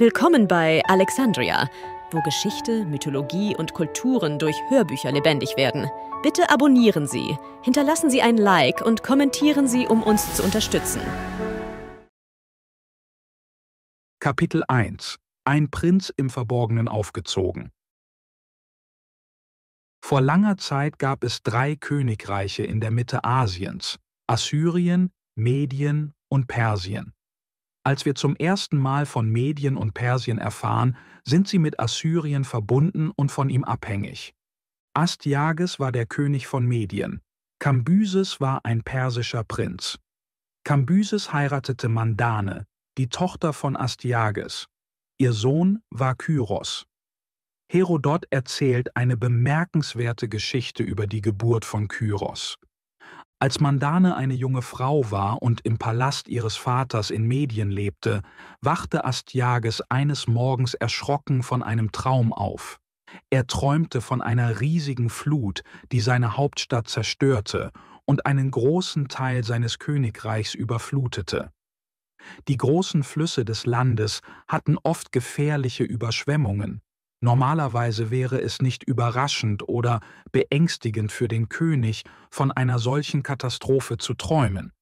Willkommen bei Alexandria, wo Geschichte, Mythologie und Kulturen durch Hörbücher lebendig werden. Bitte abonnieren Sie, hinterlassen Sie ein Like und kommentieren Sie, um uns zu unterstützen. Kapitel 1: Ein Prinz im Verborgenen aufgezogen. Vor langer Zeit gab es 3 Königreiche in der Mitte Asiens: Assyrien, Medien und Persien. Als wir zum ersten Mal von Medien und Persien erfahren, sind sie mit Assyrien verbunden und von ihm abhängig. Astyages war der König von Medien. Kambyses war ein persischer Prinz. Kambyses heiratete Mandane, die Tochter von Astyages. Ihr Sohn war Kyros. Herodot erzählt eine bemerkenswerte Geschichte über die Geburt von Kyros. Als Mandane eine junge Frau war und im Palast ihres Vaters in Medien lebte, wachte Astyages eines Morgens erschrocken von einem Traum auf. Er träumte von einer riesigen Flut, die seine Hauptstadt zerstörte und einen großen Teil seines Königreichs überflutete. Die großen Flüsse des Landes hatten oft gefährliche Überschwemmungen. Normalerweise wäre es nicht überraschend oder beängstigend für den König, von einer solchen Katastrophe zu träumen.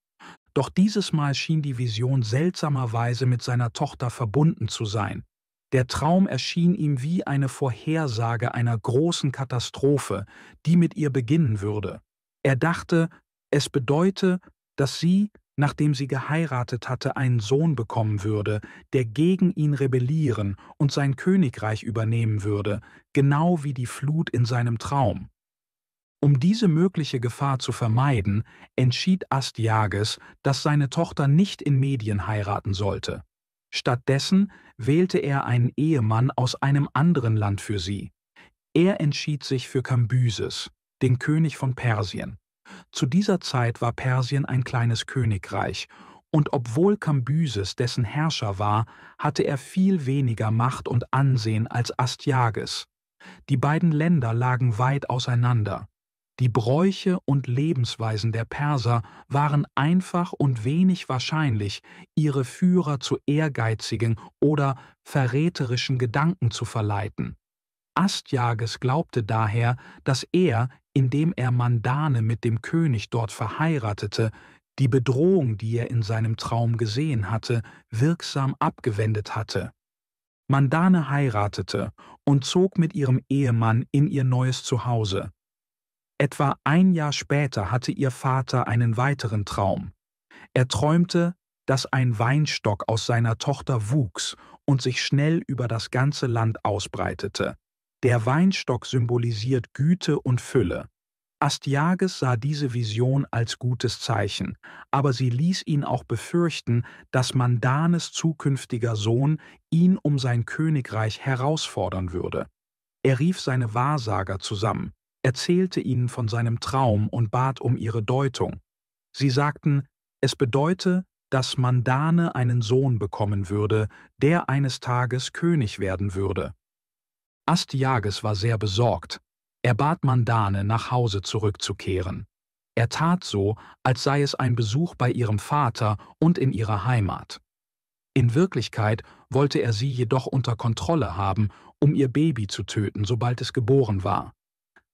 Doch dieses Mal schien die Vision seltsamerweise mit seiner Tochter verbunden zu sein. Der Traum erschien ihm wie eine Vorhersage einer großen Katastrophe, die mit ihr beginnen würde. Er dachte, es bedeute, dass sie, nachdem sie geheiratet hatte, einen Sohn bekommen würde, der gegen ihn rebellieren und sein Königreich übernehmen würde, genau wie die Flut in seinem Traum. Um diese mögliche Gefahr zu vermeiden, entschied Astyages, dass seine Tochter nicht in Medien heiraten sollte. Stattdessen wählte er einen Ehemann aus einem anderen Land für sie. Er entschied sich für Kambyses, den König von Persien. Zu dieser Zeit war Persien ein kleines Königreich, und obwohl Kambyses dessen Herrscher war, hatte er viel weniger Macht und Ansehen als Astyages. Die beiden Länder lagen weit auseinander. Die Bräuche und Lebensweisen der Perser waren einfach und wenig wahrscheinlich, ihre Führer zu ehrgeizigen oder verräterischen Gedanken zu verleiten. Astyages glaubte daher, dass er, indem er Mandane mit dem König dort verheiratete, die Bedrohung, die er in seinem Traum gesehen hatte, wirksam abgewendet hatte. Mandane heiratete und zog mit ihrem Ehemann in ihr neues Zuhause. Etwa ein Jahr später hatte ihr Vater einen weiteren Traum. Er träumte, dass ein Weinstock aus seiner Tochter wuchs und sich schnell über das ganze Land ausbreitete. Der Weinstock symbolisiert Güte und Fülle. Astyages sah diese Vision als gutes Zeichen, aber sie ließ ihn auch befürchten, dass Mandanes zukünftiger Sohn ihn um sein Königreich herausfordern würde. Er rief seine Wahrsager zusammen, erzählte ihnen von seinem Traum und bat um ihre Deutung. Sie sagten, es bedeute, dass Mandane einen Sohn bekommen würde, der eines Tages König werden würde. Astyages war sehr besorgt. Er bat Mandane, nach Hause zurückzukehren. Er tat so, als sei es ein Besuch bei ihrem Vater und in ihrer Heimat. In Wirklichkeit wollte er sie jedoch unter Kontrolle haben, um ihr Baby zu töten, sobald es geboren war.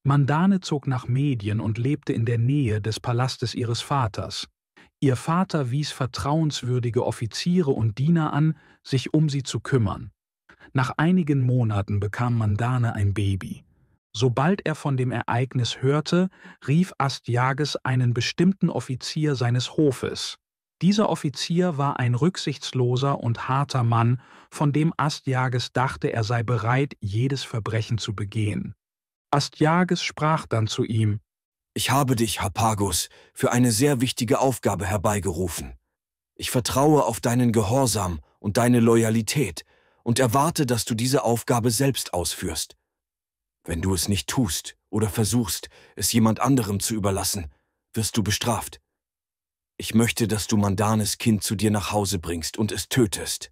Mandane zog nach Medien und lebte in der Nähe des Palastes ihres Vaters. Ihr Vater wies vertrauenswürdige Offiziere und Diener an, sich um sie zu kümmern. Nach einigen Monaten bekam Mandane ein Baby. Sobald er von dem Ereignis hörte, rief Astyages einen bestimmten Offizier seines Hofes. Dieser Offizier war ein rücksichtsloser und harter Mann, von dem Astyages dachte, er sei bereit, jedes Verbrechen zu begehen. Astyages sprach dann zu ihm: Ich habe dich, Harpagus, für eine sehr wichtige Aufgabe herbeigerufen. Ich vertraue auf deinen Gehorsam und deine Loyalität und erwarte, dass du diese Aufgabe selbst ausführst. Wenn du es nicht tust oder versuchst, es jemand anderem zu überlassen, wirst du bestraft. Ich möchte, dass du Mandanes Kind zu dir nach Hause bringst und es tötest.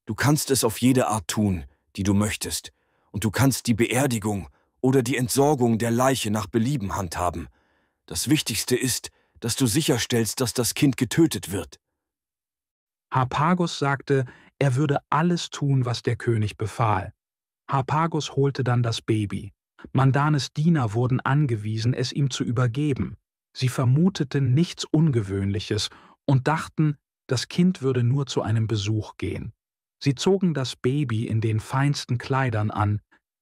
Du kannst es auf jede Art tun, die du möchtest, und du kannst die Beerdigung oder die Entsorgung der Leiche nach Belieben handhaben. Das Wichtigste ist, dass du sicherstellst, dass das Kind getötet wird. Harpagus sagte, Er würde alles tun, was der König befahl. Harpagus holte dann das Baby. Mandanes Diener wurden angewiesen, es ihm zu übergeben. Sie vermuteten nichts Ungewöhnliches und dachten, das Kind würde nur zu einem Besuch gehen. Sie zogen das Baby in den feinsten Kleidern an,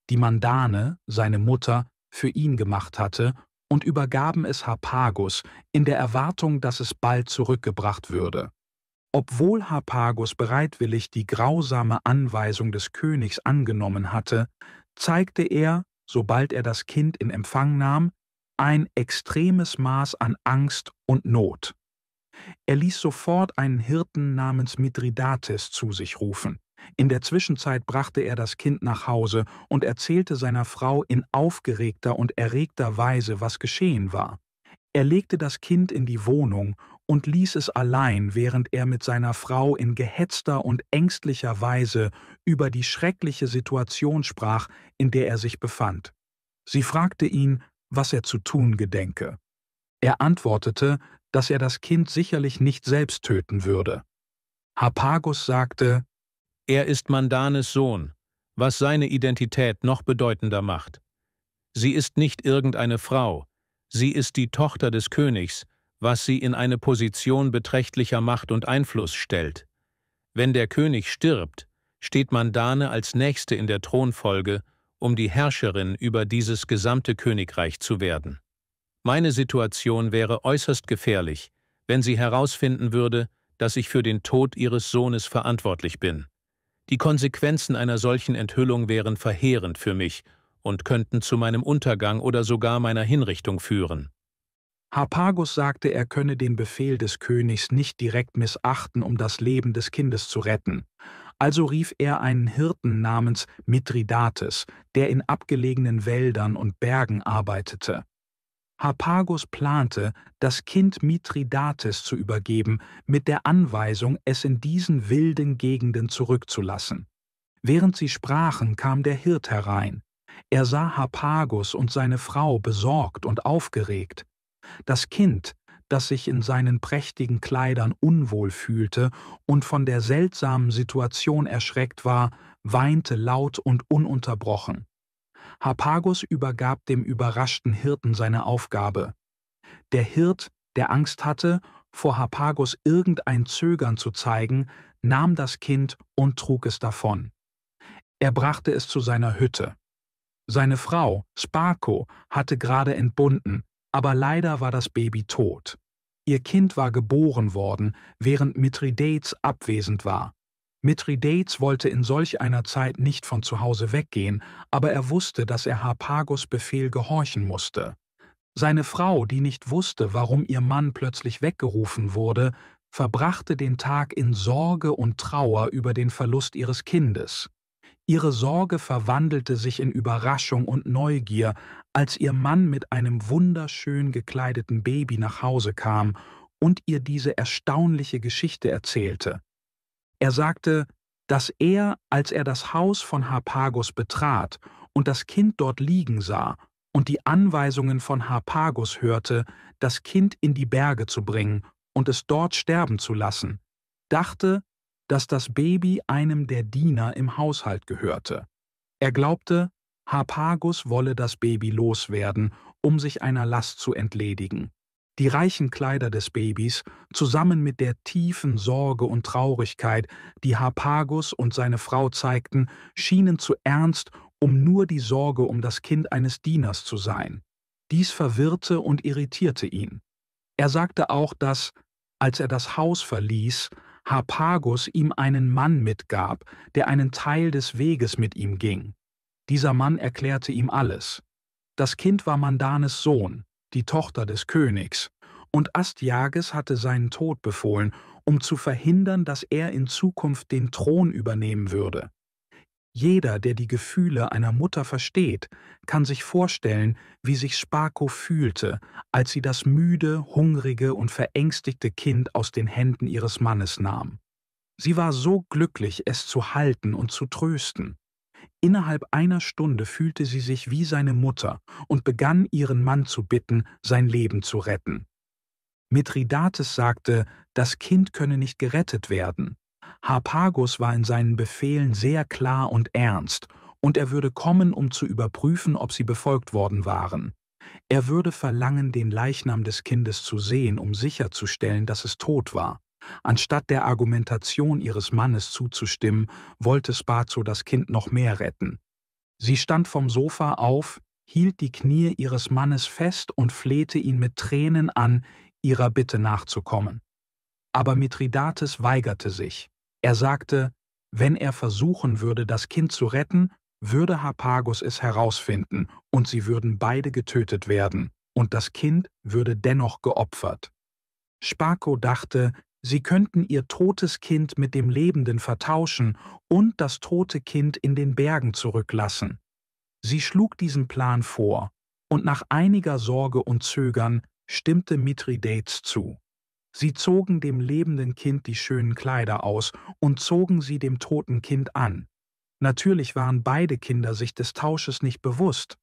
die Mandane, seine Mutter, für ihn gemacht hatte, und übergaben es Harpagus in der Erwartung, dass es bald zurückgebracht würde. Obwohl Harpagus bereitwillig die grausame Anweisung des Königs angenommen hatte, zeigte er, sobald er das Kind in Empfang nahm, ein extremes Maß an Angst und Not. Er ließ sofort einen Hirten namens Mithridates zu sich rufen. In der Zwischenzeit brachte er das Kind nach Hause und erzählte seiner Frau in aufgeregter und erregter Weise, was geschehen war. Er legte das Kind in die Wohnung und ließ es allein, während er mit seiner Frau in gehetzter und ängstlicher Weise über die schreckliche Situation sprach, in der er sich befand. Sie fragte ihn, was er zu tun gedenke. Er antwortete, dass er das Kind sicherlich nicht selbst töten würde. Harpagus sagte: Er ist Mandanes Sohn, was seine Identität noch bedeutender macht. Sie ist nicht irgendeine Frau, sie ist die Tochter des Königs, was sie in eine Position beträchtlicher Macht und Einfluss stellt. Wenn der König stirbt, steht Mandane als Nächste in der Thronfolge, um die Herrscherin über dieses gesamte Königreich zu werden. Meine Situation wäre äußerst gefährlich, wenn sie herausfinden würde, dass ich für den Tod ihres Sohnes verantwortlich bin. Die Konsequenzen einer solchen Enthüllung wären verheerend für mich und könnten zu meinem Untergang oder sogar meiner Hinrichtung führen. Harpagus sagte, er könne den Befehl des Königs nicht direkt missachten, um das Leben des Kindes zu retten. Also rief er einen Hirten namens Mithridates, der in abgelegenen Wäldern und Bergen arbeitete. Harpagus plante, das Kind Mithridates zu übergeben, mit der Anweisung, es in diesen wilden Gegenden zurückzulassen. Während sie sprachen, kam der Hirt herein. Er sah Harpagus und seine Frau besorgt und aufgeregt. Das Kind, das sich in seinen prächtigen Kleidern unwohl fühlte und von der seltsamen Situation erschreckt war, weinte laut und ununterbrochen. Harpagus übergab dem überraschten Hirten seine Aufgabe. Der Hirt, der Angst hatte, vor Harpagus irgendein Zögern zu zeigen, nahm das Kind und trug es davon. Er brachte es zu seiner Hütte. Seine Frau, Sparko, hatte gerade entbunden, aber leider war das Baby tot. Ihr Kind war geboren worden, während Mithridates abwesend war. Mithridates wollte in solch einer Zeit nicht von zu Hause weggehen, aber er wusste, dass er Harpagus' Befehl gehorchen musste. Seine Frau, die nicht wusste, warum ihr Mann plötzlich weggerufen wurde, verbrachte den Tag in Sorge und Trauer über den Verlust ihres Kindes. Ihre Sorge verwandelte sich in Überraschung und Neugier, als ihr Mann mit einem wunderschön gekleideten Baby nach Hause kam und ihr diese erstaunliche Geschichte erzählte. Er sagte, dass er, als er das Haus von Harpagus betrat und das Kind dort liegen sah und die Anweisungen von Harpagus hörte, das Kind in die Berge zu bringen und es dort sterben zu lassen, dachte, dass das Baby einem der Diener im Haushalt gehörte. Er glaubte, Harpagus wolle das Baby loswerden, um sich einer Last zu entledigen. Die reichen Kleider des Babys, zusammen mit der tiefen Sorge und Traurigkeit, die Harpagus und seine Frau zeigten, schienen zu ernst, um nur die Sorge um das Kind eines Dieners zu sein. Dies verwirrte und irritierte ihn. Er sagte auch, dass, als er das Haus verließ, Harpagus ihm einen Mann mitgab, der einen Teil des Weges mit ihm ging. Dieser Mann erklärte ihm alles. Das Kind war Mandanes Sohn, die Tochter des Königs, und Astyages hatte seinen Tod befohlen, um zu verhindern, dass er in Zukunft den Thron übernehmen würde. Jeder, der die Gefühle einer Mutter versteht, kann sich vorstellen, wie sich Sparko fühlte, als sie das müde, hungrige und verängstigte Kind aus den Händen ihres Mannes nahm. Sie war so glücklich, es zu halten und zu trösten. Innerhalb einer Stunde fühlte sie sich wie seine Mutter und begann, ihren Mann zu bitten, sein Leben zu retten. Mithridates sagte, das Kind könne nicht gerettet werden. Harpagus war in seinen Befehlen sehr klar und ernst, und er würde kommen, um zu überprüfen, ob sie befolgt worden waren. Er würde verlangen, den Leichnam des Kindes zu sehen, um sicherzustellen, dass es tot war. Anstatt der Argumentation ihres Mannes zuzustimmen, wollte Spazo das Kind noch mehr retten. Sie stand vom Sofa auf, hielt die Knie ihres Mannes fest und flehte ihn mit Tränen an, ihrer Bitte nachzukommen. Aber Mithridates weigerte sich. Er sagte, wenn er versuchen würde, das Kind zu retten, würde Harpagus es herausfinden und sie würden beide getötet werden, und das Kind würde dennoch geopfert. Spaco dachte, sie könnten ihr totes Kind mit dem Lebenden vertauschen und das tote Kind in den Bergen zurücklassen. Sie schlug diesen Plan vor, und nach einiger Sorge und Zögern stimmte Mithridates zu. Sie zogen dem lebenden Kind die schönen Kleider aus und zogen sie dem toten Kind an. Natürlich waren beide Kinder sich des Tausches nicht bewusst.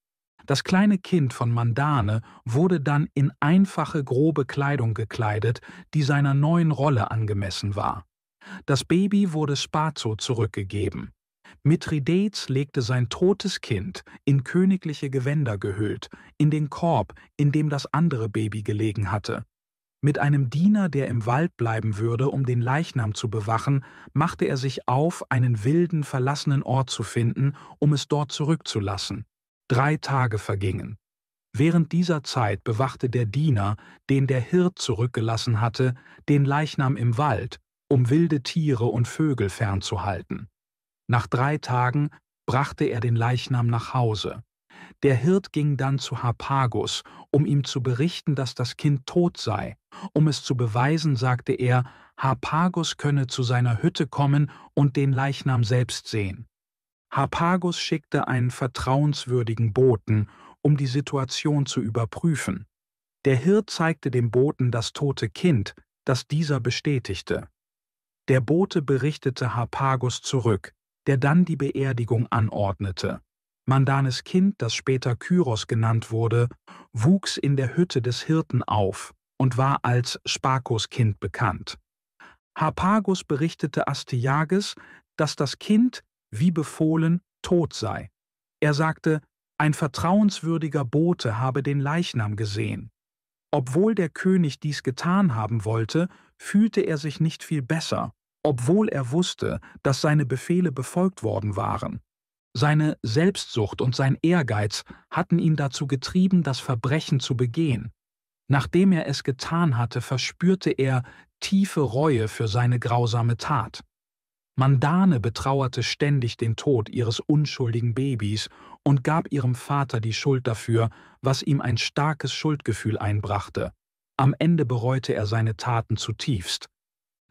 Das kleine Kind von Mandane wurde dann in einfache, grobe Kleidung gekleidet, die seiner neuen Rolle angemessen war. Das Baby wurde Spazo zurückgegeben. Mithridates legte sein totes Kind, in königliche Gewänder gehüllt, in den Korb, in dem das andere Baby gelegen hatte. Mit einem Diener, der im Wald bleiben würde, um den Leichnam zu bewachen, machte er sich auf, einen wilden, verlassenen Ort zu finden, um es dort zurückzulassen. 3 Tage vergingen. Während dieser Zeit bewachte der Diener, den der Hirt zurückgelassen hatte, den Leichnam im Wald, um wilde Tiere und Vögel fernzuhalten. Nach 3 Tagen brachte er den Leichnam nach Hause. Der Hirt ging dann zu Harpagus, um ihm zu berichten, dass das Kind tot sei. Um es zu beweisen, sagte er, Harpagus könne zu seiner Hütte kommen und den Leichnam selbst sehen. Harpagus schickte einen vertrauenswürdigen Boten, um die Situation zu überprüfen. Der Hirt zeigte dem Boten das tote Kind, das dieser bestätigte. Der Bote berichtete Harpagus zurück, der dann die Beerdigung anordnete. Mandanes Kind, das später Kyros genannt wurde, wuchs in der Hütte des Hirten auf und war als Spakos Kind bekannt. Harpagus berichtete Astyages, dass das Kind, wie befohlen, tot sei. Er sagte, ein vertrauenswürdiger Bote habe den Leichnam gesehen. Obwohl der König dies getan haben wollte, fühlte er sich nicht viel besser, obwohl er wusste, dass seine Befehle befolgt worden waren. Seine Selbstsucht und sein Ehrgeiz hatten ihn dazu getrieben, das Verbrechen zu begehen. Nachdem er es getan hatte, verspürte er tiefe Reue für seine grausame Tat. Mandane betrauerte ständig den Tod ihres unschuldigen Babys und gab ihrem Vater die Schuld dafür, was ihm ein starkes Schuldgefühl einbrachte. Am Ende bereute er seine Taten zutiefst.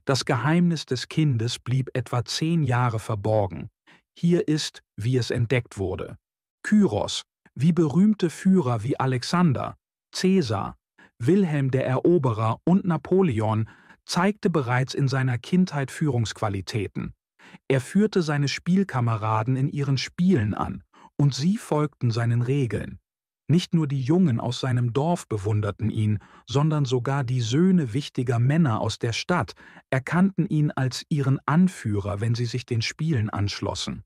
Das Geheimnis des Kindes blieb etwa 10 Jahre verborgen. Hier ist, wie es entdeckt wurde. Kyros, wie berühmte Führer wie Alexander, Caesar, Wilhelm der Eroberer und Napoleon zeigte bereits in seiner Kindheit Führungsqualitäten. Er führte seine Spielkameraden in ihren Spielen an, und sie folgten seinen Regeln. Nicht nur die Jungen aus seinem Dorf bewunderten ihn, sondern sogar die Söhne wichtiger Männer aus der Stadt erkannten ihn als ihren Anführer, wenn sie sich den Spielen anschlossen.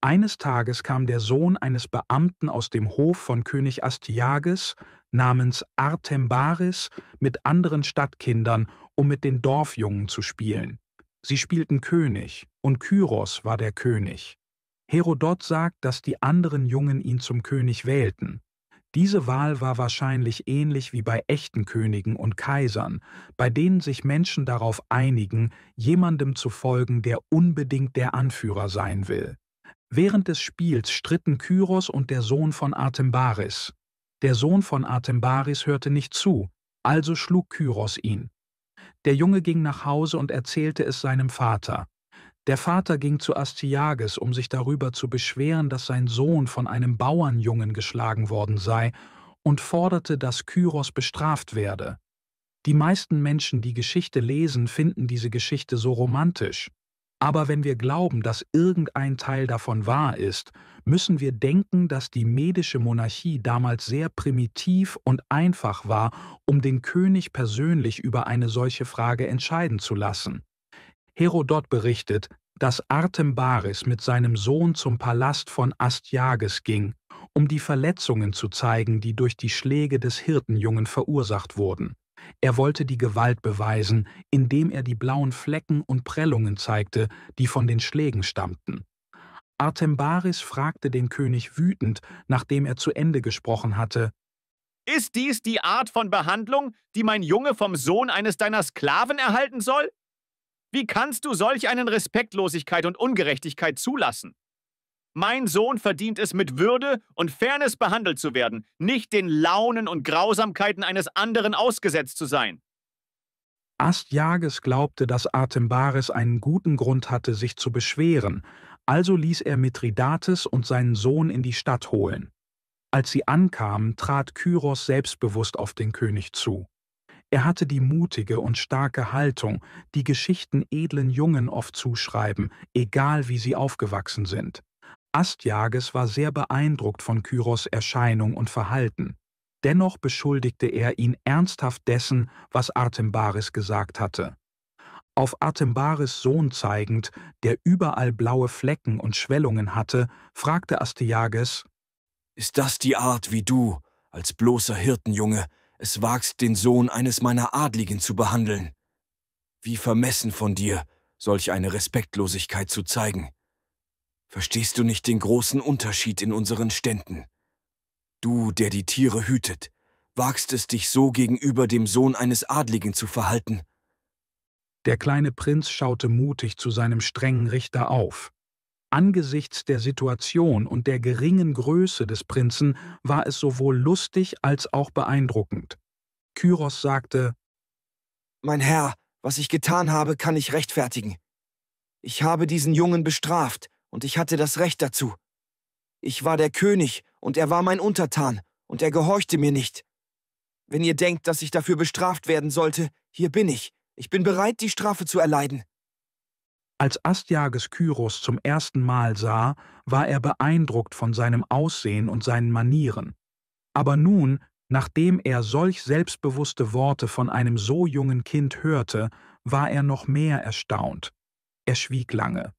Eines Tages kam der Sohn eines Beamten aus dem Hof von König Astyages namens Artembaris mit anderen Stadtkindern, um mit den Dorfjungen zu spielen. Sie spielten König, und Kyros war der König. Herodot sagt, dass die anderen Jungen ihn zum König wählten. Diese Wahl war wahrscheinlich ähnlich wie bei echten Königen und Kaisern, bei denen sich Menschen darauf einigen, jemandem zu folgen, der unbedingt der Anführer sein will. Während des Spiels stritten Kyros und der Sohn von Artembaris. Der Sohn von Artembaris hörte nicht zu, also schlug Kyros ihn. Der Junge ging nach Hause und erzählte es seinem Vater. Der Vater ging zu Astyages, um sich darüber zu beschweren, dass sein Sohn von einem Bauernjungen geschlagen worden sei, und forderte, dass Kyros bestraft werde. Die meisten Menschen, die Geschichte lesen, finden diese Geschichte so romantisch. Aber wenn wir glauben, dass irgendein Teil davon wahr ist, müssen wir denken, dass die medische Monarchie damals sehr primitiv und einfach war, um den König persönlich über eine solche Frage entscheiden zu lassen. Herodot berichtet, dass Artembaris mit seinem Sohn zum Palast von Astyages ging, um die Verletzungen zu zeigen, die durch die Schläge des Hirtenjungen verursacht wurden. Er wollte die Gewalt beweisen, indem er die blauen Flecken und Prellungen zeigte, die von den Schlägen stammten. Artembaris fragte den König wütend, nachdem er zu Ende gesprochen hatte: Ist dies die Art von Behandlung, die mein Junge vom Sohn eines deiner Sklaven erhalten soll? Wie kannst du solch einen Respektlosigkeit und Ungerechtigkeit zulassen? Mein Sohn verdient es, mit Würde und Fairness behandelt zu werden, nicht den Launen und Grausamkeiten eines anderen ausgesetzt zu sein. Astyages glaubte, dass Artembaris einen guten Grund hatte, sich zu beschweren, also ließ er Mithridates und seinen Sohn in die Stadt holen. Als sie ankamen, trat Kyros selbstbewusst auf den König zu. Er hatte die mutige und starke Haltung, die Geschichten edlen Jungen oft zuschreiben, egal wie sie aufgewachsen sind. Astyages war sehr beeindruckt von Kyros Erscheinung und Verhalten. Dennoch beschuldigte er ihn ernsthaft dessen, was Artembaris gesagt hatte. Auf Artembaris' Sohn zeigend, der überall blaue Flecken und Schwellungen hatte, fragte Astyages: Ist das die Art, wie du, als bloßer Hirtenjunge, es wagst, den Sohn eines meiner Adligen zu behandeln? Wie vermessen von dir, solch eine Respektlosigkeit zu zeigen. Verstehst du nicht den großen Unterschied in unseren Ständen? Du, der die Tiere hütet, wagst es, dich so gegenüber dem Sohn eines Adligen zu verhalten? Der kleine Prinz schaute mutig zu seinem strengen Richter auf. Angesichts der Situation und der geringen Größe des Prinzen war es sowohl lustig als auch beeindruckend. Kyros sagte: Mein Herr, was ich getan habe, kann ich rechtfertigen. Ich habe diesen Jungen bestraft, und ich hatte das Recht dazu. Ich war der König, und er war mein Untertan, und er gehorchte mir nicht. Wenn ihr denkt, dass ich dafür bestraft werden sollte, hier bin ich. Ich bin bereit, die Strafe zu erleiden. Als Astyages Kyros zum ersten Mal sah, war er beeindruckt von seinem Aussehen und seinen Manieren. Aber nun, nachdem er solch selbstbewusste Worte von einem so jungen Kind hörte, war er noch mehr erstaunt. Er schwieg lange.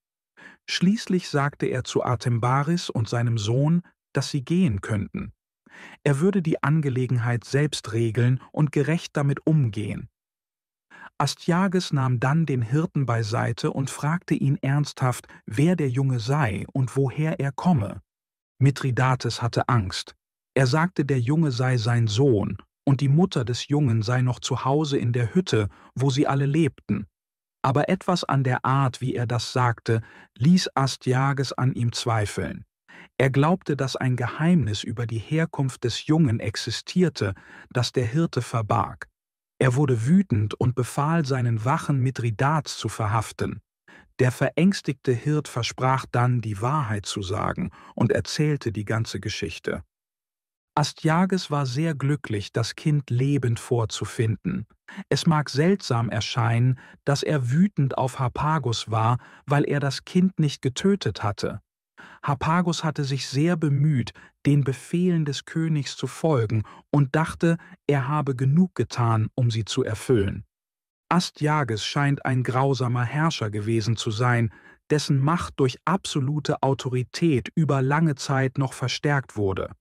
Schließlich sagte er zu Artembaris und seinem Sohn, dass sie gehen könnten. Er würde die Angelegenheit selbst regeln und gerecht damit umgehen. Astyages nahm dann den Hirten beiseite und fragte ihn ernsthaft, wer der Junge sei und woher er komme. Mithridates hatte Angst. Er sagte, der Junge sei sein Sohn und die Mutter des Jungen sei noch zu Hause in der Hütte, wo sie alle lebten. Aber etwas an der Art, wie er das sagte, ließ Astyages an ihm zweifeln. Er glaubte, dass ein Geheimnis über die Herkunft des Jungen existierte, das der Hirte verbarg. Er wurde wütend und befahl seinen Wachen, Mithridates zu verhaften. Der verängstigte Hirt versprach dann, die Wahrheit zu sagen und erzählte die ganze Geschichte. Astyages war sehr glücklich, das Kind lebend vorzufinden. Es mag seltsam erscheinen, dass er wütend auf Harpagus war, weil er das Kind nicht getötet hatte. Harpagus hatte sich sehr bemüht, den Befehlen des Königs zu folgen und dachte, er habe genug getan, um sie zu erfüllen. Astyages scheint ein grausamer Herrscher gewesen zu sein, dessen Macht durch absolute Autorität über lange Zeit noch verstärkt wurde.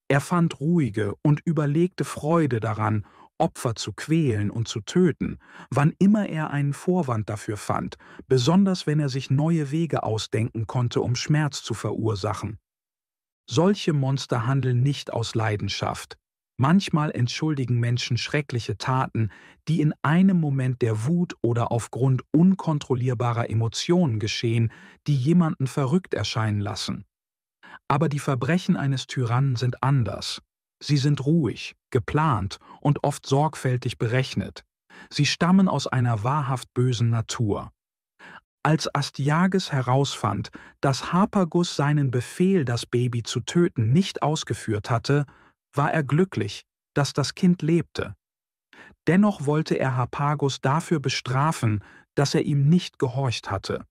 Er fand ruhige und überlegte Freude daran, Opfer zu quälen und zu töten, wann immer er einen Vorwand dafür fand, besonders wenn er sich neue Wege ausdenken konnte, um Schmerz zu verursachen. Solche Monster handeln nicht aus Leidenschaft. Manchmal entschuldigen Menschen schreckliche Taten, die in einem Moment der Wut oder aufgrund unkontrollierbarer Emotionen geschehen, die jemanden verrückt erscheinen lassen. Aber die Verbrechen eines Tyrannen sind anders. Sie sind ruhig, geplant und oft sorgfältig berechnet. Sie stammen aus einer wahrhaft bösen Natur. Als Astyages herausfand, dass Harpagus seinen Befehl, das Baby zu töten, nicht ausgeführt hatte, war er glücklich, dass das Kind lebte. Dennoch wollte er Harpagus dafür bestrafen, dass er ihm nicht gehorcht hatte.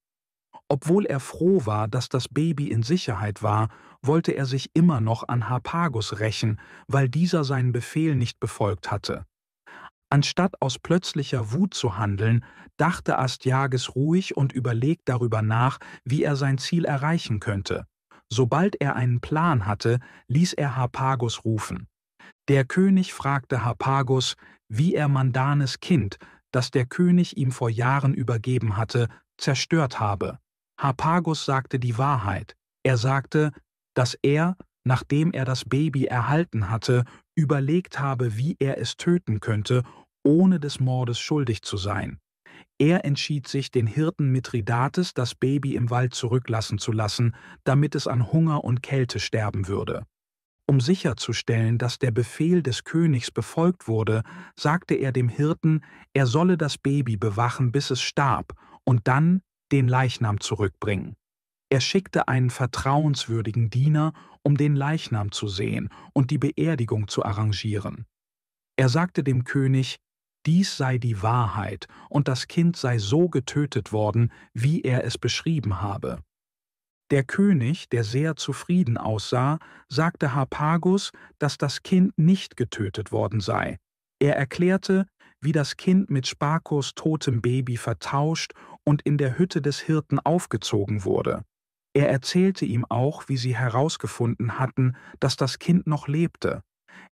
Obwohl er froh war, dass das Baby in Sicherheit war, wollte er sich immer noch an Harpagus rächen, weil dieser seinen Befehl nicht befolgt hatte. Anstatt aus plötzlicher Wut zu handeln, dachte Astyages ruhig und überlegt darüber nach, wie er sein Ziel erreichen könnte. Sobald er einen Plan hatte, ließ er Harpagus rufen. Der König fragte Harpagus, wie er Mandanes Kind, das der König ihm vor Jahren übergeben hatte, zerstört habe. Harpagus sagte die Wahrheit. Er sagte, dass er, nachdem er das Baby erhalten hatte, überlegt habe, wie er es töten könnte, ohne des Mordes schuldig zu sein. Er entschied sich, den Hirten Mithridates das Baby im Wald zurücklassen zu lassen, damit es an Hunger und Kälte sterben würde. Um sicherzustellen, dass der Befehl des Königs befolgt wurde, sagte er dem Hirten, er solle das Baby bewachen, bis es starb, und dann den Leichnam zurückbringen. Er schickte einen vertrauenswürdigen Diener, um den Leichnam zu sehen und die Beerdigung zu arrangieren. Er sagte dem König, dies sei die Wahrheit und das Kind sei so getötet worden, wie er es beschrieben habe. Der König, der sehr zufrieden aussah, sagte Harpagus, dass das Kind nicht getötet worden sei. Er erklärte, wie das Kind mit Spakos totem Baby vertauscht und in der Hütte des Hirten aufgezogen wurde. Er erzählte ihm auch, wie sie herausgefunden hatten, dass das Kind noch lebte.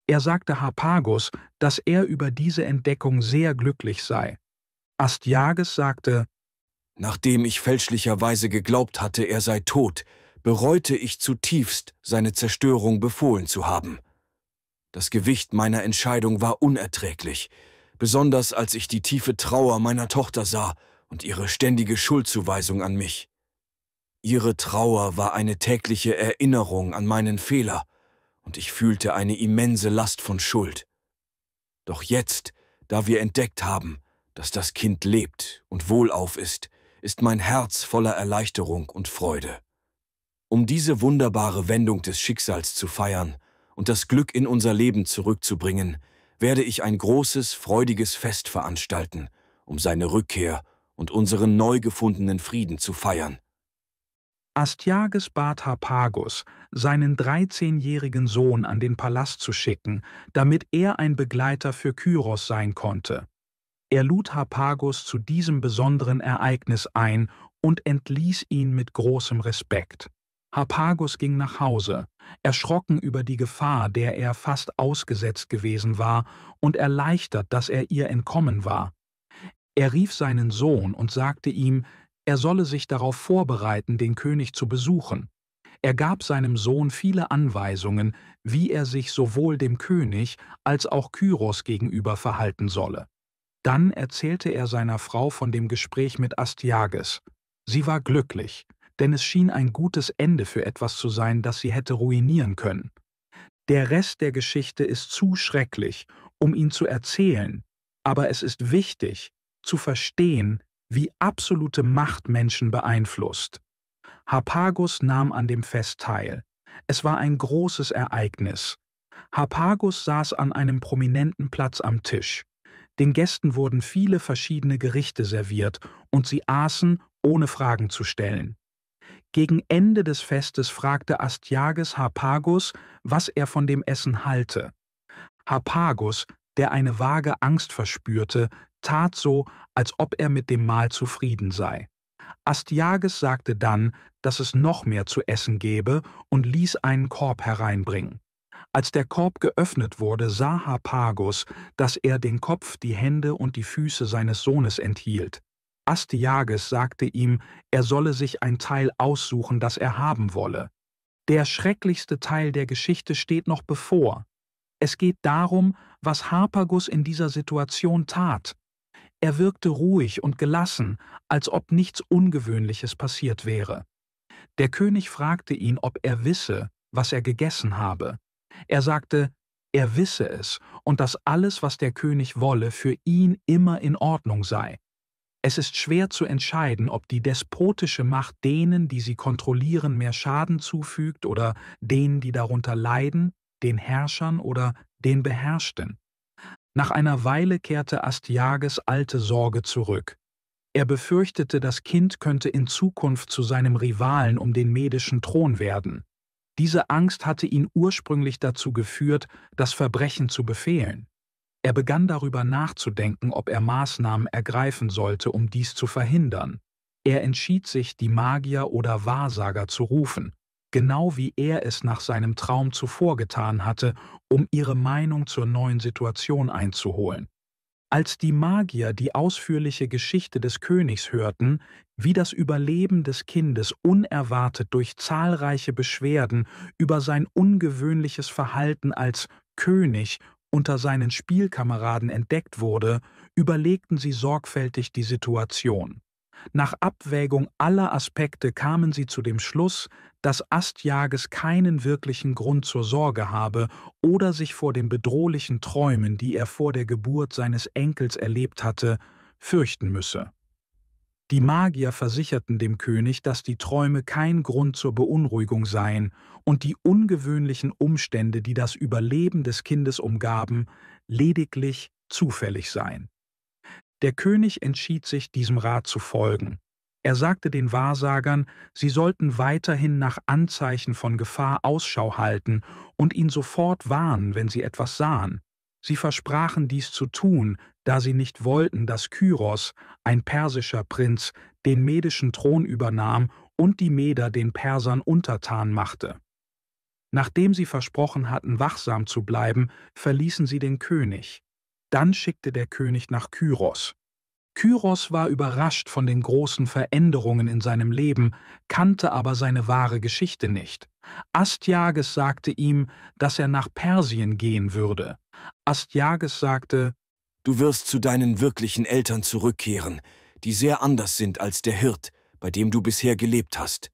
Er sagte Harpagus, dass er über diese Entdeckung sehr glücklich sei. Astyages sagte, Nachdem ich fälschlicherweise geglaubt hatte, er sei tot, bereute ich zutiefst, seine Zerstörung befohlen zu haben. Das Gewicht meiner Entscheidung war unerträglich, besonders als ich die tiefe Trauer meiner Tochter sah und ihre ständige Schuldzuweisung an mich. Ihre Trauer war eine tägliche Erinnerung an meinen Fehler, und ich fühlte eine immense Last von Schuld. Doch jetzt, da wir entdeckt haben, dass das Kind lebt und wohlauf ist mein Herz voller Erleichterung und Freude. Um diese wunderbare Wendung des Schicksals zu feiern und das Glück in unser Leben zurückzubringen, werde ich ein großes, freudiges Fest veranstalten, um seine Rückkehr und unseren neu gefundenen Frieden zu feiern. Astyages bat Harpagus, seinen 13-jährigen Sohn an den Palast zu schicken, damit er ein Begleiter für Kyros sein konnte. Er lud Harpagus zu diesem besonderen Ereignis ein und entließ ihn mit großem Respekt. Harpagus ging nach Hause, erschrocken über die Gefahr, der er fast ausgesetzt gewesen war, und erleichtert, dass er ihr entkommen war. Er rief seinen Sohn und sagte ihm, er solle sich darauf vorbereiten, den König zu besuchen. Er gab seinem Sohn viele Anweisungen, wie er sich sowohl dem König als auch Kyros gegenüber verhalten solle. Dann erzählte er seiner Frau von dem Gespräch mit Astyages. Sie war glücklich, denn es schien ein gutes Ende für etwas zu sein, das sie hätte ruinieren können. Der Rest der Geschichte ist zu schrecklich, um ihn zu erzählen, aber es ist wichtig, zu verstehen, wie absolute Macht Menschen beeinflusst. Harpagus nahm an dem Fest teil. Es war ein großes Ereignis. Harpagus saß an einem prominenten Platz am Tisch. Den Gästen wurden viele verschiedene Gerichte serviert und sie aßen, ohne Fragen zu stellen. Gegen Ende des Festes fragte Astyages Harpagus, was er von dem Essen halte. Harpagus, der eine vage Angst verspürte, tat so, als ob er mit dem Mahl zufrieden sei. Astyages sagte dann, dass es noch mehr zu essen gäbe und ließ einen Korb hereinbringen. Als der Korb geöffnet wurde, sah Harpagus, dass er den Kopf, die Hände und die Füße seines Sohnes enthielt. Astyages sagte ihm, er solle sich ein Teil aussuchen, das er haben wolle. Der schrecklichste Teil der Geschichte steht noch bevor. Es geht darum, was Harpagus in dieser Situation tat. Er wirkte ruhig und gelassen, als ob nichts Ungewöhnliches passiert wäre. Der König fragte ihn, ob er wisse, was er gegessen habe. Er sagte, er wisse es und dass alles, was der König wolle, für ihn immer in Ordnung sei. Es ist schwer zu entscheiden, ob die despotische Macht denen, die sie kontrollieren, mehr Schaden zufügt oder denen, die darunter leiden, den Herrschern oder den Beherrschten. Nach einer Weile kehrte Astyages alte Sorge zurück. Er befürchtete, das Kind könnte in Zukunft zu seinem Rivalen um den medischen Thron werden. Diese Angst hatte ihn ursprünglich dazu geführt, das Verbrechen zu befehlen. Er begann darüber nachzudenken, ob er Maßnahmen ergreifen sollte, um dies zu verhindern. Er entschied sich, die Magier oder Wahrsager zu rufen, genau wie er es nach seinem Traum zuvor getan hatte, um ihre Meinung zur neuen Situation einzuholen. Als die Magier die ausführliche Geschichte des Königs hörten, wie das Überleben des Kindes unerwartet durch zahlreiche Beschwerden über sein ungewöhnliches Verhalten als König unter seinen Spielkameraden entdeckt wurde, überlegten sie sorgfältig die Situation. Nach Abwägung aller Aspekte kamen sie zu dem Schluss, dass Astyages keinen wirklichen Grund zur Sorge habe oder sich vor den bedrohlichen Träumen, die er vor der Geburt seines Enkels erlebt hatte, fürchten müsse. Die Magier versicherten dem König, dass die Träume kein Grund zur Beunruhigung seien und die ungewöhnlichen Umstände, die das Überleben des Kindes umgaben, lediglich zufällig seien. Der König entschied sich, diesem Rat zu folgen. Er sagte den Wahrsagern, sie sollten weiterhin nach Anzeichen von Gefahr Ausschau halten und ihn sofort warnen, wenn sie etwas sahen. Sie versprachen dies zu tun, da sie nicht wollten, dass Kyros, ein persischer Prinz, den medischen Thron übernahm und die Meder den Persern untertan machte. Nachdem sie versprochen hatten, wachsam zu bleiben, verließen sie den König. Dann schickte der König nach Kyros. Kyros war überrascht von den großen Veränderungen in seinem Leben, kannte aber seine wahre Geschichte nicht. Astyages sagte ihm, dass er nach Persien gehen würde. Astyages sagte: Du wirst zu deinen wirklichen Eltern zurückkehren, die sehr anders sind als der Hirt, bei dem du bisher gelebt hast.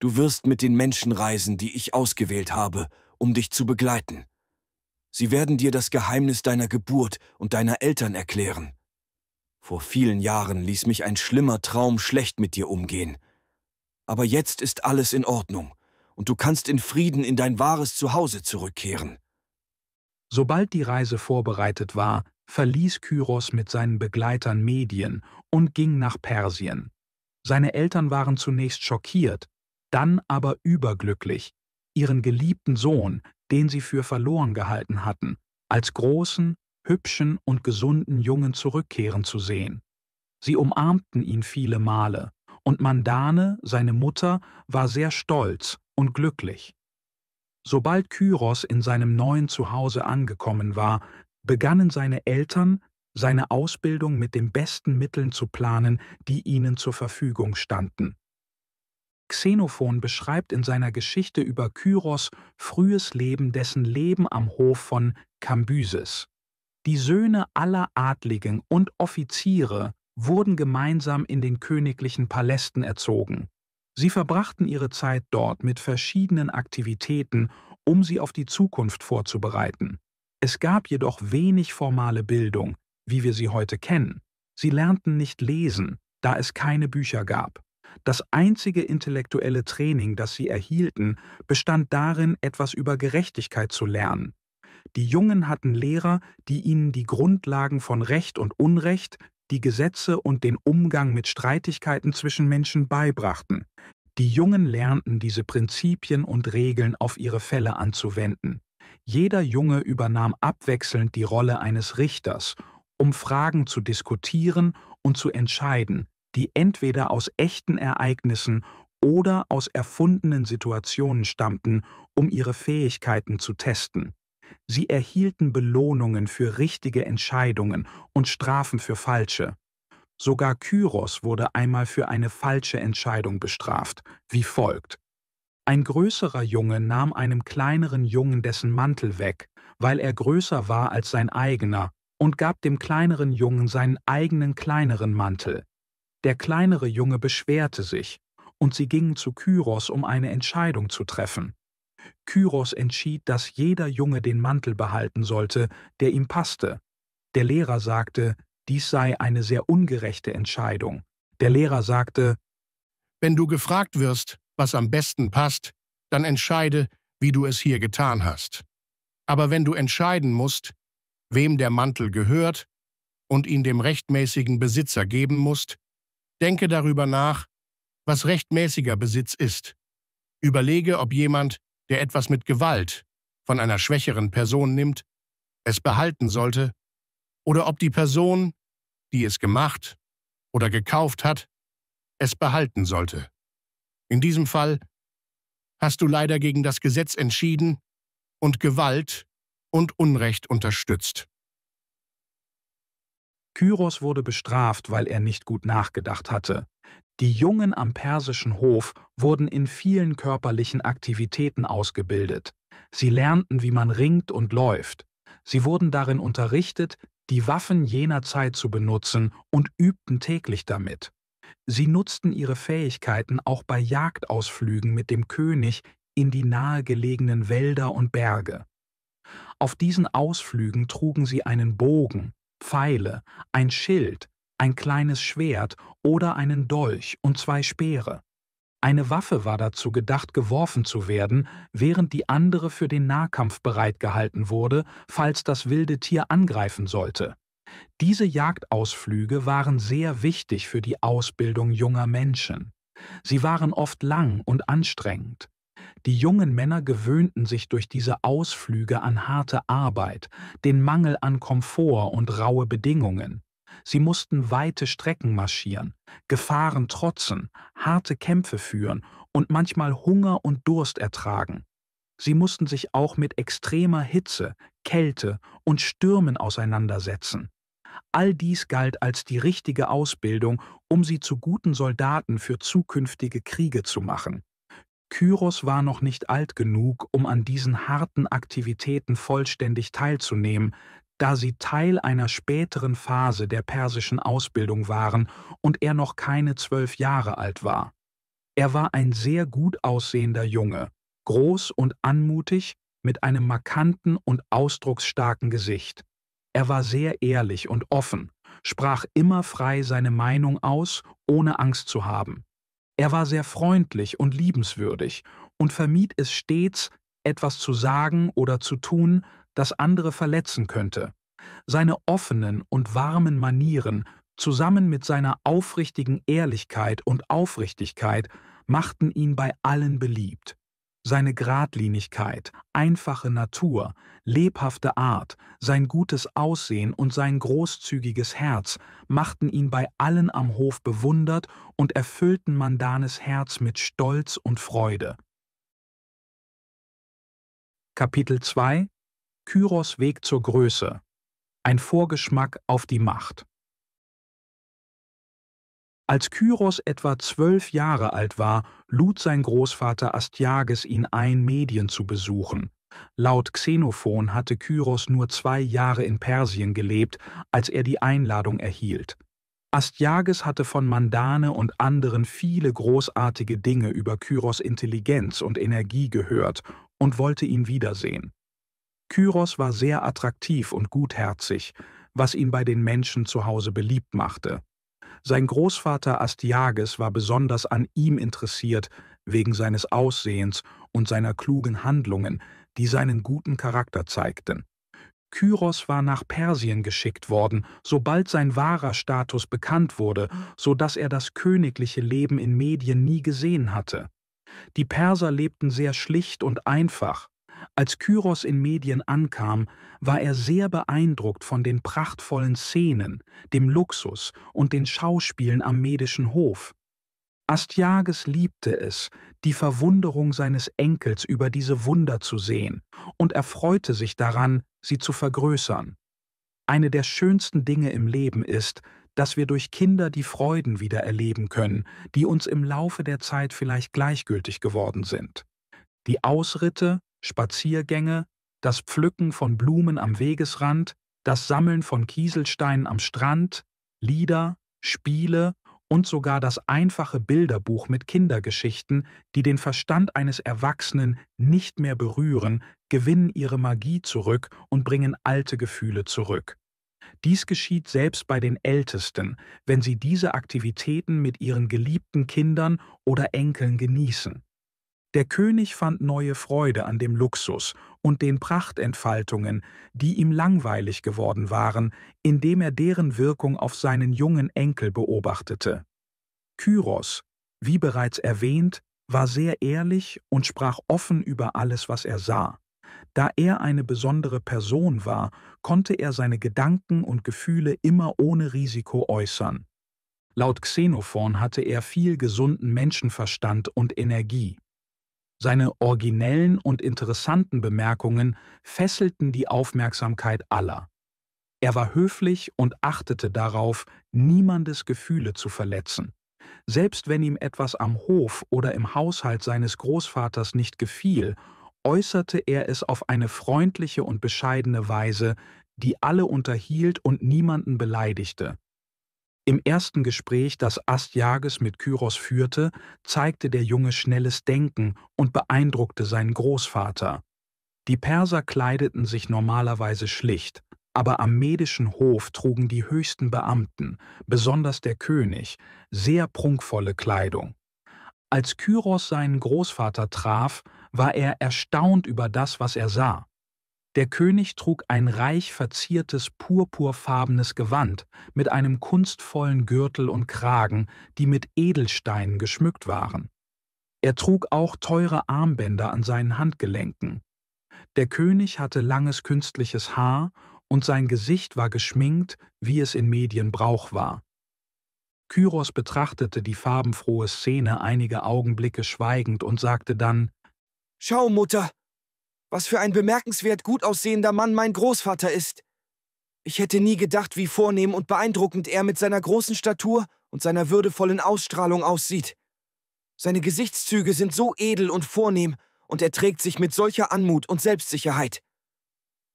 Du wirst mit den Menschen reisen, die ich ausgewählt habe, um dich zu begleiten. Sie werden dir das Geheimnis deiner Geburt und deiner Eltern erklären. Vor vielen Jahren ließ mich ein schlimmer Traum schlecht mit dir umgehen. Aber jetzt ist alles in Ordnung und du kannst in Frieden in dein wahres Zuhause zurückkehren. Sobald die Reise vorbereitet war, verließ Kyros mit seinen Begleitern Medien und ging nach Persien. Seine Eltern waren zunächst schockiert, dann aber überglücklich, ihren geliebten Sohn, den sie für verloren gehalten hatten, als großen, hübschen und gesunden Jungen zurückkehren zu sehen. Sie umarmten ihn viele Male, und Mandane, seine Mutter, war sehr stolz und glücklich. Sobald Kyros in seinem neuen Zuhause angekommen war, begannen seine Eltern, seine Ausbildung mit den besten Mitteln zu planen, die ihnen zur Verfügung standen. Xenophon beschreibt in seiner Geschichte über Kyros frühes Leben dessen Leben am Hof von Kambyses. Die Söhne aller Adligen und Offiziere wurden gemeinsam in den königlichen Palästen erzogen. Sie verbrachten ihre Zeit dort mit verschiedenen Aktivitäten, um sie auf die Zukunft vorzubereiten. Es gab jedoch wenig formale Bildung, wie wir sie heute kennen. Sie lernten nicht lesen, da es keine Bücher gab. Das einzige intellektuelle Training, das sie erhielten, bestand darin, etwas über Gerechtigkeit zu lernen. Die Jungen hatten Lehrer, die ihnen die Grundlagen von Recht und Unrecht, die Gesetze und den Umgang mit Streitigkeiten zwischen Menschen beibrachten. Die Jungen lernten diese Prinzipien und Regeln auf ihre Fälle anzuwenden. Jeder Junge übernahm abwechselnd die Rolle eines Richters, um Fragen zu diskutieren und zu entscheiden, die entweder aus echten Ereignissen oder aus erfundenen Situationen stammten, um ihre Fähigkeiten zu testen. Sie erhielten Belohnungen für richtige Entscheidungen und Strafen für falsche. Sogar Kyros wurde einmal für eine falsche Entscheidung bestraft, wie folgt: Ein größerer Junge nahm einem kleineren Jungen dessen Mantel weg, weil er größer war als sein eigener, und gab dem kleineren Jungen seinen eigenen kleineren Mantel. Der kleinere Junge beschwerte sich, und sie gingen zu Kyros, um eine Entscheidung zu treffen. Kyros entschied, dass jeder Junge den Mantel behalten sollte, der ihm passte. Der Lehrer sagte, dies sei eine sehr ungerechte Entscheidung. Der Lehrer sagte: Wenn du gefragt wirst, was am besten passt, dann entscheide, wie du es hier getan hast. Aber wenn du entscheiden musst, wem der Mantel gehört und ihn dem rechtmäßigen Besitzer geben musst, denke darüber nach, was rechtmäßiger Besitz ist. Überlege, ob jemand, der etwas mit Gewalt von einer schwächeren Person nimmt, es behalten sollte, oder ob die Person, die es gemacht oder gekauft hat, es behalten sollte. In diesem Fall hast du leider gegen das Gesetz entschieden und Gewalt und Unrecht unterstützt. Kyros wurde bestraft, weil er nicht gut nachgedacht hatte. Die Jungen am persischen Hof wurden in vielen körperlichen Aktivitäten ausgebildet. Sie lernten, wie man ringt und läuft. Sie wurden darin unterrichtet, die Waffen jener Zeit zu benutzen und übten täglich damit. Sie nutzten ihre Fähigkeiten auch bei Jagdausflügen mit dem König in die nahegelegenen Wälder und Berge. Auf diesen Ausflügen trugen sie einen Bogen, Pfeile, ein Schild, ein kleines Schwert oder einen Dolch und 2 Speere. Eine Waffe war dazu gedacht, geworfen zu werden, während die andere für den Nahkampf bereitgehalten wurde, falls das wilde Tier angreifen sollte. Diese Jagdausflüge waren sehr wichtig für die Ausbildung junger Menschen. Sie waren oft lang und anstrengend. Die jungen Männer gewöhnten sich durch diese Ausflüge an harte Arbeit, den Mangel an Komfort und raue Bedingungen. Sie mussten weite Strecken marschieren, Gefahren trotzen, harte Kämpfe führen und manchmal Hunger und Durst ertragen. Sie mussten sich auch mit extremer Hitze, Kälte und Stürmen auseinandersetzen. All dies galt als die richtige Ausbildung, um sie zu guten Soldaten für zukünftige Kriege zu machen. Kyros war noch nicht alt genug, um an diesen harten Aktivitäten vollständig teilzunehmen, da sie Teil einer späteren Phase der persischen Ausbildung waren und er noch keine 12 Jahre alt war. Er war ein sehr gut aussehender Junge, groß und anmutig, mit einem markanten und ausdrucksstarken Gesicht. Er war sehr ehrlich und offen, sprach immer frei seine Meinung aus, ohne Angst zu haben. Er war sehr freundlich und liebenswürdig und vermied es stets, etwas zu sagen oder zu tun, das andere verletzen könnte. Seine offenen und warmen Manieren, zusammen mit seiner aufrichtigen Ehrlichkeit und Aufrichtigkeit, machten ihn bei allen beliebt. Seine Geradlinigkeit, einfache Natur, lebhafte Art, sein gutes Aussehen und sein großzügiges Herz machten ihn bei allen am Hof bewundert und erfüllten Mandanes Herz mit Stolz und Freude. Kapitel 2 – Kyros Weg zur Größe. Ein Vorgeschmack auf die Macht. Als Kyros etwa 12 Jahre alt war, lud sein Großvater Astyages ihn ein, Medien zu besuchen. Laut Xenophon hatte Kyros nur 2 Jahre in Persien gelebt, als er die Einladung erhielt. Astyages hatte von Mandane und anderen viele großartige Dinge über Kyros Intelligenz und Energie gehört und wollte ihn wiedersehen. Kyros war sehr attraktiv und gutherzig, was ihn bei den Menschen zu Hause beliebt machte. Sein Großvater Astyages war besonders an ihm interessiert, wegen seines Aussehens und seiner klugen Handlungen, die seinen guten Charakter zeigten. Kyros war nach Persien geschickt worden, sobald sein wahrer Status bekannt wurde, so dass er das königliche Leben in Medien nie gesehen hatte. Die Perser lebten sehr schlicht und einfach. Als Kyros in Medien ankam, war er sehr beeindruckt von den prachtvollen Szenen, dem Luxus und den Schauspielen am medischen Hof. Astyages liebte es, die Verwunderung seines Enkels über diese Wunder zu sehen, und er freute sich daran, sie zu vergrößern. Eine der schönsten Dinge im Leben ist, dass wir durch Kinder die Freuden wieder erleben können, die uns im Laufe der Zeit vielleicht gleichgültig geworden sind. Die Ausritte, Spaziergänge, das Pflücken von Blumen am Wegesrand, das Sammeln von Kieselsteinen am Strand, Lieder, Spiele und sogar das einfache Bilderbuch mit Kindergeschichten, die den Verstand eines Erwachsenen nicht mehr berühren, gewinnen ihre Magie zurück und bringen alte Gefühle zurück. Dies geschieht selbst bei den Ältesten, wenn sie diese Aktivitäten mit ihren geliebten Kindern oder Enkeln genießen. Der König fand neue Freude an dem Luxus und den Prachtentfaltungen, die ihm langweilig geworden waren, indem er deren Wirkung auf seinen jungen Enkel beobachtete. Kyros, wie bereits erwähnt, war sehr ehrlich und sprach offen über alles, was er sah. Da er eine besondere Person war, konnte er seine Gedanken und Gefühle immer ohne Risiko äußern. Laut Xenophon hatte er viel gesunden Menschenverstand und Energie. Seine originellen und interessanten Bemerkungen fesselten die Aufmerksamkeit aller. Er war höflich und achtete darauf, niemandes Gefühle zu verletzen. Selbst wenn ihm etwas am Hof oder im Haushalt seines Großvaters nicht gefiel, äußerte er es auf eine freundliche und bescheidene Weise, die alle unterhielt und niemanden beleidigte. Im ersten Gespräch, das Astyages mit Kyros führte, zeigte der Junge schnelles Denken und beeindruckte seinen Großvater. Die Perser kleideten sich normalerweise schlicht, aber am medischen Hof trugen die höchsten Beamten, besonders der König, sehr prunkvolle Kleidung. Als Kyros seinen Großvater traf, war er erstaunt über das, was er sah. Der König trug ein reich verziertes purpurfarbenes Gewand mit einem kunstvollen Gürtel und Kragen, die mit Edelsteinen geschmückt waren. Er trug auch teure Armbänder an seinen Handgelenken. Der König hatte langes künstliches Haar und sein Gesicht war geschminkt, wie es in Medien Brauch war. Kyros betrachtete die farbenfrohe Szene einige Augenblicke schweigend und sagte dann: »Schau, Mutter, was für ein bemerkenswert gut aussehender Mann mein Großvater ist. Ich hätte nie gedacht, wie vornehm und beeindruckend er mit seiner großen Statur und seiner würdevollen Ausstrahlung aussieht. Seine Gesichtszüge sind so edel und vornehm und er trägt sich mit solcher Anmut und Selbstsicherheit.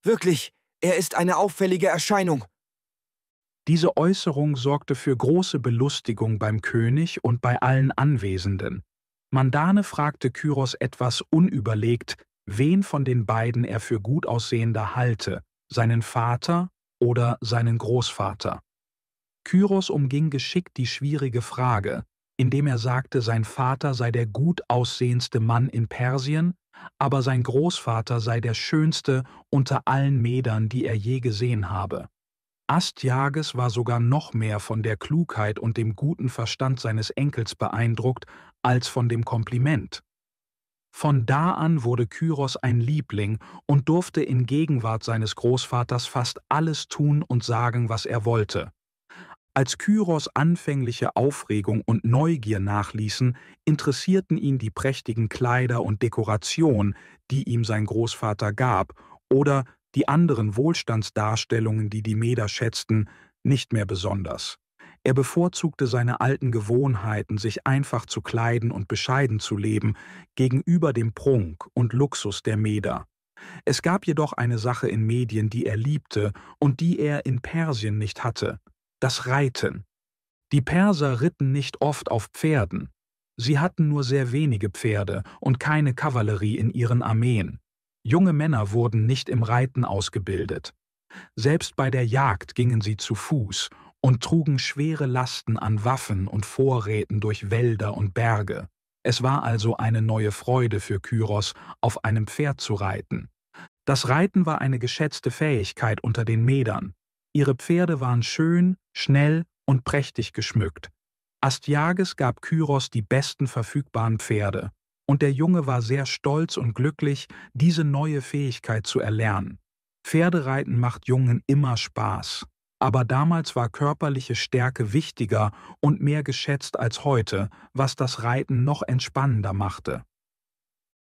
Wirklich, er ist eine auffällige Erscheinung.« Diese Äußerung sorgte für große Belustigung beim König und bei allen Anwesenden. Mandane fragte Kyros etwas unüberlegt, wen von den beiden er für gut aussehender halte, seinen Vater oder seinen Großvater. Kyros umging geschickt die schwierige Frage, indem er sagte, sein Vater sei der gut aussehendste Mann in Persien, aber sein Großvater sei der schönste unter allen Medern, die er je gesehen habe. Astyages war sogar noch mehr von der Klugheit und dem guten Verstand seines Enkels beeindruckt als von dem Kompliment. Von da an wurde Kyros ein Liebling und durfte in Gegenwart seines Großvaters fast alles tun und sagen, was er wollte. Als Kyros anfängliche Aufregung und Neugier nachließen, interessierten ihn die prächtigen Kleider und Dekoration, die ihm sein Großvater gab, oder die anderen Wohlstandsdarstellungen, die die Meder schätzten, nicht mehr besonders. Er bevorzugte seine alten Gewohnheiten, sich einfach zu kleiden und bescheiden zu leben, gegenüber dem Prunk und Luxus der Meder. Es gab jedoch eine Sache in Medien, die er liebte und die er in Persien nicht hatte: das Reiten. Die Perser ritten nicht oft auf Pferden. Sie hatten nur sehr wenige Pferde und keine Kavallerie in ihren Armeen. Junge Männer wurden nicht im Reiten ausgebildet. Selbst bei der Jagd gingen sie zu Fuß und trugen schwere Lasten an Waffen und Vorräten durch Wälder und Berge. Es war also eine neue Freude für Kyros, auf einem Pferd zu reiten. Das Reiten war eine geschätzte Fähigkeit unter den Medern. Ihre Pferde waren schön, schnell und prächtig geschmückt. Astyages gab Kyros die besten verfügbaren Pferde, und der Junge war sehr stolz und glücklich, diese neue Fähigkeit zu erlernen. Pferdereiten macht Jungen immer Spaß, aber damals war körperliche Stärke wichtiger und mehr geschätzt als heute, was das Reiten noch entspannender machte.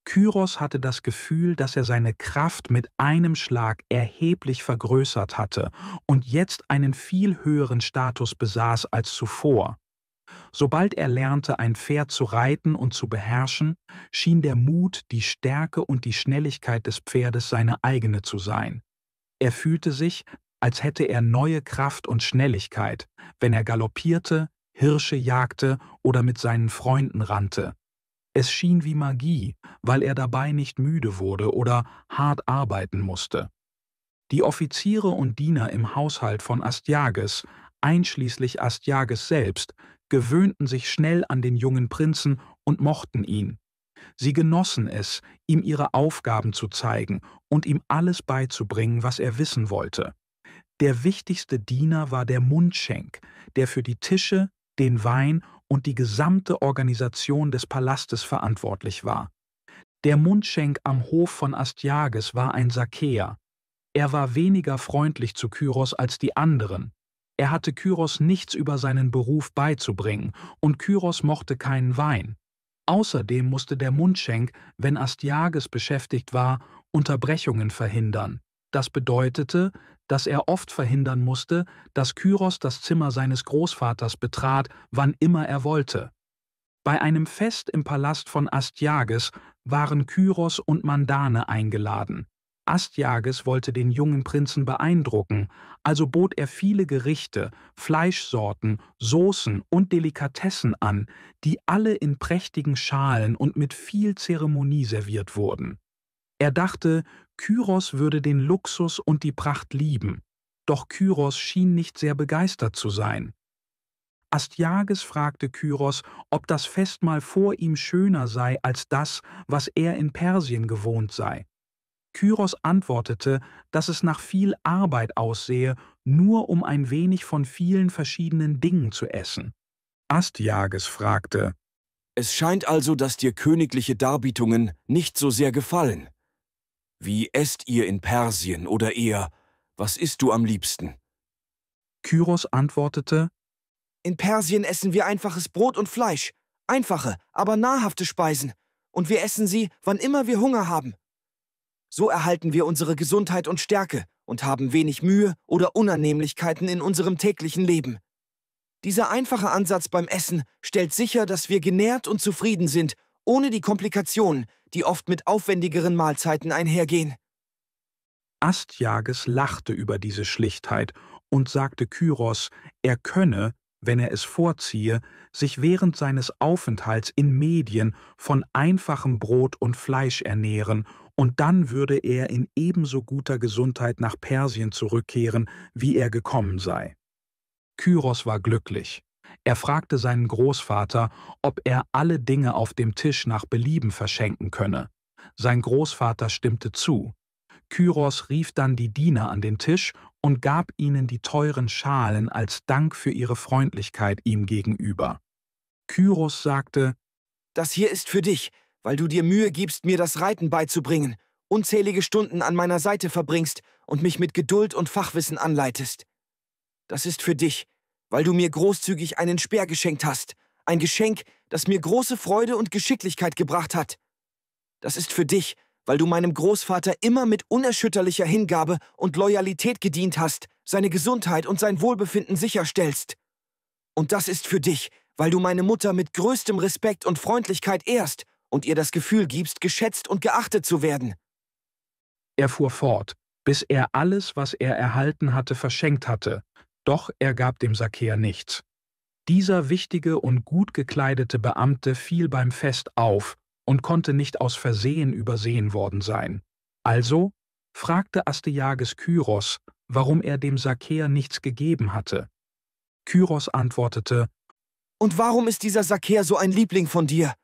Kyros hatte das Gefühl, dass er seine Kraft mit einem Schlag erheblich vergrößert hatte und jetzt einen viel höheren Status besaß als zuvor. Sobald er lernte, ein Pferd zu reiten und zu beherrschen, schien der Mut, die Stärke und die Schnelligkeit des Pferdes seine eigene zu sein. Er fühlte sich, als hätte er neue Kraft und Schnelligkeit, wenn er galoppierte, Hirsche jagte oder mit seinen Freunden rannte. Es schien wie Magie, weil er dabei nicht müde wurde oder hart arbeiten musste. Die Offiziere und Diener im Haushalt von Astyages, einschließlich Astyages selbst, gewöhnten sich schnell an den jungen Prinzen und mochten ihn. Sie genossen es, ihm ihre Aufgaben zu zeigen und ihm alles beizubringen, was er wissen wollte. Der wichtigste Diener war der Mundschenk, der für die Tische, den Wein und die gesamte Organisation des Palastes verantwortlich war. Der Mundschenk am Hof von Astyages war ein Sakäer. Er war weniger freundlich zu Kyros als die anderen. Er hatte Kyros nichts über seinen Beruf beizubringen und Kyros mochte keinen Wein. Außerdem musste der Mundschenk, wenn Astyages beschäftigt war, Unterbrechungen verhindern. Das bedeutete, dass er oft verhindern musste, dass Kyros das Zimmer seines Großvaters betrat, wann immer er wollte. Bei einem Fest im Palast von Astyages waren Kyros und Mandane eingeladen. Astyages wollte den jungen Prinzen beeindrucken, also bot er viele Gerichte, Fleischsorten, Soßen und Delikatessen an, die alle in prächtigen Schalen und mit viel Zeremonie serviert wurden. Er dachte, Kyros würde den Luxus und die Pracht lieben, doch Kyros schien nicht sehr begeistert zu sein. Astyages fragte Kyros, ob das Festmahl vor ihm schöner sei als das, was er in Persien gewohnt sei. Kyros antwortete, dass es nach viel Arbeit aussehe, nur um ein wenig von vielen verschiedenen Dingen zu essen. Astyages fragte: Es scheint also, dass dir königliche Darbietungen nicht so sehr gefallen. Wie esst ihr in Persien oder eher, was isst du am liebsten? Kyros antwortete: In Persien essen wir einfaches Brot und Fleisch, einfache, aber nahrhafte Speisen, und wir essen sie, wann immer wir Hunger haben. So erhalten wir unsere Gesundheit und Stärke und haben wenig Mühe oder Unannehmlichkeiten in unserem täglichen Leben. Dieser einfache Ansatz beim Essen stellt sicher, dass wir genährt und zufrieden sind, ohne die Komplikationen, die oft mit aufwendigeren Mahlzeiten einhergehen. Astyages lachte über diese Schlichtheit und sagte Kyros, er könne, wenn er es vorziehe, sich während seines Aufenthalts in Medien von einfachem Brot und Fleisch ernähren, und dann würde er in ebenso guter Gesundheit nach Persien zurückkehren, wie er gekommen sei. Kyros war glücklich. Er fragte seinen Großvater, ob er alle Dinge auf dem Tisch nach Belieben verschenken könne. Sein Großvater stimmte zu. Kyros rief dann die Diener an den Tisch und gab ihnen die teuren Schalen als Dank für ihre Freundlichkeit ihm gegenüber. Kyros sagte: Das hier ist für dich, weil du dir Mühe gibst, mir das Reiten beizubringen, unzählige Stunden an meiner Seite verbringst und mich mit Geduld und Fachwissen anleitest. Das ist für dich, weil du mir großzügig einen Speer geschenkt hast, ein Geschenk, das mir große Freude und Geschicklichkeit gebracht hat. Das ist für dich, weil du meinem Großvater immer mit unerschütterlicher Hingabe und Loyalität gedient hast, seine Gesundheit und sein Wohlbefinden sicherstellst. Und das ist für dich, weil du meine Mutter mit größtem Respekt und Freundlichkeit ehrst und ihr das Gefühl gibst, geschätzt und geachtet zu werden. Er fuhr fort, bis er alles, was er erhalten hatte, verschenkt hatte, doch er gab dem Sakäer nichts. Dieser wichtige und gut gekleidete Beamte fiel beim Fest auf und konnte nicht aus Versehen übersehen worden sein. Also fragte Astyages Kyros, warum er dem Sakäer nichts gegeben hatte. Kyros antwortete: Und warum ist dieser Sakäer so ein Liebling von dir?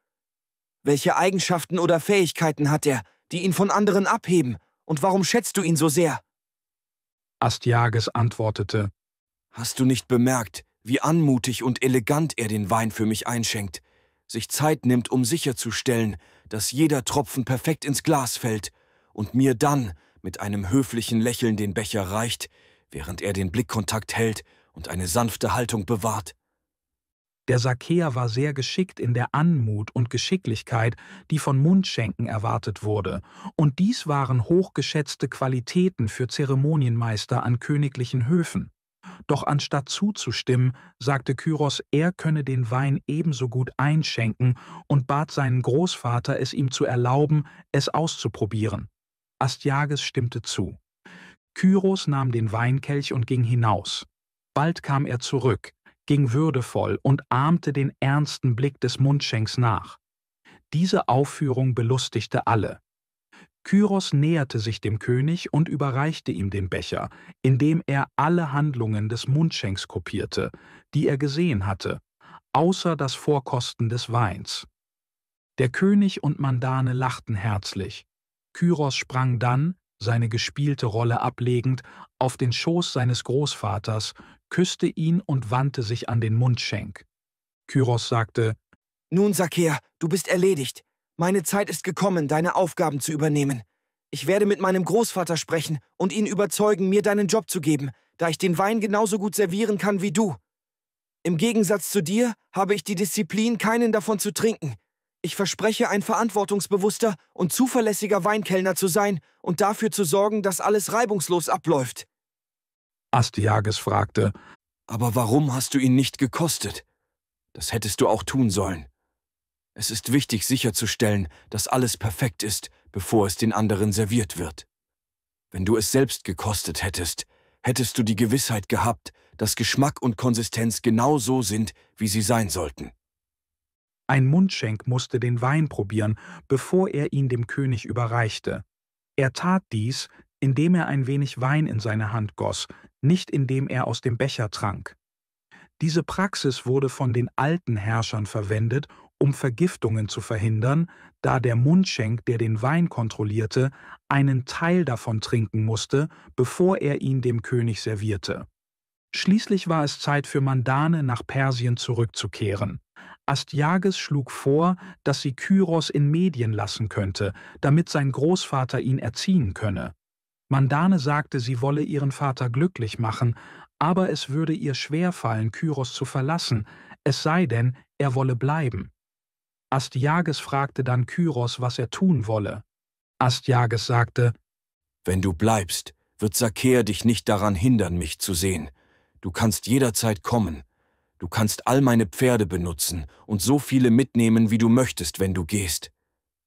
Welche Eigenschaften oder Fähigkeiten hat er, die ihn von anderen abheben, und warum schätzt du ihn so sehr? Astyages antwortete: Hast du nicht bemerkt, wie anmutig und elegant er den Wein für mich einschenkt, sich Zeit nimmt, um sicherzustellen, dass jeder Tropfen perfekt ins Glas fällt und mir dann mit einem höflichen Lächeln den Becher reicht, während er den Blickkontakt hält und eine sanfte Haltung bewahrt? Der Sakäer war sehr geschickt in der Anmut und Geschicklichkeit, die von Mundschenken erwartet wurde, und dies waren hochgeschätzte Qualitäten für Zeremonienmeister an königlichen Höfen. Doch anstatt zuzustimmen, sagte Kyros, er könne den Wein ebenso gut einschenken und bat seinen Großvater, es ihm zu erlauben, es auszuprobieren. Astyages stimmte zu. Kyros nahm den Weinkelch und ging hinaus. Bald kam er zurück, ging würdevoll und ahmte den ernsten Blick des Mundschenks nach. Diese Aufführung belustigte alle. Kyros näherte sich dem König und überreichte ihm den Becher, indem er alle Handlungen des Mundschenks kopierte, die er gesehen hatte, außer das Vorkosten des Weins. Der König und Mandane lachten herzlich. Kyros sprang dann, seine gespielte Rolle ablegend, auf den Schoß seines Großvaters, küsste ihn und wandte sich an den Mundschenk. Kyros sagte: Nun, Sakäer, du bist erledigt. Meine Zeit ist gekommen, deine Aufgaben zu übernehmen. Ich werde mit meinem Großvater sprechen und ihn überzeugen, mir deinen Job zu geben, da ich den Wein genauso gut servieren kann wie du. Im Gegensatz zu dir habe ich die Disziplin, keinen davon zu trinken. Ich verspreche, ein verantwortungsbewusster und zuverlässiger Weinkellner zu sein und dafür zu sorgen, dass alles reibungslos abläuft. Astyages fragte: Aber warum hast du ihn nicht gekostet? Das hättest du auch tun sollen. Es ist wichtig sicherzustellen, dass alles perfekt ist, bevor es den anderen serviert wird. Wenn du es selbst gekostet hättest, hättest du die Gewissheit gehabt, dass Geschmack und Konsistenz genau so sind, wie sie sein sollten. Ein Mundschenk musste den Wein probieren, bevor er ihn dem König überreichte. Er tat dies, indem er ein wenig Wein in seine Hand goss, nicht indem er aus dem Becher trank. Diese Praxis wurde von den alten Herrschern verwendet, um Vergiftungen zu verhindern, da der Mundschenk, der den Wein kontrollierte, einen Teil davon trinken musste, bevor er ihn dem König servierte. Schließlich war es Zeit für Mandane, nach Persien zurückzukehren. Astyages schlug vor, dass sie Kyros in Medien lassen könnte, damit sein Großvater ihn erziehen könne. Mandane sagte, sie wolle ihren Vater glücklich machen, aber es würde ihr schwerfallen, Kyros zu verlassen, es sei denn, er wolle bleiben. Astyages fragte dann Kyros, was er tun wolle. Astyages sagte: Wenn du bleibst, wird Saker dich nicht daran hindern, mich zu sehen. Du kannst jederzeit kommen. Du kannst all meine Pferde benutzen und so viele mitnehmen, wie du möchtest, wenn du gehst.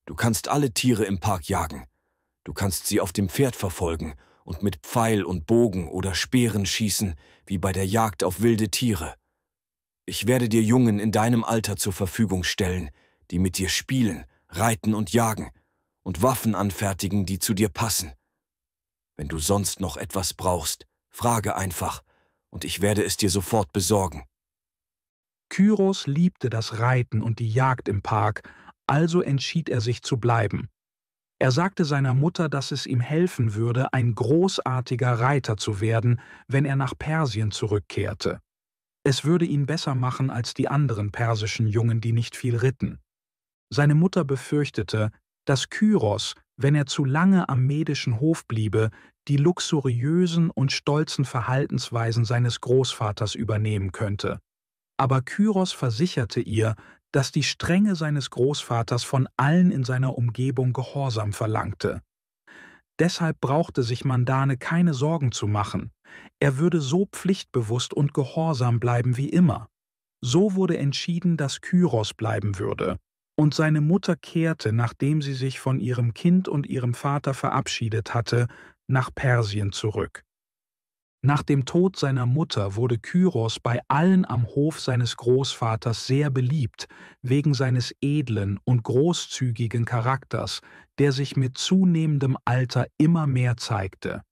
Du kannst alle Tiere im Park jagen. Du kannst sie auf dem Pferd verfolgen und mit Pfeil und Bogen oder Speeren schießen, wie bei der Jagd auf wilde Tiere. Ich werde dir Jungen in deinem Alter zur Verfügung stellen, die mit dir spielen, reiten und jagen und Waffen anfertigen, die zu dir passen. Wenn du sonst noch etwas brauchst, frage einfach, und ich werde es dir sofort besorgen. Kyros liebte das Reiten und die Jagd im Park, also entschied er sich zu bleiben. Er sagte seiner Mutter, dass es ihm helfen würde, ein großartiger Reiter zu werden, wenn er nach Persien zurückkehrte. Es würde ihn besser machen als die anderen persischen Jungen, die nicht viel ritten. Seine Mutter befürchtete, dass Kyros, wenn er zu lange am medischen Hof bliebe, die luxuriösen und stolzen Verhaltensweisen seines Großvaters übernehmen könnte. Aber Kyros versicherte ihr, dass die Strenge seines Großvaters von allen in seiner Umgebung Gehorsam verlangte. Deshalb brauchte sich Mandane keine Sorgen zu machen. Er würde so pflichtbewusst und gehorsam bleiben wie immer. So wurde entschieden, dass Kyros bleiben würde. Und seine Mutter kehrte, nachdem sie sich von ihrem Kind und ihrem Vater verabschiedet hatte, nach Persien zurück. Nach dem Tod seiner Mutter wurde Kyros bei allen am Hof seines Großvaters sehr beliebt, wegen seines edlen und großzügigen Charakters, der sich mit zunehmendem Alter immer mehr zeigte.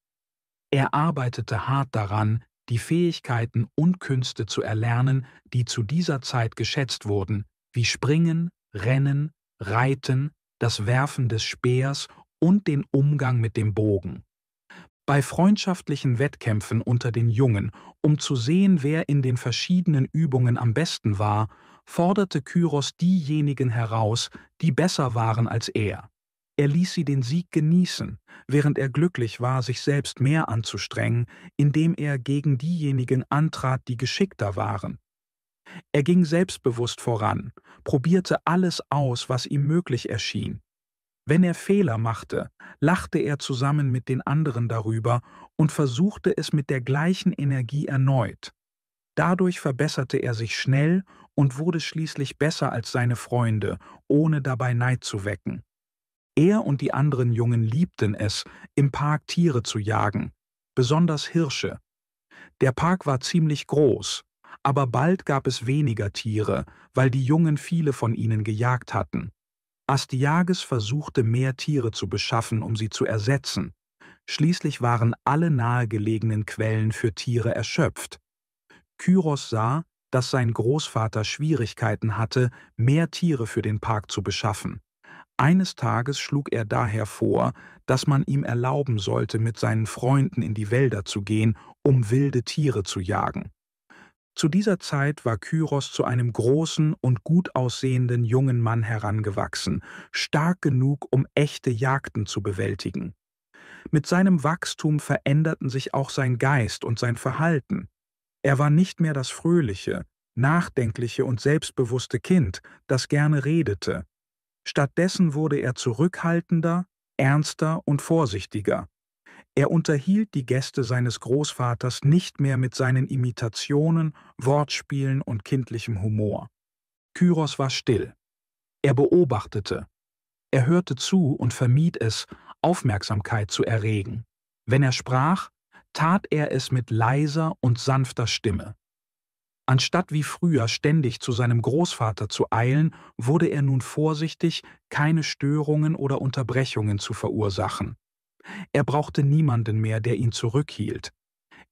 Er arbeitete hart daran, die Fähigkeiten und Künste zu erlernen, die zu dieser Zeit geschätzt wurden, wie Springen, Rennen, Reiten, das Werfen des Speers und den Umgang mit dem Bogen. Bei freundschaftlichen Wettkämpfen unter den Jungen, um zu sehen, wer in den verschiedenen Übungen am besten war, forderte Kyros diejenigen heraus, die besser waren als er. Er ließ sie den Sieg genießen, während er glücklich war, sich selbst mehr anzustrengen, indem er gegen diejenigen antrat, die geschickter waren. Er ging selbstbewusst voran, probierte alles aus, was ihm möglich erschien. Wenn er Fehler machte, lachte er zusammen mit den anderen darüber und versuchte es mit der gleichen Energie erneut. Dadurch verbesserte er sich schnell und wurde schließlich besser als seine Freunde, ohne dabei Neid zu wecken. Er und die anderen Jungen liebten es, im Park Tiere zu jagen, besonders Hirsche. Der Park war ziemlich groß, aber bald gab es weniger Tiere, weil die Jungen viele von ihnen gejagt hatten. Astyages versuchte, mehr Tiere zu beschaffen, um sie zu ersetzen. Schließlich waren alle nahegelegenen Quellen für Tiere erschöpft. Kyros sah, dass sein Großvater Schwierigkeiten hatte, mehr Tiere für den Park zu beschaffen. Eines Tages schlug er daher vor, dass man ihm erlauben sollte, mit seinen Freunden in die Wälder zu gehen, um wilde Tiere zu jagen. Zu dieser Zeit war Kyros zu einem großen und gut aussehenden jungen Mann herangewachsen, stark genug, um echte Jagden zu bewältigen. Mit seinem Wachstum veränderten sich auch sein Geist und sein Verhalten. Er war nicht mehr das fröhliche, nachdenkliche und selbstbewusste Kind, das gerne redete. Stattdessen wurde er zurückhaltender, ernster und vorsichtiger. Er unterhielt die Gäste seines Großvaters nicht mehr mit seinen Imitationen, Wortspielen und kindlichem Humor. Kyros war still. Er beobachtete. Er hörte zu und vermied es, Aufmerksamkeit zu erregen. Wenn er sprach, tat er es mit leiser und sanfter Stimme. Anstatt wie früher ständig zu seinem Großvater zu eilen, wurde er nun vorsichtig, keine Störungen oder Unterbrechungen zu verursachen. Er brauchte niemanden mehr, der ihn zurückhielt.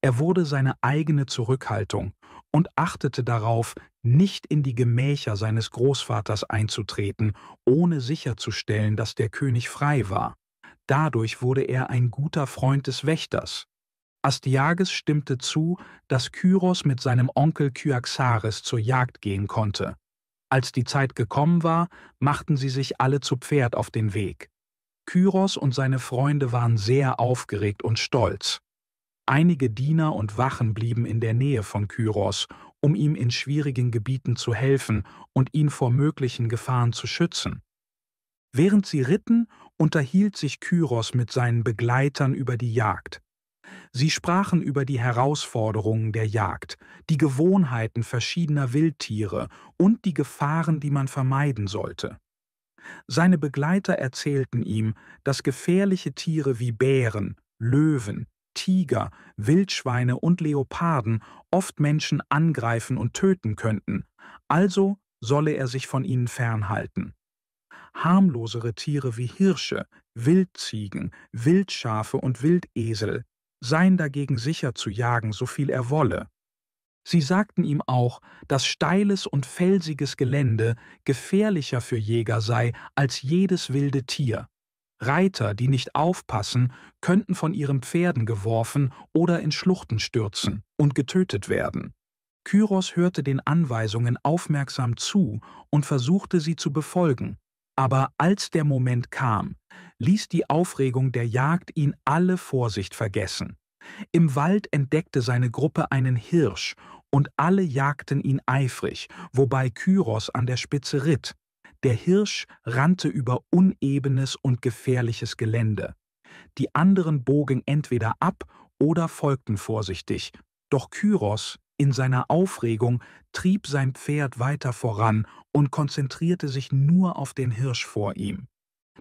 Er wurde seine eigene Zurückhaltung und achtete darauf, nicht in die Gemächer seines Großvaters einzutreten, ohne sicherzustellen, dass der König frei war. Dadurch wurde er ein guter Freund des Wächters. Astyages stimmte zu, dass Kyros mit seinem Onkel Kyaxares zur Jagd gehen konnte. Als die Zeit gekommen war, machten sie sich alle zu Pferd auf den Weg. Kyros und seine Freunde waren sehr aufgeregt und stolz. Einige Diener und Wachen blieben in der Nähe von Kyros, um ihm in schwierigen Gebieten zu helfen und ihn vor möglichen Gefahren zu schützen. Während sie ritten, unterhielt sich Kyros mit seinen Begleitern über die Jagd. Sie sprachen über die Herausforderungen der Jagd, die Gewohnheiten verschiedener Wildtiere und die Gefahren, die man vermeiden sollte. Seine Begleiter erzählten ihm, dass gefährliche Tiere wie Bären, Löwen, Tiger, Wildschweine und Leoparden oft Menschen angreifen und töten könnten, also solle er sich von ihnen fernhalten. Harmlosere Tiere wie Hirsche, Wildziegen, Wildschafe und Wildesel seien dagegen sicher zu jagen, so viel er wolle. Sie sagten ihm auch, dass steiles und felsiges Gelände gefährlicher für Jäger sei als jedes wilde Tier. Reiter, die nicht aufpassen, könnten von ihren Pferden geworfen oder in Schluchten stürzen und getötet werden. Kyros hörte den Anweisungen aufmerksam zu und versuchte, sie zu befolgen. Aber als der Moment kam, ließ die Aufregung der Jagd ihn alle Vorsicht vergessen. Im Wald entdeckte seine Gruppe einen Hirsch und alle jagten ihn eifrig, wobei Kyros an der Spitze ritt. Der Hirsch rannte über unebenes und gefährliches Gelände. Die anderen bogen entweder ab oder folgten vorsichtig, doch Kyros, in seiner Aufregung, trieb sein Pferd weiter voran und konzentrierte sich nur auf den Hirsch vor ihm.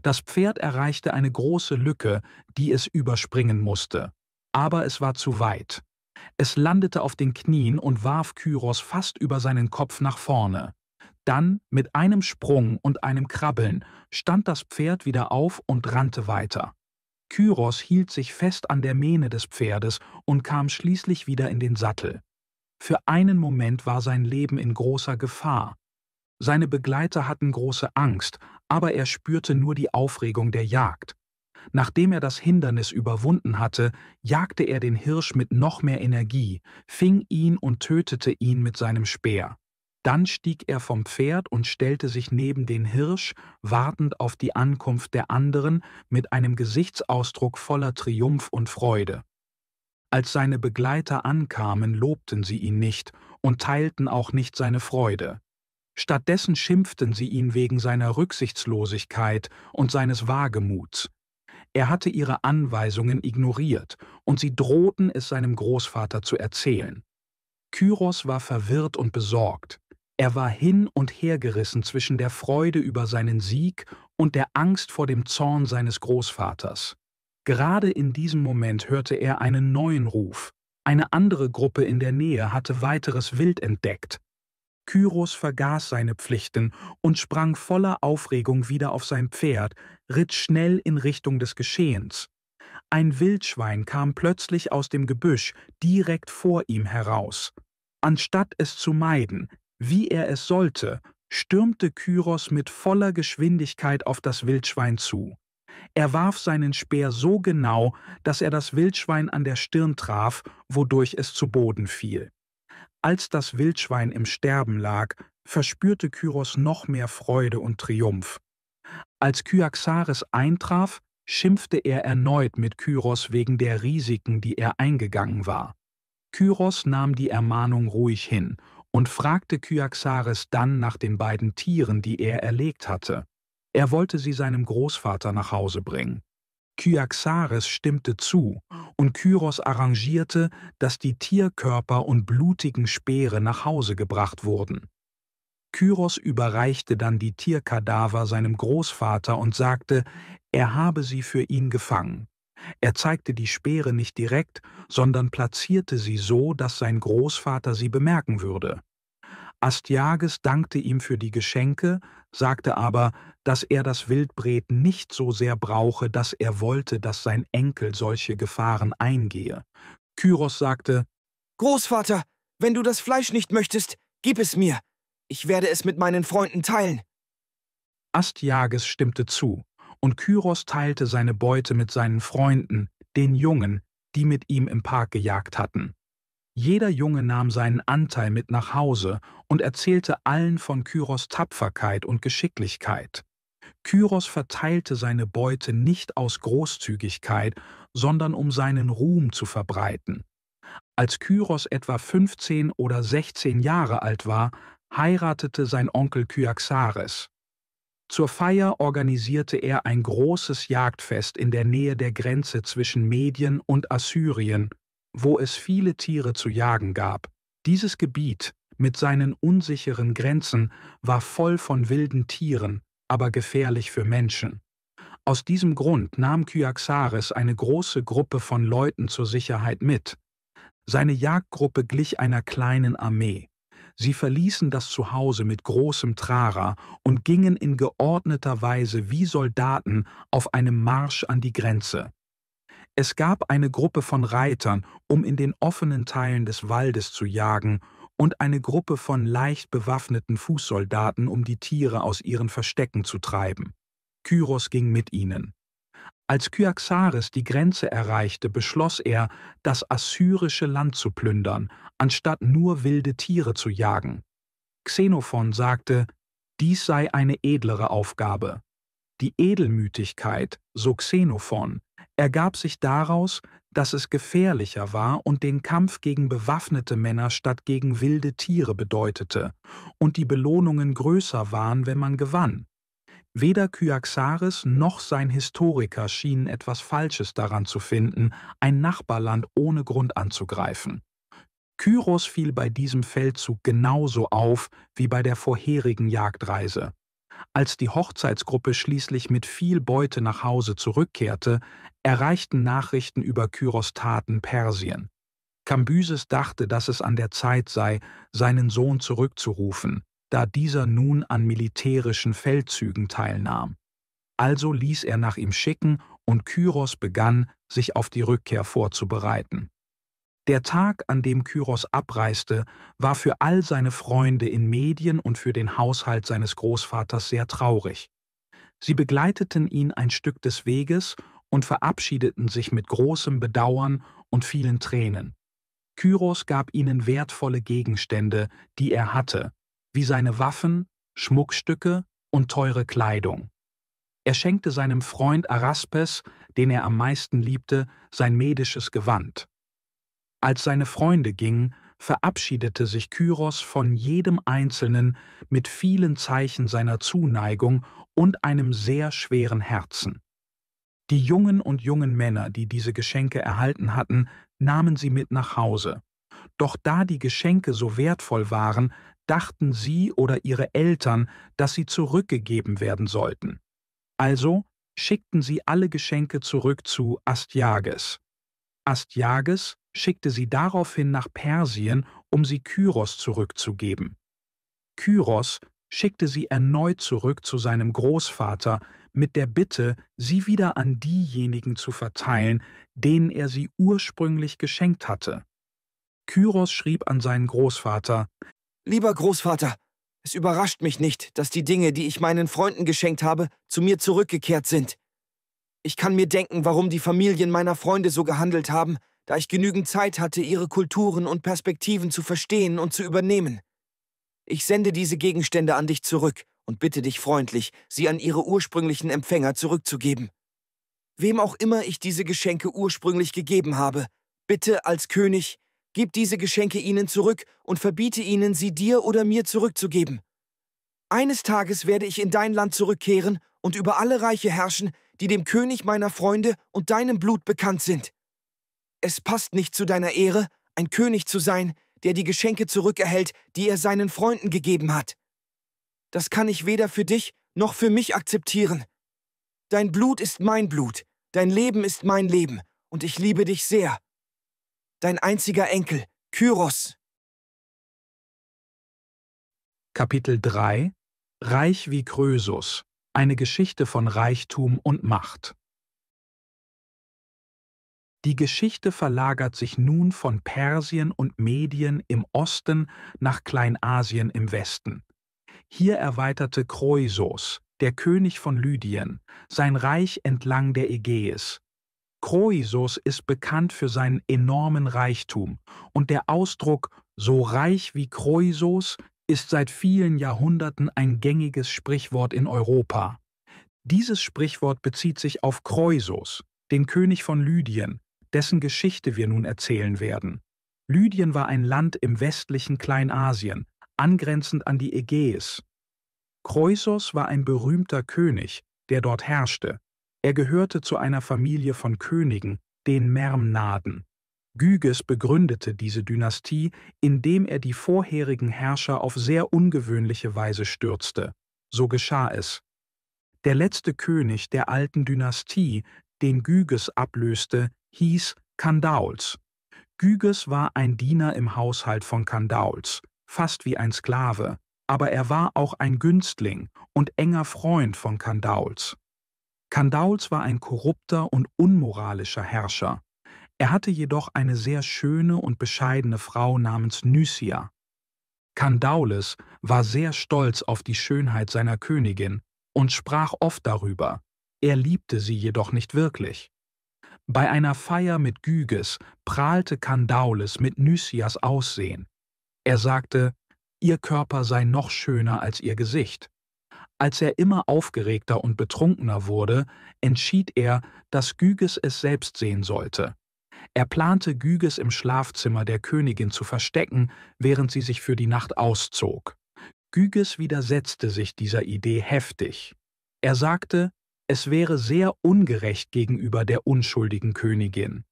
Das Pferd erreichte eine große Lücke, die es überspringen musste. Aber es war zu weit. Es landete auf den Knien und warf Kyros fast über seinen Kopf nach vorne. Dann, mit einem Sprung und einem Krabbeln, stand das Pferd wieder auf und rannte weiter. Kyros hielt sich fest an der Mähne des Pferdes und kam schließlich wieder in den Sattel. Für einen Moment war sein Leben in großer Gefahr. Seine Begleiter hatten große Angst, aber er spürte nur die Aufregung der Jagd. Nachdem er das Hindernis überwunden hatte, jagte er den Hirsch mit noch mehr Energie, fing ihn und tötete ihn mit seinem Speer. Dann stieg er vom Pferd und stellte sich neben den Hirsch, wartend auf die Ankunft der anderen, mit einem Gesichtsausdruck voller Triumph und Freude. Als seine Begleiter ankamen, lobten sie ihn nicht und teilten auch nicht seine Freude. Stattdessen schimpften sie ihn wegen seiner Rücksichtslosigkeit und seines Wagemuts. Er hatte ihre Anweisungen ignoriert, und sie drohten es seinem Großvater zu erzählen. Kyros war verwirrt und besorgt. Er war hin und her gerissen zwischen der Freude über seinen Sieg und der Angst vor dem Zorn seines Großvaters. Gerade in diesem Moment hörte er einen neuen Ruf. Eine andere Gruppe in der Nähe hatte weiteres Wild entdeckt. Kyros vergaß seine Pflichten und sprang voller Aufregung wieder auf sein Pferd, ritt schnell in Richtung des Geschehens. Ein Wildschwein kam plötzlich aus dem Gebüsch direkt vor ihm heraus. Anstatt es zu meiden, wie er es sollte, stürmte Kyros mit voller Geschwindigkeit auf das Wildschwein zu. Er warf seinen Speer so genau, dass er das Wildschwein an der Stirn traf, wodurch es zu Boden fiel. Als das Wildschwein im Sterben lag, verspürte Kyros noch mehr Freude und Triumph. Als Kyaxares eintraf, schimpfte er erneut mit Kyros wegen der Risiken, die er eingegangen war. Kyros nahm die Ermahnung ruhig hin und fragte Kyaxares dann nach den beiden Tieren, die er erlegt hatte. Er wollte sie seinem Großvater nach Hause bringen. Kyaxares stimmte zu und Kyros arrangierte, dass die Tierkörper und blutigen Speere nach Hause gebracht wurden. Kyros überreichte dann die Tierkadaver seinem Großvater und sagte, er habe sie für ihn gefangen. Er zeigte die Speere nicht direkt, sondern platzierte sie so, dass sein Großvater sie bemerken würde. Astyages dankte ihm für die Geschenke, sagte aber, dass er das Wildbret nicht so sehr brauche, dass er wollte, dass sein Enkel solche Gefahren eingehe. Kyros sagte, »Großvater, wenn du das Fleisch nicht möchtest, gib es mir. Ich werde es mit meinen Freunden teilen.« Astyages stimmte zu, und Kyros teilte seine Beute mit seinen Freunden, den Jungen, die mit ihm im Park gejagt hatten. Jeder Junge nahm seinen Anteil mit nach Hause und erzählte allen von Kyros Tapferkeit und Geschicklichkeit. Kyros verteilte seine Beute nicht aus Großzügigkeit, sondern um seinen Ruhm zu verbreiten. Als Kyros etwa 15 oder 16 Jahre alt war, heiratete sein Onkel Kyaxares. Zur Feier organisierte er ein großes Jagdfest in der Nähe der Grenze zwischen Medien und Assyrien, wo es viele Tiere zu jagen gab. Dieses Gebiet mit seinen unsicheren Grenzen war voll von wilden Tieren, aber gefährlich für Menschen. Aus diesem Grund nahm Kyaxares eine große Gruppe von Leuten zur Sicherheit mit. Seine Jagdgruppe glich einer kleinen Armee. Sie verließen das Zuhause mit großem Trara und gingen in geordneter Weise wie Soldaten auf einem Marsch an die Grenze. Es gab eine Gruppe von Reitern, um in den offenen Teilen des Waldes zu jagen, und eine Gruppe von leicht bewaffneten Fußsoldaten, um die Tiere aus ihren Verstecken zu treiben. Kyros ging mit ihnen. Als Kyaxares die Grenze erreichte, beschloss er, das assyrische Land zu plündern, anstatt nur wilde Tiere zu jagen. Xenophon sagte, dies sei eine edlere Aufgabe. Die Edelmütigkeit, so Xenophon, ergab sich daraus, dass es gefährlicher war und den Kampf gegen bewaffnete Männer statt gegen wilde Tiere bedeutete und die Belohnungen größer waren, wenn man gewann. Weder Kyaxares noch sein Historiker schienen etwas Falsches daran zu finden, ein Nachbarland ohne Grund anzugreifen. Kyros fiel bei diesem Feldzug genauso auf wie bei der vorherigen Jagdreise. Als die Hochzeitsgruppe schließlich mit viel Beute nach Hause zurückkehrte, erreichten Nachrichten über Kyros Taten Persien. Kambyses dachte, dass es an der Zeit sei, seinen Sohn zurückzurufen, da dieser nun an militärischen Feldzügen teilnahm. Also ließ er nach ihm schicken und Kyros begann, sich auf die Rückkehr vorzubereiten. Der Tag, an dem Kyros abreiste, war für all seine Freunde in Medien und für den Haushalt seines Großvaters sehr traurig. Sie begleiteten ihn ein Stück des Weges und verabschiedeten sich mit großem Bedauern und vielen Tränen. Kyros gab ihnen wertvolle Gegenstände, die er hatte, wie seine Waffen, Schmuckstücke und teure Kleidung. Er schenkte seinem Freund Araspes, den er am meisten liebte, sein medisches Gewand. Als seine Freunde gingen, verabschiedete sich Kyros von jedem Einzelnen mit vielen Zeichen seiner Zuneigung und einem sehr schweren Herzen. Die jungen und jungen Männer, die diese Geschenke erhalten hatten, nahmen sie mit nach Hause. Doch da die Geschenke so wertvoll waren, dachten sie oder ihre Eltern, dass sie zurückgegeben werden sollten. Also schickten sie alle Geschenke zurück zu Astyages. Astyages schickte sie daraufhin nach Persien, um sie Kyros zurückzugeben. Kyros schickte sie erneut zurück zu seinem Großvater mit der Bitte, sie wieder an diejenigen zu verteilen, denen er sie ursprünglich geschenkt hatte. Kyros schrieb an seinen Großvater: »Lieber Großvater, es überrascht mich nicht, dass die Dinge, die ich meinen Freunden geschenkt habe, zu mir zurückgekehrt sind. Ich kann mir denken, warum die Familien meiner Freunde so gehandelt haben, da ich genügend Zeit hatte, ihre Kulturen und Perspektiven zu verstehen und zu übernehmen. Ich sende diese Gegenstände an dich zurück und bitte dich freundlich, sie an ihre ursprünglichen Empfänger zurückzugeben. Wem auch immer ich diese Geschenke ursprünglich gegeben habe, bitte als König, gib diese Geschenke ihnen zurück und verbiete ihnen, sie dir oder mir zurückzugeben. Eines Tages werde ich in dein Land zurückkehren und über alle Reiche herrschen, die dem König meiner Freunde und deinem Blut bekannt sind. Es passt nicht zu deiner Ehre, ein König zu sein, der die Geschenke zurückerhält, die er seinen Freunden gegeben hat. Das kann ich weder für dich noch für mich akzeptieren. Dein Blut ist mein Blut, dein Leben ist mein Leben, und ich liebe dich sehr. Dein einziger Enkel, Kyros. Kapitel 3 – Reich wie Krösus – Eine Geschichte von Reichtum und Macht. Die Geschichte verlagert sich nun von Persien und Medien im Osten nach Kleinasien im Westen. Hier erweiterte Kroisos, der König von Lydien, sein Reich entlang der Ägäis. Kroisos ist bekannt für seinen enormen Reichtum, und der Ausdruck »so reich wie Kroisos« ist seit vielen Jahrhunderten ein gängiges Sprichwort in Europa. Dieses Sprichwort bezieht sich auf Kroisos, den König von Lydien, dessen Geschichte wir nun erzählen werden. Lydien war ein Land im westlichen Kleinasien, angrenzend an die Ägäis. Kroisos war ein berühmter König, der dort herrschte. Er gehörte zu einer Familie von Königen, den Mermnaden. Gyges begründete diese Dynastie, indem er die vorherigen Herrscher auf sehr ungewöhnliche Weise stürzte. So geschah es. Der letzte König der alten Dynastie, den Gyges ablöste, hieß Kandauls. Gyges war ein Diener im Haushalt von Kandauls, fast wie ein Sklave, aber er war auch ein Günstling und enger Freund von Kandauls. Kandauls war ein korrupter und unmoralischer Herrscher. Er hatte jedoch eine sehr schöne und bescheidene Frau namens Nysia. Kandaules war sehr stolz auf die Schönheit seiner Königin und sprach oft darüber. Er liebte sie jedoch nicht wirklich. Bei einer Feier mit Gyges prahlte Kandaules mit Nysias Aussehen. Er sagte, ihr Körper sei noch schöner als ihr Gesicht. Als er immer aufgeregter und betrunkener wurde, entschied er, dass Gyges es selbst sehen sollte. Er plante, Gyges im Schlafzimmer der Königin zu verstecken, während sie sich für die Nacht auszog. Gyges widersetzte sich dieser Idee heftig. Er sagte, es wäre sehr ungerecht gegenüber der unschuldigen Königin.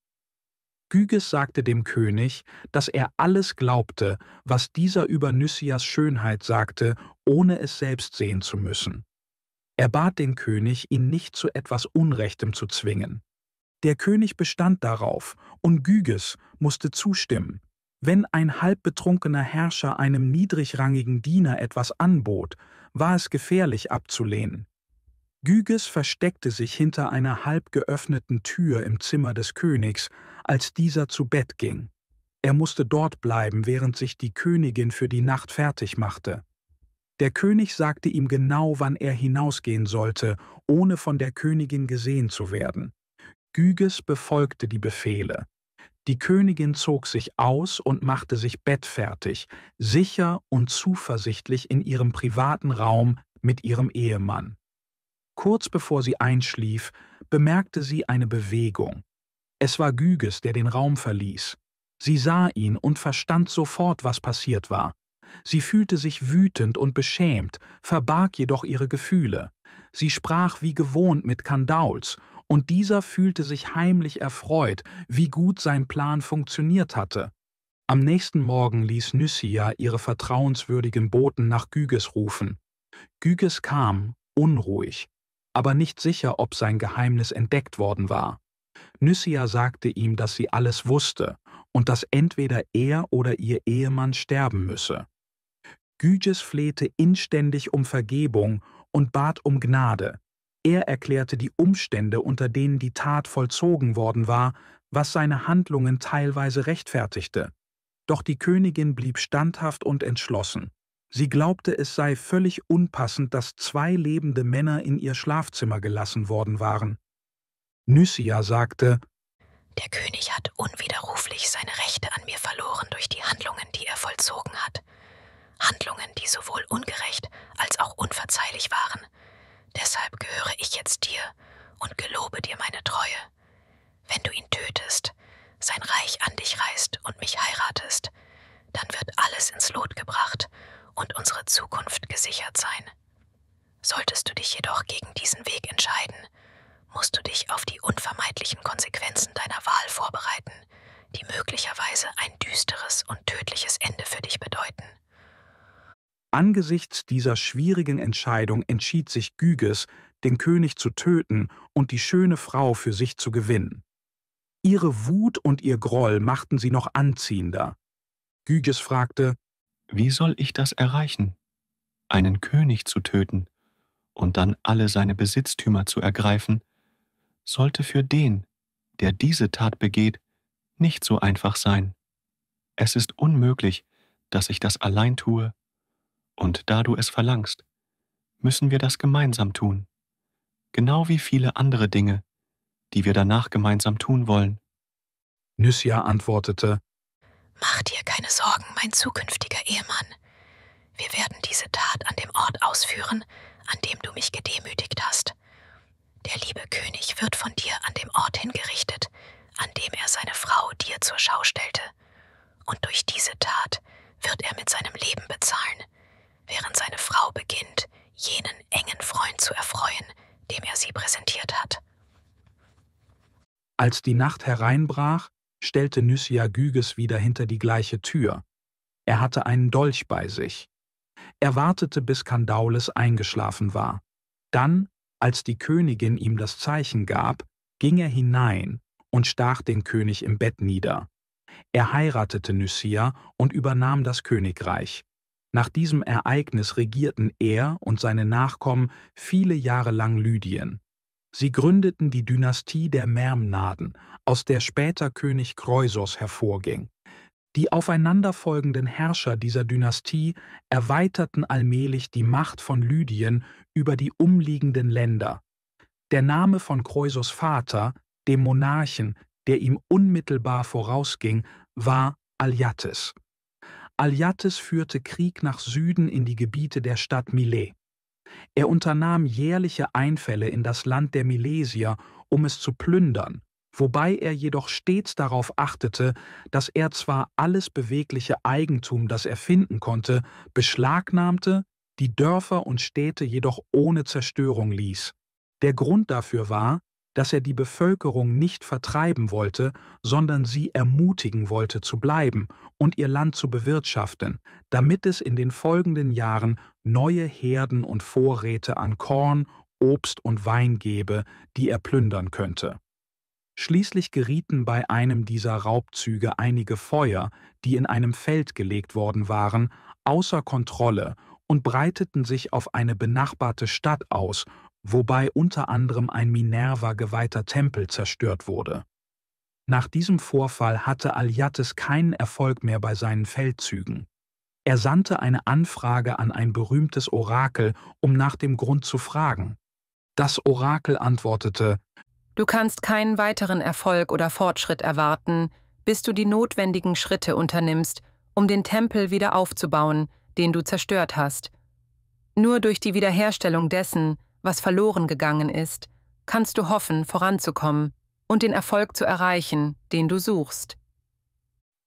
Gyges sagte dem König, dass er alles glaubte, was dieser über Nysias Schönheit sagte, ohne es selbst sehen zu müssen. Er bat den König, ihn nicht zu etwas Unrechtem zu zwingen. Der König bestand darauf, und Gyges musste zustimmen. Wenn ein halbbetrunkener Herrscher einem niedrigrangigen Diener etwas anbot, war es gefährlich abzulehnen. Gyges versteckte sich hinter einer halb geöffneten Tür im Zimmer des Königs, als dieser zu Bett ging. Er musste dort bleiben, während sich die Königin für die Nacht fertig machte. Der König sagte ihm genau, wann er hinausgehen sollte, ohne von der Königin gesehen zu werden. Gyges befolgte die Befehle. Die Königin zog sich aus und machte sich bettfertig, sicher und zuversichtlich in ihrem privaten Raum mit ihrem Ehemann. Kurz bevor sie einschlief, bemerkte sie eine Bewegung. Es war Gyges, der den Raum verließ. Sie sah ihn und verstand sofort, was passiert war. Sie fühlte sich wütend und beschämt, verbarg jedoch ihre Gefühle. Sie sprach wie gewohnt mit Kandauls, und dieser fühlte sich heimlich erfreut, wie gut sein Plan funktioniert hatte. Am nächsten Morgen ließ Nysia ihre vertrauenswürdigen Boten nach Gyges rufen. Gyges kam, unruhig, aber nicht sicher, ob sein Geheimnis entdeckt worden war. Nysia sagte ihm, dass sie alles wusste und dass entweder er oder ihr Ehemann sterben müsse. Gyges flehte inständig um Vergebung und bat um Gnade. Er erklärte die Umstände, unter denen die Tat vollzogen worden war, was seine Handlungen teilweise rechtfertigte. Doch die Königin blieb standhaft und entschlossen. Sie glaubte, es sei völlig unpassend, dass 2 lebende Männer in ihr Schlafzimmer gelassen worden waren. Nysia sagte, Der König hat unwiderruflich seine Rechte an mir verloren durch die Handlungen, die er vollzogen hat. Handlungen, die sowohl ungerecht als auch unverzeihlich waren. Deshalb gehöre ich jetzt dir und gelobe dir meine Treue. Wenn du ihn tötest, sein Reich an dich reißt und mich heiratest, dann wird alles ins Lot gebracht und unsere Zukunft gesichert sein. Solltest du dich jedoch gegen diesen Weg entscheiden, musst du dich auf die unvermeidlichen Konsequenzen deiner Wahl vorbereiten, die möglicherweise ein düsteres und tödliches Ende für dich bedeuten. Angesichts dieser schwierigen Entscheidung entschied sich Gyges, den König zu töten und die schöne Frau für sich zu gewinnen. Ihre Wut und ihr Groll machten sie noch anziehender. Gyges fragte: Wie soll ich das erreichen? Einen König zu töten und dann alle seine Besitztümer zu ergreifen, sollte für den, der diese Tat begeht, nicht so einfach sein. Es ist unmöglich, dass ich das allein tue, und da du es verlangst, müssen wir das gemeinsam tun, genau wie viele andere Dinge, die wir danach gemeinsam tun wollen. Nyssia antwortete: Mach dir keine Sorgen, mein zukünftiger Ehemann. Wir werden diese Tat an dem Ort ausführen, an dem du mich gedemütigt hast. Der liebe König wird von dir an dem Ort hingerichtet, an dem er seine Frau dir zur Schau stellte. Und durch diese Tat wird er mit seinem Leben bezahlen, während seine Frau beginnt, jenen engen Freund zu erfreuen, dem er sie präsentiert hat. Als die Nacht hereinbrach, stellte Nyssia Gyges wieder hinter die gleiche Tür. Er hatte einen Dolch bei sich. Er wartete, bis Kandaules eingeschlafen war. Dann, als die Königin ihm das Zeichen gab, ging er hinein und stach den König im Bett nieder. Er heiratete Nyssia und übernahm das Königreich. Nach diesem Ereignis regierten er und seine Nachkommen viele Jahre lang Lydien. Sie gründeten die Dynastie der Mermnaden, aus der später König Kroisos hervorging. Die aufeinanderfolgenden Herrscher dieser Dynastie erweiterten allmählich die Macht von Lydien über die umliegenden Länder. Der Name von Kroisos Vater, dem Monarchen, der ihm unmittelbar vorausging, war Alyattes. Alyattes führte Krieg nach Süden in die Gebiete der Stadt Milet. Er unternahm jährliche Einfälle in das Land der Milesier, um es zu plündern, wobei er jedoch stets darauf achtete, dass er zwar alles bewegliche Eigentum, das er finden konnte, beschlagnahmte, die Dörfer und Städte jedoch ohne Zerstörung ließ. Der Grund dafür war, dass er die Bevölkerung nicht vertreiben wollte, sondern sie ermutigen wollte zu bleiben und ihr Land zu bewirtschaften, damit es in den folgenden Jahren neue Herden und Vorräte an Korn, Obst und Wein gebe, die er plündern könnte. Schließlich gerieten bei einem dieser Raubzüge einige Feuer, die in einem Feld gelegt worden waren, außer Kontrolle und breiteten sich auf eine benachbarte Stadt aus, wobei unter anderem ein Minerva geweihter Tempel zerstört wurde. Nach diesem Vorfall hatte Alyattes keinen Erfolg mehr bei seinen Feldzügen. Er sandte eine Anfrage an ein berühmtes Orakel, um nach dem Grund zu fragen. Das Orakel antwortete: Du kannst keinen weiteren Erfolg oder Fortschritt erwarten, bis du die notwendigen Schritte unternimmst, um den Tempel wieder aufzubauen, den du zerstört hast. Nur durch die Wiederherstellung dessen, was verloren gegangen ist, kannst du hoffen, voranzukommen und den Erfolg zu erreichen, den du suchst.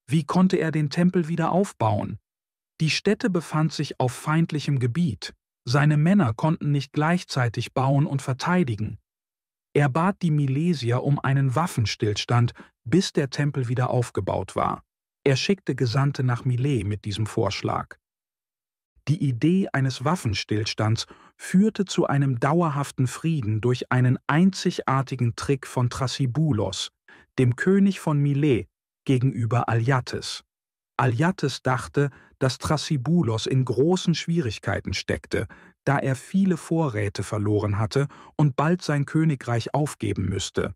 Wie konnte er den Tempel wieder aufbauen? Die Stätte befand sich auf feindlichem Gebiet. Seine Männer konnten nicht gleichzeitig bauen und verteidigen. Er bat die Milesier um einen Waffenstillstand, bis der Tempel wieder aufgebaut war. Er schickte Gesandte nach Milet mit diesem Vorschlag. Die Idee eines Waffenstillstands führte zu einem dauerhaften Frieden durch einen einzigartigen Trick von Thrasybulos, dem König von Milet, gegenüber Alyattes. Alyattes dachte, dass Thrasybulos in großen Schwierigkeiten steckte, da er viele Vorräte verloren hatte und bald sein Königreich aufgeben müsste.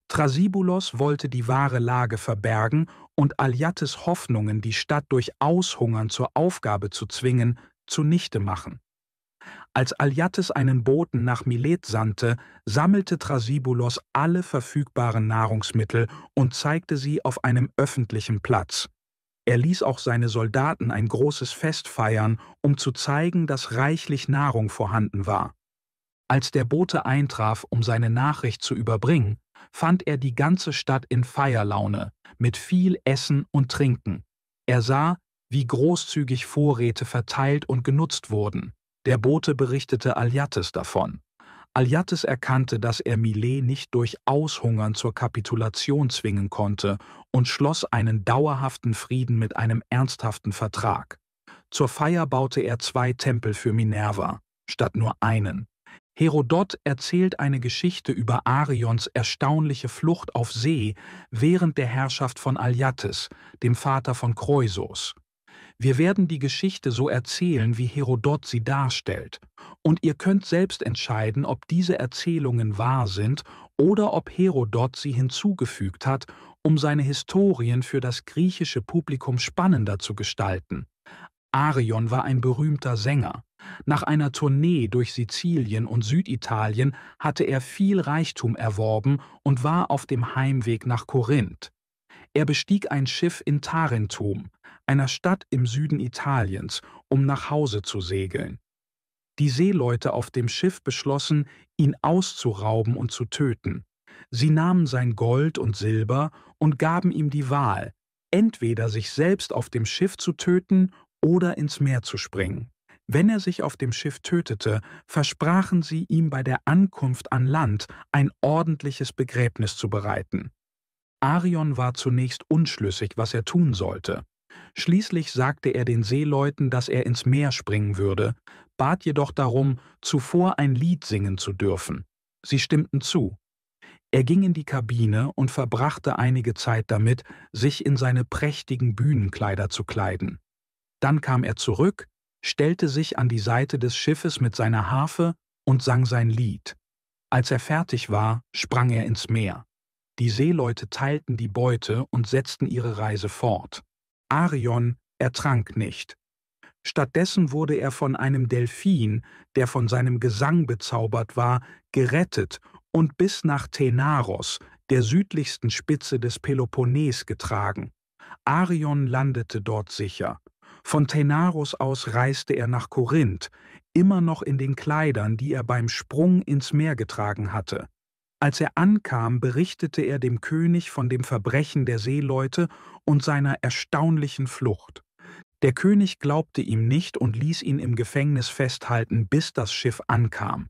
Thrasybulos wollte die wahre Lage verbergen und Alyattes Hoffnungen, die Stadt durch Aushungern zur Aufgabe zu zwingen, zunichte machen. Als Alyattes einen Boten nach Milet sandte, sammelte Thrasybulos alle verfügbaren Nahrungsmittel und zeigte sie auf einem öffentlichen Platz. Er ließ auch seine Soldaten ein großes Fest feiern, um zu zeigen, dass reichlich Nahrung vorhanden war. Als der Bote eintraf, um seine Nachricht zu überbringen, fand er die ganze Stadt in Feierlaune, mit viel Essen und Trinken. Er sah, wie großzügig Vorräte verteilt und genutzt wurden. Der Bote berichtete Alyattes davon. Alyattes erkannte, dass er Milet nicht durch Aushungern zur Kapitulation zwingen konnte und schloss einen dauerhaften Frieden mit einem ernsthaften Vertrag. Zur Feier baute er 2 Tempel für Minerva, statt nur einen. Herodot erzählt eine Geschichte über Arions erstaunliche Flucht auf See während der Herrschaft von Alyattes, dem Vater von Kroisos. Wir werden die Geschichte so erzählen, wie Herodot sie darstellt. Und ihr könnt selbst entscheiden, ob diese Erzählungen wahr sind oder ob Herodot sie hinzugefügt hat, um seine Historien für das griechische Publikum spannender zu gestalten. Arion war ein berühmter Sänger. Nach einer Tournee durch Sizilien und Süditalien hatte er viel Reichtum erworben und war auf dem Heimweg nach Korinth. Er bestieg ein Schiff in Tarentum, einer Stadt im Süden Italiens, um nach Hause zu segeln. Die Seeleute auf dem Schiff beschlossen, ihn auszurauben und zu töten. Sie nahmen sein Gold und Silber und gaben ihm die Wahl, entweder sich selbst auf dem Schiff zu töten oder ins Meer zu springen. Wenn er sich auf dem Schiff tötete, versprachen sie ihm bei der Ankunft an Land ein ordentliches Begräbnis zu bereiten. Arion war zunächst unschlüssig, was er tun sollte. Schließlich sagte er den Seeleuten, dass er ins Meer springen würde, bat jedoch darum, zuvor ein Lied singen zu dürfen. Sie stimmten zu. Er ging in die Kabine und verbrachte einige Zeit damit, sich in seine prächtigen Bühnenkleider zu kleiden. Dann kam er zurück, stellte sich an die Seite des Schiffes mit seiner Harfe und sang sein Lied. Als er fertig war, sprang er ins Meer. Die Seeleute teilten die Beute und setzten ihre Reise fort. Arion ertrank nicht. Stattdessen wurde er von einem Delphin, der von seinem Gesang bezaubert war, gerettet und bis nach Tänaros, der südlichsten Spitze des Peloponnes, getragen. Arion landete dort sicher. Von Tänaros aus reiste er nach Korinth, immer noch in den Kleidern, die er beim Sprung ins Meer getragen hatte. Als er ankam, berichtete er dem König von dem Verbrechen der Seeleute und seiner erstaunlichen Flucht. Der König glaubte ihm nicht und ließ ihn im Gefängnis festhalten, bis das Schiff ankam.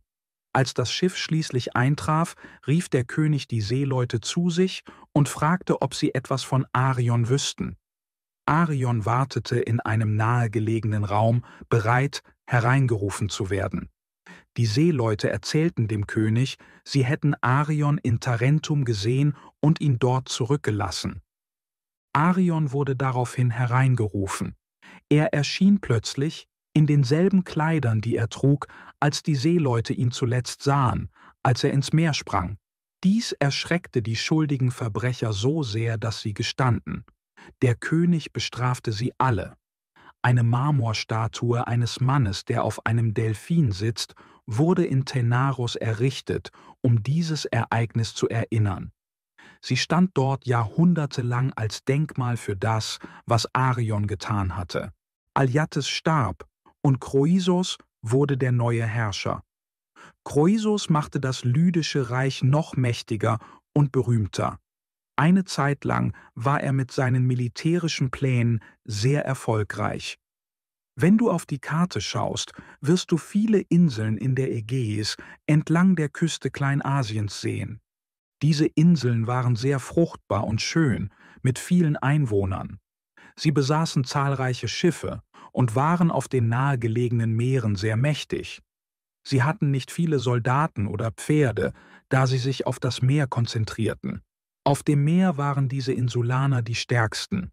Als das Schiff schließlich eintraf, rief der König die Seeleute zu sich und fragte, ob sie etwas von Arion wüssten. Arion wartete in einem nahegelegenen Raum, bereit, hereingerufen zu werden. Die Seeleute erzählten dem König, sie hätten Arion in Tarentum gesehen und ihn dort zurückgelassen. Arion wurde daraufhin hereingerufen. Er erschien plötzlich in denselben Kleidern, die er trug, als die Seeleute ihn zuletzt sahen, als er ins Meer sprang. Dies erschreckte die schuldigen Verbrecher so sehr, dass sie gestanden. Der König bestrafte sie alle. Eine Marmorstatue eines Mannes, der auf einem Delphin sitzt, wurde in Tänaros errichtet, um dieses Ereignis zu erinnern. Sie stand dort jahrhundertelang als Denkmal für das, was Arion getan hatte. Alyattes starb und Kroisos wurde der neue Herrscher. Kroisos machte das lydische Reich noch mächtiger und berühmter. Eine Zeit lang war er mit seinen militärischen Plänen sehr erfolgreich. Wenn du auf die Karte schaust, wirst du viele Inseln in der Ägäis entlang der Küste Kleinasiens sehen. Diese Inseln waren sehr fruchtbar und schön, mit vielen Einwohnern. Sie besaßen zahlreiche Schiffe und waren auf den nahegelegenen Meeren sehr mächtig. Sie hatten nicht viele Soldaten oder Pferde, da sie sich auf das Meer konzentrierten. Auf dem Meer waren diese Insulaner die stärksten.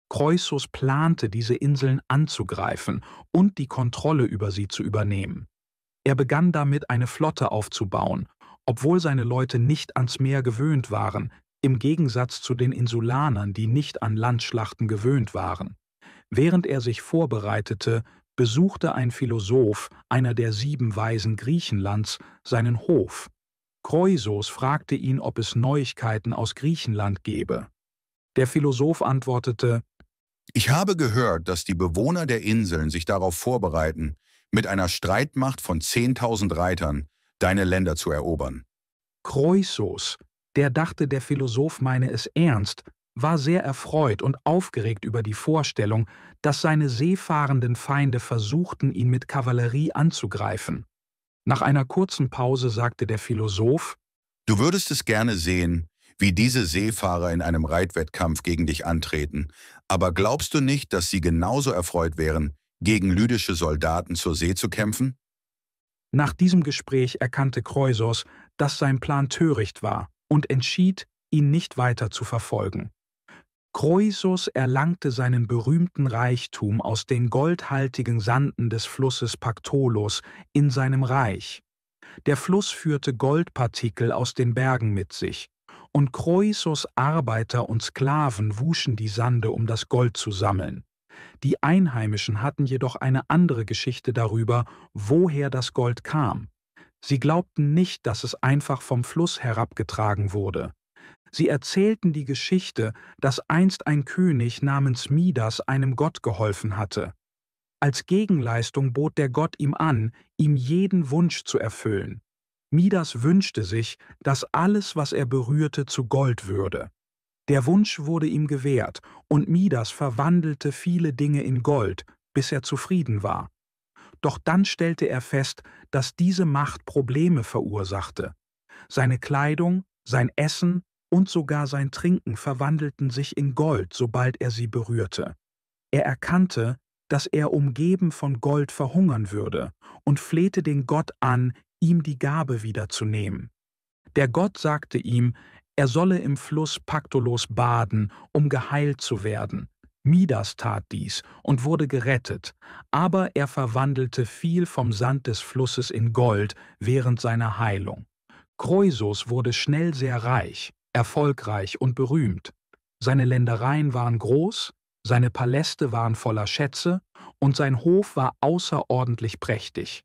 Kroisos plante, diese Inseln anzugreifen und die Kontrolle über sie zu übernehmen. Er begann damit, eine Flotte aufzubauen, obwohl seine Leute nicht ans Meer gewöhnt waren, im Gegensatz zu den Insulanern, die nicht an Landschlachten gewöhnt waren. Während er sich vorbereitete, besuchte ein Philosoph, einer der 7 Weisen Griechenlands, seinen Hof. Kroisos fragte ihn, ob es Neuigkeiten aus Griechenland gebe. Der Philosoph antwortete: Ich habe gehört, dass die Bewohner der Inseln sich darauf vorbereiten, mit einer Streitmacht von 10.000 Reitern deine Länder zu erobern. Kroisos, der dachte, der Philosoph meine es ernst, war sehr erfreut und aufgeregt über die Vorstellung, dass seine seefahrenden Feinde versuchten, ihn mit Kavallerie anzugreifen. Nach einer kurzen Pause sagte der Philosoph: Du würdest es gerne sehen, wie diese Seefahrer in einem Reitwettkampf gegen dich antreten, aber glaubst du nicht, dass sie genauso erfreut wären, gegen lydische Soldaten zur See zu kämpfen? Nach diesem Gespräch erkannte Kroisos, dass sein Plan töricht war und entschied, ihn nicht weiter zu verfolgen. Kroisos erlangte seinen berühmten Reichtum aus den goldhaltigen Sanden des Flusses Paktolos in seinem Reich. Der Fluss führte Goldpartikel aus den Bergen mit sich, und Kroisos Arbeiter und Sklaven wuschen die Sande, um das Gold zu sammeln. Die Einheimischen hatten jedoch eine andere Geschichte darüber, woher das Gold kam. Sie glaubten nicht, dass es einfach vom Fluss herabgetragen wurde. Sie erzählten die Geschichte, dass einst ein König namens Midas einem Gott geholfen hatte. Als Gegenleistung bot der Gott ihm an, ihm jeden Wunsch zu erfüllen. Midas wünschte sich, dass alles, was er berührte, zu Gold würde. Der Wunsch wurde ihm gewährt, und Midas verwandelte viele Dinge in Gold, bis er zufrieden war. Doch dann stellte er fest, dass diese Macht Probleme verursachte. Seine Kleidung, sein Essen und sogar sein Trinken verwandelten sich in Gold, sobald er sie berührte. Er erkannte, dass er umgeben von Gold verhungern würde, und flehte den Gott an, ihm die Gabe wiederzunehmen. Der Gott sagte ihm, er solle im Fluss Paktolos baden, um geheilt zu werden. Midas tat dies und wurde gerettet, aber er verwandelte viel vom Sand des Flusses in Gold während seiner Heilung. Kroisos wurde schnell sehr reich, erfolgreich und berühmt. Seine Ländereien waren groß, seine Paläste waren voller Schätze und sein Hof war außerordentlich prächtig.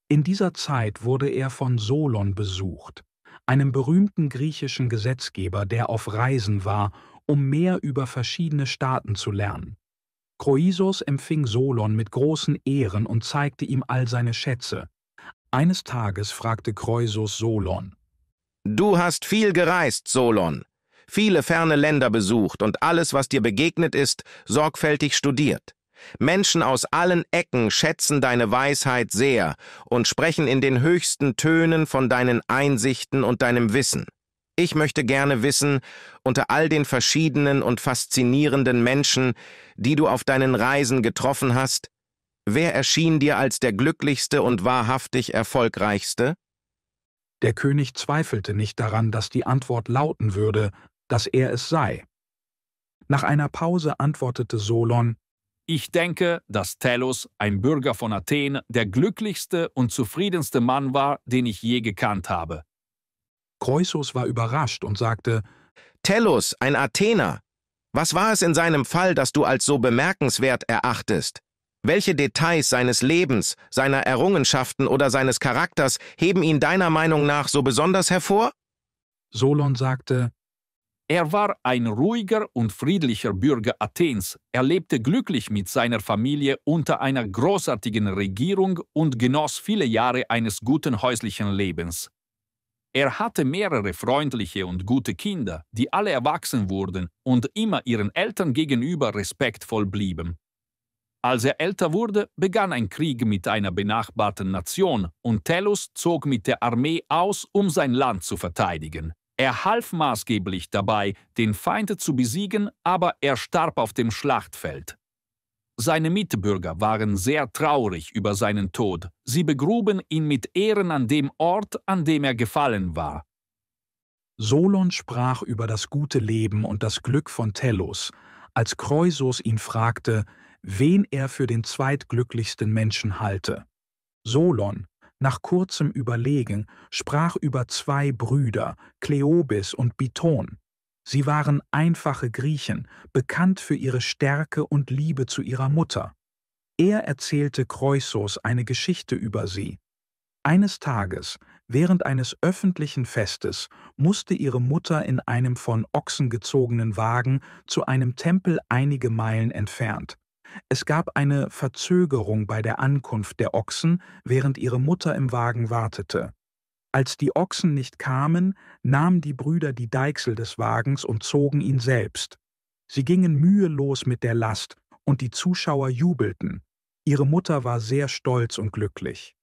In dieser Zeit wurde er von Solon besucht, einem berühmten griechischen Gesetzgeber, der auf Reisen war, um mehr über verschiedene Staaten zu lernen. Kroisos empfing Solon mit großen Ehren und zeigte ihm all seine Schätze. Eines Tages fragte Kroisos Solon: Du hast viel gereist, Solon, viele ferne Länder besucht und alles, was dir begegnet ist, sorgfältig studiert. Menschen aus allen Ecken schätzen deine Weisheit sehr und sprechen in den höchsten Tönen von deinen Einsichten und deinem Wissen. Ich möchte gerne wissen, unter all den verschiedenen und faszinierenden Menschen, die du auf deinen Reisen getroffen hast, wer erschien dir als der glücklichste und wahrhaftig erfolgreichste? Der König zweifelte nicht daran, dass die Antwort lauten würde, dass er es sei. Nach einer Pause antwortete Solon: Ich denke, dass Telos, ein Bürger von Athen, der glücklichste und zufriedenste Mann war, den ich je gekannt habe. Kroisos war überrascht und sagte: Telos, ein Athener. Was war es in seinem Fall, das du als so bemerkenswert erachtest? Welche Details seines Lebens, seiner Errungenschaften oder seines Charakters heben ihn deiner Meinung nach so besonders hervor? Solon sagte: Er war ein ruhiger und friedlicher Bürger Athens. Er lebte glücklich mit seiner Familie unter einer großartigen Regierung und genoss viele Jahre eines guten häuslichen Lebens. Er hatte mehrere freundliche und gute Kinder, die alle erwachsen wurden und immer ihren Eltern gegenüber respektvoll blieben. Als er älter wurde, begann ein Krieg mit einer benachbarten Nation und Telos zog mit der Armee aus, um sein Land zu verteidigen. Er half maßgeblich dabei, den Feind zu besiegen, aber er starb auf dem Schlachtfeld. Seine Mitbürger waren sehr traurig über seinen Tod. Sie begruben ihn mit Ehren an dem Ort, an dem er gefallen war. Solon sprach über das gute Leben und das Glück von Telos, als Kroisos ihn fragte, wen er für den zweitglücklichsten Menschen halte. Solon, nach kurzem Überlegen, sprach über 2 Brüder, Kleobis und Biton. Sie waren einfache Griechen, bekannt für ihre Stärke und Liebe zu ihrer Mutter. Er erzählte Chroisos eine Geschichte über sie. Eines Tages, während eines öffentlichen Festes, musste ihre Mutter in einem von Ochsen gezogenen Wagen zu einem Tempel einige Meilen entfernt. Es gab eine Verzögerung bei der Ankunft der Ochsen, während ihre Mutter im Wagen wartete. Als die Ochsen nicht kamen, nahmen die Brüder die Deichsel des Wagens und zogen ihn selbst. Sie gingen mühelos mit der Last, und die Zuschauer jubelten. Ihre Mutter war sehr stolz und glücklich.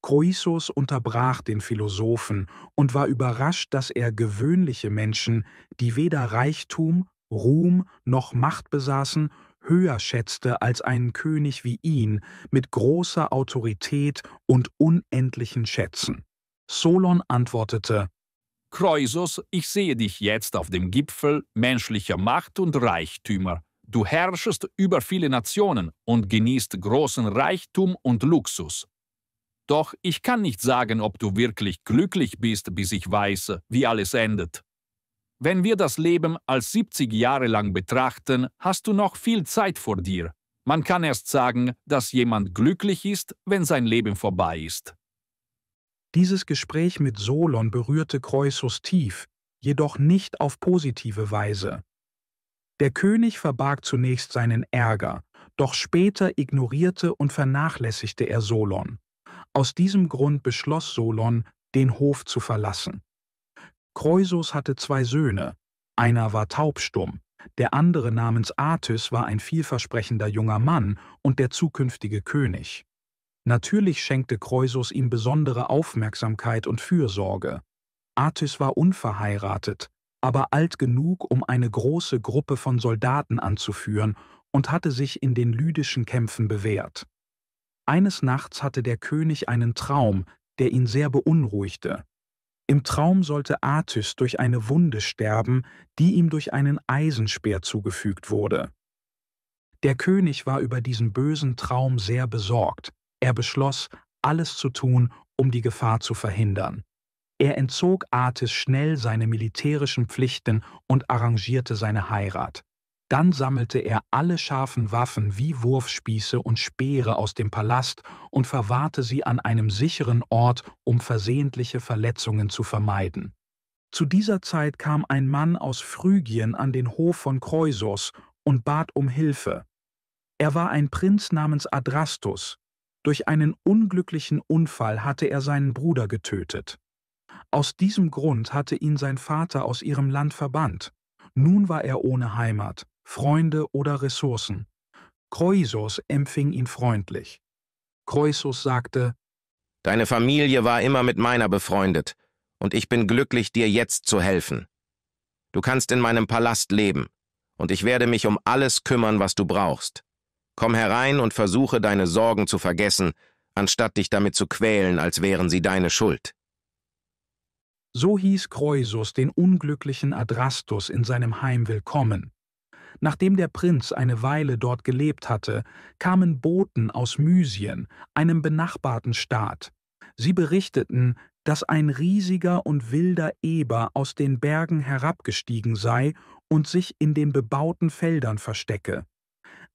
Chroisos unterbrach den Philosophen und war überrascht, dass er gewöhnliche Menschen, die weder Reichtum, Ruhm noch Macht besaßen, höher schätzte als einen König wie ihn mit großer Autorität und unendlichen Schätzen. Solon antwortete: Chroisos, ich sehe dich jetzt auf dem Gipfel menschlicher Macht und Reichtümer. Du herrschest über viele Nationen und genießt großen Reichtum und Luxus. Doch ich kann nicht sagen, ob du wirklich glücklich bist, bis ich weiß, wie alles endet. Wenn wir das Leben als 70 Jahre lang betrachten, hast du noch viel Zeit vor dir. Man kann erst sagen, dass jemand glücklich ist, wenn sein Leben vorbei ist. Dieses Gespräch mit Solon berührte Chroisos tief, jedoch nicht auf positive Weise. Der König verbarg zunächst seinen Ärger, doch später ignorierte und vernachlässigte er Solon. Aus diesem Grund beschloss Solon, den Hof zu verlassen. Chroisos hatte 2 Söhne, einer war taubstumm, der andere namens Atys war ein vielversprechender junger Mann und der zukünftige König. Natürlich schenkte Chroisos ihm besondere Aufmerksamkeit und Fürsorge. Atys war unverheiratet, aber alt genug, um eine große Gruppe von Soldaten anzuführen und hatte sich in den lydischen Kämpfen bewährt. Eines Nachts hatte der König einen Traum, der ihn sehr beunruhigte. Im Traum sollte Atys durch eine Wunde sterben, die ihm durch einen Eisenspeer zugefügt wurde. Der König war über diesen bösen Traum sehr besorgt. Er beschloss, alles zu tun, um die Gefahr zu verhindern. Er entzog Atys schnell seine militärischen Pflichten und arrangierte seine Heirat. Dann sammelte er alle scharfen Waffen wie Wurfspieße und Speere aus dem Palast und verwahrte sie an einem sicheren Ort, um versehentliche Verletzungen zu vermeiden. Zu dieser Zeit kam ein Mann aus Phrygien an den Hof von Chroisos und bat um Hilfe. Er war ein Prinz namens Adrastus. Durch einen unglücklichen Unfall hatte er seinen Bruder getötet. Aus diesem Grund hatte ihn sein Vater aus ihrem Land verbannt. Nun war er ohne Heimat, Freunde oder Ressourcen. Chroisos empfing ihn freundlich. Chroisos sagte: Deine Familie war immer mit meiner befreundet, und ich bin glücklich, dir jetzt zu helfen. Du kannst in meinem Palast leben, und ich werde mich um alles kümmern, was du brauchst. Komm herein und versuche, deine Sorgen zu vergessen, anstatt dich damit zu quälen, als wären sie deine Schuld. So hieß Chroisos den unglücklichen Adrastus in seinem Heim willkommen. Nachdem der Prinz eine Weile dort gelebt hatte, kamen Boten aus Mysien, einem benachbarten Staat. Sie berichteten, dass ein riesiger und wilder Eber aus den Bergen herabgestiegen sei und sich in den bebauten Feldern verstecke.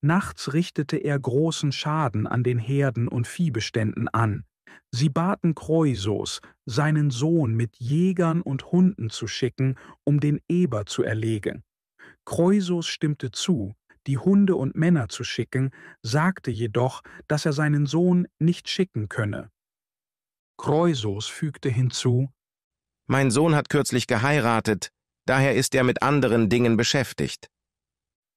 Nachts richtete er großen Schaden an den Herden und Viehbeständen an. Sie baten Chroisos, seinen Sohn mit Jägern und Hunden zu schicken, um den Eber zu erlegen. Chroisos stimmte zu, die Hunde und Männer zu schicken, sagte jedoch, dass er seinen Sohn nicht schicken könne. Chroisos fügte hinzu: Mein Sohn hat kürzlich geheiratet, daher ist er mit anderen Dingen beschäftigt.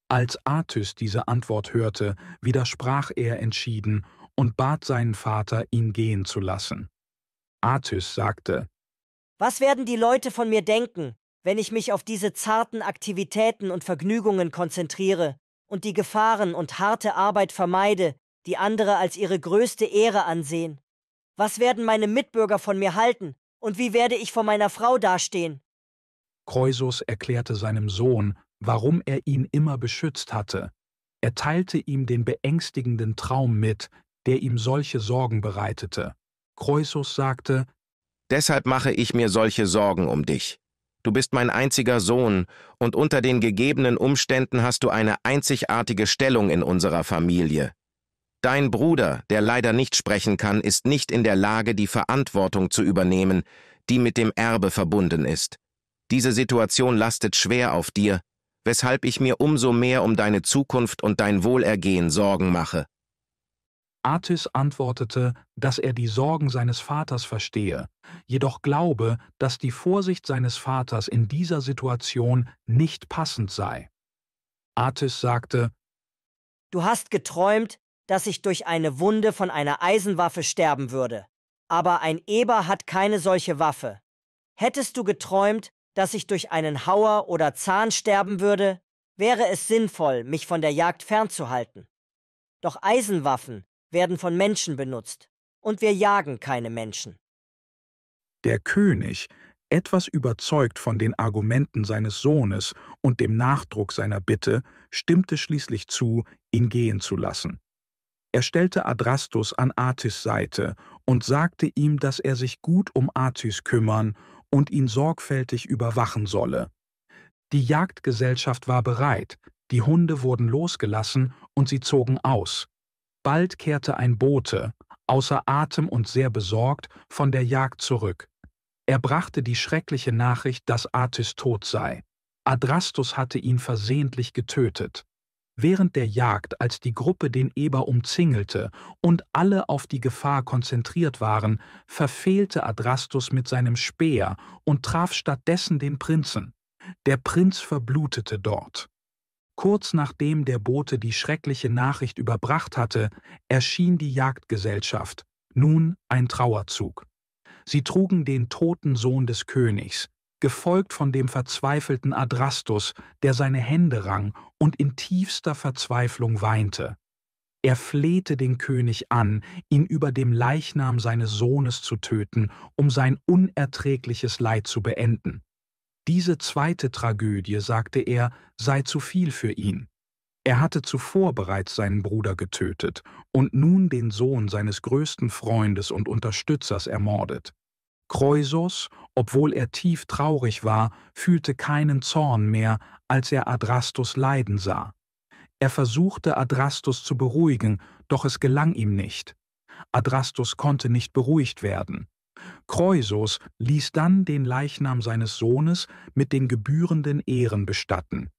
Als Atys diese Antwort hörte, widersprach er entschieden und bat seinen Vater, ihn gehen zu lassen. Atys sagte: Was werden die Leute von mir denken, wenn ich mich auf diese zarten Aktivitäten und Vergnügungen konzentriere und die Gefahren und harte Arbeit vermeide, die andere als ihre größte Ehre ansehen? Was werden meine Mitbürger von mir halten und wie werde ich vor meiner Frau dastehen? Chroisos erklärte seinem Sohn, warum er ihn immer beschützt hatte. Er teilte ihm den beängstigenden Traum mit, der ihm solche Sorgen bereitete. Chroisos sagte: Deshalb mache ich mir solche Sorgen um dich. Du bist mein einziger Sohn, und unter den gegebenen Umständen hast du eine einzigartige Stellung in unserer Familie. Dein Bruder, der leider nicht sprechen kann, ist nicht in der Lage, die Verantwortung zu übernehmen, die mit dem Erbe verbunden ist. Diese Situation lastet schwer auf dir, weshalb ich mir umso mehr um deine Zukunft und dein Wohlergehen Sorgen mache. Atys antwortete, dass er die Sorgen seines Vaters verstehe, jedoch glaube, dass die Vorsicht seines Vaters in dieser Situation nicht passend sei. Atys sagte: Du hast geträumt, dass ich durch eine Wunde von einer Eisenwaffe sterben würde. Aber ein Eber hat keine solche Waffe. Hättest du geträumt, dass ich durch einen Hauer oder Zahn sterben würde, wäre es sinnvoll, mich von der Jagd fernzuhalten. Doch Eisenwaffen werden von Menschen benutzt, und wir jagen keine Menschen. Der König, etwas überzeugt von den Argumenten seines Sohnes und dem Nachdruck seiner Bitte, stimmte schließlich zu, ihn gehen zu lassen. Er stellte Adrastus an Atys Seite und sagte ihm, dass er sich gut um Atys kümmern und ihn sorgfältig überwachen solle. Die Jagdgesellschaft war bereit, die Hunde wurden losgelassen und sie zogen aus. Bald kehrte ein Bote, außer Atem und sehr besorgt, von der Jagd zurück. Er brachte die schreckliche Nachricht, dass Atys tot sei. Adrastus hatte ihn versehentlich getötet. Während der Jagd, als die Gruppe den Eber umzingelte und alle auf die Gefahr konzentriert waren, verfehlte Adrastus mit seinem Speer und traf stattdessen den Prinzen. Der Prinz verblutete dort. Kurz nachdem der Bote die schreckliche Nachricht überbracht hatte, erschien die Jagdgesellschaft, nun ein Trauerzug. Sie trugen den toten Sohn des Königs, gefolgt von dem verzweifelten Adrastus, der seine Hände rang und in tiefster Verzweiflung weinte. Er flehte den König an, ihn über dem Leichnam seines Sohnes zu töten, um sein unerträgliches Leid zu beenden. Diese zweite Tragödie, sagte er, sei zu viel für ihn. Er hatte zuvor bereits seinen Bruder getötet und nun den Sohn seines größten Freundes und Unterstützers ermordet. Chroisos, obwohl er tief traurig war, fühlte keinen Zorn mehr, als er Adrastus leiden sah. Er versuchte, Adrastus zu beruhigen, doch es gelang ihm nicht. Adrastus konnte nicht beruhigt werden. Chroisos ließ dann den Leichnam seines Sohnes mit den gebührenden Ehren bestatten.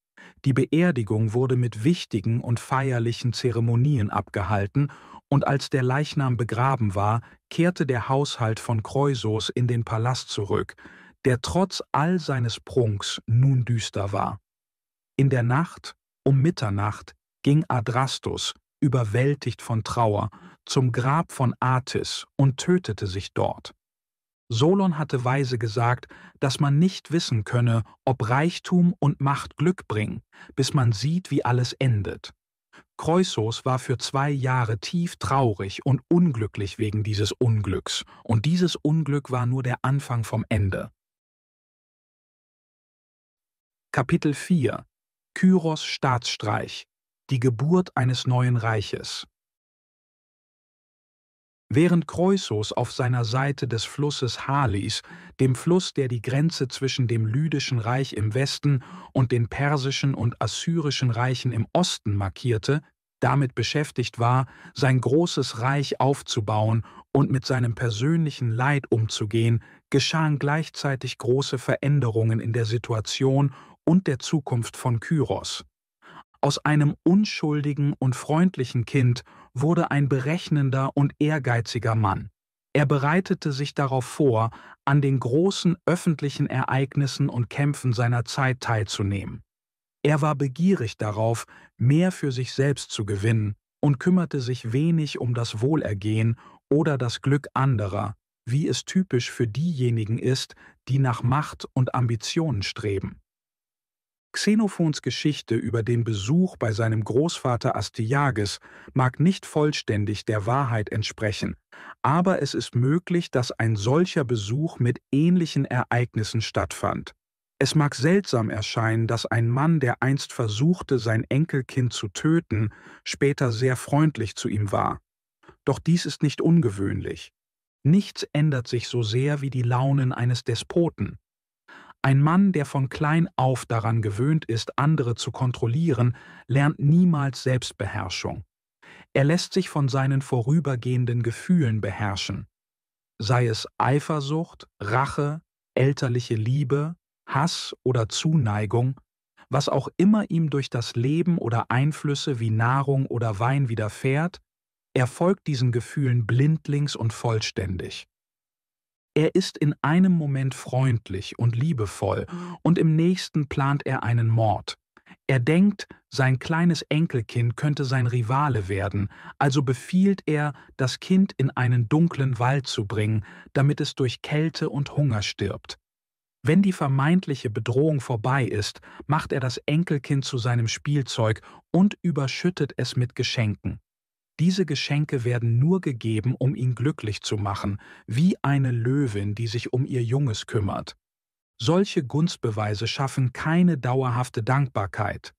Die Beerdigung wurde mit wichtigen und feierlichen Zeremonien abgehalten, und als der Leichnam begraben war, kehrte der Haushalt von Chroisos in den Palast zurück, der trotz all seines Prunks nun düster war. In der Nacht, um Mitternacht, ging Adrastus, überwältigt von Trauer, zum Grab von Atys und tötete sich dort. Solon hatte weise gesagt, dass man nicht wissen könne, ob Reichtum und Macht Glück bringen, bis man sieht, wie alles endet. Chroisos war für 2 Jahre tief traurig und unglücklich wegen dieses Unglücks, und dieses Unglück war nur der Anfang vom Ende. Kapitel 4 – Kyros Staatsstreich – Die Geburt eines neuen Reiches. Während Chroisos auf seiner Seite des Flusses Halis, dem Fluss, der die Grenze zwischen dem Lydischen Reich im Westen und den persischen und assyrischen Reichen im Osten markierte, damit beschäftigt war, sein großes Reich aufzubauen und mit seinem persönlichen Leid umzugehen, geschahen gleichzeitig große Veränderungen in der Situation und der Zukunft von Kyros. Aus einem unschuldigen und freundlichen Kind wurde ein berechnender und ehrgeiziger Mann. Er bereitete sich darauf vor, an den großen öffentlichen Ereignissen und Kämpfen seiner Zeit teilzunehmen. Er war begierig darauf, mehr für sich selbst zu gewinnen und kümmerte sich wenig um das Wohlergehen oder das Glück anderer, wie es typisch für diejenigen ist, die nach Macht und Ambitionen streben. Xenophons Geschichte über den Besuch bei seinem Großvater Astyages mag nicht vollständig der Wahrheit entsprechen, aber es ist möglich, dass ein solcher Besuch mit ähnlichen Ereignissen stattfand. Es mag seltsam erscheinen, dass ein Mann, der einst versuchte, sein Enkelkind zu töten, später sehr freundlich zu ihm war. Doch dies ist nicht ungewöhnlich. Nichts ändert sich so sehr wie die Launen eines Despoten. Ein Mann, der von klein auf daran gewöhnt ist, andere zu kontrollieren, lernt niemals Selbstbeherrschung. Er lässt sich von seinen vorübergehenden Gefühlen beherrschen. Sei es Eifersucht, Rache, elterliche Liebe, Hass oder Zuneigung, was auch immer ihm durch das Leben oder Einflüsse wie Nahrung oder Wein widerfährt, er folgt diesen Gefühlen blindlings und vollständig. Er ist in einem Moment freundlich und liebevoll und im nächsten plant er einen Mord. Er denkt, sein kleines Enkelkind könnte sein Rivale werden, also befiehlt er, das Kind in einen dunklen Wald zu bringen, damit es durch Kälte und Hunger stirbt. Wenn die vermeintliche Bedrohung vorbei ist, macht er das Enkelkind zu seinem Spielzeug und überschüttet es mit Geschenken. Diese Geschenke werden nur gegeben, um ihn glücklich zu machen, wie eine Löwin, die sich um ihr Junges kümmert. Solche Gunstbeweise schaffen keine dauerhafte Dankbarkeit.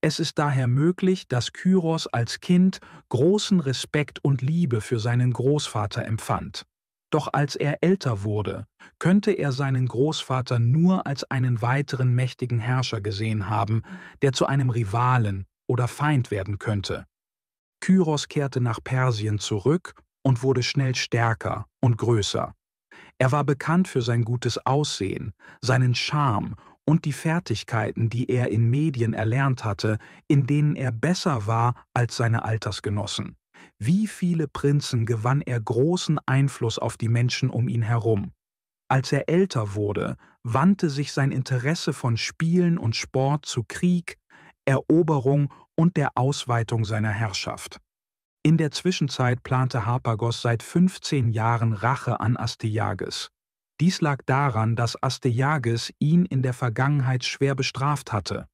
Es ist daher möglich, dass Kyros als Kind großen Respekt und Liebe für seinen Großvater empfand. Doch als er älter wurde, könnte er seinen Großvater nur als einen weiteren mächtigen Herrscher gesehen haben, der zu einem Rivalen oder Feind werden könnte. Kyros kehrte nach Persien zurück und wurde schnell stärker und größer. Er war bekannt für sein gutes Aussehen, seinen Charme und die Fertigkeiten, die er in Medien erlernt hatte, in denen er besser war als seine Altersgenossen. Wie viele Prinzen gewann er großen Einfluss auf die Menschen um ihn herum. Als er älter wurde, wandte sich sein Interesse von Spielen und Sport zu Krieg, Eroberung und der Ausweitung seiner Herrschaft. In der Zwischenzeit plante Harpagos seit 15 Jahren Rache an Astyages. Dies lag daran, dass Astyages ihn in der Vergangenheit schwer bestraft hatte.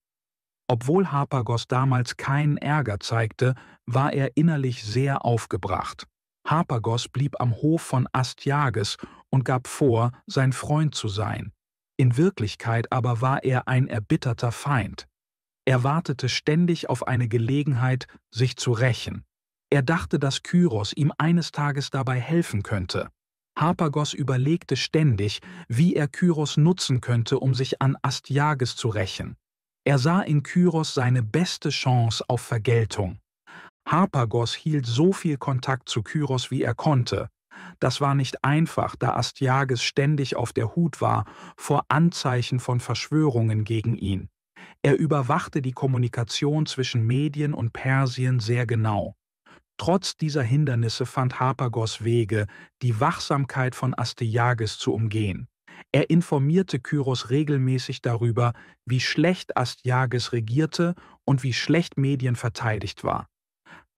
Obwohl Harpagos damals keinen Ärger zeigte, war er innerlich sehr aufgebracht. Harpagos blieb am Hof von Astyages und gab vor, sein Freund zu sein. In Wirklichkeit aber war er ein erbitterter Feind. Er wartete ständig auf eine Gelegenheit, sich zu rächen. Er dachte, dass Kyros ihm eines Tages dabei helfen könnte. Harpagos überlegte ständig, wie er Kyros nutzen könnte, um sich an Astyages zu rächen. Er sah in Kyros seine beste Chance auf Vergeltung. Harpagos hielt so viel Kontakt zu Kyros, wie er konnte. Das war nicht einfach, da Astyages ständig auf der Hut war vor Anzeichen von Verschwörungen gegen ihn. Er überwachte die Kommunikation zwischen Medien und Persien sehr genau. Trotz dieser Hindernisse fand Harpagos Wege, die Wachsamkeit von Astyages zu umgehen. Er informierte Kyros regelmäßig darüber, wie schlecht Astyages regierte und wie schlecht Medien verteidigt war.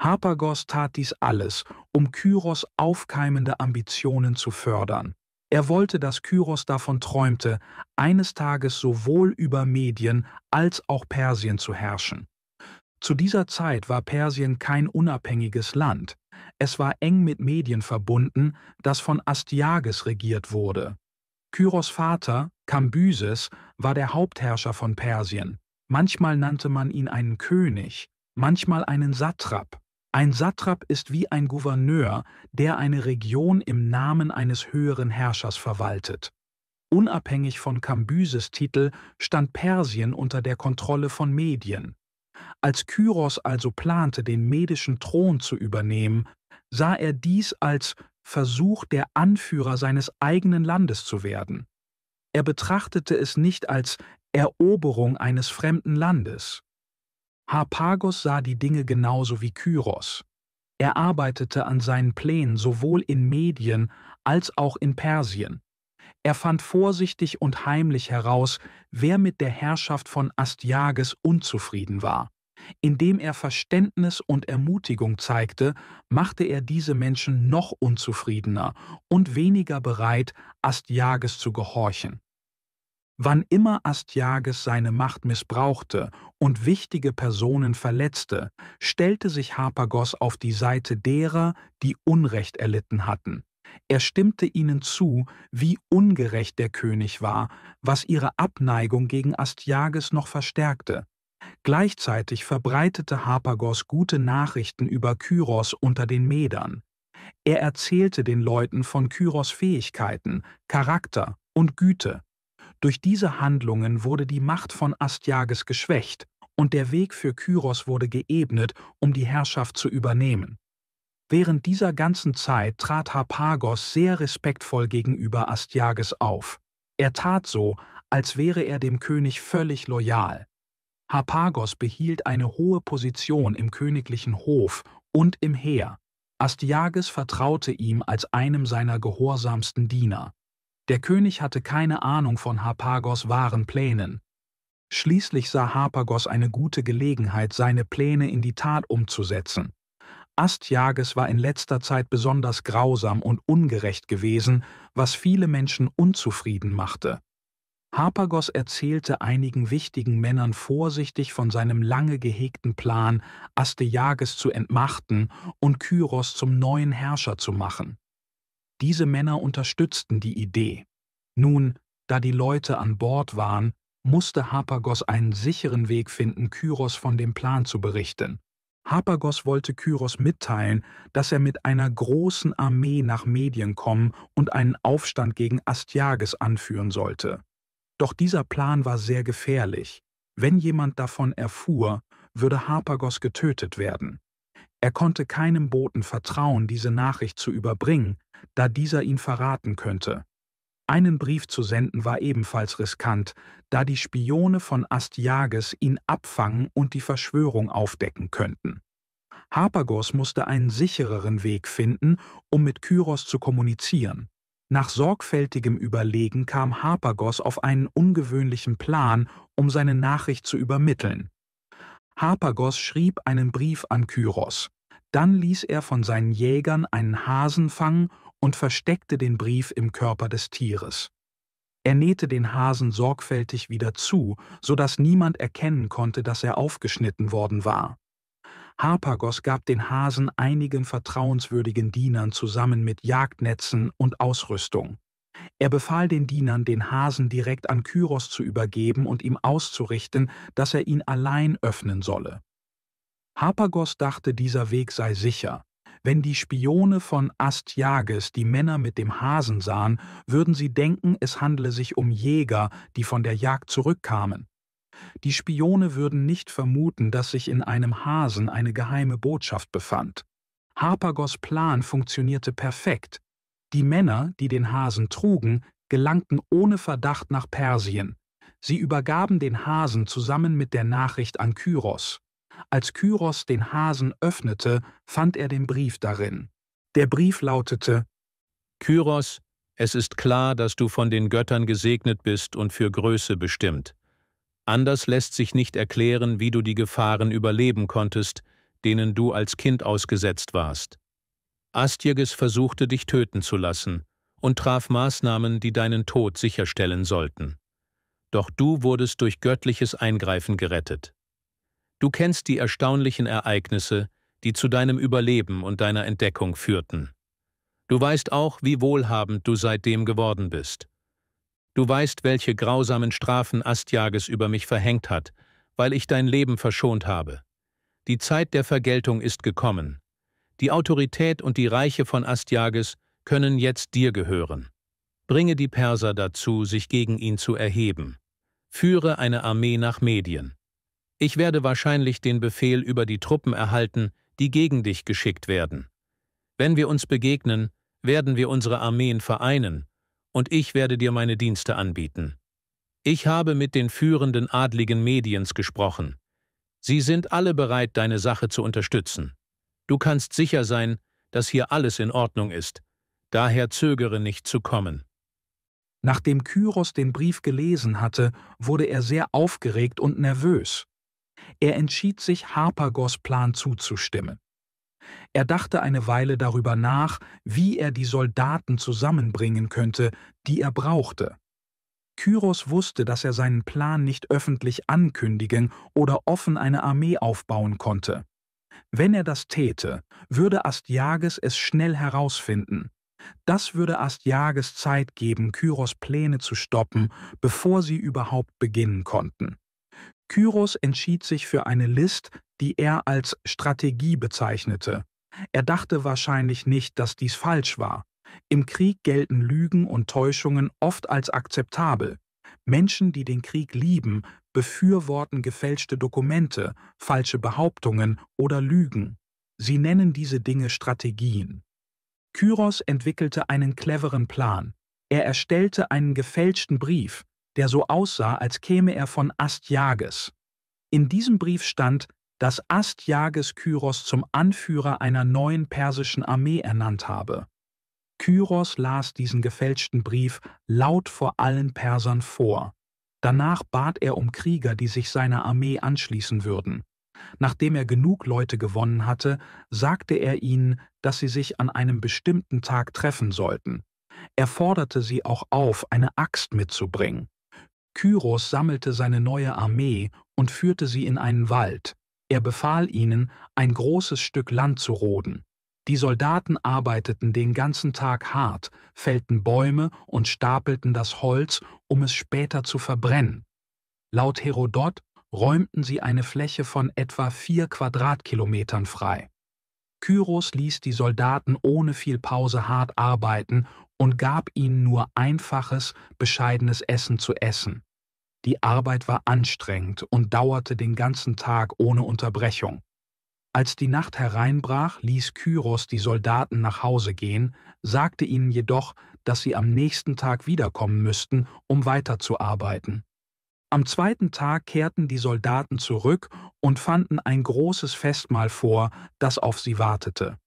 Harpagos tat dies alles, um Kyros aufkeimende Ambitionen zu fördern. Er wollte, dass Kyros davon träumte, eines Tages sowohl über Medien als auch Persien zu herrschen. Zu dieser Zeit war Persien kein unabhängiges Land. Es war eng mit Medien verbunden, das von Astyages regiert wurde. Kyros Vater, Kambyses, war der Hauptherrscher von Persien. Manchmal nannte man ihn einen König, manchmal einen Satrap. Ein Satrap ist wie ein Gouverneur, der eine Region im Namen eines höheren Herrschers verwaltet. Unabhängig von Kambyses Titel stand Persien unter der Kontrolle von Medien. Als Kyros also plante, den medischen Thron zu übernehmen, sah er dies als Versuch, der Anführer seines eigenen Landes zu werden. Er betrachtete es nicht als Eroberung eines fremden Landes. Harpagos sah die Dinge genauso wie Kyros. Er arbeitete an seinen Plänen sowohl in Medien als auch in Persien. Er fand vorsichtig und heimlich heraus, wer mit der Herrschaft von Astyages unzufrieden war. Indem er Verständnis und Ermutigung zeigte, machte er diese Menschen noch unzufriedener und weniger bereit, Astyages zu gehorchen. Wann immer Astyages seine Macht missbrauchte und wichtige Personen verletzte, stellte sich Harpagos auf die Seite derer, die Unrecht erlitten hatten. Er stimmte ihnen zu, wie ungerecht der König war, was ihre Abneigung gegen Astyages noch verstärkte. Gleichzeitig verbreitete Harpagos gute Nachrichten über Kyros unter den Medern. Er erzählte den Leuten von Kyros Fähigkeiten, Charakter und Güte. Durch diese Handlungen wurde die Macht von Astyages geschwächt und der Weg für Kyros wurde geebnet, um die Herrschaft zu übernehmen. Während dieser ganzen Zeit trat Harpagos sehr respektvoll gegenüber Astyages auf. Er tat so, als wäre er dem König völlig loyal. Harpagos behielt eine hohe Position im königlichen Hof und im Heer. Astyages vertraute ihm als einem seiner gehorsamsten Diener. Der König hatte keine Ahnung von Harpagos wahren Plänen. Schließlich sah Harpagos eine gute Gelegenheit, seine Pläne in die Tat umzusetzen. Astyages war in letzter Zeit besonders grausam und ungerecht gewesen, was viele Menschen unzufrieden machte. Harpagos erzählte einigen wichtigen Männern vorsichtig von seinem lange gehegten Plan, Astyages zu entmachten und Kyros zum neuen Herrscher zu machen. Diese Männer unterstützten die Idee. Nun, da die Leute an Bord waren, musste Harpagos einen sicheren Weg finden, Kyros von dem Plan zu berichten. Harpagos wollte Kyros mitteilen, dass er mit einer großen Armee nach Medien kommen und einen Aufstand gegen Astyages anführen sollte. Doch dieser Plan war sehr gefährlich. Wenn jemand davon erfuhr, würde Harpagos getötet werden. Er konnte keinem Boten vertrauen, diese Nachricht zu überbringen, da dieser ihn verraten könnte. Einen Brief zu senden war ebenfalls riskant, da die Spione von Astyages ihn abfangen und die Verschwörung aufdecken könnten. Harpagos musste einen sichereren Weg finden, um mit Kyros zu kommunizieren. Nach sorgfältigem Überlegen kam Harpagos auf einen ungewöhnlichen Plan, um seine Nachricht zu übermitteln. Harpagos schrieb einen Brief an Kyros. Dann ließ er von seinen Jägern einen Hasen fangen und versteckte den Brief im Körper des Tieres. Er nähte den Hasen sorgfältig wieder zu, sodass niemand erkennen konnte, dass er aufgeschnitten worden war. Harpagos gab den Hasen einigen vertrauenswürdigen Dienern zusammen mit Jagdnetzen und Ausrüstung. Er befahl den Dienern, den Hasen direkt an Kyros zu übergeben und ihm auszurichten, dass er ihn allein öffnen solle. Harpagos dachte, dieser Weg sei sicher. Wenn die Spione von Astyages die Männer mit dem Hasen sahen, würden sie denken, es handle sich um Jäger, die von der Jagd zurückkamen. Die Spione würden nicht vermuten, dass sich in einem Hasen eine geheime Botschaft befand. Harpagos Plan funktionierte perfekt. Die Männer, die den Hasen trugen, gelangten ohne Verdacht nach Persien. Sie übergaben den Hasen zusammen mit der Nachricht an Kyros. Als Kyros den Hasen öffnete, fand er den Brief darin. Der Brief lautete: Kyros, es ist klar, dass du von den Göttern gesegnet bist und für Größe bestimmt. Anders lässt sich nicht erklären, wie du die Gefahren überleben konntest, denen du als Kind ausgesetzt warst. Astyages versuchte, dich töten zu lassen und traf Maßnahmen, die deinen Tod sicherstellen sollten. Doch du wurdest durch göttliches Eingreifen gerettet. Du kennst die erstaunlichen Ereignisse, die zu deinem Überleben und deiner Entdeckung führten. Du weißt auch, wie wohlhabend du seitdem geworden bist. Du weißt, welche grausamen Strafen Astyages über mich verhängt hat, weil ich dein Leben verschont habe. Die Zeit der Vergeltung ist gekommen. Die Autorität und die Reiche von Astyages können jetzt dir gehören. Bringe die Perser dazu, sich gegen ihn zu erheben. Führe eine Armee nach Medien. Ich werde wahrscheinlich den Befehl über die Truppen erhalten, die gegen dich geschickt werden. Wenn wir uns begegnen, werden wir unsere Armeen vereinen, und ich werde dir meine Dienste anbieten. Ich habe mit den führenden Adligen Mediens gesprochen. Sie sind alle bereit, deine Sache zu unterstützen. Du kannst sicher sein, dass hier alles in Ordnung ist. Daher zögere nicht zu kommen. Nachdem Kyros den Brief gelesen hatte, wurde er sehr aufgeregt und nervös. Er entschied sich, Harpagos Plan zuzustimmen. Er dachte eine Weile darüber nach, wie er die Soldaten zusammenbringen könnte, die er brauchte. Kyros wusste, dass er seinen Plan nicht öffentlich ankündigen oder offen eine Armee aufbauen konnte. Wenn er das täte, würde Astyages es schnell herausfinden. Das würde Astyages Zeit geben, Kyros Pläne zu stoppen, bevor sie überhaupt beginnen konnten. Kyros entschied sich für eine List, die er als Strategie bezeichnete. Er dachte wahrscheinlich nicht, dass dies falsch war. Im Krieg gelten Lügen und Täuschungen oft als akzeptabel. Menschen, die den Krieg lieben, befürworten gefälschte Dokumente, falsche Behauptungen oder Lügen. Sie nennen diese Dinge Strategien. Kyros entwickelte einen cleveren Plan. Er erstellte einen gefälschten Brief, der so aussah, als käme er von Astyages. In diesem Brief stand, dass Astyages Kyros zum Anführer einer neuen persischen Armee ernannt habe. Kyros las diesen gefälschten Brief laut vor allen Persern vor. Danach bat er um Krieger, die sich seiner Armee anschließen würden. Nachdem er genug Leute gewonnen hatte, sagte er ihnen, dass sie sich an einem bestimmten Tag treffen sollten. Er forderte sie auch auf, eine Axt mitzubringen. Kyros sammelte seine neue Armee und führte sie in einen Wald. Er befahl ihnen, ein großes Stück Land zu roden. Die Soldaten arbeiteten den ganzen Tag hart, fällten Bäume und stapelten das Holz, um es später zu verbrennen. Laut Herodot räumten sie eine Fläche von etwa 4 Quadratkilometern frei. Kyros ließ die Soldaten ohne viel Pause hart arbeiten und gab ihnen nur einfaches, bescheidenes Essen zu essen. Die Arbeit war anstrengend und dauerte den ganzen Tag ohne Unterbrechung. Als die Nacht hereinbrach, ließ Kyros die Soldaten nach Hause gehen, sagte ihnen jedoch, dass sie am nächsten Tag wiederkommen müssten, um weiterzuarbeiten. Am zweiten Tag kehrten die Soldaten zurück und fanden ein großes Festmahl vor, das auf sie wartete.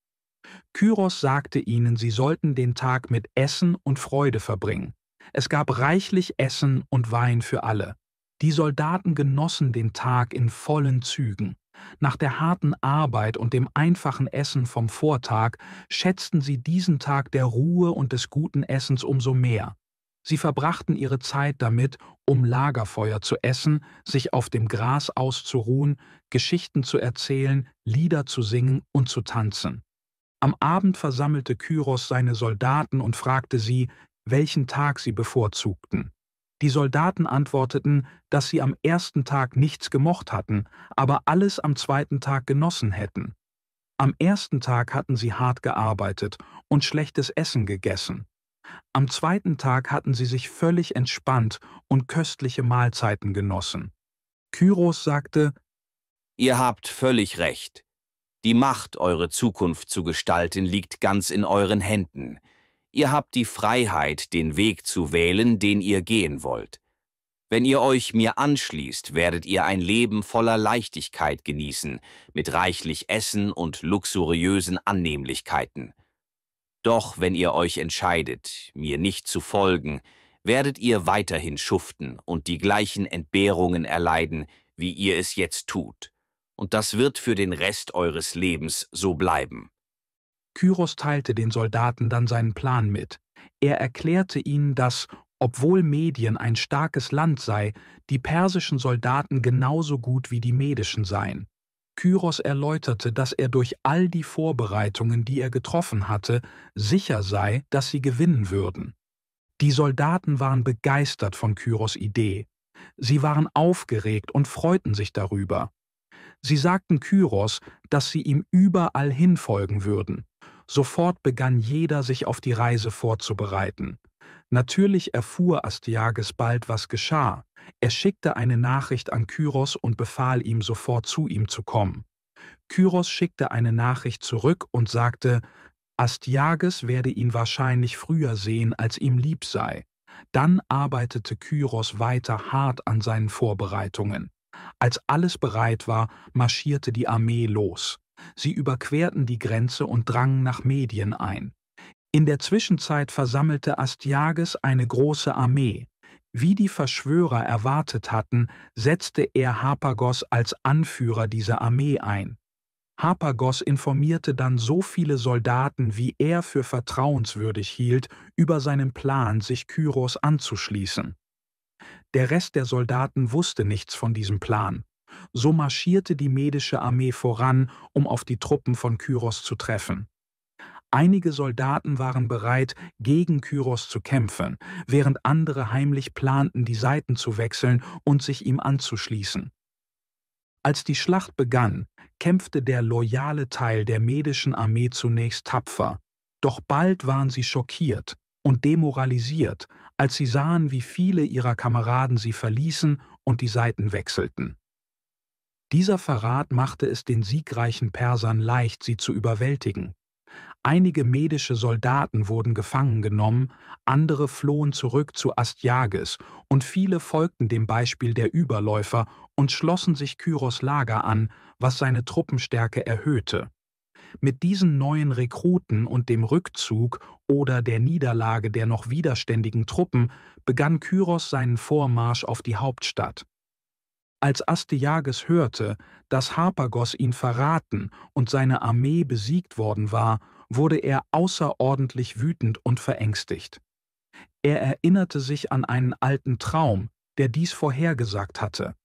Kyros sagte ihnen, sie sollten den Tag mit Essen und Freude verbringen. Es gab reichlich Essen und Wein für alle. Die Soldaten genossen den Tag in vollen Zügen. Nach der harten Arbeit und dem einfachen Essen vom Vortag schätzten sie diesen Tag der Ruhe und des guten Essens umso mehr. Sie verbrachten ihre Zeit damit, um Lagerfeuer zu essen, sich auf dem Gras auszuruhen, Geschichten zu erzählen, Lieder zu singen und zu tanzen. Am Abend versammelte Kyros seine Soldaten und fragte sie, welchen Tag sie bevorzugten. Die Soldaten antworteten, dass sie am ersten Tag nichts gemocht hatten, aber alles am zweiten Tag genossen hätten. Am ersten Tag hatten sie hart gearbeitet und schlechtes Essen gegessen. Am zweiten Tag hatten sie sich völlig entspannt und köstliche Mahlzeiten genossen. Kyros sagte: Ihr habt völlig recht. Die Macht, eure Zukunft zu gestalten, liegt ganz in euren Händen. Ihr habt die Freiheit, den Weg zu wählen, den ihr gehen wollt. Wenn ihr euch mir anschließt, werdet ihr ein Leben voller Leichtigkeit genießen, mit reichlich Essen und luxuriösen Annehmlichkeiten. Doch wenn ihr euch entscheidet, mir nicht zu folgen, werdet ihr weiterhin schuften und die gleichen Entbehrungen erleiden, wie ihr es jetzt tut. Und das wird für den Rest eures Lebens so bleiben. Kyros teilte den Soldaten dann seinen Plan mit. Er erklärte ihnen, dass, obwohl Medien ein starkes Land sei, die persischen Soldaten genauso gut wie die medischen seien. Kyros erläuterte, dass er durch all die Vorbereitungen, die er getroffen hatte, sicher sei, dass sie gewinnen würden. Die Soldaten waren begeistert von Kyros' Idee. Sie waren aufgeregt und freuten sich darüber. Sie sagten Kyros, dass sie ihm überall hinfolgen würden. Sofort begann jeder, sich auf die Reise vorzubereiten. Natürlich erfuhr Astyages bald, was geschah. Er schickte eine Nachricht an Kyros und befahl ihm, sofort zu ihm zu kommen. Kyros schickte eine Nachricht zurück und sagte, Astyages werde ihn wahrscheinlich früher sehen, als ihm lieb sei. Dann arbeitete Kyros weiter hart an seinen Vorbereitungen. Als alles bereit war, marschierte die Armee los. Sie überquerten die Grenze und drangen nach Medien ein. In der Zwischenzeit versammelte Astyages eine große Armee. Wie die Verschwörer erwartet hatten, setzte er Harpagos als Anführer dieser Armee ein. Harpagos informierte dann so viele Soldaten, wie er für vertrauenswürdig hielt, über seinen Plan, sich Kyros anzuschließen. Der Rest der Soldaten wusste nichts von diesem Plan. So marschierte die medische Armee voran, um auf die Truppen von Kyros zu treffen. Einige Soldaten waren bereit, gegen Kyros zu kämpfen, während andere heimlich planten, die Seiten zu wechseln und sich ihm anzuschließen. Als die Schlacht begann, kämpfte der loyale Teil der medischen Armee zunächst tapfer, doch bald waren sie schockiert und demoralisiert, als sie sahen, wie viele ihrer Kameraden sie verließen und die Seiten wechselten. Dieser Verrat machte es den siegreichen Persern leicht, sie zu überwältigen. Einige medische Soldaten wurden gefangen genommen, andere flohen zurück zu Astyages und viele folgten dem Beispiel der Überläufer und schlossen sich Kyros Lager an, was seine Truppenstärke erhöhte. Mit diesen neuen Rekruten und dem Rückzug oder der Niederlage der noch widerständigen Truppen begann Kyros seinen Vormarsch auf die Hauptstadt. Als Astyages hörte, dass Harpagos ihn verraten und seine Armee besiegt worden war, wurde er außerordentlich wütend und verängstigt. Er erinnerte sich an einen alten Traum, der dies vorhergesagt hatte.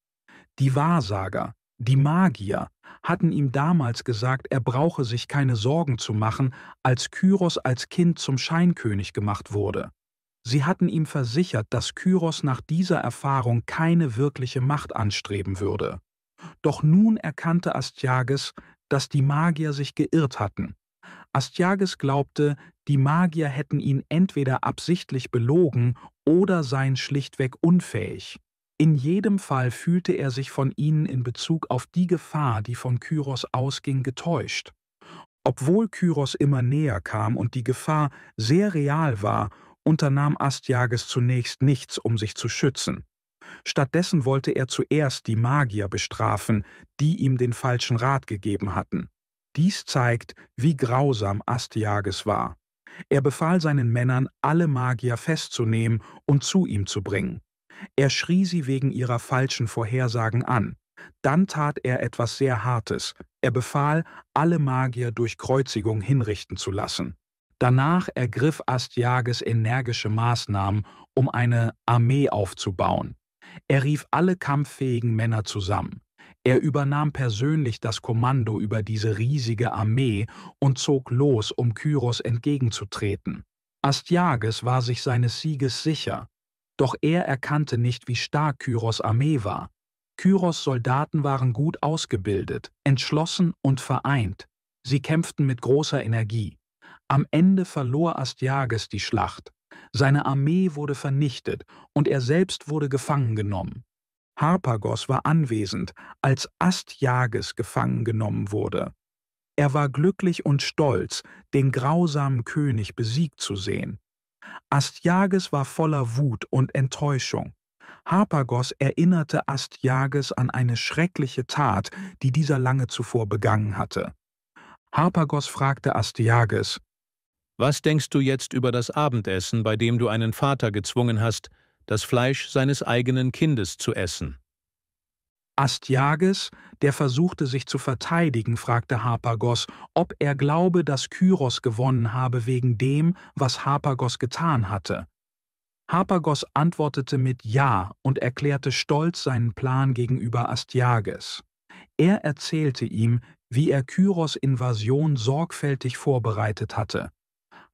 Die Wahrsager, die Magier, hatten ihm damals gesagt, er brauche sich keine Sorgen zu machen, als Kyros als Kind zum Scheinkönig gemacht wurde. Sie hatten ihm versichert, dass Kyros nach dieser Erfahrung keine wirkliche Macht anstreben würde. Doch nun erkannte Astyages, dass die Magier sich geirrt hatten. Astyages glaubte, die Magier hätten ihn entweder absichtlich belogen oder seien schlichtweg unfähig. In jedem Fall fühlte er sich von ihnen in Bezug auf die Gefahr, die von Kyros ausging, getäuscht. Obwohl Kyros immer näher kam und die Gefahr sehr real war, unternahm Astyages zunächst nichts, um sich zu schützen. Stattdessen wollte er zuerst die Magier bestrafen, die ihm den falschen Rat gegeben hatten. Dies zeigt, wie grausam Astyages war. Er befahl seinen Männern, alle Magier festzunehmen und zu ihm zu bringen. Er schrie sie wegen ihrer falschen Vorhersagen an. Dann tat er etwas sehr Hartes. Er befahl, alle Magier durch Kreuzigung hinrichten zu lassen. Danach ergriff Astyages energische Maßnahmen, um eine Armee aufzubauen. Er rief alle kampffähigen Männer zusammen. Er übernahm persönlich das Kommando über diese riesige Armee und zog los, um Kyros entgegenzutreten. Astyages war sich seines Sieges sicher. Doch er erkannte nicht, wie stark Kyros Armee war. Kyros Soldaten waren gut ausgebildet, entschlossen und vereint. Sie kämpften mit großer Energie. Am Ende verlor Astyages die Schlacht. Seine Armee wurde vernichtet und er selbst wurde gefangen genommen. Harpagos war anwesend, als Astyages gefangen genommen wurde. Er war glücklich und stolz, den grausamen König besiegt zu sehen. Astyages war voller Wut und Enttäuschung. Harpagos erinnerte Astyages an eine schreckliche Tat, die dieser lange zuvor begangen hatte. Harpagos fragte Astyages: Was denkst du jetzt über das Abendessen, bei dem du einen Vater gezwungen hast, das Fleisch seines eigenen Kindes zu essen? Astyages, der versuchte sich zu verteidigen, fragte Harpagos, ob er glaube, dass Kyros gewonnen habe wegen dem, was Harpagos getan hatte. Harpagos antwortete mit Ja und erklärte stolz seinen Plan gegenüber Astyages. Er erzählte ihm, wie er Kyros Invasion sorgfältig vorbereitet hatte.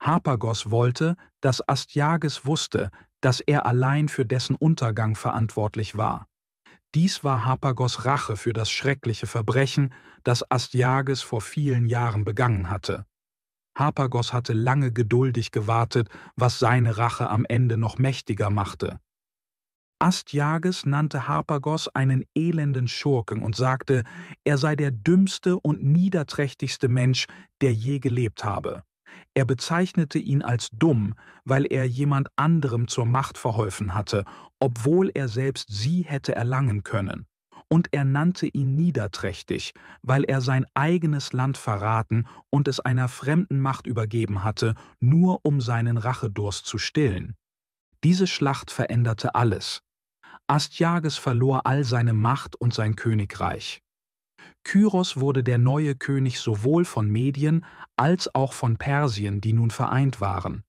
Harpagos wollte, dass Astyages wusste, dass er allein für dessen Untergang verantwortlich war. Dies war Harpagos Rache für das schreckliche Verbrechen, das Astyages vor vielen Jahren begangen hatte. Harpagos hatte lange geduldig gewartet, was seine Rache am Ende noch mächtiger machte. Astyages nannte Harpagos einen elenden Schurken und sagte, er sei der dümmste und niederträchtigste Mensch, der je gelebt habe. Er bezeichnete ihn als dumm, weil er jemand anderem zur Macht verholfen hatte, obwohl er selbst sie hätte erlangen können. Und er nannte ihn niederträchtig, weil er sein eigenes Land verraten und es einer fremden Macht übergeben hatte, nur um seinen Rachedurst zu stillen. Diese Schlacht veränderte alles. Astyages verlor all seine Macht und sein Königreich. Kyros wurde der neue König sowohl von Medien als auch von Persien, die nun vereint waren.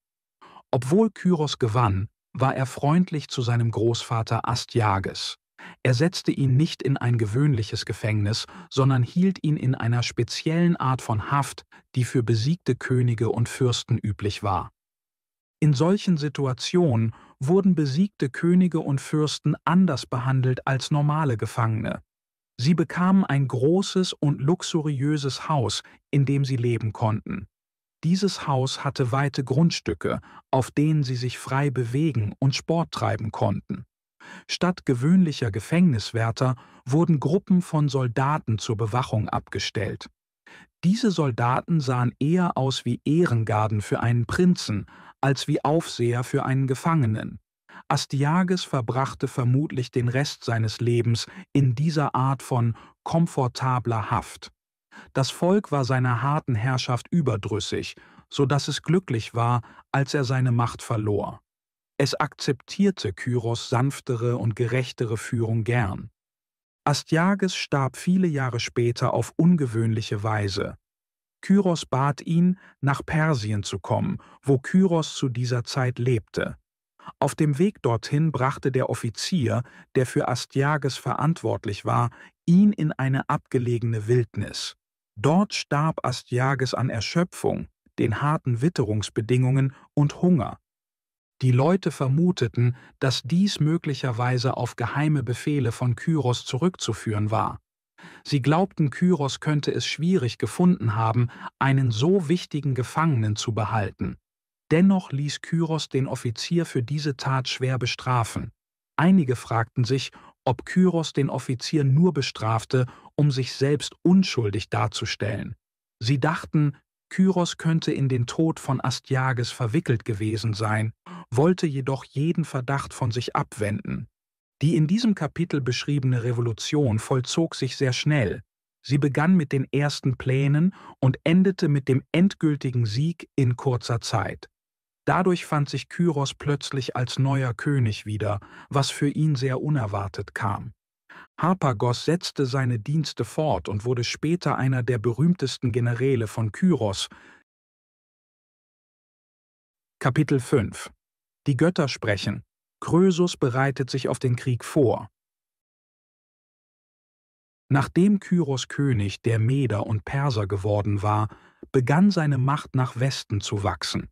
Obwohl Kyros gewann, war er freundlich zu seinem Großvater Astyages. Er setzte ihn nicht in ein gewöhnliches Gefängnis, sondern hielt ihn in einer speziellen Art von Haft, die für besiegte Könige und Fürsten üblich war. In solchen Situationen wurden besiegte Könige und Fürsten anders behandelt als normale Gefangene. Sie bekamen ein großes und luxuriöses Haus, in dem sie leben konnten. Dieses Haus hatte weite Grundstücke, auf denen sie sich frei bewegen und Sport treiben konnten. Statt gewöhnlicher Gefängniswärter wurden Gruppen von Soldaten zur Bewachung abgestellt. Diese Soldaten sahen eher aus wie Ehrengarden für einen Prinzen als wie Aufseher für einen Gefangenen. Astyages verbrachte vermutlich den Rest seines Lebens in dieser Art von komfortabler Haft. Das Volk war seiner harten Herrschaft überdrüssig, so dass es glücklich war, als er seine Macht verlor. Es akzeptierte Kyros sanftere und gerechtere Führung gern. Astyages starb viele Jahre später auf ungewöhnliche Weise. Kyros bat ihn, nach Persien zu kommen, wo Kyros zu dieser Zeit lebte. Auf dem Weg dorthin brachte der Offizier, der für Astyages verantwortlich war, ihn in eine abgelegene Wildnis. Dort starb Astyages an Erschöpfung, den harten Witterungsbedingungen und Hunger. Die Leute vermuteten, dass dies möglicherweise auf geheime Befehle von Kyros zurückzuführen war. Sie glaubten, Kyros könnte es schwierig gefunden haben, einen so wichtigen Gefangenen zu behalten. Dennoch ließ Kyros den Offizier für diese Tat schwer bestrafen. Einige fragten sich, ob Kyros den Offizier nur bestrafte, um sich selbst unschuldig darzustellen. Sie dachten, Kyros könnte in den Tod von Astyages verwickelt gewesen sein, wollte jedoch jeden Verdacht von sich abwenden. Die in diesem Kapitel beschriebene Revolution vollzog sich sehr schnell. Sie begann mit den ersten Plänen und endete mit dem endgültigen Sieg in kurzer Zeit. Dadurch fand sich Kyros plötzlich als neuer König wieder, was für ihn sehr unerwartet kam. Harpagos setzte seine Dienste fort und wurde später einer der berühmtesten Generäle von Kyros. Kapitel 5 Die Götter sprechen. Krösus bereitet sich auf den Krieg vor. Nachdem Kyros König der Meder und Perser geworden war, begann seine Macht nach Westen zu wachsen.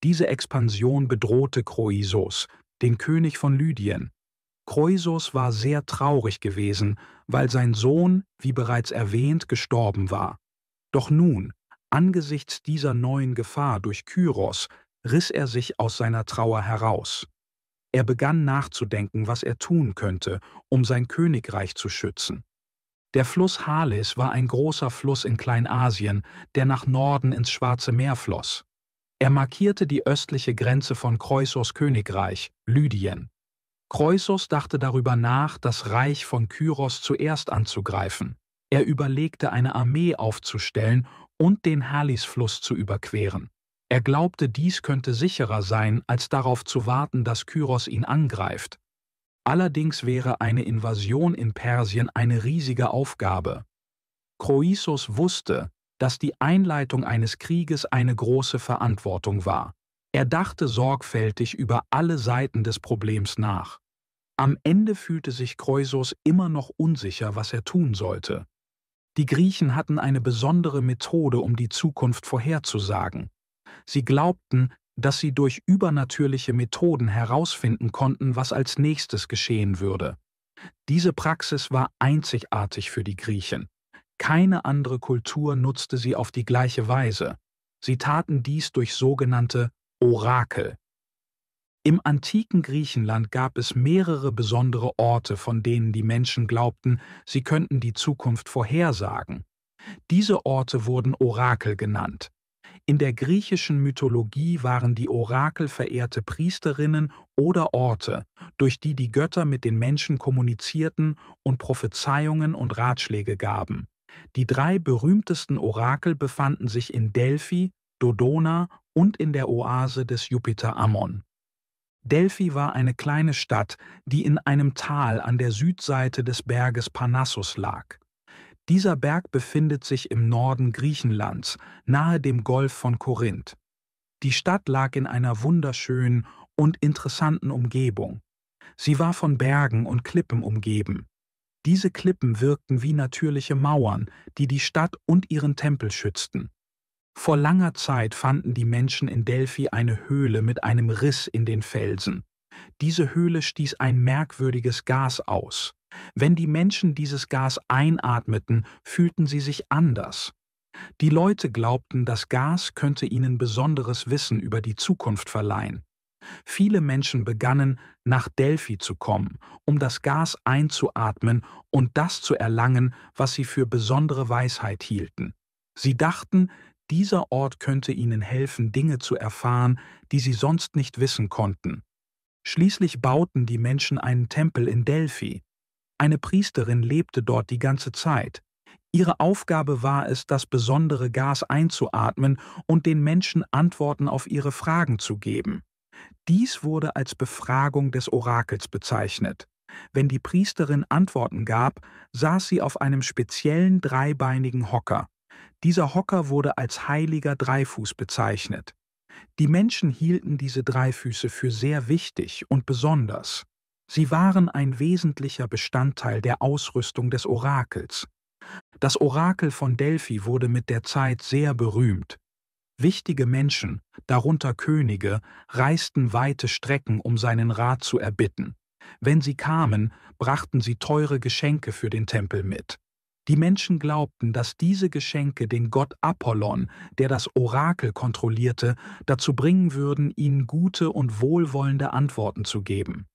Diese Expansion bedrohte Kroisos, den König von Lydien. Kroisos war sehr traurig gewesen, weil sein Sohn, wie bereits erwähnt, gestorben war. Doch nun, angesichts dieser neuen Gefahr durch Kyros, riss er sich aus seiner Trauer heraus. Er begann nachzudenken, was er tun könnte, um sein Königreich zu schützen. Der Fluss Halis war ein großer Fluss in Kleinasien, der nach Norden ins Schwarze Meer floss. Er markierte die östliche Grenze von Kroisos Königreich, Lydien. Kroisos dachte darüber nach, das Reich von Kyros zuerst anzugreifen. Er überlegte, eine Armee aufzustellen und den Halis-Fluss zu überqueren. Er glaubte, dies könnte sicherer sein, als darauf zu warten, dass Kyros ihn angreift. Allerdings wäre eine Invasion in Persien eine riesige Aufgabe. Kroisos wusste, dass die Einleitung eines Krieges eine große Verantwortung war. Er dachte sorgfältig über alle Seiten des Problems nach. Am Ende fühlte sich Kroisos immer noch unsicher, was er tun sollte. Die Griechen hatten eine besondere Methode, um die Zukunft vorherzusagen. Sie glaubten, dass sie durch übernatürliche Methoden herausfinden konnten, was als nächstes geschehen würde. Diese Praxis war einzigartig für die Griechen. Keine andere Kultur nutzte sie auf die gleiche Weise. Sie taten dies durch sogenannte Orakel. Im antiken Griechenland gab es mehrere besondere Orte, von denen die Menschen glaubten, sie könnten die Zukunft vorhersagen. Diese Orte wurden Orakel genannt. In der griechischen Mythologie waren die Orakel verehrte Priesterinnen oder Orte, durch die die Götter mit den Menschen kommunizierten und Prophezeiungen und Ratschläge gaben. Die 3 berühmtesten Orakel befanden sich in Delphi, Dodona und in der Oase des Jupiter Ammon. Delphi war eine kleine Stadt, die in einem Tal an der Südseite des Berges Parnassus lag. Dieser Berg befindet sich im Norden Griechenlands, nahe dem Golf von Korinth. Die Stadt lag in einer wunderschönen und interessanten Umgebung. Sie war von Bergen und Klippen umgeben. Diese Klippen wirkten wie natürliche Mauern, die die Stadt und ihren Tempel schützten. Vor langer Zeit fanden die Menschen in Delphi eine Höhle mit einem Riss in den Felsen. Diese Höhle stieß ein merkwürdiges Gas aus. Wenn die Menschen dieses Gas einatmeten, fühlten sie sich anders. Die Leute glaubten, das Gas könnte ihnen besonderes Wissen über die Zukunft verleihen. Viele Menschen begannen, nach Delphi zu kommen, um das Gas einzuatmen und das zu erlangen, was sie für besondere Weisheit hielten. Sie dachten, dieser Ort könnte ihnen helfen, Dinge zu erfahren, die sie sonst nicht wissen konnten. Schließlich bauten die Menschen einen Tempel in Delphi. Eine Priesterin lebte dort die ganze Zeit. Ihre Aufgabe war es, das besondere Gas einzuatmen und den Menschen Antworten auf ihre Fragen zu geben. Dies wurde als Befragung des Orakels bezeichnet. Wenn die Priesterin Antworten gab, saß sie auf einem speziellen dreibeinigen Hocker. Dieser Hocker wurde als heiliger Dreifuß bezeichnet. Die Menschen hielten diese Dreifüße für sehr wichtig und besonders. Sie waren ein wesentlicher Bestandteil der Ausrüstung des Orakels. Das Orakel von Delphi wurde mit der Zeit sehr berühmt. Wichtige Menschen, darunter Könige, reisten weite Strecken, um seinen Rat zu erbitten. Wenn sie kamen, brachten sie teure Geschenke für den Tempel mit. Die Menschen glaubten, dass diese Geschenke den Gott Apollon, der das Orakel kontrollierte, dazu bringen würden, ihnen gute und wohlwollende Antworten zu geben.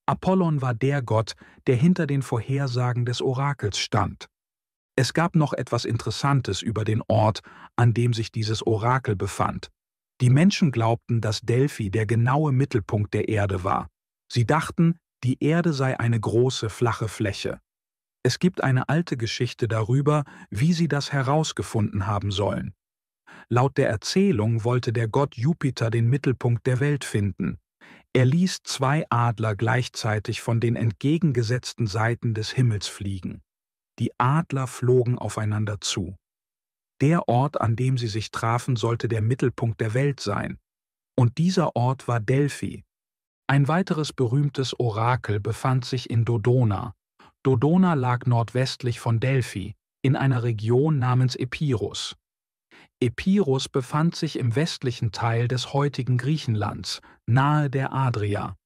Apollon war der Gott, der hinter den Vorhersagen des Orakels stand. Es gab noch etwas Interessantes über den Ort, an dem sich dieses Orakel befand. Die Menschen glaubten, dass Delphi der genaue Mittelpunkt der Erde war. Sie dachten, die Erde sei eine große, flache Fläche. Es gibt eine alte Geschichte darüber, wie sie das herausgefunden haben sollen. Laut der Erzählung wollte der Gott Jupiter den Mittelpunkt der Welt finden. Er ließ 2 Adler gleichzeitig von den entgegengesetzten Seiten des Himmels fliegen. Die Adler flogen aufeinander zu. Der Ort, an dem sie sich trafen, sollte der Mittelpunkt der Welt sein. Und dieser Ort war Delphi. Ein weiteres berühmtes Orakel befand sich in Dodona. Dodona lag nordwestlich von Delphi, in einer Region namens Epirus. Epirus befand sich im westlichen Teil des heutigen Griechenlands, nahe der Adria.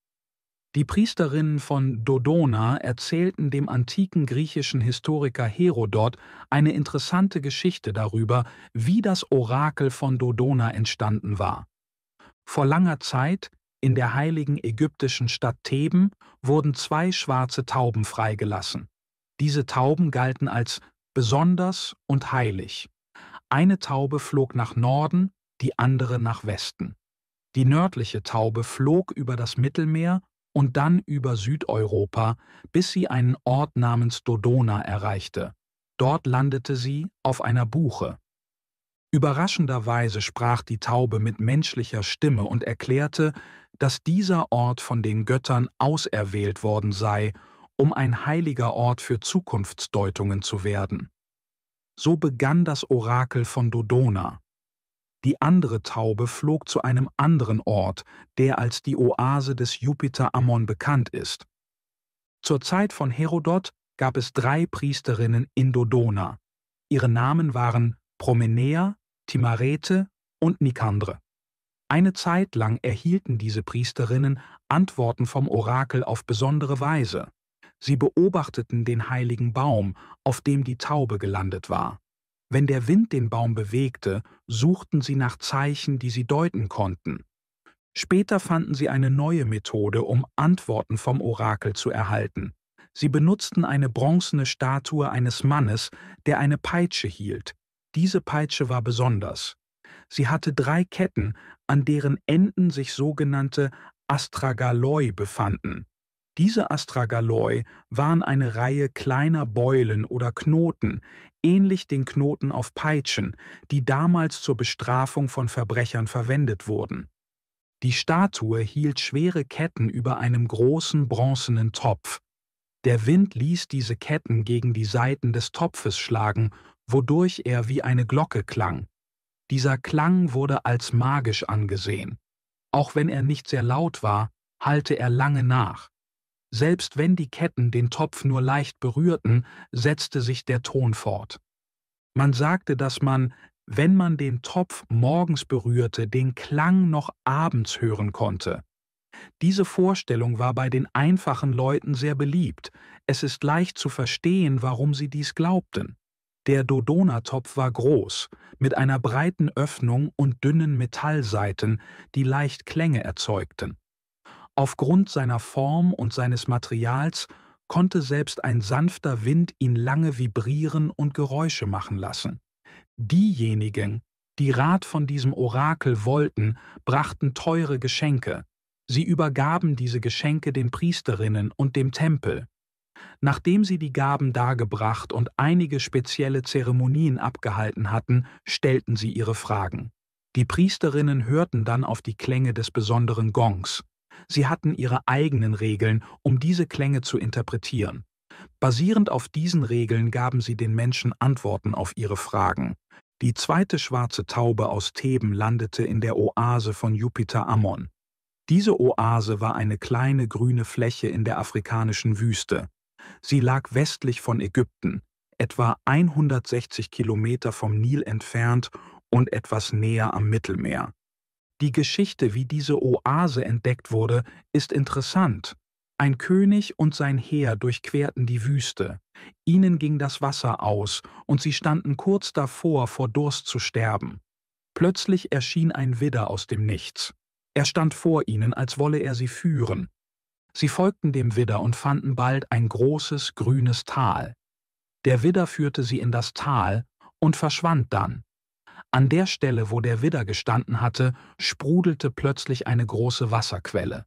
Die Priesterinnen von Dodona erzählten dem antiken griechischen Historiker Herodot eine interessante Geschichte darüber, wie das Orakel von Dodona entstanden war. Vor langer Zeit, in der heiligen ägyptischen Stadt Theben, wurden 2 schwarze Tauben freigelassen. Diese Tauben galten als besonders und heilig. Eine Taube flog nach Norden, die andere nach Westen. Die nördliche Taube flog über das Mittelmeer und dann über Südeuropa, bis sie einen Ort namens Dodona erreichte. Dort landete sie auf einer Buche. Überraschenderweise sprach die Taube mit menschlicher Stimme und erklärte, dass dieser Ort von den Göttern auserwählt worden sei, um ein heiliger Ort für Zukunftsdeutungen zu werden. So begann das Orakel von Dodona. Die andere Taube flog zu einem anderen Ort, der als die Oase des Jupiter Ammon bekannt ist. Zur Zeit von Herodot gab es 3 Priesterinnen in Dodona. Ihre Namen waren Promenea, Timarete und Nikandre. Eine Zeit lang erhielten diese Priesterinnen Antworten vom Orakel auf besondere Weise. Sie beobachteten den heiligen Baum, auf dem die Taube gelandet war. Wenn der Wind den Baum bewegte, suchten sie nach Zeichen, die sie deuten konnten. Später fanden sie eine neue Methode, um Antworten vom Orakel zu erhalten. Sie benutzten eine bronzene Statue eines Mannes, der eine Peitsche hielt. Diese Peitsche war besonders. Sie hatte 3 Ketten, an deren Enden sich sogenannte Astragaloi befanden. Diese Astragaloi waren eine Reihe kleiner Beulen oder Knoten, ähnlich den Knoten auf Peitschen, die damals zur Bestrafung von Verbrechern verwendet wurden. Die Statue hielt schwere Ketten über einem großen bronzenen Topf. Der Wind ließ diese Ketten gegen die Seiten des Topfes schlagen, wodurch er wie eine Glocke klang. Dieser Klang wurde als magisch angesehen. Auch wenn er nicht sehr laut war, hallte er lange nach. Selbst wenn die Ketten den Topf nur leicht berührten, setzte sich der Ton fort. Man sagte, dass man, wenn man den Topf morgens berührte, den Klang noch abends hören konnte. Diese Vorstellung war bei den einfachen Leuten sehr beliebt. Es ist leicht zu verstehen, warum sie dies glaubten. Der Dodona-Topf war groß, mit einer breiten Öffnung und dünnen Metallseiten, die leicht Klänge erzeugten. Aufgrund seiner Form und seines Materials konnte selbst ein sanfter Wind ihn lange vibrieren und Geräusche machen lassen. Diejenigen, die Rat von diesem Orakel wollten, brachten teure Geschenke. Sie übergaben diese Geschenke den Priesterinnen und dem Tempel. Nachdem sie die Gaben dargebracht und einige spezielle Zeremonien abgehalten hatten, stellten sie ihre Fragen. Die Priesterinnen hörten dann auf die Klänge des besonderen Gongs. Sie hatten ihre eigenen Regeln, um diese Klänge zu interpretieren. Basierend auf diesen Regeln gaben sie den Menschen Antworten auf ihre Fragen. Die zweite schwarze Taube aus Theben landete in der Oase von Jupiter Ammon. Diese Oase war eine kleine grüne Fläche in der afrikanischen Wüste. Sie lag westlich von Ägypten, etwa 160 Kilometer vom Nil entfernt und etwas näher am Mittelmeer. Die Geschichte, wie diese Oase entdeckt wurde, ist interessant. Ein König und sein Heer durchquerten die Wüste. Ihnen ging das Wasser aus und sie standen kurz davor, vor Durst zu sterben. Plötzlich erschien ein Widder aus dem Nichts. Er stand vor ihnen, als wolle er sie führen. Sie folgten dem Widder und fanden bald ein großes, grünes Tal. Der Widder führte sie in das Tal und verschwand dann. An der Stelle, wo der Widder gestanden hatte, sprudelte plötzlich eine große Wasserquelle.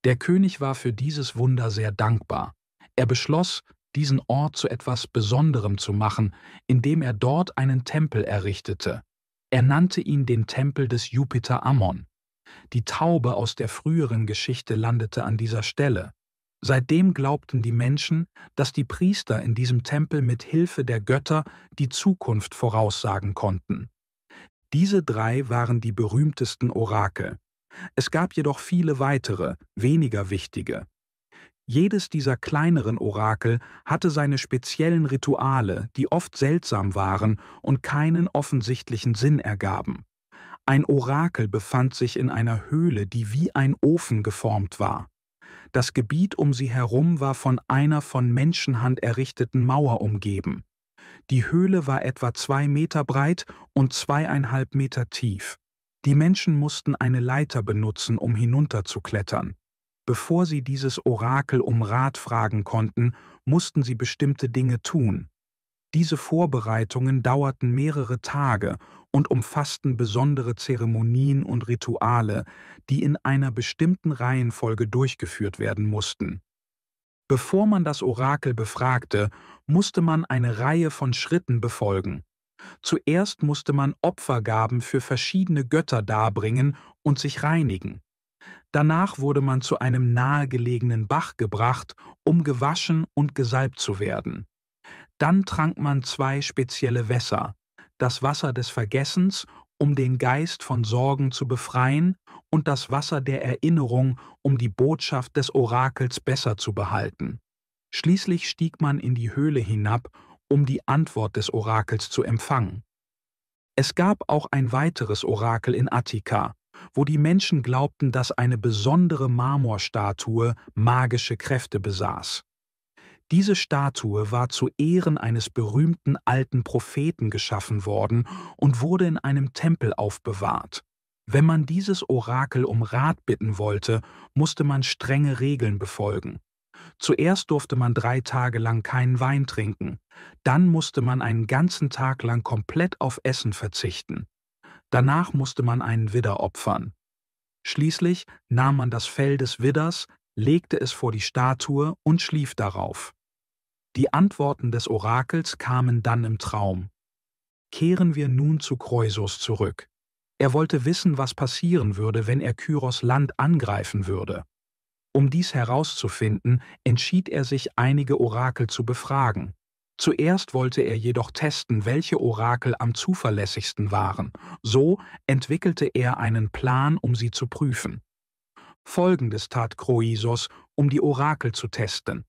Der König war für dieses Wunder sehr dankbar. Er beschloss, diesen Ort zu etwas Besonderem zu machen, indem er dort einen Tempel errichtete. Er nannte ihn den Tempel des Jupiter Ammon. Die Taube aus der früheren Geschichte landete an dieser Stelle. Seitdem glaubten die Menschen, dass die Priester in diesem Tempel mit Hilfe der Götter die Zukunft voraussagen konnten. Diese 3 waren die berühmtesten Orakel. Es gab jedoch viele weitere, weniger wichtige. Jedes dieser kleineren Orakel hatte seine speziellen Rituale, die oft seltsam waren und keinen offensichtlichen Sinn ergaben. Ein Orakel befand sich in einer Höhle, die wie ein Ofen geformt war. Das Gebiet um sie herum war von einer von Menschenhand errichteten Mauer umgeben. Die Höhle war etwa 2 Meter breit und 2,5 Meter tief. Die Menschen mussten eine Leiter benutzen, um hinunterzuklettern. Bevor sie dieses Orakel um Rat fragen konnten, mussten sie bestimmte Dinge tun. Diese Vorbereitungen dauerten mehrere Tage und umfassten besondere Zeremonien und Rituale, die in einer bestimmten Reihenfolge durchgeführt werden mussten. Bevor man das Orakel befragte, musste man eine Reihe von Schritten befolgen. Zuerst musste man Opfergaben für verschiedene Götter darbringen und sich reinigen. Danach wurde man zu einem nahegelegenen Bach gebracht, um gewaschen und gesalbt zu werden. Dann trank man 2 spezielle Wässer, das Wasser des Vergessens, um den Geist von Sorgen zu befreien, und das Wasser der Erinnerung, um die Botschaft des Orakels besser zu behalten. Schließlich stieg man in die Höhle hinab, um die Antwort des Orakels zu empfangen. Es gab auch ein weiteres Orakel in Attika, wo die Menschen glaubten, dass eine besondere Marmorstatue magische Kräfte besaß. Diese Statue war zu Ehren eines berühmten alten Propheten geschaffen worden und wurde in einem Tempel aufbewahrt. Wenn man dieses Orakel um Rat bitten wollte, musste man strenge Regeln befolgen. Zuerst durfte man 3 Tage lang keinen Wein trinken, dann musste man einen ganzen Tag lang komplett auf Essen verzichten. Danach musste man einen Widder opfern. Schließlich nahm man das Fell des Widders, legte es vor die Statue und schlief darauf. Die Antworten des Orakels kamen dann im Traum. Kehren wir nun zu Kroisos zurück. Er wollte wissen, was passieren würde, wenn er Kyros Land angreifen würde. Um dies herauszufinden, entschied er sich, einige Orakel zu befragen. Zuerst wollte er jedoch testen, welche Orakel am zuverlässigsten waren. So entwickelte er einen Plan, um sie zu prüfen. Folgendes tat Kroisos, um die Orakel zu testen.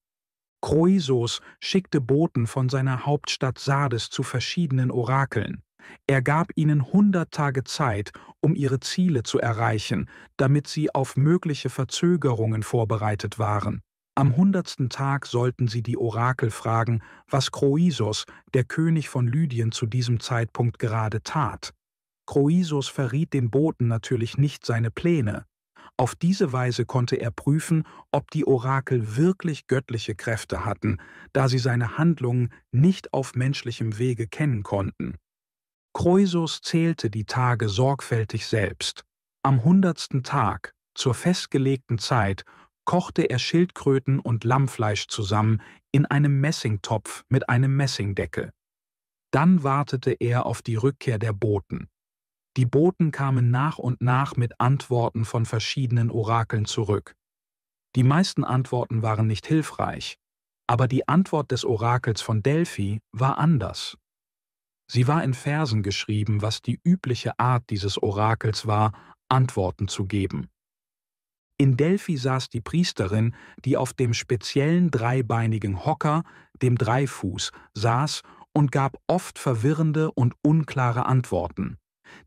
Kroisos schickte Boten von seiner Hauptstadt Sardes zu verschiedenen Orakeln. Er gab ihnen 100 Tage Zeit, um ihre Ziele zu erreichen, damit sie auf mögliche Verzögerungen vorbereitet waren. Am 100. Tag sollten sie die Orakel fragen, was Kroisos, der König von Lydien, zu diesem Zeitpunkt gerade tat. Kroisos verriet den Boten natürlich nicht seine Pläne. Auf diese Weise konnte er prüfen, ob die Orakel wirklich göttliche Kräfte hatten, da sie seine Handlungen nicht auf menschlichem Wege kennen konnten. Kroisos zählte die Tage sorgfältig selbst. Am 100. Tag, zur festgelegten Zeit, kochte er Schildkröten und Lammfleisch zusammen in einem Messingtopf mit einem Messingdeckel. Dann wartete er auf die Rückkehr der Boten. Die Boten kamen nach und nach mit Antworten von verschiedenen Orakeln zurück. Die meisten Antworten waren nicht hilfreich, aber die Antwort des Orakels von Delphi war anders. Sie war in Versen geschrieben, was die übliche Art dieses Orakels war, Antworten zu geben. In Delphi saß die Priesterin, die auf dem speziellen dreibeinigen Hocker, dem Dreifuß, saß und gab oft verwirrende und unklare Antworten.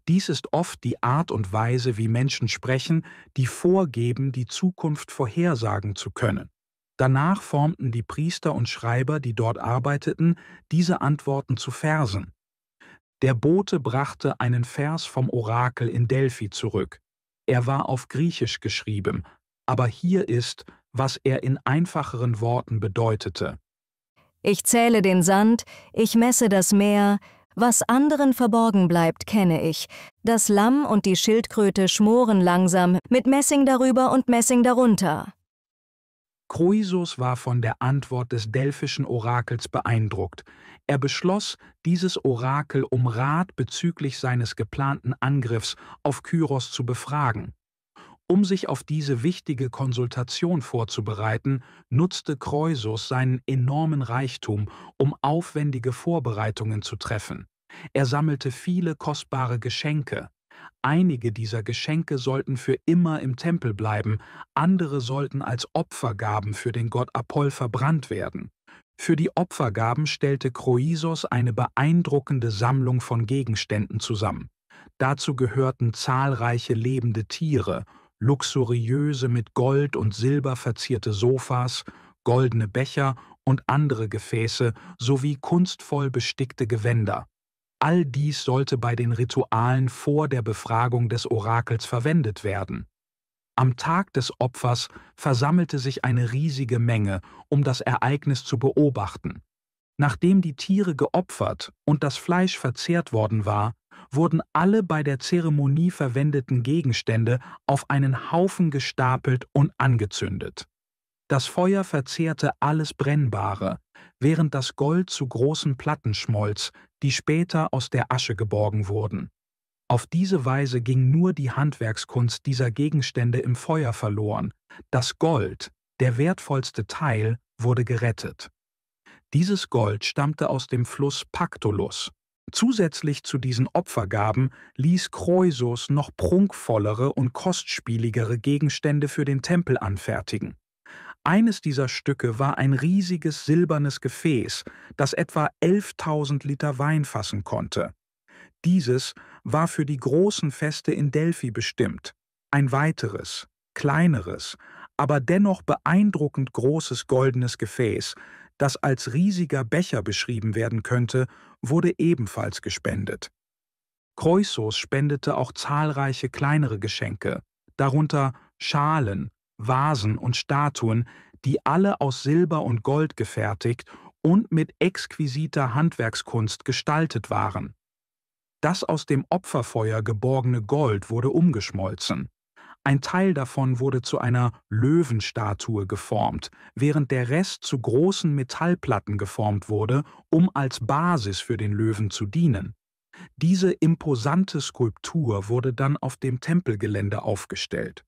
Dies ist oft die Art und Weise, wie Menschen sprechen, die vorgeben, die Zukunft vorhersagen zu können. Danach formten die Priester und Schreiber, die dort arbeiteten, diese Antworten zu Versen. Der Bote brachte einen Vers vom Orakel in Delphi zurück. Er war auf Griechisch geschrieben, aber hier ist, was er in einfacheren Worten bedeutete. Ich zähle den Sand, ich messe das Meer, was anderen verborgen bleibt, kenne ich. Das Lamm und die Schildkröte schmoren langsam, mit Messing darüber und Messing darunter. Kroisos war von der Antwort des delphischen Orakels beeindruckt. Er beschloss, dieses Orakel um Rat bezüglich seines geplanten Angriffs auf Kyros zu befragen. Um sich auf diese wichtige Konsultation vorzubereiten, nutzte Kroisos seinen enormen Reichtum, um aufwendige Vorbereitungen zu treffen. Er sammelte viele kostbare Geschenke. Einige dieser Geschenke sollten für immer im Tempel bleiben, andere sollten als Opfergaben für den Gott Apoll verbrannt werden. Für die Opfergaben stellte Kroisos eine beeindruckende Sammlung von Gegenständen zusammen. Dazu gehörten zahlreiche lebende Tiere, luxuriöse mit Gold und Silber verzierte Sofas, goldene Becher und andere Gefäße sowie kunstvoll bestickte Gewänder. All dies sollte bei den Ritualen vor der Befragung des Orakels verwendet werden. Am Tag des Opfers versammelte sich eine riesige Menge, um das Ereignis zu beobachten. Nachdem die Tiere geopfert und das Fleisch verzehrt worden war, wurden alle bei der Zeremonie verwendeten Gegenstände auf einen Haufen gestapelt und angezündet. Das Feuer verzehrte alles Brennbare, während das Gold zu großen Platten schmolz, die später aus der Asche geborgen wurden. Auf diese Weise ging nur die Handwerkskunst dieser Gegenstände im Feuer verloren. Das Gold, der wertvollste Teil, wurde gerettet. Dieses Gold stammte aus dem Fluss Pactolus. Zusätzlich zu diesen Opfergaben ließ Kroisos noch prunkvollere und kostspieligere Gegenstände für den Tempel anfertigen. Eines dieser Stücke war ein riesiges silbernes Gefäß, das etwa 11.000 Liter Wein fassen konnte. Dieses war für die großen Feste in Delphi bestimmt. Ein weiteres, kleineres, aber dennoch beeindruckend großes goldenes Gefäß, das als riesiger Becher beschrieben werden könnte, wurde ebenfalls gespendet. Kroisos spendete auch zahlreiche kleinere Geschenke, darunter Schalen, Vasen und Statuen, die alle aus Silber und Gold gefertigt und mit exquisiter Handwerkskunst gestaltet waren. Das aus dem Opferfeuer geborgene Gold wurde umgeschmolzen. Ein Teil davon wurde zu einer Löwenstatue geformt, während der Rest zu großen Metallplatten geformt wurde, um als Basis für den Löwen zu dienen. Diese imposante Skulptur wurde dann auf dem Tempelgelände aufgestellt.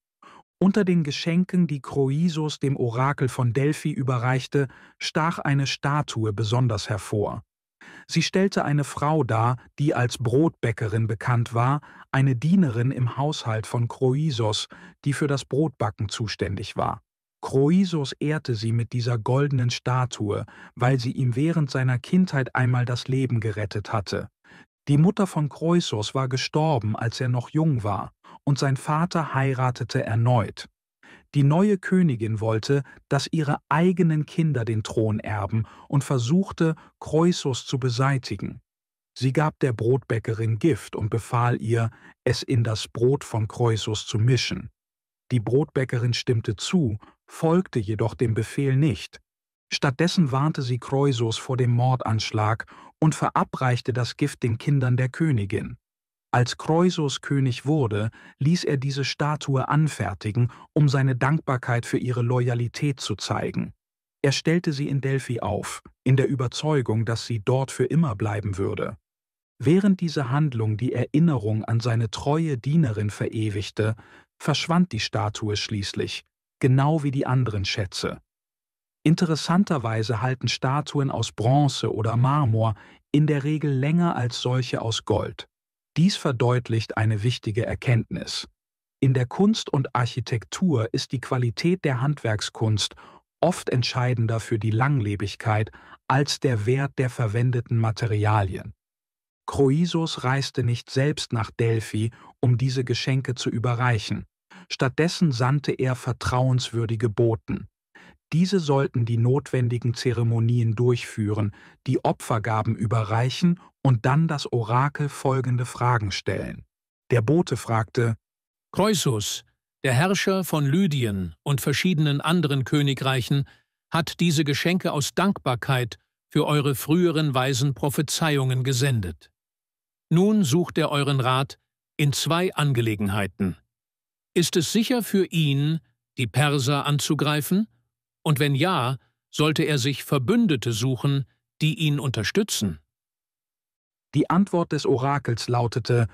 Unter den Geschenken, die Kroisos dem Orakel von Delphi überreichte, stach eine Statue besonders hervor. Sie stellte eine Frau dar, die als Brotbäckerin bekannt war, eine Dienerin im Haushalt von Kroisos, die für das Brotbacken zuständig war. Kroisos ehrte sie mit dieser goldenen Statue, weil sie ihm während seiner Kindheit einmal das Leben gerettet hatte. Die Mutter von Kroisos war gestorben, als er noch jung war, und sein Vater heiratete erneut. Die neue Königin wollte, dass ihre eigenen Kinder den Thron erben und versuchte, Kroisos zu beseitigen. Sie gab der Brotbäckerin Gift und befahl ihr, es in das Brot von Kroisos zu mischen. Die Brotbäckerin stimmte zu, folgte jedoch dem Befehl nicht. Stattdessen warnte sie Kreusos vor dem Mordanschlag und verabreichte das Gift den Kindern der Königin. Als Kreusos König wurde, ließ er diese Statue anfertigen, um seine Dankbarkeit für ihre Loyalität zu zeigen. Er stellte sie in Delphi auf, in der Überzeugung, dass sie dort für immer bleiben würde. Während diese Handlung die Erinnerung an seine treue Dienerin verewigte, verschwand die Statue schließlich, genau wie die anderen Schätze. Interessanterweise halten Statuen aus Bronze oder Marmor in der Regel länger als solche aus Gold. Dies verdeutlicht eine wichtige Erkenntnis. In der Kunst und Architektur ist die Qualität der Handwerkskunst oft entscheidender für die Langlebigkeit als der Wert der verwendeten Materialien. Kroisos reiste nicht selbst nach Delphi, um diese Geschenke zu überreichen. Stattdessen sandte er vertrauenswürdige Boten. Diese sollten die notwendigen Zeremonien durchführen, die Opfergaben überreichen und dann das Orakel folgende Fragen stellen. Der Bote fragte: Kroisos, der Herrscher von Lydien und verschiedenen anderen Königreichen, hat diese Geschenke aus Dankbarkeit für eure früheren weisen Prophezeiungen gesendet. Nun sucht er euren Rat in 2 Angelegenheiten. Ist es sicher für ihn, die Perser anzugreifen? Und wenn ja, sollte er sich Verbündete suchen, die ihn unterstützen? Die Antwort des Orakels lautete: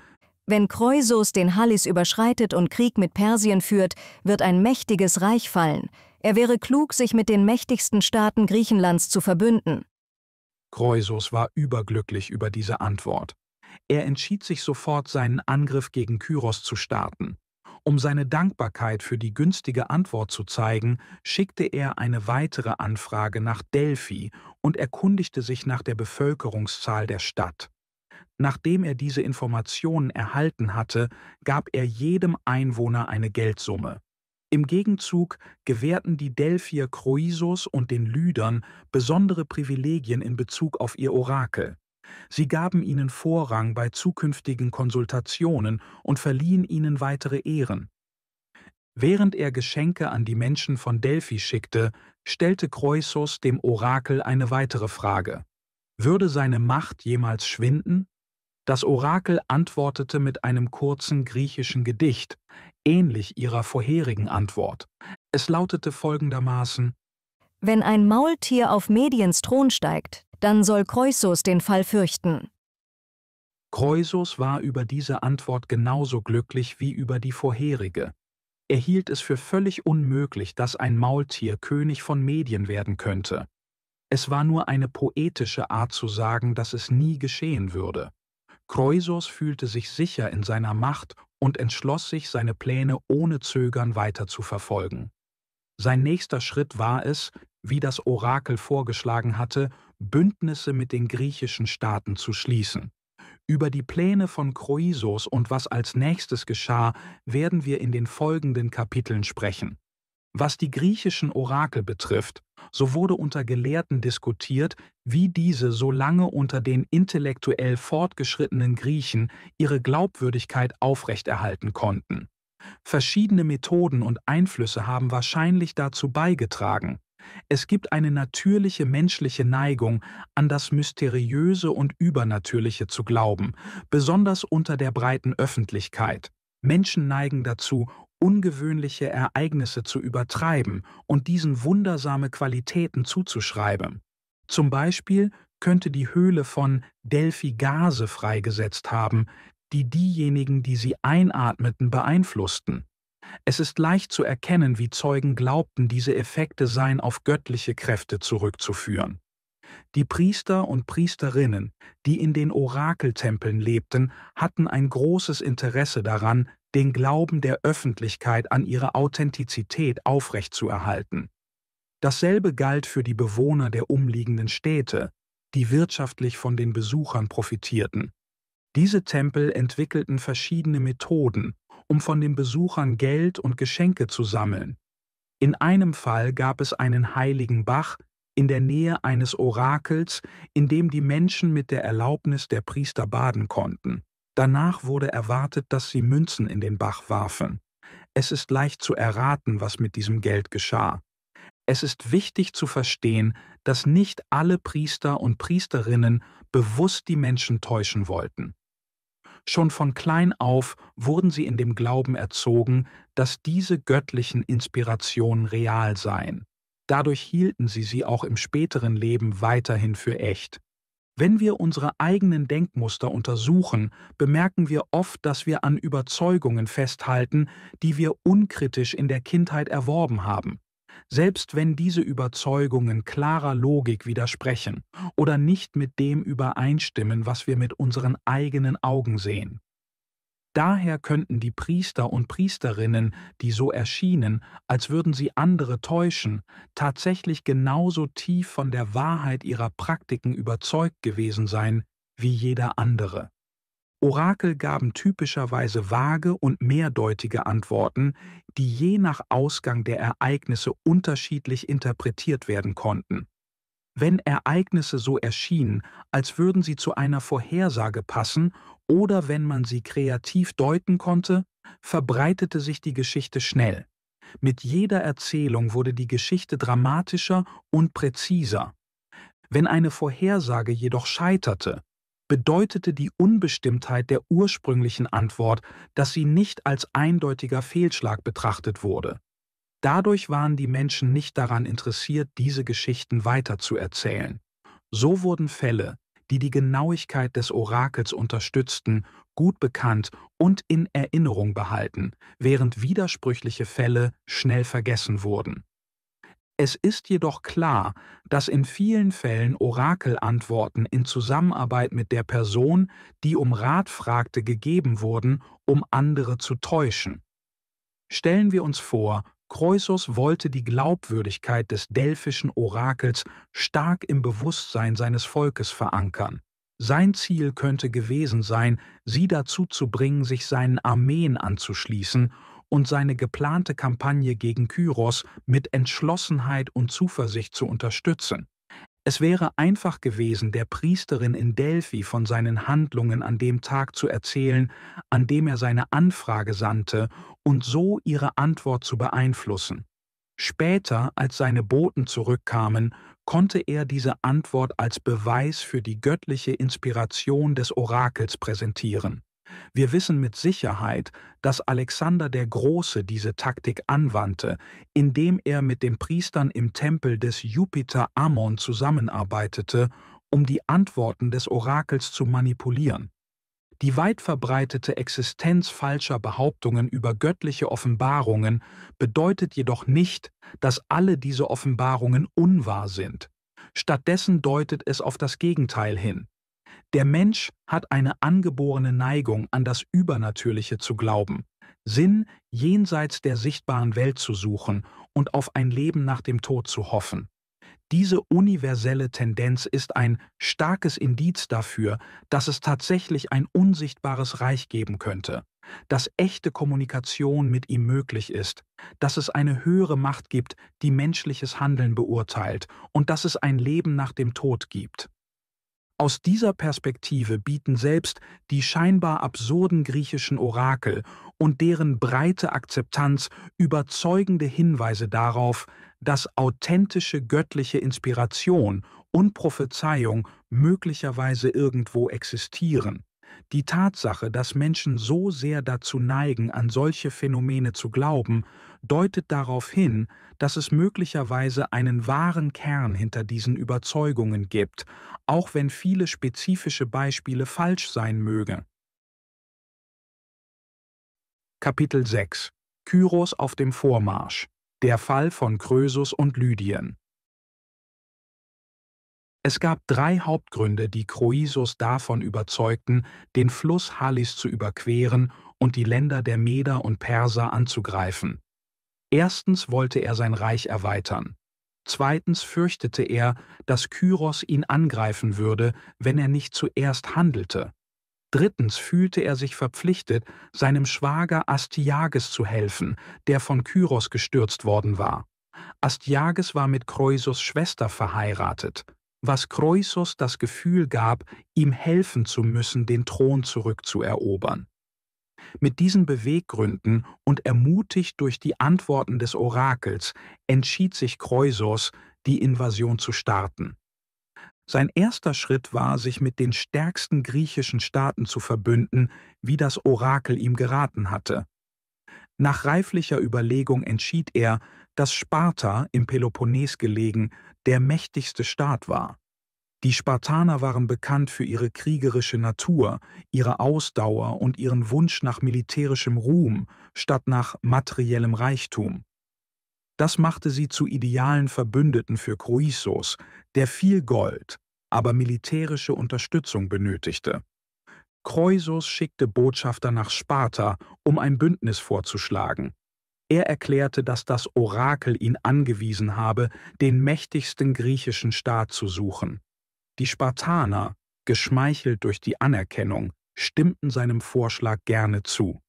Wenn Kreusos den Halys überschreitet und Krieg mit Persien führt, wird ein mächtiges Reich fallen. Er wäre klug, sich mit den mächtigsten Staaten Griechenlands zu verbünden. Kreusos war überglücklich über diese Antwort. Er entschied sich sofort, seinen Angriff gegen Kyros zu starten. Um seine Dankbarkeit für die günstige Antwort zu zeigen, schickte er eine weitere Anfrage nach Delphi und erkundigte sich nach der Bevölkerungszahl der Stadt. Nachdem er diese Informationen erhalten hatte, gab er jedem Einwohner eine Geldsumme. Im Gegenzug gewährten die Delphier Kroisos und den Lydern besondere Privilegien in Bezug auf ihr Orakel. Sie gaben ihnen Vorrang bei zukünftigen Konsultationen und verliehen ihnen weitere Ehren. Während er Geschenke an die Menschen von Delphi schickte, stellte Kroisos dem Orakel eine weitere Frage: Würde seine Macht jemals schwinden? Das Orakel antwortete mit einem kurzen griechischen Gedicht, ähnlich ihrer vorherigen Antwort. Es lautete folgendermaßen: Wenn ein Maultier auf Mediens Thron steigt, dann soll Kreusos den Fall fürchten. Kreusos war über diese Antwort genauso glücklich wie über die vorherige. Er hielt es für völlig unmöglich, dass ein Maultier König von Medien werden könnte. Es war nur eine poetische Art zu sagen, dass es nie geschehen würde. Kreusos fühlte sich sicher in seiner Macht und entschloss sich, seine Pläne ohne Zögern weiter zu verfolgen. Sein nächster Schritt war es, wie das Orakel vorgeschlagen hatte, Bündnisse mit den griechischen Staaten zu schließen. Über die Pläne von Kroisos und was als nächstes geschah, werden wir in den folgenden Kapiteln sprechen. Was die griechischen Orakel betrifft, so wurde unter Gelehrten diskutiert, wie diese so lange unter den intellektuell fortgeschrittenen Griechen ihre Glaubwürdigkeit aufrechterhalten konnten. Verschiedene Methoden und Einflüsse haben wahrscheinlich dazu beigetragen. Es gibt eine natürliche menschliche Neigung, an das Mysteriöse und Übernatürliche zu glauben, besonders unter der breiten Öffentlichkeit. Menschen neigen dazu, ungewöhnliche Ereignisse zu übertreiben und diesen wundersame Qualitäten zuzuschreiben. Zum Beispiel könnte die Höhle von Delphi Gase freigesetzt haben, die diejenigen, die sie einatmeten, beeinflussten. Es ist leicht zu erkennen, wie Zeugen glaubten, diese Effekte seien auf göttliche Kräfte zurückzuführen. Die Priester und Priesterinnen, die in den Orakeltempeln lebten, hatten ein großes Interesse daran, den Glauben der Öffentlichkeit an ihre Authentizität aufrechtzuerhalten. Dasselbe galt für die Bewohner der umliegenden Städte, die wirtschaftlich von den Besuchern profitierten. Diese Tempel entwickelten verschiedene Methoden, um von den Besuchern Geld und Geschenke zu sammeln. In einem Fall gab es einen heiligen Bach in der Nähe eines Orakels, in dem die Menschen mit der Erlaubnis der Priester baden konnten. Danach wurde erwartet, dass sie Münzen in den Bach warfen. Es ist leicht zu erraten, was mit diesem Geld geschah. Es ist wichtig zu verstehen, dass nicht alle Priester und Priesterinnen bewusst die Menschen täuschen wollten. Schon von klein auf wurden sie in dem Glauben erzogen, dass diese göttlichen Inspirationen real seien. Dadurch hielten sie auch im späteren Leben weiterhin für echt. Wenn wir unsere eigenen Denkmuster untersuchen, bemerken wir oft, dass wir an Überzeugungen festhalten, die wir unkritisch in der Kindheit erworben haben. Selbst wenn diese Überzeugungen klarer Logik widersprechen oder nicht mit dem übereinstimmen, was wir mit unseren eigenen Augen sehen. Daher könnten die Priester und Priesterinnen, die so erschienen, als würden sie andere täuschen, tatsächlich genauso tief von der Wahrheit ihrer Praktiken überzeugt gewesen sein wie jeder andere. Orakel gaben typischerweise vage und mehrdeutige Antworten, die je nach Ausgang der Ereignisse unterschiedlich interpretiert werden konnten. Wenn Ereignisse so erschienen, als würden sie zu einer Vorhersage passen, oder wenn man sie kreativ deuten konnte, verbreitete sich die Geschichte schnell. Mit jeder Erzählung wurde die Geschichte dramatischer und präziser. Wenn eine Vorhersage jedoch scheiterte, bedeutete die Unbestimmtheit der ursprünglichen Antwort, dass sie nicht als eindeutiger Fehlschlag betrachtet wurde. Dadurch waren die Menschen nicht daran interessiert, diese Geschichten weiterzuerzählen. So wurden Fälle, die die Genauigkeit des Orakels unterstützten, gut bekannt und in Erinnerung behalten, während widersprüchliche Fälle schnell vergessen wurden. Es ist jedoch klar, dass in vielen Fällen Orakelantworten in Zusammenarbeit mit der Person, die um Rat fragte, gegeben wurden, um andere zu täuschen. Stellen wir uns vor, Kreusos wollte die Glaubwürdigkeit des delphischen Orakels stark im Bewusstsein seines Volkes verankern. Sein Ziel könnte gewesen sein, sie dazu zu bringen, sich seinen Armeen anzuschließen und seine geplante Kampagne gegen Kyros mit Entschlossenheit und Zuversicht zu unterstützen. Es wäre einfach gewesen, der Priesterin in Delphi von seinen Handlungen an dem Tag zu erzählen, an dem er seine Anfrage sandte, und so ihre Antwort zu beeinflussen. Später, als seine Boten zurückkamen, konnte er diese Antwort als Beweis für die göttliche Inspiration des Orakels präsentieren. Wir wissen mit Sicherheit, dass Alexander der Große diese Taktik anwandte, indem er mit den Priestern im Tempel des Jupiter Ammon zusammenarbeitete, um die Antworten des Orakels zu manipulieren. Die weit verbreitete Existenz falscher Behauptungen über göttliche Offenbarungen bedeutet jedoch nicht, dass alle diese Offenbarungen unwahr sind. Stattdessen deutet es auf das Gegenteil hin. Der Mensch hat eine angeborene Neigung, an das Übernatürliche zu glauben, Sinn jenseits der sichtbaren Welt zu suchen und auf ein Leben nach dem Tod zu hoffen. Diese universelle Tendenz ist ein starkes Indiz dafür, dass es tatsächlich ein unsichtbares Reich geben könnte, dass echte Kommunikation mit ihm möglich ist, dass es eine höhere Macht gibt, die menschliches Handeln beurteilt, und dass es ein Leben nach dem Tod gibt. Aus dieser Perspektive bieten selbst die scheinbar absurden griechischen Orakel und deren breite Akzeptanz überzeugende Hinweise darauf, dass authentische göttliche Inspiration und Prophezeiung möglicherweise irgendwo existieren. Die Tatsache, dass Menschen so sehr dazu neigen, an solche Phänomene zu glauben, deutet darauf hin, dass es möglicherweise einen wahren Kern hinter diesen Überzeugungen gibt, auch wenn viele spezifische Beispiele falsch sein mögen. Kapitel 6 – Kyros auf dem Vormarsch. Der Fall von Krösus und Lydien. Es gab 3 Hauptgründe, die Kroisos davon überzeugten, den Fluss Halis zu überqueren und die Länder der Meder und Perser anzugreifen. Erstens wollte er sein Reich erweitern. Zweitens fürchtete er, dass Kyros ihn angreifen würde, wenn er nicht zuerst handelte. Drittens fühlte er sich verpflichtet, seinem Schwager Astyages zu helfen, der von Kyros gestürzt worden war. Astyages war mit Kreusos Schwester verheiratet, was Kreusos das Gefühl gab, ihm helfen zu müssen, den Thron zurückzuerobern. Mit diesen Beweggründen und ermutigt durch die Antworten des Orakels entschied sich Kreusos, die Invasion zu starten. Sein erster Schritt war, sich mit den stärksten griechischen Staaten zu verbünden, wie das Orakel ihm geraten hatte. Nach reiflicher Überlegung entschied er, dass Sparta, im Peloponnes gelegen, der mächtigste Staat war. Die Spartaner waren bekannt für ihre kriegerische Natur, ihre Ausdauer und ihren Wunsch nach militärischem Ruhm statt nach materiellem Reichtum. Das machte sie zu idealen Verbündeten für Kroisos, der viel Gold, aber militärische Unterstützung benötigte. Kreusos schickte Botschafter nach Sparta, um ein Bündnis vorzuschlagen. Er erklärte, dass das Orakel ihn angewiesen habe, den mächtigsten griechischen Staat zu suchen. Die Spartaner, geschmeichelt durch die Anerkennung, stimmten seinem Vorschlag gerne zu.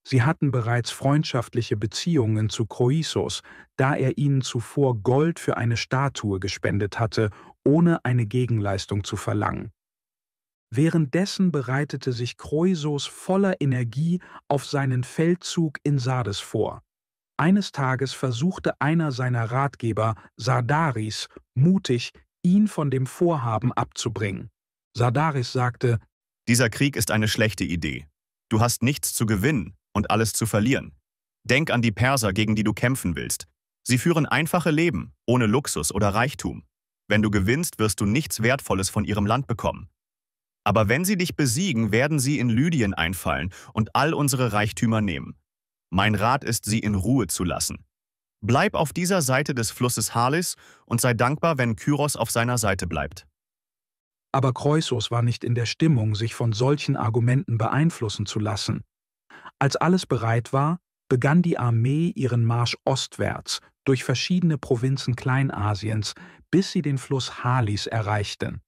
Sie hatten bereits freundschaftliche Beziehungen zu Kroisos, da er ihnen zuvor Gold für eine Statue gespendet hatte, ohne eine Gegenleistung zu verlangen. Währenddessen bereitete sich Kreusos voller Energie auf seinen Feldzug in Sardes vor. Eines Tages versuchte einer seiner Ratgeber, Sardaris, mutig, ihn von dem Vorhaben abzubringen. Sardaris sagte: Dieser Krieg ist eine schlechte Idee. Du hast nichts zu gewinnen und alles zu verlieren. Denk an die Perser, gegen die du kämpfen willst. Sie führen einfache Leben, ohne Luxus oder Reichtum. Wenn du gewinnst, wirst du nichts Wertvolles von ihrem Land bekommen. Aber wenn sie dich besiegen, werden sie in Lydien einfallen und all unsere Reichtümer nehmen. Mein Rat ist, sie in Ruhe zu lassen. Bleib auf dieser Seite des Flusses Halis und sei dankbar, wenn Kyros auf seiner Seite bleibt. Aber Kreusos war nicht in der Stimmung, sich von solchen Argumenten beeinflussen zu lassen. Als alles bereit war, begann die Armee ihren Marsch ostwärts durch verschiedene Provinzen Kleinasiens, bis sie den Fluss Halis erreichten.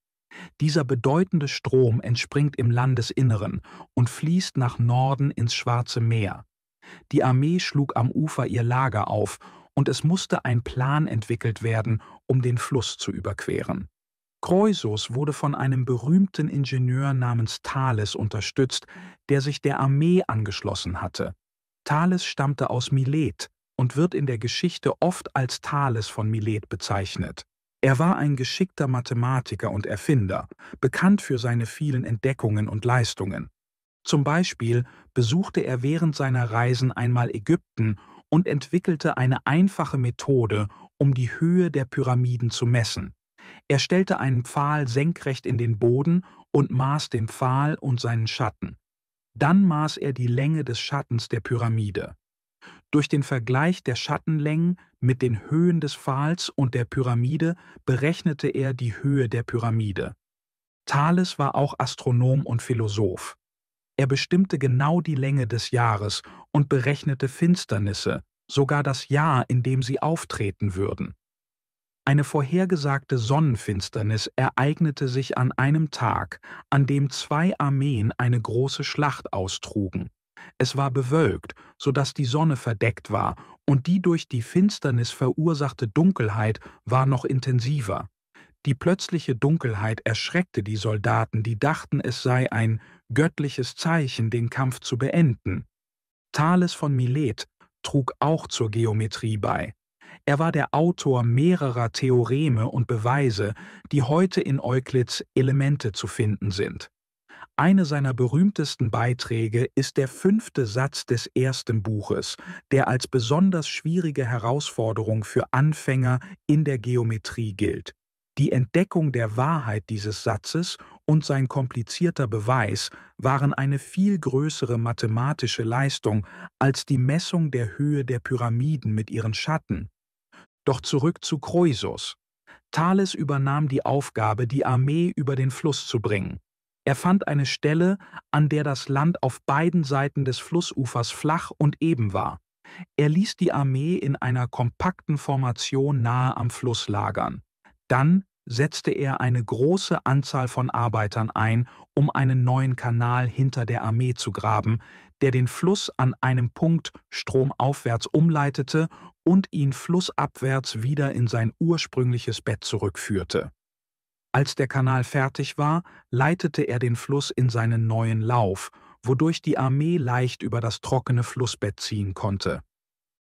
Dieser bedeutende Strom entspringt im Landesinneren und fließt nach Norden ins Schwarze Meer. Die Armee schlug am Ufer ihr Lager auf, und es musste ein Plan entwickelt werden, um den Fluss zu überqueren. Kreusos wurde von einem berühmten Ingenieur namens Thales unterstützt, der sich der Armee angeschlossen hatte. Thales stammte aus Milet und wird in der Geschichte oft als Thales von Milet bezeichnet. Er war ein geschickter Mathematiker und Erfinder, bekannt für seine vielen Entdeckungen und Leistungen. Zum Beispiel besuchte er während seiner Reisen einmal Ägypten und entwickelte eine einfache Methode, um die Höhe der Pyramiden zu messen. Er stellte einen Pfahl senkrecht in den Boden und maß den Pfahl und seinen Schatten. Dann maß er die Länge des Schattens der Pyramide. Durch den Vergleich der Schattenlängen mit den Höhen des Pfahls und der Pyramide berechnete er die Höhe der Pyramide. Thales war auch Astronom und Philosoph. Er bestimmte genau die Länge des Jahres und berechnete Finsternisse, sogar das Jahr, in dem sie auftreten würden. Eine vorhergesagte Sonnenfinsternis ereignete sich an einem Tag, an dem zwei Armeen eine große Schlacht austrugen. Es war bewölkt, sodass die Sonne verdeckt war, und die durch die Finsternis verursachte Dunkelheit war noch intensiver. Die plötzliche Dunkelheit erschreckte die Soldaten, die dachten, es sei ein göttliches Zeichen, den Kampf zu beenden. Thales von Milet trug auch zur Geometrie bei. Er war der Autor mehrerer Theoreme und Beweise, die heute in Euklids Elemente zu finden sind. Eine seiner berühmtesten Beiträge ist der 5. Satz des ersten Buches, der als besonders schwierige Herausforderung für Anfänger in der Geometrie gilt. Die Entdeckung der Wahrheit dieses Satzes und sein komplizierter Beweis waren eine viel größere mathematische Leistung als die Messung der Höhe der Pyramiden mit ihren Schatten. Doch zurück zu Kreusos. Thales übernahm die Aufgabe, die Armee über den Fluss zu bringen. Er fand eine Stelle, an der das Land auf beiden Seiten des Flussufers flach und eben war. Er ließ die Armee in einer kompakten Formation nahe am Fluss lagern. Dann setzte er eine große Anzahl von Arbeitern ein, um einen neuen Kanal hinter der Armee zu graben, der den Fluss an einem Punkt stromaufwärts umleitete und ihn flussabwärts wieder in sein ursprüngliches Bett zurückführte. Als der Kanal fertig war, leitete er den Fluss in seinen neuen Lauf, wodurch die Armee leicht über das trockene Flussbett ziehen konnte.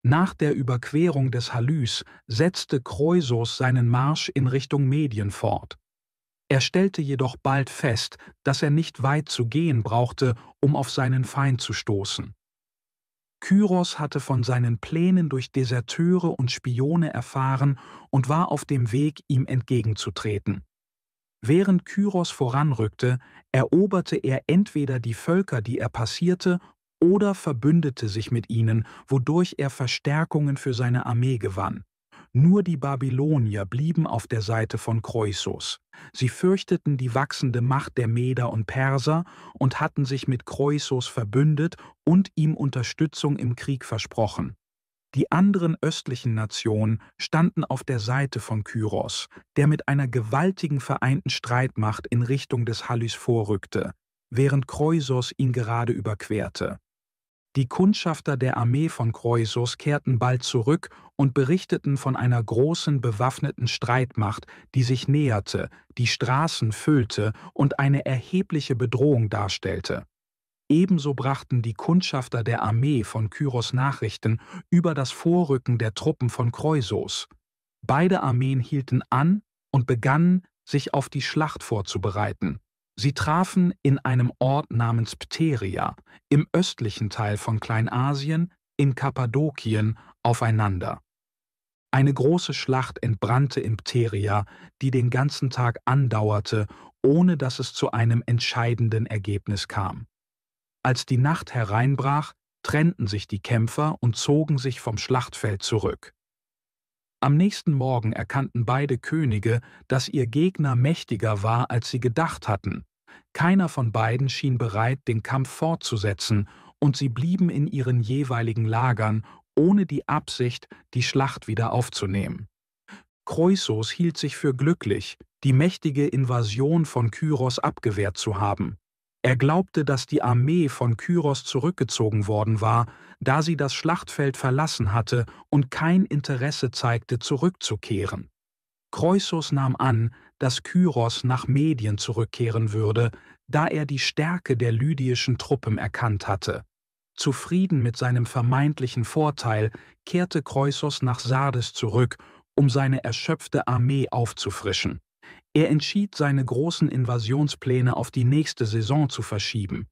Nach der Überquerung des Halys setzte Kroisos seinen Marsch in Richtung Medien fort. Er stellte jedoch bald fest, dass er nicht weit zu gehen brauchte, um auf seinen Feind zu stoßen. Kyros hatte von seinen Plänen durch Deserteure und Spione erfahren und war auf dem Weg, ihm entgegenzutreten. Während Kyros voranrückte, eroberte er entweder die Völker, die er passierte, oder verbündete sich mit ihnen, wodurch er Verstärkungen für seine Armee gewann. Nur die Babylonier blieben auf der Seite von Kroisos. Sie fürchteten die wachsende Macht der Meder und Perser und hatten sich mit Kroisos verbündet und ihm Unterstützung im Krieg versprochen. Die anderen östlichen Nationen standen auf der Seite von Kyros, der mit einer gewaltigen vereinten Streitmacht in Richtung des Halys vorrückte, während Kroisos ihn gerade überquerte. Die Kundschafter der Armee von Kroisos kehrten bald zurück und berichteten von einer großen bewaffneten Streitmacht, die sich näherte, die Straßen füllte und eine erhebliche Bedrohung darstellte. Ebenso brachten die Kundschafter der Armee von Kyros Nachrichten über das Vorrücken der Truppen von Kroisos. Beide Armeen hielten an und begannen, sich auf die Schlacht vorzubereiten. Sie trafen in einem Ort namens Pteria, im östlichen Teil von Kleinasien, in Kappadokien, aufeinander. Eine große Schlacht entbrannte in Pteria, die den ganzen Tag andauerte, ohne dass es zu einem entscheidenden Ergebnis kam. Als die Nacht hereinbrach, trennten sich die Kämpfer und zogen sich vom Schlachtfeld zurück. Am nächsten Morgen erkannten beide Könige, dass ihr Gegner mächtiger war, als sie gedacht hatten. Keiner von beiden schien bereit, den Kampf fortzusetzen, und sie blieben in ihren jeweiligen Lagern, ohne die Absicht, die Schlacht wieder aufzunehmen. Kroisos hielt sich für glücklich, die mächtige Invasion von Kyros abgewehrt zu haben. Er glaubte, dass die Armee von Kyros zurückgezogen worden war, da sie das Schlachtfeld verlassen hatte und kein Interesse zeigte, zurückzukehren. Kroisos nahm an, dass Kyros nach Medien zurückkehren würde, da er die Stärke der lydischen Truppen erkannt hatte. Zufrieden mit seinem vermeintlichen Vorteil kehrte Kroisos nach Sardes zurück, um seine erschöpfte Armee aufzufrischen. Er entschied, seine großen Invasionspläne auf die nächste Saison zu verschieben.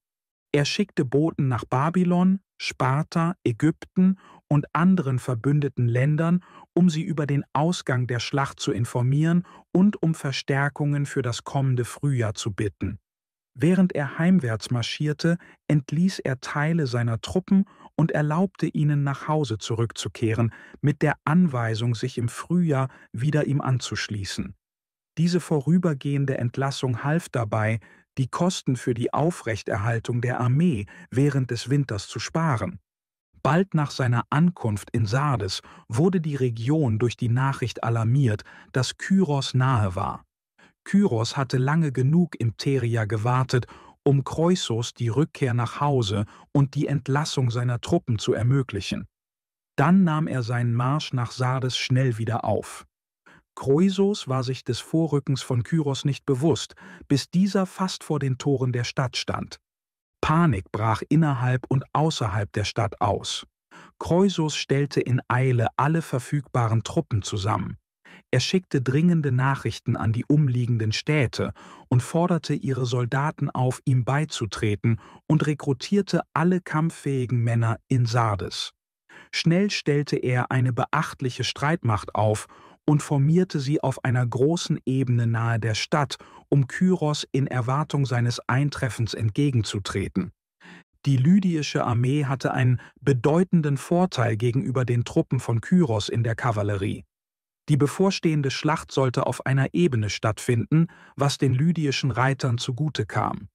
Er schickte Boten nach Babylon, Sparta, Ägypten und anderen verbündeten Ländern, um sie über den Ausgang der Schlacht zu informieren und um Verstärkungen für das kommende Frühjahr zu bitten. Während er heimwärts marschierte, entließ er Teile seiner Truppen und erlaubte ihnen, nach Hause zurückzukehren, mit der Anweisung, sich im Frühjahr wieder ihm anzuschließen. Diese vorübergehende Entlassung half dabei, die Kosten für die Aufrechterhaltung der Armee während des Winters zu sparen. Bald nach seiner Ankunft in Sardes wurde die Region durch die Nachricht alarmiert, dass Kyros nahe war. Kyros hatte lange genug in Pteria gewartet, um Kroisos die Rückkehr nach Hause und die Entlassung seiner Truppen zu ermöglichen. Dann nahm er seinen Marsch nach Sardes schnell wieder auf. Kroisos war sich des Vorrückens von Kyros nicht bewusst, bis dieser fast vor den Toren der Stadt stand. Panik brach innerhalb und außerhalb der Stadt aus. Kroisos stellte in Eile alle verfügbaren Truppen zusammen. Er schickte dringende Nachrichten an die umliegenden Städte und forderte ihre Soldaten auf, ihm beizutreten, und rekrutierte alle kampffähigen Männer in Sardes. Schnell stellte er eine beachtliche Streitmacht auf und formierte sie auf einer großen Ebene nahe der Stadt, um Kyros in Erwartung seines Eintreffens entgegenzutreten. Die lydische Armee hatte einen bedeutenden Vorteil gegenüber den Truppen von Kyros in der Kavallerie. Die bevorstehende Schlacht sollte auf einer Ebene stattfinden, was den lydischen Reitern zugute kam.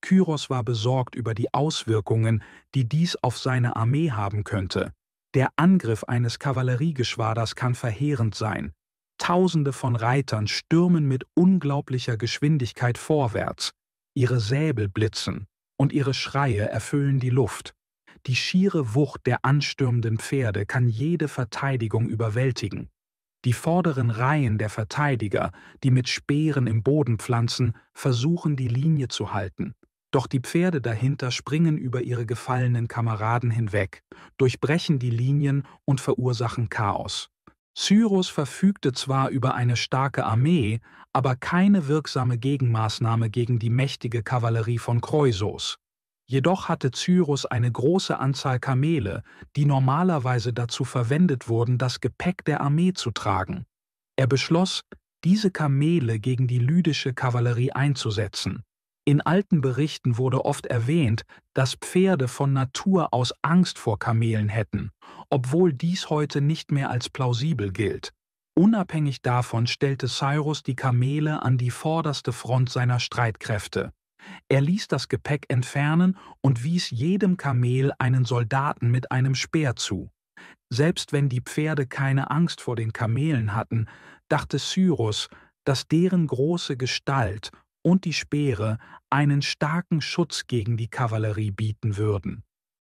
Kyros war besorgt über die Auswirkungen, die dies auf seine Armee haben könnte. Der Angriff eines Kavalleriegeschwaders kann verheerend sein. Tausende von Reitern stürmen mit unglaublicher Geschwindigkeit vorwärts. Ihre Säbel blitzen und ihre Schreie erfüllen die Luft. Die schiere Wucht der anstürmenden Pferde kann jede Verteidigung überwältigen. Die vorderen Reihen der Verteidiger, die mit Speeren im Boden pflanzen, versuchen, die Linie zu halten. Doch die Pferde dahinter springen über ihre gefallenen Kameraden hinweg, durchbrechen die Linien und verursachen Chaos. Cyrus verfügte zwar über eine starke Armee, aber keine wirksame Gegenmaßnahme gegen die mächtige Kavallerie von Kroisos. Jedoch hatte Cyrus eine große Anzahl Kamele, die normalerweise dazu verwendet wurden, das Gepäck der Armee zu tragen. Er beschloss, diese Kamele gegen die lydische Kavallerie einzusetzen. In alten Berichten wurde oft erwähnt, dass Pferde von Natur aus Angst vor Kamelen hätten, obwohl dies heute nicht mehr als plausibel gilt. Unabhängig davon stellte Cyrus die Kamele an die vorderste Front seiner Streitkräfte. Er ließ das Gepäck entfernen und wies jedem Kamel einen Soldaten mit einem Speer zu. Selbst wenn die Pferde keine Angst vor den Kamelen hatten, dachte Cyrus, dass deren große Gestalt und die Speere einen starken Schutz gegen die Kavallerie bieten würden.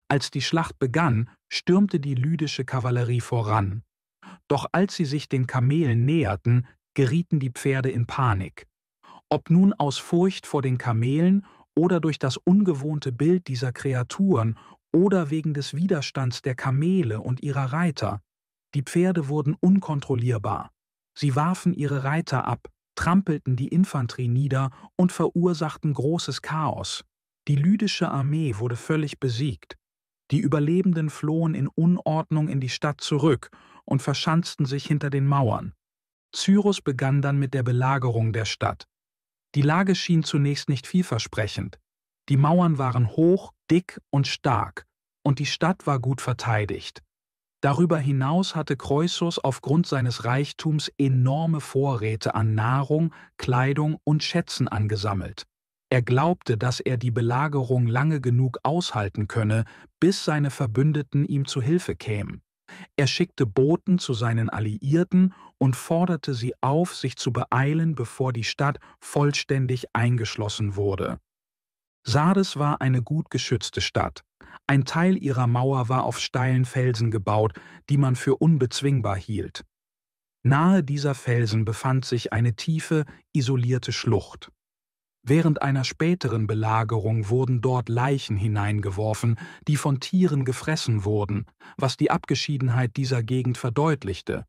Als die Schlacht begann, stürmte die lydische Kavallerie voran. Doch als sie sich den Kamelen näherten, gerieten die Pferde in Panik. Ob nun aus Furcht vor den Kamelen oder durch das ungewohnte Bild dieser Kreaturen oder wegen des Widerstands der Kamele und ihrer Reiter, die Pferde wurden unkontrollierbar. Sie warfen ihre Reiter ab, trampelten die Infanterie nieder und verursachten großes Chaos. Die lydische Armee wurde völlig besiegt. Die Überlebenden flohen in Unordnung in die Stadt zurück und verschanzten sich hinter den Mauern. Cyrus begann dann mit der Belagerung der Stadt. Die Lage schien zunächst nicht vielversprechend. Die Mauern waren hoch, dick und stark, und die Stadt war gut verteidigt. Darüber hinaus hatte Kroisos aufgrund seines Reichtums enorme Vorräte an Nahrung, Kleidung und Schätzen angesammelt. Er glaubte, dass er die Belagerung lange genug aushalten könne, bis seine Verbündeten ihm zu Hilfe kämen. Er schickte Boten zu seinen Alliierten und forderte sie auf, sich zu beeilen, bevor die Stadt vollständig eingeschlossen wurde. Sardes war eine gut geschützte Stadt. Ein Teil ihrer Mauer war auf steilen Felsen gebaut, die man für unbezwingbar hielt. Nahe dieser Felsen befand sich eine tiefe, isolierte Schlucht. Während einer späteren Belagerung wurden dort Leichen hineingeworfen, die von Tieren gefressen wurden, was die Abgeschiedenheit dieser Gegend verdeutlichte.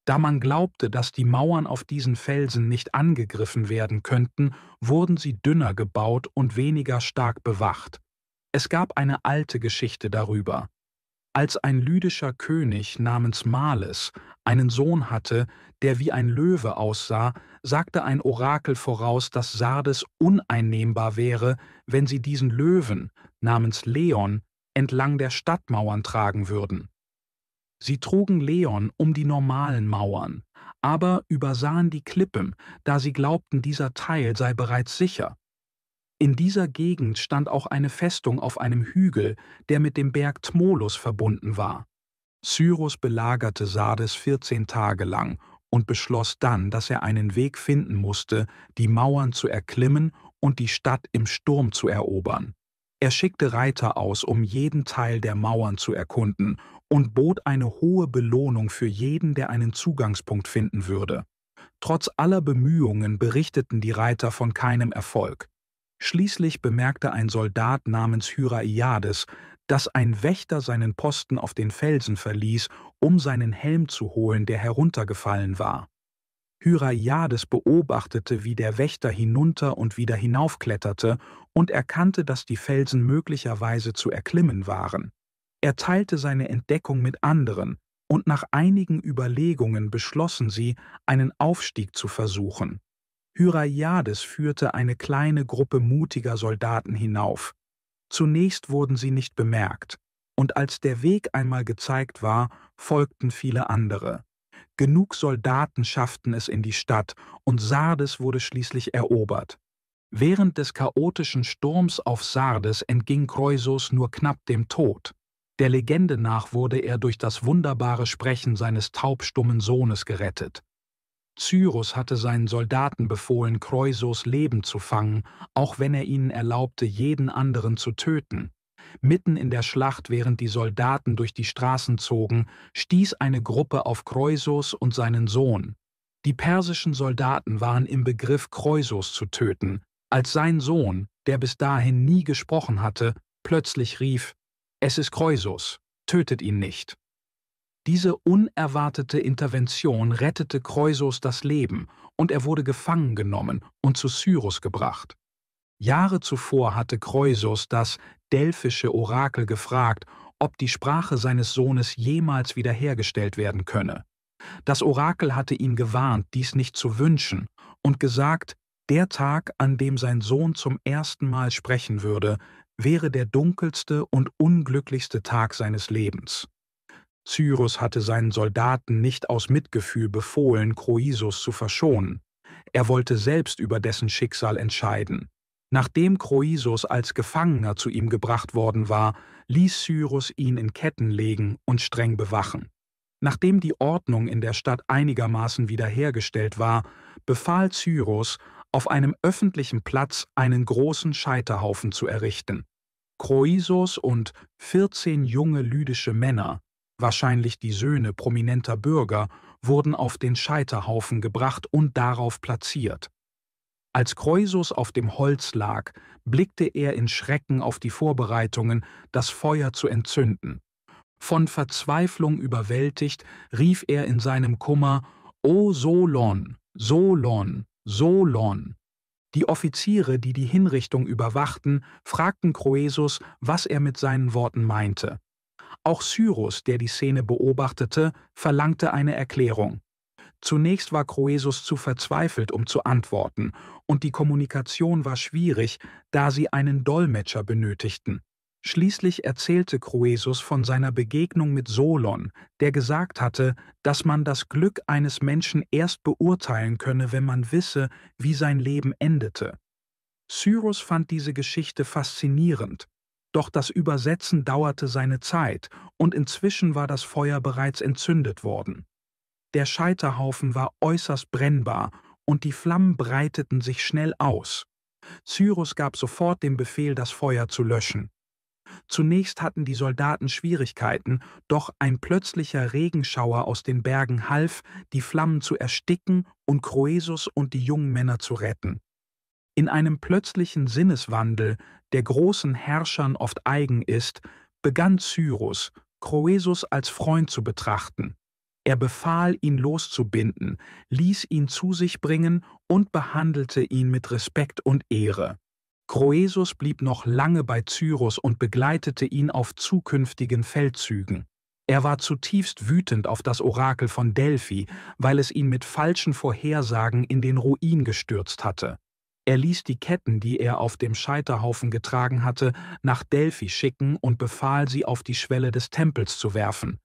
Da man glaubte, dass die Mauern auf diesen Felsen nicht angegriffen werden könnten, wurden sie dünner gebaut und weniger stark bewacht. Es gab eine alte Geschichte darüber. Als ein lydischer König namens Males einen Sohn hatte, der wie ein Löwe aussah, sagte ein Orakel voraus, dass Sardes uneinnehmbar wäre, wenn sie diesen Löwen namens Leon entlang der Stadtmauern tragen würden. Sie trugen Leon um die normalen Mauern, aber übersahen die Klippen, da sie glaubten, dieser Teil sei bereits sicher. In dieser Gegend stand auch eine Festung auf einem Hügel, der mit dem Berg Tmolus verbunden war. Cyrus belagerte Sardes 14 Tage lang und beschloss dann, dass er einen Weg finden musste, die Mauern zu erklimmen und die Stadt im Sturm zu erobern. Er schickte Reiter aus, um jeden Teil der Mauern zu erkunden, und bot eine hohe Belohnung für jeden, der einen Zugangspunkt finden würde. Trotz aller Bemühungen berichteten die Reiter von keinem Erfolg. Schließlich bemerkte ein Soldat namens Hyraiades, dass ein Wächter seinen Posten auf den Felsen verließ, um seinen Helm zu holen, der heruntergefallen war. Hyraiades beobachtete, wie der Wächter hinunter und wieder hinaufkletterte und erkannte, dass die Felsen möglicherweise zu erklimmen waren. Er teilte seine Entdeckung mit anderen, und nach einigen Überlegungen beschlossen sie, einen Aufstieg zu versuchen. Hyraiades führte eine kleine Gruppe mutiger Soldaten hinauf. Zunächst wurden sie nicht bemerkt, und als der Weg einmal gezeigt war, folgten viele andere. Genug Soldaten schafften es in die Stadt, und Sardes wurde schließlich erobert. Während des chaotischen Sturms auf Sardes entging Kroisos nur knapp dem Tod. Der Legende nach wurde er durch das wunderbare Sprechen seines taubstummen Sohnes gerettet. Cyrus hatte seinen Soldaten befohlen, Kroisos Leben zu fangen, auch wenn er ihnen erlaubte, jeden anderen zu töten. Mitten in der Schlacht, während die Soldaten durch die Straßen zogen, stieß eine Gruppe auf Kroisos und seinen Sohn. Die persischen Soldaten waren im Begriff, Kroisos zu töten, Als sein Sohn, der bis dahin nie gesprochen hatte, plötzlich rief: »Es ist Kreusos, tötet ihn nicht.« Diese unerwartete Intervention rettete Kreusos das Leben und er wurde gefangen genommen und zu Cyrus gebracht. Jahre zuvor hatte Kreusos das delphische Orakel gefragt, ob die Sprache seines Sohnes jemals wiederhergestellt werden könne. Das Orakel hatte ihn gewarnt, dies nicht zu wünschen, und gesagt, der Tag, an dem sein Sohn zum ersten Mal sprechen würde, wäre der dunkelste und unglücklichste Tag seines Lebens. Cyrus hatte seinen Soldaten nicht aus Mitgefühl befohlen, Kroisos zu verschonen. Er wollte selbst über dessen Schicksal entscheiden. Nachdem Kroisos als Gefangener zu ihm gebracht worden war, ließ Cyrus ihn in Ketten legen und streng bewachen. Nachdem die Ordnung in der Stadt einigermaßen wiederhergestellt war, befahl Cyrus, auf einem öffentlichen Platz einen großen Scheiterhaufen zu errichten. Kroisos und 14 junge lydische Männer, wahrscheinlich die Söhne prominenter Bürger, wurden auf den Scheiterhaufen gebracht und darauf platziert. Als Kroisos auf dem Holz lag, blickte er in Schrecken auf die Vorbereitungen, das Feuer zu entzünden. Von Verzweiflung überwältigt, rief er in seinem Kummer: »O Solon, Solon, Solon!« Die Offiziere, die die Hinrichtung überwachten, fragten Kroesos, was er mit seinen Worten meinte. Auch Cyrus, der die Szene beobachtete, verlangte eine Erklärung. Zunächst war Kroesos zu verzweifelt, um zu antworten, und die Kommunikation war schwierig, da sie einen Dolmetscher benötigten. Schließlich erzählte Kroesos von seiner Begegnung mit Solon, der gesagt hatte, dass man das Glück eines Menschen erst beurteilen könne, wenn man wisse, wie sein Leben endete. Cyrus fand diese Geschichte faszinierend, doch das Übersetzen dauerte seine Zeit und inzwischen war das Feuer bereits entzündet worden. Der Scheiterhaufen war äußerst brennbar und die Flammen breiteten sich schnell aus. Cyrus gab sofort den Befehl, das Feuer zu löschen. Zunächst hatten die Soldaten Schwierigkeiten, doch ein plötzlicher Regenschauer aus den Bergen half, die Flammen zu ersticken und Kroesos und die jungen Männer zu retten. In einem plötzlichen Sinneswandel, der großen Herrschern oft eigen ist, begann Cyrus, Kroesos als Freund zu betrachten. Er befahl, ihn loszubinden, ließ ihn zu sich bringen und behandelte ihn mit Respekt und Ehre. Kroesos blieb noch lange bei Cyrus und begleitete ihn auf zukünftigen Feldzügen. Er war zutiefst wütend auf das Orakel von Delphi, weil es ihn mit falschen Vorhersagen in den Ruin gestürzt hatte. Er ließ die Ketten, die er auf dem Scheiterhaufen getragen hatte, nach Delphi schicken und befahl, sie auf die Schwelle des Tempels zu werfen,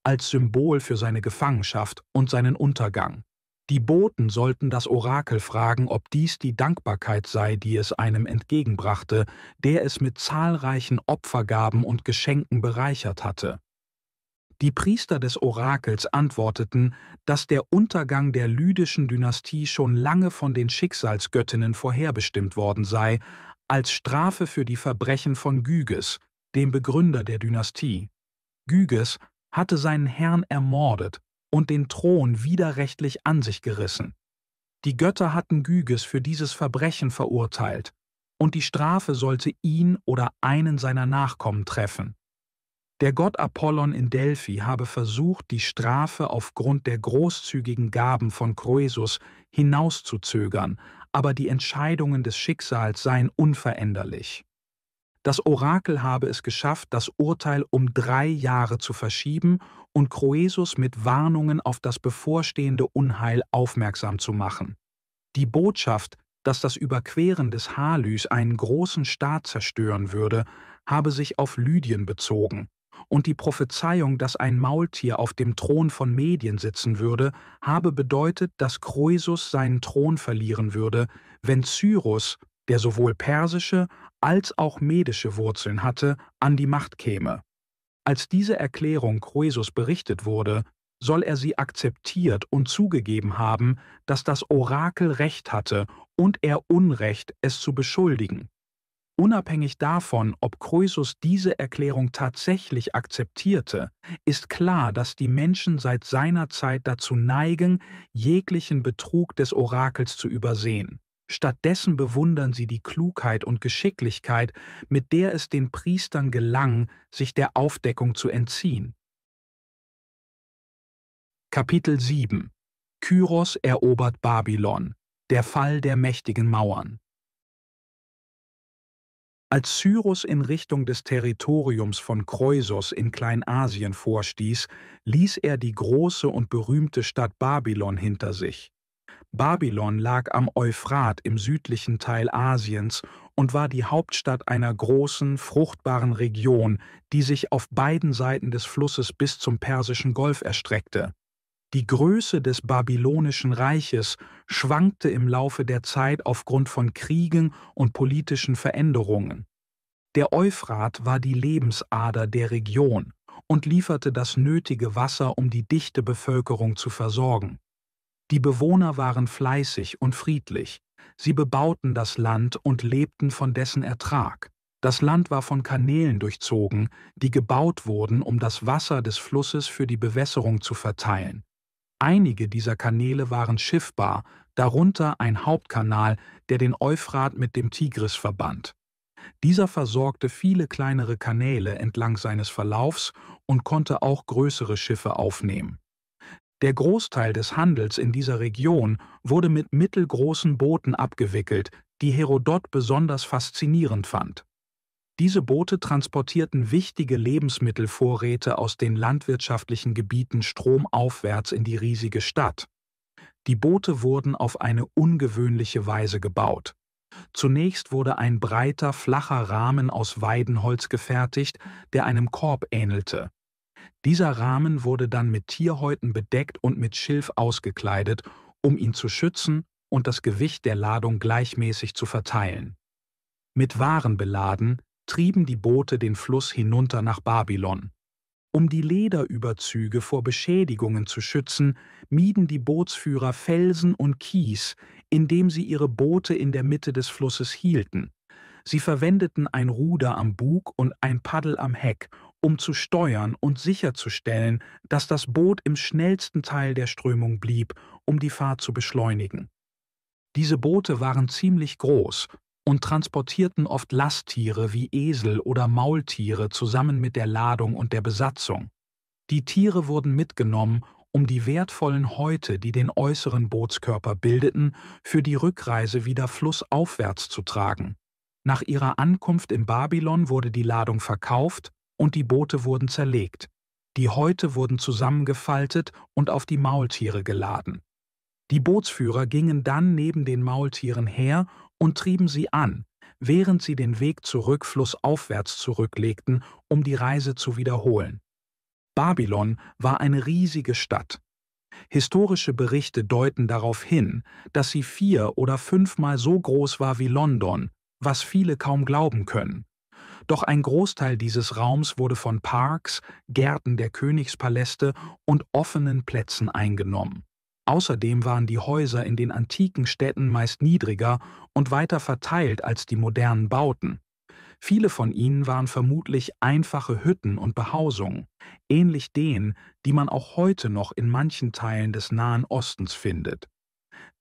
als Symbol für seine Gefangenschaft und seinen Untergang. Die Boten sollten das Orakel fragen, ob dies die Dankbarkeit sei, die es einem entgegenbrachte, der es mit zahlreichen Opfergaben und Geschenken bereichert hatte. Die Priester des Orakels antworteten, dass der Untergang der lydischen Dynastie schon lange von den Schicksalsgöttinnen vorherbestimmt worden sei, als Strafe für die Verbrechen von Gyges, dem Begründer der Dynastie. Gyges hatte seinen Herrn ermordet und den Thron widerrechtlich an sich gerissen. Die Götter hatten Gyges für dieses Verbrechen verurteilt, und die Strafe sollte ihn oder einen seiner Nachkommen treffen. Der Gott Apollon in Delphi habe versucht, die Strafe aufgrund der großzügigen Gaben von Kroesos hinauszuzögern, aber die Entscheidungen des Schicksals seien unveränderlich. Das Orakel habe es geschafft, das Urteil um 3 Jahre zu verschieben und Kroesos mit Warnungen auf das bevorstehende Unheil aufmerksam zu machen. Die Botschaft, dass das Überqueren des Halys einen großen Staat zerstören würde, habe sich auf Lydien bezogen, und die Prophezeiung, dass ein Maultier auf dem Thron von Medien sitzen würde, habe bedeutet, dass Kroesos seinen Thron verlieren würde, wenn Cyrus, der sowohl persische als auch medische Wurzeln hatte, an die Macht käme. Als diese Erklärung Kroesos berichtet wurde, soll er sie akzeptiert und zugegeben haben, dass das Orakel Recht hatte und er Unrecht, es zu beschuldigen. Unabhängig davon, ob Kroesos diese Erklärung tatsächlich akzeptierte, ist klar, dass die Menschen seit seiner Zeit dazu neigen, jeglichen Betrug des Orakels zu übersehen. Stattdessen bewundern sie die Klugheit und Geschicklichkeit, mit der es den Priestern gelang, sich der Aufdeckung zu entziehen. Kapitel 7 Kyros erobert Babylon. Der Fall der mächtigen Mauern. Als Cyrus in Richtung des Territoriums von Kroisos in Kleinasien vorstieß, ließ er die große und berühmte Stadt Babylon hinter sich. Babylon lag am Euphrat im südlichen Teil Asiens und war die Hauptstadt einer großen, fruchtbaren Region, die sich auf beiden Seiten des Flusses bis zum Persischen Golf erstreckte. Die Größe des babylonischen Reiches schwankte im Laufe der Zeit aufgrund von Kriegen und politischen Veränderungen. Der Euphrat war die Lebensader der Region und lieferte das nötige Wasser, um die dichte Bevölkerung zu versorgen. Die Bewohner waren fleißig und friedlich. Sie bebauten das Land und lebten von dessen Ertrag. Das Land war von Kanälen durchzogen, die gebaut wurden, um das Wasser des Flusses für die Bewässerung zu verteilen. Einige dieser Kanäle waren schiffbar, darunter ein Hauptkanal, der den Euphrat mit dem Tigris verband. Dieser versorgte viele kleinere Kanäle entlang seines Verlaufs und konnte auch größere Schiffe aufnehmen. Der Großteil des Handels in dieser Region wurde mit mittelgroßen Booten abgewickelt, die Herodot besonders faszinierend fand. Diese Boote transportierten wichtige Lebensmittelvorräte aus den landwirtschaftlichen Gebieten stromaufwärts in die riesige Stadt. Die Boote wurden auf eine ungewöhnliche Weise gebaut. Zunächst wurde ein breiter, flacher Rahmen aus Weidenholz gefertigt, der einem Korb ähnelte. Dieser Rahmen wurde dann mit Tierhäuten bedeckt und mit Schilf ausgekleidet, um ihn zu schützen und das Gewicht der Ladung gleichmäßig zu verteilen. Mit Waren beladen, trieben die Boote den Fluss hinunter nach Babylon. Um die Lederüberzüge vor Beschädigungen zu schützen, mieden die Bootsführer Felsen und Kies, indem sie ihre Boote in der Mitte des Flusses hielten. Sie verwendeten ein Ruder am Bug und ein Paddel am Heck, um zu steuern und sicherzustellen, dass das Boot im schnellsten Teil der Strömung blieb, um die Fahrt zu beschleunigen. Diese Boote waren ziemlich groß und transportierten oft Lasttiere wie Esel oder Maultiere zusammen mit der Ladung und der Besatzung. Die Tiere wurden mitgenommen, um die wertvollen Häute, die den äußeren Bootskörper bildeten, für die Rückreise wieder flussaufwärts zu tragen. Nach ihrer Ankunft in Babylon wurde die Ladung verkauft und die Boote wurden zerlegt. Die Häute wurden zusammengefaltet und auf die Maultiere geladen. Die Bootsführer gingen dann neben den Maultieren her und trieben sie an, während sie den Weg zurück flussaufwärts zurücklegten, um die Reise zu wiederholen. Babylon war eine riesige Stadt. Historische Berichte deuten darauf hin, dass sie 4- oder 5-mal so groß war wie London, was viele kaum glauben können. Doch ein Großteil dieses Raums wurde von Parks, Gärten der Königspaläste und offenen Plätzen eingenommen. Außerdem waren die Häuser in den antiken Städten meist niedriger und weiter verteilt als die modernen Bauten. Viele von ihnen waren vermutlich einfache Hütten und Behausungen, ähnlich denen, die man auch heute noch in manchen Teilen des Nahen Ostens findet.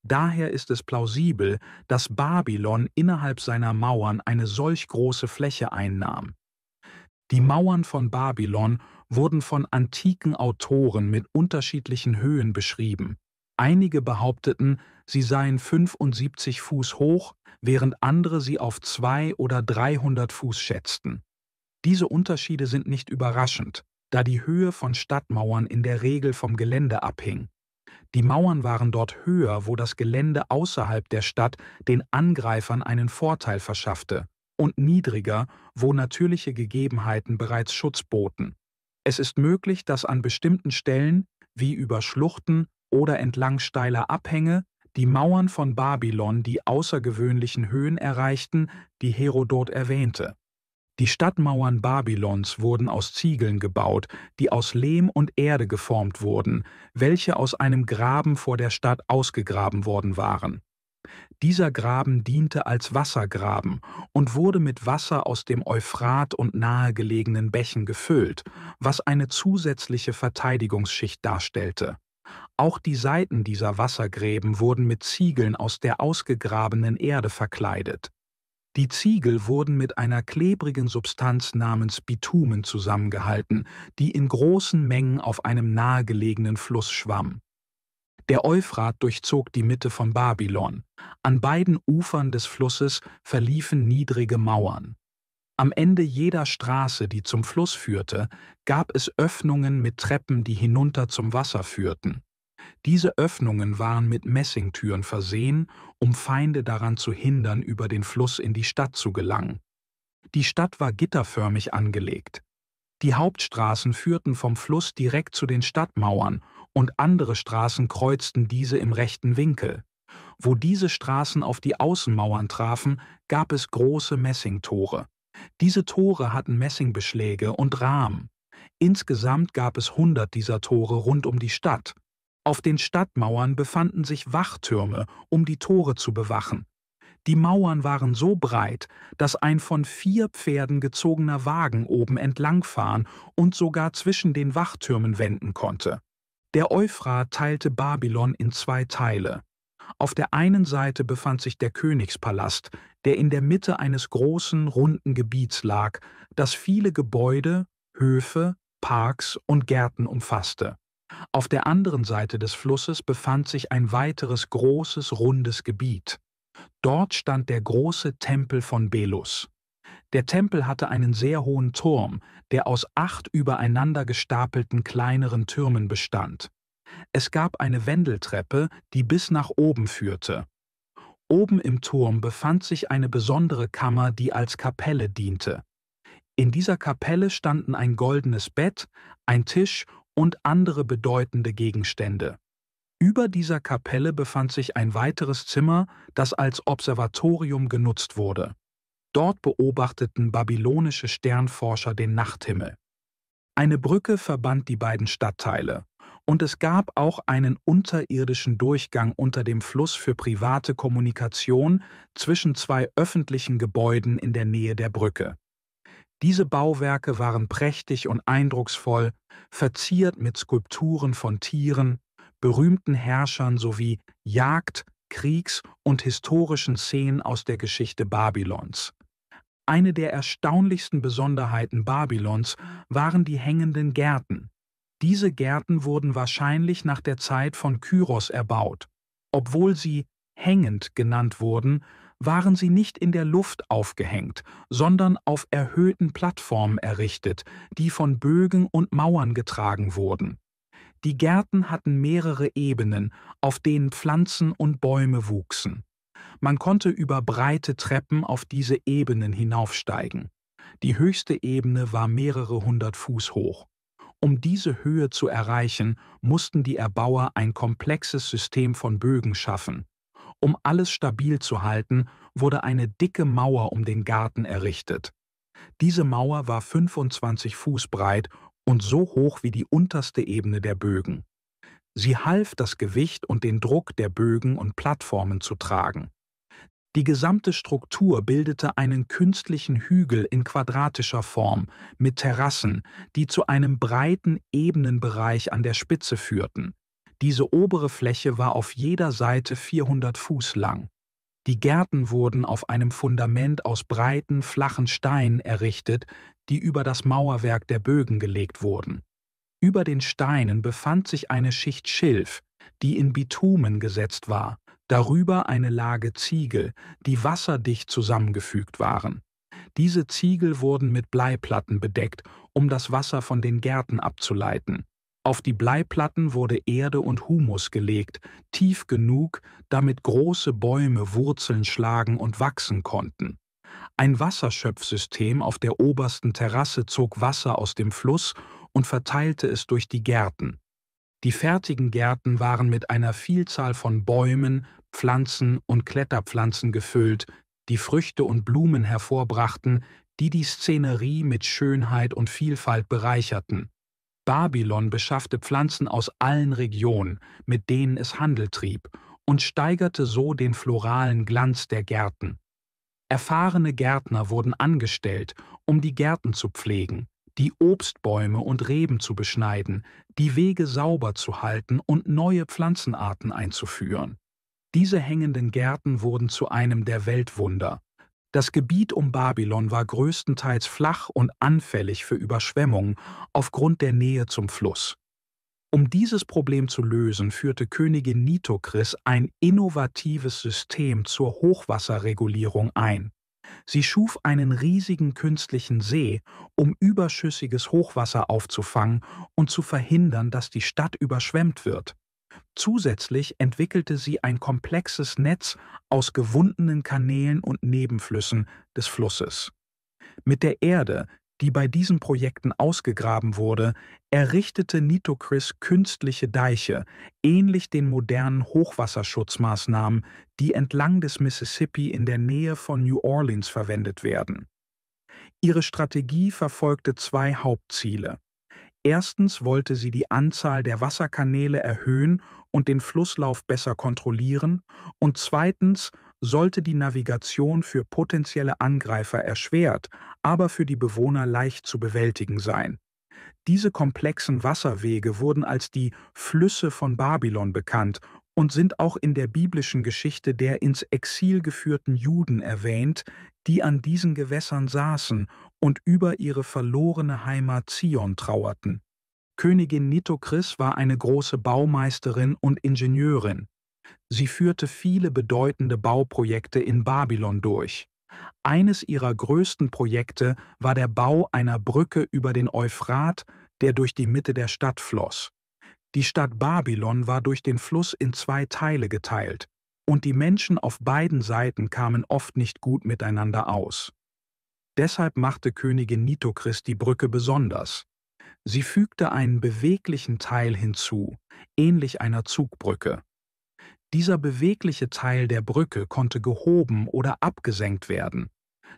Daher ist es plausibel, dass Babylon innerhalb seiner Mauern eine solch große Fläche einnahm. Die Mauern von Babylon wurden von antiken Autoren mit unterschiedlichen Höhen beschrieben. Einige behaupteten, sie seien 75 Fuß hoch, während andere sie auf 200 oder 300 Fuß schätzten. Diese Unterschiede sind nicht überraschend, da die Höhe von Stadtmauern in der Regel vom Gelände abhing. Die Mauern waren dort höher, wo das Gelände außerhalb der Stadt den Angreifern einen Vorteil verschaffte, und niedriger, wo natürliche Gegebenheiten bereits Schutz boten. Es ist möglich, dass an bestimmten Stellen, wie über Schluchten oder entlang steiler Abhänge, die Mauern von Babylon die außergewöhnlichen Höhen erreichten, die Herodot erwähnte. Die Stadtmauern Babylons wurden aus Ziegeln gebaut, die aus Lehm und Erde geformt wurden, welche aus einem Graben vor der Stadt ausgegraben worden waren. Dieser Graben diente als Wassergraben und wurde mit Wasser aus dem Euphrat und nahegelegenen Bächen gefüllt, was eine zusätzliche Verteidigungsschicht darstellte. Auch die Seiten dieser Wassergräben wurden mit Ziegeln aus der ausgegrabenen Erde verkleidet. Die Ziegel wurden mit einer klebrigen Substanz namens Bitumen zusammengehalten, die in großen Mengen auf einem nahegelegenen Fluss schwamm. Der Euphrat durchzog die Mitte von Babylon. An beiden Ufern des Flusses verliefen niedrige Mauern. Am Ende jeder Straße, die zum Fluss führte, gab es Öffnungen mit Treppen, die hinunter zum Wasser führten. Diese Öffnungen waren mit Messingtüren versehen, um Feinde daran zu hindern, über den Fluss in die Stadt zu gelangen. Die Stadt war gitterförmig angelegt. Die Hauptstraßen führten vom Fluss direkt zu den Stadtmauern und andere Straßen kreuzten diese im rechten Winkel. Wo diese Straßen auf die Außenmauern trafen, gab es große Messingtore. Diese Tore hatten Messingbeschläge und Rahmen. Insgesamt gab es 100 dieser Tore rund um die Stadt. Auf den Stadtmauern befanden sich Wachtürme, um die Tore zu bewachen. Die Mauern waren so breit, dass ein von 4 Pferden gezogener Wagen oben entlangfahren und sogar zwischen den Wachtürmen wenden konnte. Der Euphrat teilte Babylon in 2 Teile. Auf der einen Seite befand sich der Königspalast, der in der Mitte eines großen, runden Gebiets lag, das viele Gebäude, Höfe, Parks und Gärten umfasste. Auf der anderen Seite des Flusses befand sich ein weiteres großes, rundes Gebiet. Dort stand der große Tempel von Belus. Der Tempel hatte einen sehr hohen Turm, der aus 8 übereinander gestapelten kleineren Türmen bestand. Es gab eine Wendeltreppe, die bis nach oben führte. Oben im Turm befand sich eine besondere Kammer, die als Kapelle diente. In dieser Kapelle standen ein goldenes Bett, ein Tisch und andere bedeutende Gegenstände. Über dieser Kapelle befand sich ein weiteres Zimmer, das als Observatorium genutzt wurde. Dort beobachteten babylonische Sternforscher den Nachthimmel. Eine Brücke verband die beiden Stadtteile, und es gab auch einen unterirdischen Durchgang unter dem Fluss für private Kommunikation zwischen 2 öffentlichen Gebäuden in der Nähe der Brücke. Diese Bauwerke waren prächtig und eindrucksvoll, verziert mit Skulpturen von Tieren, berühmten Herrschern sowie Jagd-, Kriegs- und historischen Szenen aus der Geschichte Babylons. Eine der erstaunlichsten Besonderheiten Babylons waren die hängenden Gärten. Diese Gärten wurden wahrscheinlich nach der Zeit von Kyros erbaut. Obwohl sie hängend genannt wurden, waren sie nicht in der Luft aufgehängt, sondern auf erhöhten Plattformen errichtet, die von Bögen und Mauern getragen wurden. Die Gärten hatten mehrere Ebenen, auf denen Pflanzen und Bäume wuchsen. Man konnte über breite Treppen auf diese Ebenen hinaufsteigen. Die höchste Ebene war mehrere 100 Fuß hoch. Um diese Höhe zu erreichen, mussten die Erbauer ein komplexes System von Bögen schaffen. Um alles stabil zu halten, wurde eine dicke Mauer um den Garten errichtet. Diese Mauer war 25 Fuß breit und so hoch wie die unterste Ebene der Bögen. Sie half, das Gewicht und den Druck der Bögen und Plattformen zu tragen. Die gesamte Struktur bildete einen künstlichen Hügel in quadratischer Form mit Terrassen, die zu einem breiten, ebenen Bereich an der Spitze führten. Diese obere Fläche war auf jeder Seite 400 Fuß lang. Die Gärten wurden auf einem Fundament aus breiten, flachen Steinen errichtet, die über das Mauerwerk der Bögen gelegt wurden. Über den Steinen befand sich eine Schicht Schilf, die in Bitumen gesetzt war, darüber eine Lage Ziegel, die wasserdicht zusammengefügt waren. Diese Ziegel wurden mit Bleiplatten bedeckt, um das Wasser von den Gärten abzuleiten. Auf die Bleiplatten wurde Erde und Humus gelegt, tief genug, damit große Bäume Wurzeln schlagen und wachsen konnten. Ein Wasserschöpfsystem auf der obersten Terrasse zog Wasser aus dem Fluss und verteilte es durch die Gärten. Die fertigen Gärten waren mit einer Vielzahl von Bäumen, Pflanzen und Kletterpflanzen gefüllt, die Früchte und Blumen hervorbrachten, die die Szenerie mit Schönheit und Vielfalt bereicherten. Babylon beschaffte Pflanzen aus allen Regionen, mit denen es Handel trieb, und steigerte so den floralen Glanz der Gärten. Erfahrene Gärtner wurden angestellt, um die Gärten zu pflegen, die Obstbäume und Reben zu beschneiden, die Wege sauber zu halten und neue Pflanzenarten einzuführen. Diese hängenden Gärten wurden zu einem der Weltwunder. Das Gebiet um Babylon war größtenteils flach und anfällig für Überschwemmungen aufgrund der Nähe zum Fluss. Um dieses Problem zu lösen, führte Königin Nitokris ein innovatives System zur Hochwasserregulierung ein. Sie schuf einen riesigen künstlichen See, um überschüssiges Hochwasser aufzufangen und zu verhindern, dass die Stadt überschwemmt wird. Zusätzlich entwickelte sie ein komplexes Netz aus gewundenen Kanälen und Nebenflüssen des Flusses. Mit der Erde, die bei diesen Projekten ausgegraben wurde, errichtete Nitokris künstliche Deiche, ähnlich den modernen Hochwasserschutzmaßnahmen, die entlang des Mississippi in der Nähe von New Orleans verwendet werden. Ihre Strategie verfolgte zwei Hauptziele. Erstens wollte sie die Anzahl der Wasserkanäle erhöhen und den Flusslauf besser kontrollieren, und zweitens sollte die Navigation für potenzielle Angreifer erschwert, aber für die Bewohner leicht zu bewältigen sein. Diese komplexen Wasserwege wurden als die Flüsse von Babylon bekannt und sind auch in der biblischen Geschichte der ins Exil geführten Juden erwähnt, die an diesen Gewässern saßen und über ihre verlorene Heimat Zion trauerten. Königin Nitokris war eine große Baumeisterin und Ingenieurin. Sie führte viele bedeutende Bauprojekte in Babylon durch. Eines ihrer größten Projekte war der Bau einer Brücke über den Euphrat, der durch die Mitte der Stadt floss. Die Stadt Babylon war durch den Fluss in zwei Teile geteilt, und die Menschen auf beiden Seiten kamen oft nicht gut miteinander aus. Deshalb machte Königin Nitokris die Brücke besonders. Sie fügte einen beweglichen Teil hinzu, ähnlich einer Zugbrücke. Dieser bewegliche Teil der Brücke konnte gehoben oder abgesenkt werden.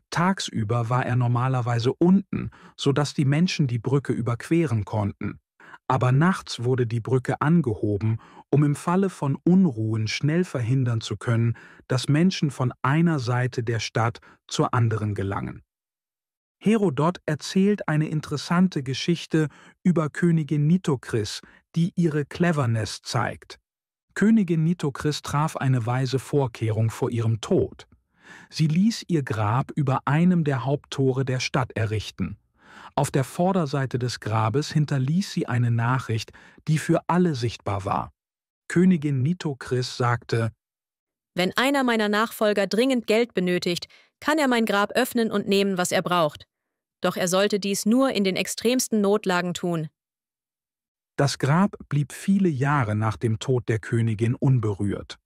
Tagsüber war er normalerweise unten, sodass die Menschen die Brücke überqueren konnten. Aber nachts wurde die Brücke angehoben, um im Falle von Unruhen schnell verhindern zu können, dass Menschen von einer Seite der Stadt zur anderen gelangen. Herodot erzählt eine interessante Geschichte über Königin Nitokris, die ihre Cleverness zeigt. Königin Nitokris traf eine weise Vorkehrung vor ihrem Tod. Sie ließ ihr Grab über einem der Haupttore der Stadt errichten. Auf der Vorderseite des Grabes hinterließ sie eine Nachricht, die für alle sichtbar war. Königin Nitokris sagte: Wenn einer meiner Nachfolger dringend Geld benötigt, kann er mein Grab öffnen und nehmen, was er braucht. Doch er sollte dies nur in den extremsten Notlagen tun. Das Grab blieb viele Jahre nach dem Tod der Königin unberührt.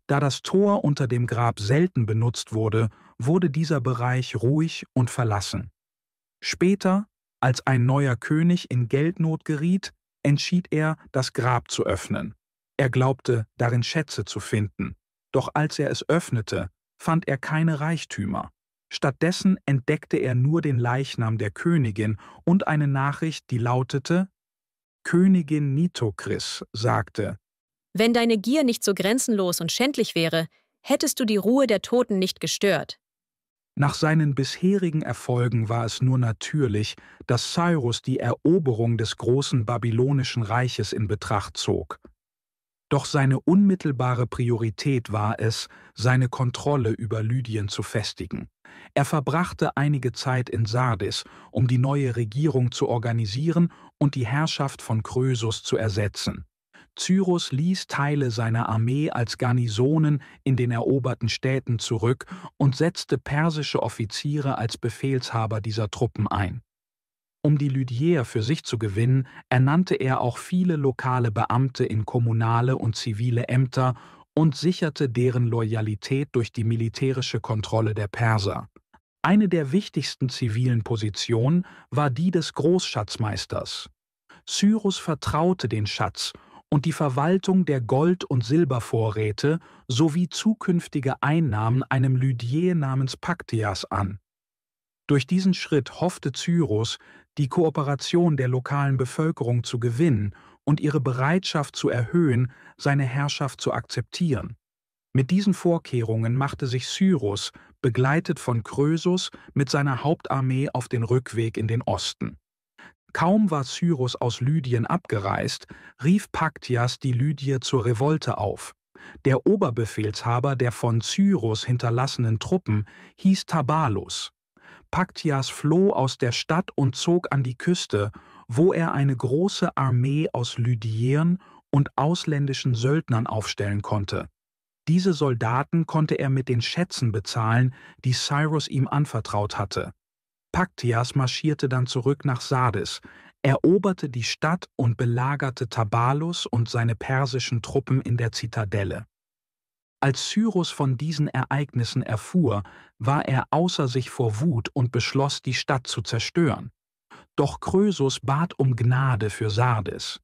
Da das Tor unter dem Grab selten benutzt wurde, wurde dieser Bereich ruhig und verlassen. Später, als ein neuer König in Geldnot geriet, entschied er, das Grab zu öffnen. Er glaubte, darin Schätze zu finden. Doch als er es öffnete, fand er keine Reichtümer. Stattdessen entdeckte er nur den Leichnam der Königin und eine Nachricht, die lautete: Königin Nitokris sagte: Wenn deine Gier nicht so grenzenlos und schändlich wäre, hättest du die Ruhe der Toten nicht gestört. Nach seinen bisherigen Erfolgen war es nur natürlich, dass Cyrus die Eroberung des großen babylonischen Reiches in Betracht zog. Doch seine unmittelbare Priorität war es, seine Kontrolle über Lydien zu festigen. Er verbrachte einige Zeit in Sardis, um die neue Regierung zu organisieren und die Herrschaft von Krösus zu ersetzen. Cyrus ließ Teile seiner Armee als Garnisonen in den eroberten Städten zurück und setzte persische Offiziere als Befehlshaber dieser Truppen ein. Um die Lydier für sich zu gewinnen, ernannte er auch viele lokale Beamte in kommunale und zivile Ämter und sicherte deren Loyalität durch die militärische Kontrolle der Perser. Eine der wichtigsten zivilen Positionen war die des Großschatzmeisters. Cyrus vertraute den Schatz und die Verwaltung der Gold- und Silbervorräte sowie zukünftige Einnahmen einem Lydier namens Paktias an. Durch diesen Schritt hoffte Cyrus, die Kooperation der lokalen Bevölkerung zu gewinnen und ihre Bereitschaft zu erhöhen, seine Herrschaft zu akzeptieren. Mit diesen Vorkehrungen machte sich Cyrus, begleitet von Krösus, mit seiner Hauptarmee auf den Rückweg in den Osten. Kaum war Cyrus aus Lydien abgereist, rief Paktias die Lydier zur Revolte auf. Der Oberbefehlshaber der von Cyrus hinterlassenen Truppen hieß Tabalus. Paktias floh aus der Stadt und zog an die Küste, wo er eine große Armee aus Lydiern und ausländischen Söldnern aufstellen konnte. Diese Soldaten konnte er mit den Schätzen bezahlen, die Cyrus ihm anvertraut hatte. Paktias marschierte dann zurück nach Sardis, eroberte die Stadt und belagerte Tabalus und seine persischen Truppen in der Zitadelle. Als Cyrus von diesen Ereignissen erfuhr, war er außer sich vor Wut und beschloss, die Stadt zu zerstören. Doch Krösus bat um Gnade für Sardis.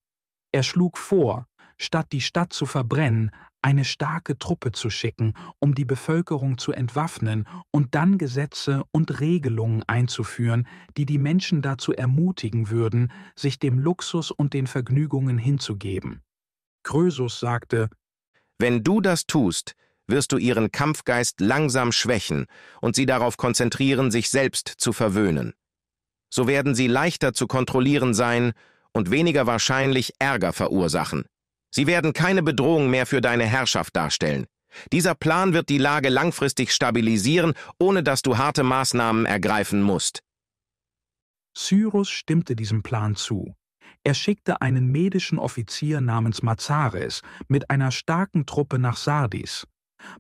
Er schlug vor, statt die Stadt zu verbrennen, eine starke Truppe zu schicken, um die Bevölkerung zu entwaffnen und dann Gesetze und Regelungen einzuführen, die die Menschen dazu ermutigen würden, sich dem Luxus und den Vergnügungen hinzugeben. Krösus sagte: Wenn du das tust, wirst du ihren Kampfgeist langsam schwächen und sie darauf konzentrieren, sich selbst zu verwöhnen. So werden sie leichter zu kontrollieren sein und weniger wahrscheinlich Ärger verursachen. Sie werden keine Bedrohung mehr für deine Herrschaft darstellen. Dieser Plan wird die Lage langfristig stabilisieren, ohne dass du harte Maßnahmen ergreifen musst. Cyrus stimmte diesem Plan zu. Er schickte einen medischen Offizier namens Mazares mit einer starken Truppe nach Sardis.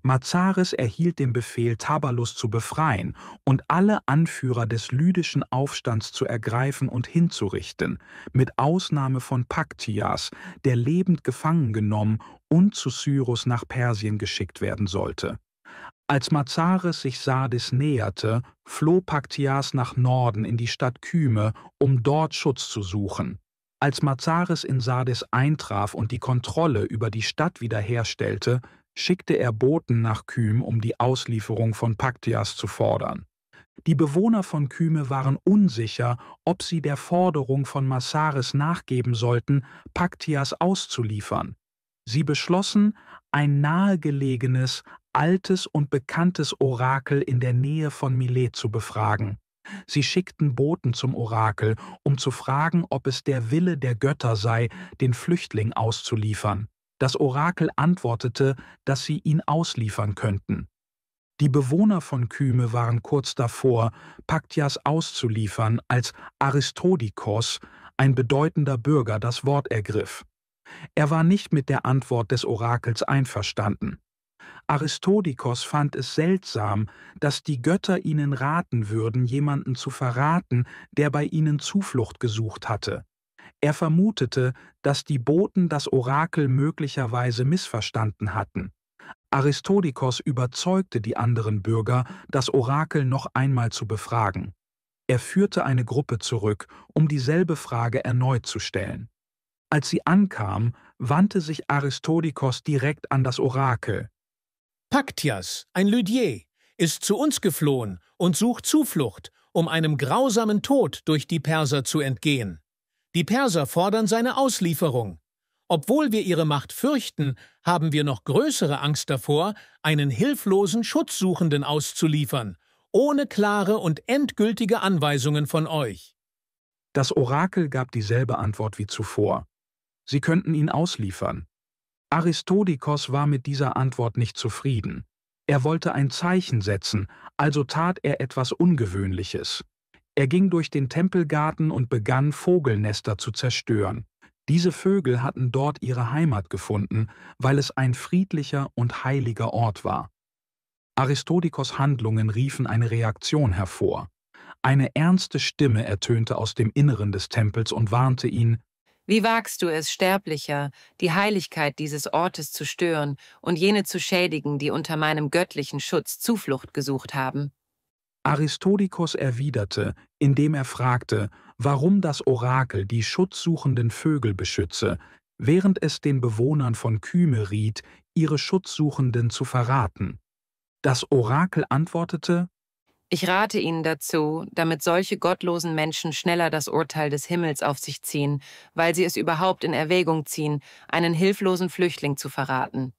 Mazares erhielt den Befehl, Tabalus zu befreien und alle Anführer des lydischen Aufstands zu ergreifen und hinzurichten, mit Ausnahme von Paktias, der lebend gefangen genommen und zu Cyrus nach Persien geschickt werden sollte. Als Mazares sich Sardis näherte, floh Paktias nach Norden in die Stadt Kyme, um dort Schutz zu suchen. Als Mazares in Sardis eintraf und die Kontrolle über die Stadt wiederherstellte, schickte er Boten nach Kyme, um die Auslieferung von Paktias zu fordern. Die Bewohner von Kyme waren unsicher, ob sie der Forderung von Mazares nachgeben sollten, Paktias auszuliefern. Sie beschlossen, ein nahegelegenes, altes und bekanntes Orakel in der Nähe von Milet zu befragen. Sie schickten Boten zum Orakel, um zu fragen, ob es der Wille der Götter sei, den Flüchtling auszuliefern. Das Orakel antwortete, dass sie ihn ausliefern könnten. Die Bewohner von Kyme waren kurz davor, Paktias auszuliefern, als Aristodikos, ein bedeutender Bürger, das Wort ergriff. Er war nicht mit der Antwort des Orakels einverstanden. Aristodikos fand es seltsam, dass die Götter ihnen raten würden, jemanden zu verraten, der bei ihnen Zuflucht gesucht hatte. Er vermutete, dass die Boten das Orakel möglicherweise missverstanden hatten. Aristodikos überzeugte die anderen Bürger, das Orakel noch einmal zu befragen. Er führte eine Gruppe zurück, um dieselbe Frage erneut zu stellen. Als sie ankam, wandte sich Aristodikos direkt an das Orakel. Paktias, ein Lydier, ist zu uns geflohen und sucht Zuflucht, um einem grausamen Tod durch die Perser zu entgehen. Die Perser fordern seine Auslieferung. Obwohl wir ihre Macht fürchten, haben wir noch größere Angst davor, einen hilflosen Schutzsuchenden auszuliefern, ohne klare und endgültige Anweisungen von euch. Das Orakel gab dieselbe Antwort wie zuvor. Sie könnten ihn ausliefern. Aristodikos war mit dieser Antwort nicht zufrieden. Er wollte ein Zeichen setzen, also tat er etwas Ungewöhnliches. Er ging durch den Tempelgarten und begann, Vogelnester zu zerstören. Diese Vögel hatten dort ihre Heimat gefunden, weil es ein friedlicher und heiliger Ort war. Aristodikos' Handlungen riefen eine Reaktion hervor. Eine ernste Stimme ertönte aus dem Inneren des Tempels und warnte ihn: Wie wagst du es, Sterblicher, die Heiligkeit dieses Ortes zu stören und jene zu schädigen, die unter meinem göttlichen Schutz Zuflucht gesucht haben? Aristodikos erwiderte, indem er fragte, warum das Orakel die schutzsuchenden Vögel beschütze, während es den Bewohnern von Kyme riet, ihre Schutzsuchenden zu verraten. Das Orakel antwortete: Ich rate Ihnen dazu, damit solche gottlosen Menschen schneller das Urteil des Himmels auf sich ziehen, weil sie es überhaupt in Erwägung ziehen, einen hilflosen Flüchtling zu verraten.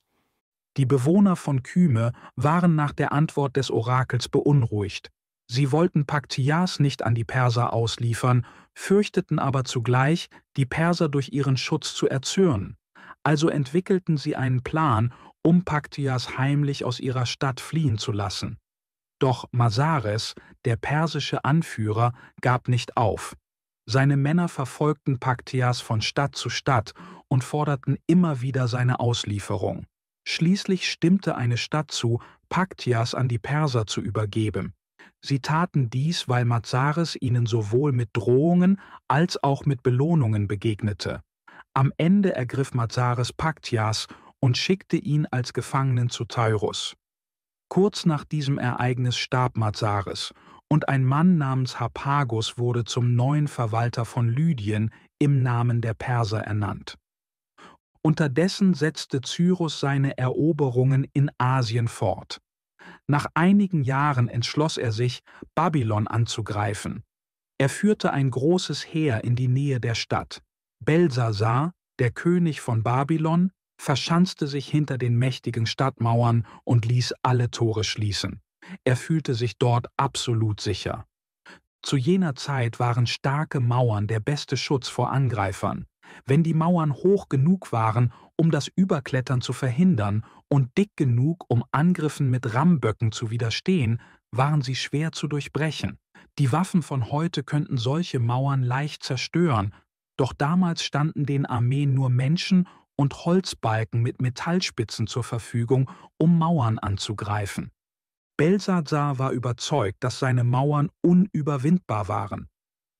Die Bewohner von Kyme waren nach der Antwort des Orakels beunruhigt. Sie wollten Paktias nicht an die Perser ausliefern, fürchteten aber zugleich, die Perser durch ihren Schutz zu erzürnen. Also entwickelten sie einen Plan, um Paktias heimlich aus ihrer Stadt fliehen zu lassen. Doch Masares, der persische Anführer, gab nicht auf. Seine Männer verfolgten Paktias von Stadt zu Stadt und forderten immer wieder seine Auslieferung. Schließlich stimmte eine Stadt zu, Paktias an die Perser zu übergeben. Sie taten dies, weil Masares ihnen sowohl mit Drohungen als auch mit Belohnungen begegnete. Am Ende ergriff Masares Paktias und schickte ihn als Gefangenen zu Teurus. Kurz nach diesem Ereignis starb Masares, und ein Mann namens Harpagus wurde zum neuen Verwalter von Lydien im Namen der Perser ernannt. Unterdessen setzte Cyrus seine Eroberungen in Asien fort. Nach einigen Jahren entschloss er sich, Babylon anzugreifen. Er führte ein großes Heer in die Nähe der Stadt. Belsasar, der König von Babylon, verschanzte sich hinter den mächtigen Stadtmauern und ließ alle Tore schließen. Er fühlte sich dort absolut sicher. Zu jener Zeit waren starke Mauern der beste Schutz vor Angreifern. Wenn die Mauern hoch genug waren, um das Überklettern zu verhindern, und dick genug, um Angriffen mit Rammböcken zu widerstehen, waren sie schwer zu durchbrechen. Die Waffen von heute könnten solche Mauern leicht zerstören, doch damals standen den Armeen nur Menschen und Holzbalken mit Metallspitzen zur Verfügung, um Mauern anzugreifen. Belsasar war überzeugt, dass seine Mauern unüberwindbar waren.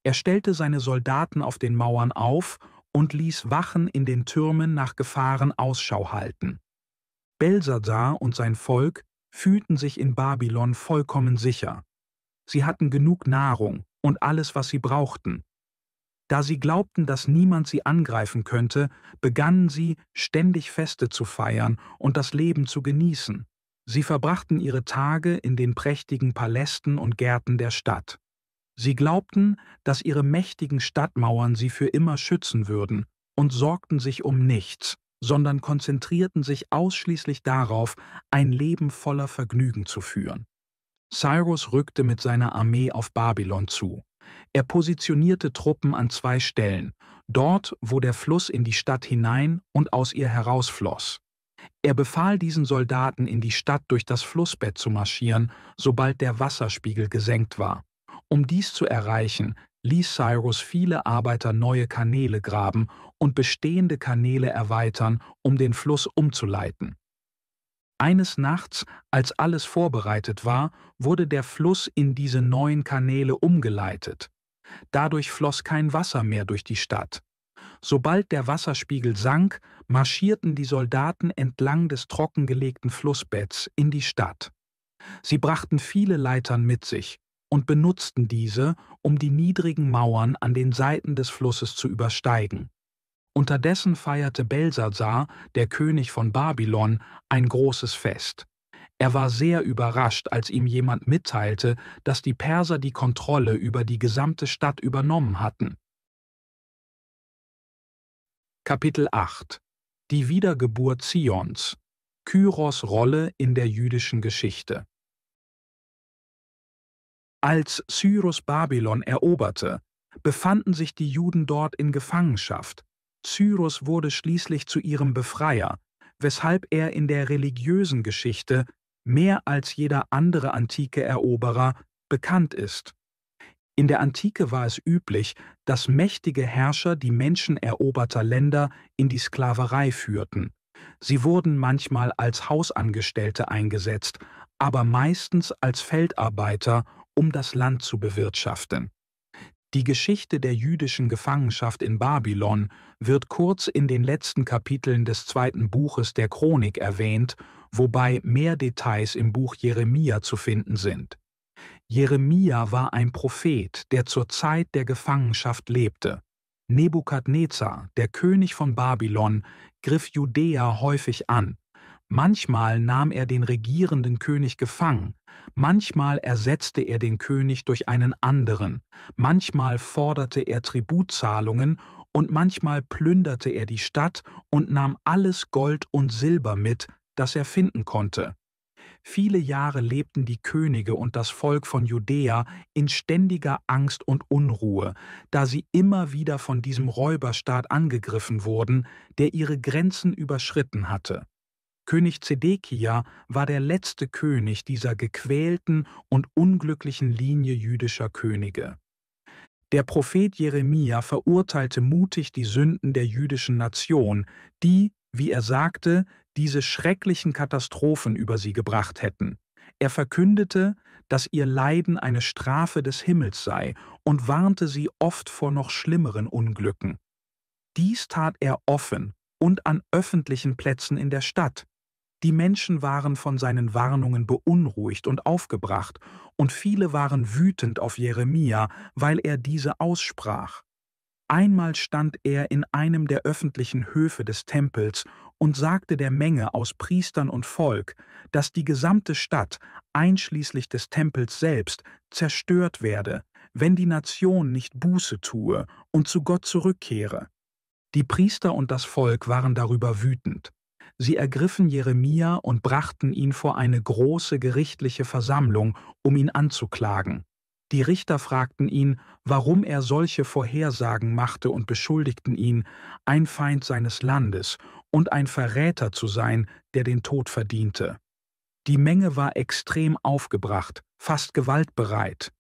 Er stellte seine Soldaten auf den Mauern auf und ließ Wachen in den Türmen nach Gefahren Ausschau halten. Belsasar und sein Volk fühlten sich in Babylon vollkommen sicher. Sie hatten genug Nahrung und alles, was sie brauchten. Da sie glaubten, dass niemand sie angreifen könnte, begannen sie, ständig Feste zu feiern und das Leben zu genießen. Sie verbrachten ihre Tage in den prächtigen Palästen und Gärten der Stadt. Sie glaubten, dass ihre mächtigen Stadtmauern sie für immer schützen würden und sorgten sich um nichts, sondern konzentrierten sich ausschließlich darauf, ein Leben voller Vergnügen zu führen. Cyrus rückte mit seiner Armee auf Babylon zu. Er positionierte Truppen an 2 Stellen, dort, wo der Fluss in die Stadt hinein und aus ihr herausfloss. Er befahl diesen Soldaten, in die Stadt durch das Flussbett zu marschieren, sobald der Wasserspiegel gesenkt war. Um dies zu erreichen, ließ Cyrus viele Arbeiter neue Kanäle graben und bestehende Kanäle erweitern, um den Fluss umzuleiten. Eines Nachts, als alles vorbereitet war, wurde der Fluss in diese neuen Kanäle umgeleitet. Dadurch floss kein Wasser mehr durch die Stadt. Sobald der Wasserspiegel sank, marschierten die Soldaten entlang des trockengelegten Flussbetts in die Stadt. Sie brachten viele Leitern mit sich und benutzten diese, um die niedrigen Mauern an den Seiten des Flusses zu übersteigen. Unterdessen feierte Belsasar, der König von Babylon, ein großes Fest. Er war sehr überrascht, als ihm jemand mitteilte, dass die Perser die Kontrolle über die gesamte Stadt übernommen hatten. Kapitel 8 – Die Wiedergeburt Zions. Kyros' Rolle in der jüdischen Geschichte. Als Cyrus Babylon eroberte, befanden sich die Juden dort in Gefangenschaft. Cyrus wurde schließlich zu ihrem Befreier, weshalb er in der religiösen Geschichte mehr als jeder andere antike Eroberer bekannt ist. In der Antike war es üblich, dass mächtige Herrscher die Menschen eroberter Länder in die Sklaverei führten. Sie wurden manchmal als Hausangestellte eingesetzt, aber meistens als Feldarbeiter, um das Land zu bewirtschaften. Die Geschichte der jüdischen Gefangenschaft in Babylon wird kurz in den letzten Kapiteln des 2. Buches der Chronik erwähnt, wobei mehr Details im Buch Jeremia zu finden sind. Jeremia war ein Prophet, der zur Zeit der Gefangenschaft lebte. Nebukadnezar, der König von Babylon, griff Judäa häufig an. Manchmal nahm er den regierenden König gefangen, manchmal ersetzte er den König durch einen anderen, manchmal forderte er Tributzahlungen und manchmal plünderte er die Stadt und nahm alles Gold und Silber mit, das er finden konnte. Viele Jahre lebten die Könige und das Volk von Judäa in ständiger Angst und Unruhe, da sie immer wieder von diesem Räuberstaat angegriffen wurden, der ihre Grenzen überschritten hatte. König Zedekia war der letzte König dieser gequälten und unglücklichen Linie jüdischer Könige. Der Prophet Jeremia verurteilte mutig die Sünden der jüdischen Nation, die, wie er sagte, diese schrecklichen Katastrophen über sie gebracht hätten. Er verkündete, dass ihr Leiden eine Strafe des Himmels sei und warnte sie oft vor noch schlimmeren Unglücken. Dies tat er offen und an öffentlichen Plätzen in der Stadt. Die Menschen waren von seinen Warnungen beunruhigt und aufgebracht, und viele waren wütend auf Jeremia, weil er diese aussprach. Einmal stand er in einem der öffentlichen Höfe des Tempels und sagte der Menge aus Priestern und Volk, dass die gesamte Stadt, einschließlich des Tempels selbst, zerstört werde, wenn die Nation nicht Buße tue und zu Gott zurückkehre. Die Priester und das Volk waren darüber wütend. Sie ergriffen Jeremia und brachten ihn vor eine große gerichtliche Versammlung, um ihn anzuklagen. Die Richter fragten ihn, warum er solche Vorhersagen machte, und beschuldigten ihn, ein Feind seines Landes und ein Verräter zu sein, der den Tod verdiente. Die Menge war extrem aufgebracht, fast gewaltbereit.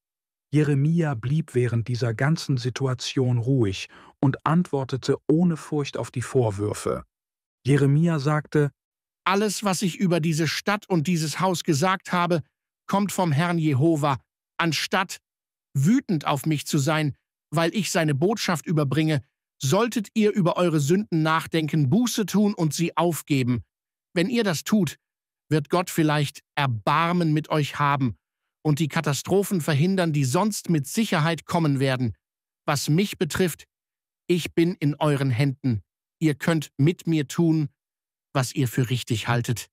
Jeremia blieb während dieser ganzen Situation ruhig und antwortete ohne Furcht auf die Vorwürfe. Jeremia sagte: Alles, was ich über diese Stadt und dieses Haus gesagt habe, kommt vom Herrn Jehova. Anstatt wütend auf mich zu sein, weil ich seine Botschaft überbringe, solltet ihr über eure Sünden nachdenken, Buße tun und sie aufgeben. Wenn ihr das tut, wird Gott vielleicht Erbarmen mit euch haben und die Katastrophen verhindern, die sonst mit Sicherheit kommen werden. Was mich betrifft, ich bin in euren Händen. Ihr könnt mit mir tun, was ihr für richtig haltet.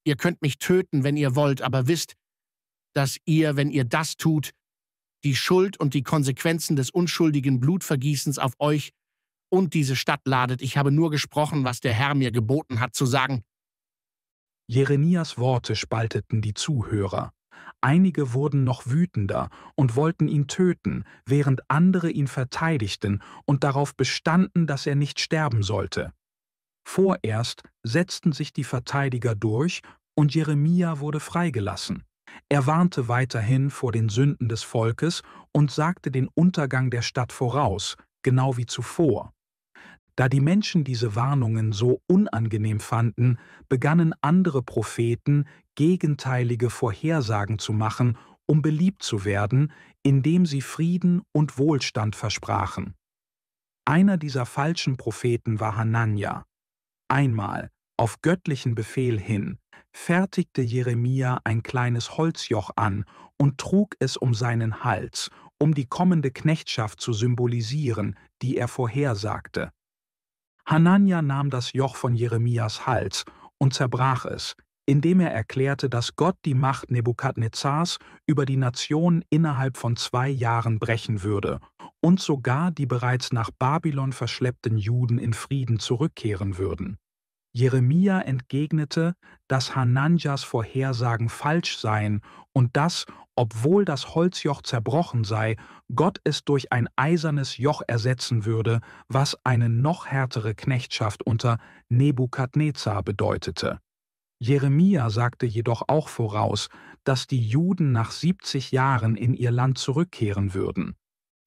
Ihr könnt mich töten, wenn ihr wollt, aber wisst, dass ihr, wenn ihr das tut, die Schuld und die Konsequenzen des unschuldigen Blutvergießens auf euch und diese Stadt ladet. Ich habe nur gesprochen, was der Herr mir geboten hat zu sagen. Jeremias Worte spalteten die Zuhörer. Einige wurden noch wütender und wollten ihn töten, während andere ihn verteidigten und darauf bestanden, dass er nicht sterben sollte. Vorerst setzten sich die Verteidiger durch und Jeremia wurde freigelassen. Er warnte weiterhin vor den Sünden des Volkes und sagte den Untergang der Stadt voraus, genau wie zuvor. Da die Menschen diese Warnungen so unangenehm fanden, begannen andere Propheten, gegenteilige Vorhersagen zu machen, um beliebt zu werden, indem sie Frieden und Wohlstand versprachen. Einer dieser falschen Propheten war Hananja. Einmal, auf göttlichen Befehl hin, fertigte Jeremia ein kleines Holzjoch an und trug es um seinen Hals, um die kommende Knechtschaft zu symbolisieren, die er vorhersagte. Hananja nahm das Joch von Jeremias Hals und zerbrach es, indem er erklärte, dass Gott die Macht Nebukadnezars über die Nation innerhalb von 2 Jahren brechen würde und sogar die bereits nach Babylon verschleppten Juden in Frieden zurückkehren würden. Jeremia entgegnete, dass Hananjas Vorhersagen falsch seien und dass, obwohl das Holzjoch zerbrochen sei, Gott es durch ein eisernes Joch ersetzen würde, was eine noch härtere Knechtschaft unter Nebukadnezar bedeutete. Jeremia sagte jedoch auch voraus, dass die Juden nach 70 Jahren in ihr Land zurückkehren würden.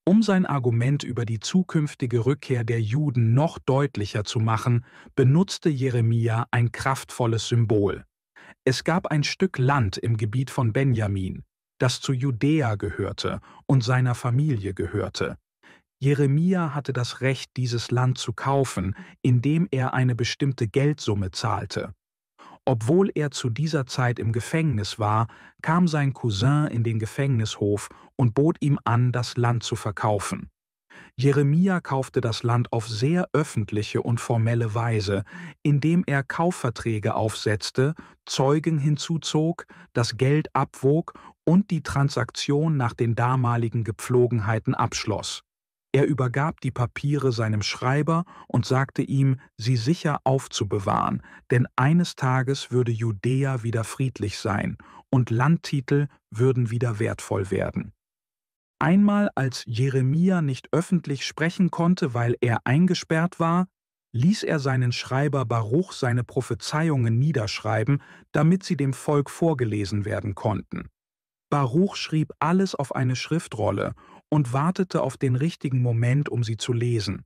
Um sein Argument über die zukünftige Rückkehr der Juden noch deutlicher zu machen, benutzte Jeremia ein kraftvolles Symbol. Es gab ein Stück Land im Gebiet von Benjamin, das zu Judäa gehörte und seiner Familie gehörte. Jeremia hatte das Recht, dieses Land zu kaufen, indem er eine bestimmte Geldsumme zahlte. Obwohl er zu dieser Zeit im Gefängnis war, kam sein Cousin in den Gefängnishof und bot ihm an, das Land zu verkaufen. Jeremia kaufte das Land auf sehr öffentliche und formelle Weise, indem er Kaufverträge aufsetzte, Zeugen hinzuzog, das Geld abwog und die Transaktion nach den damaligen Gepflogenheiten abschloss. Er übergab die Papiere seinem Schreiber und sagte ihm, sie sicher aufzubewahren, denn eines Tages würde Judäa wieder friedlich sein und Landtitel würden wieder wertvoll werden. Einmal, als Jeremia nicht öffentlich sprechen konnte, weil er eingesperrt war, ließ er seinen Schreiber Baruch seine Prophezeiungen niederschreiben, damit sie dem Volk vorgelesen werden konnten. Baruch schrieb alles auf eine Schriftrolle und wartete auf den richtigen Moment, um sie zu lesen.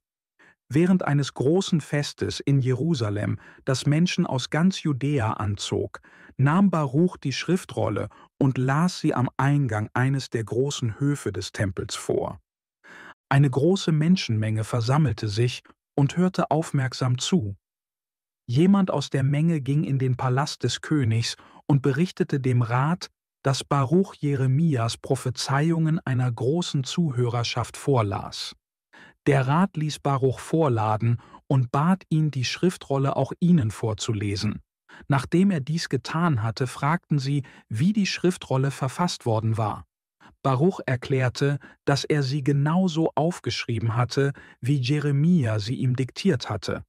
Während eines großen Festes in Jerusalem, das Menschen aus ganz Judäa anzog, nahm Baruch die Schriftrolle und las sie am Eingang eines der großen Höfe des Tempels vor. Eine große Menschenmenge versammelte sich und hörte aufmerksam zu. Jemand aus der Menge ging in den Palast des Königs und berichtete dem Rat, dass Baruch Jeremias Prophezeiungen einer großen Zuhörerschaft vorlas. Der Rat ließ Baruch vorladen und bat ihn, die Schriftrolle auch ihnen vorzulesen. Nachdem er dies getan hatte, fragten sie, wie die Schriftrolle verfasst worden war. Baruch erklärte, dass er sie genauso aufgeschrieben hatte, wie Jeremia sie ihm diktiert hatte.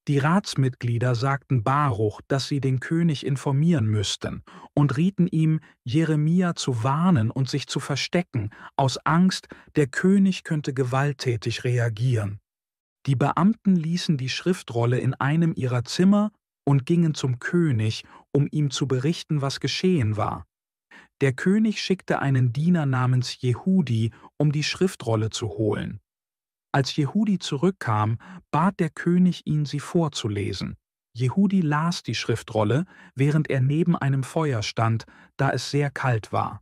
Die Ratsmitglieder sagten Baruch, dass sie den König informieren müssten und rieten ihm, Jeremia zu warnen und sich zu verstecken, aus Angst, der König könnte gewalttätig reagieren. Die Beamten ließen die Schriftrolle in einem ihrer Zimmer und gingen zum König, um ihm zu berichten, was geschehen war. Der König schickte einen Diener namens Jehudi, um die Schriftrolle zu holen. Als Jehudi zurückkam, bat der König ihn, sie vorzulesen. Jehudi las die Schriftrolle, während er neben einem Feuer stand, da es sehr kalt war.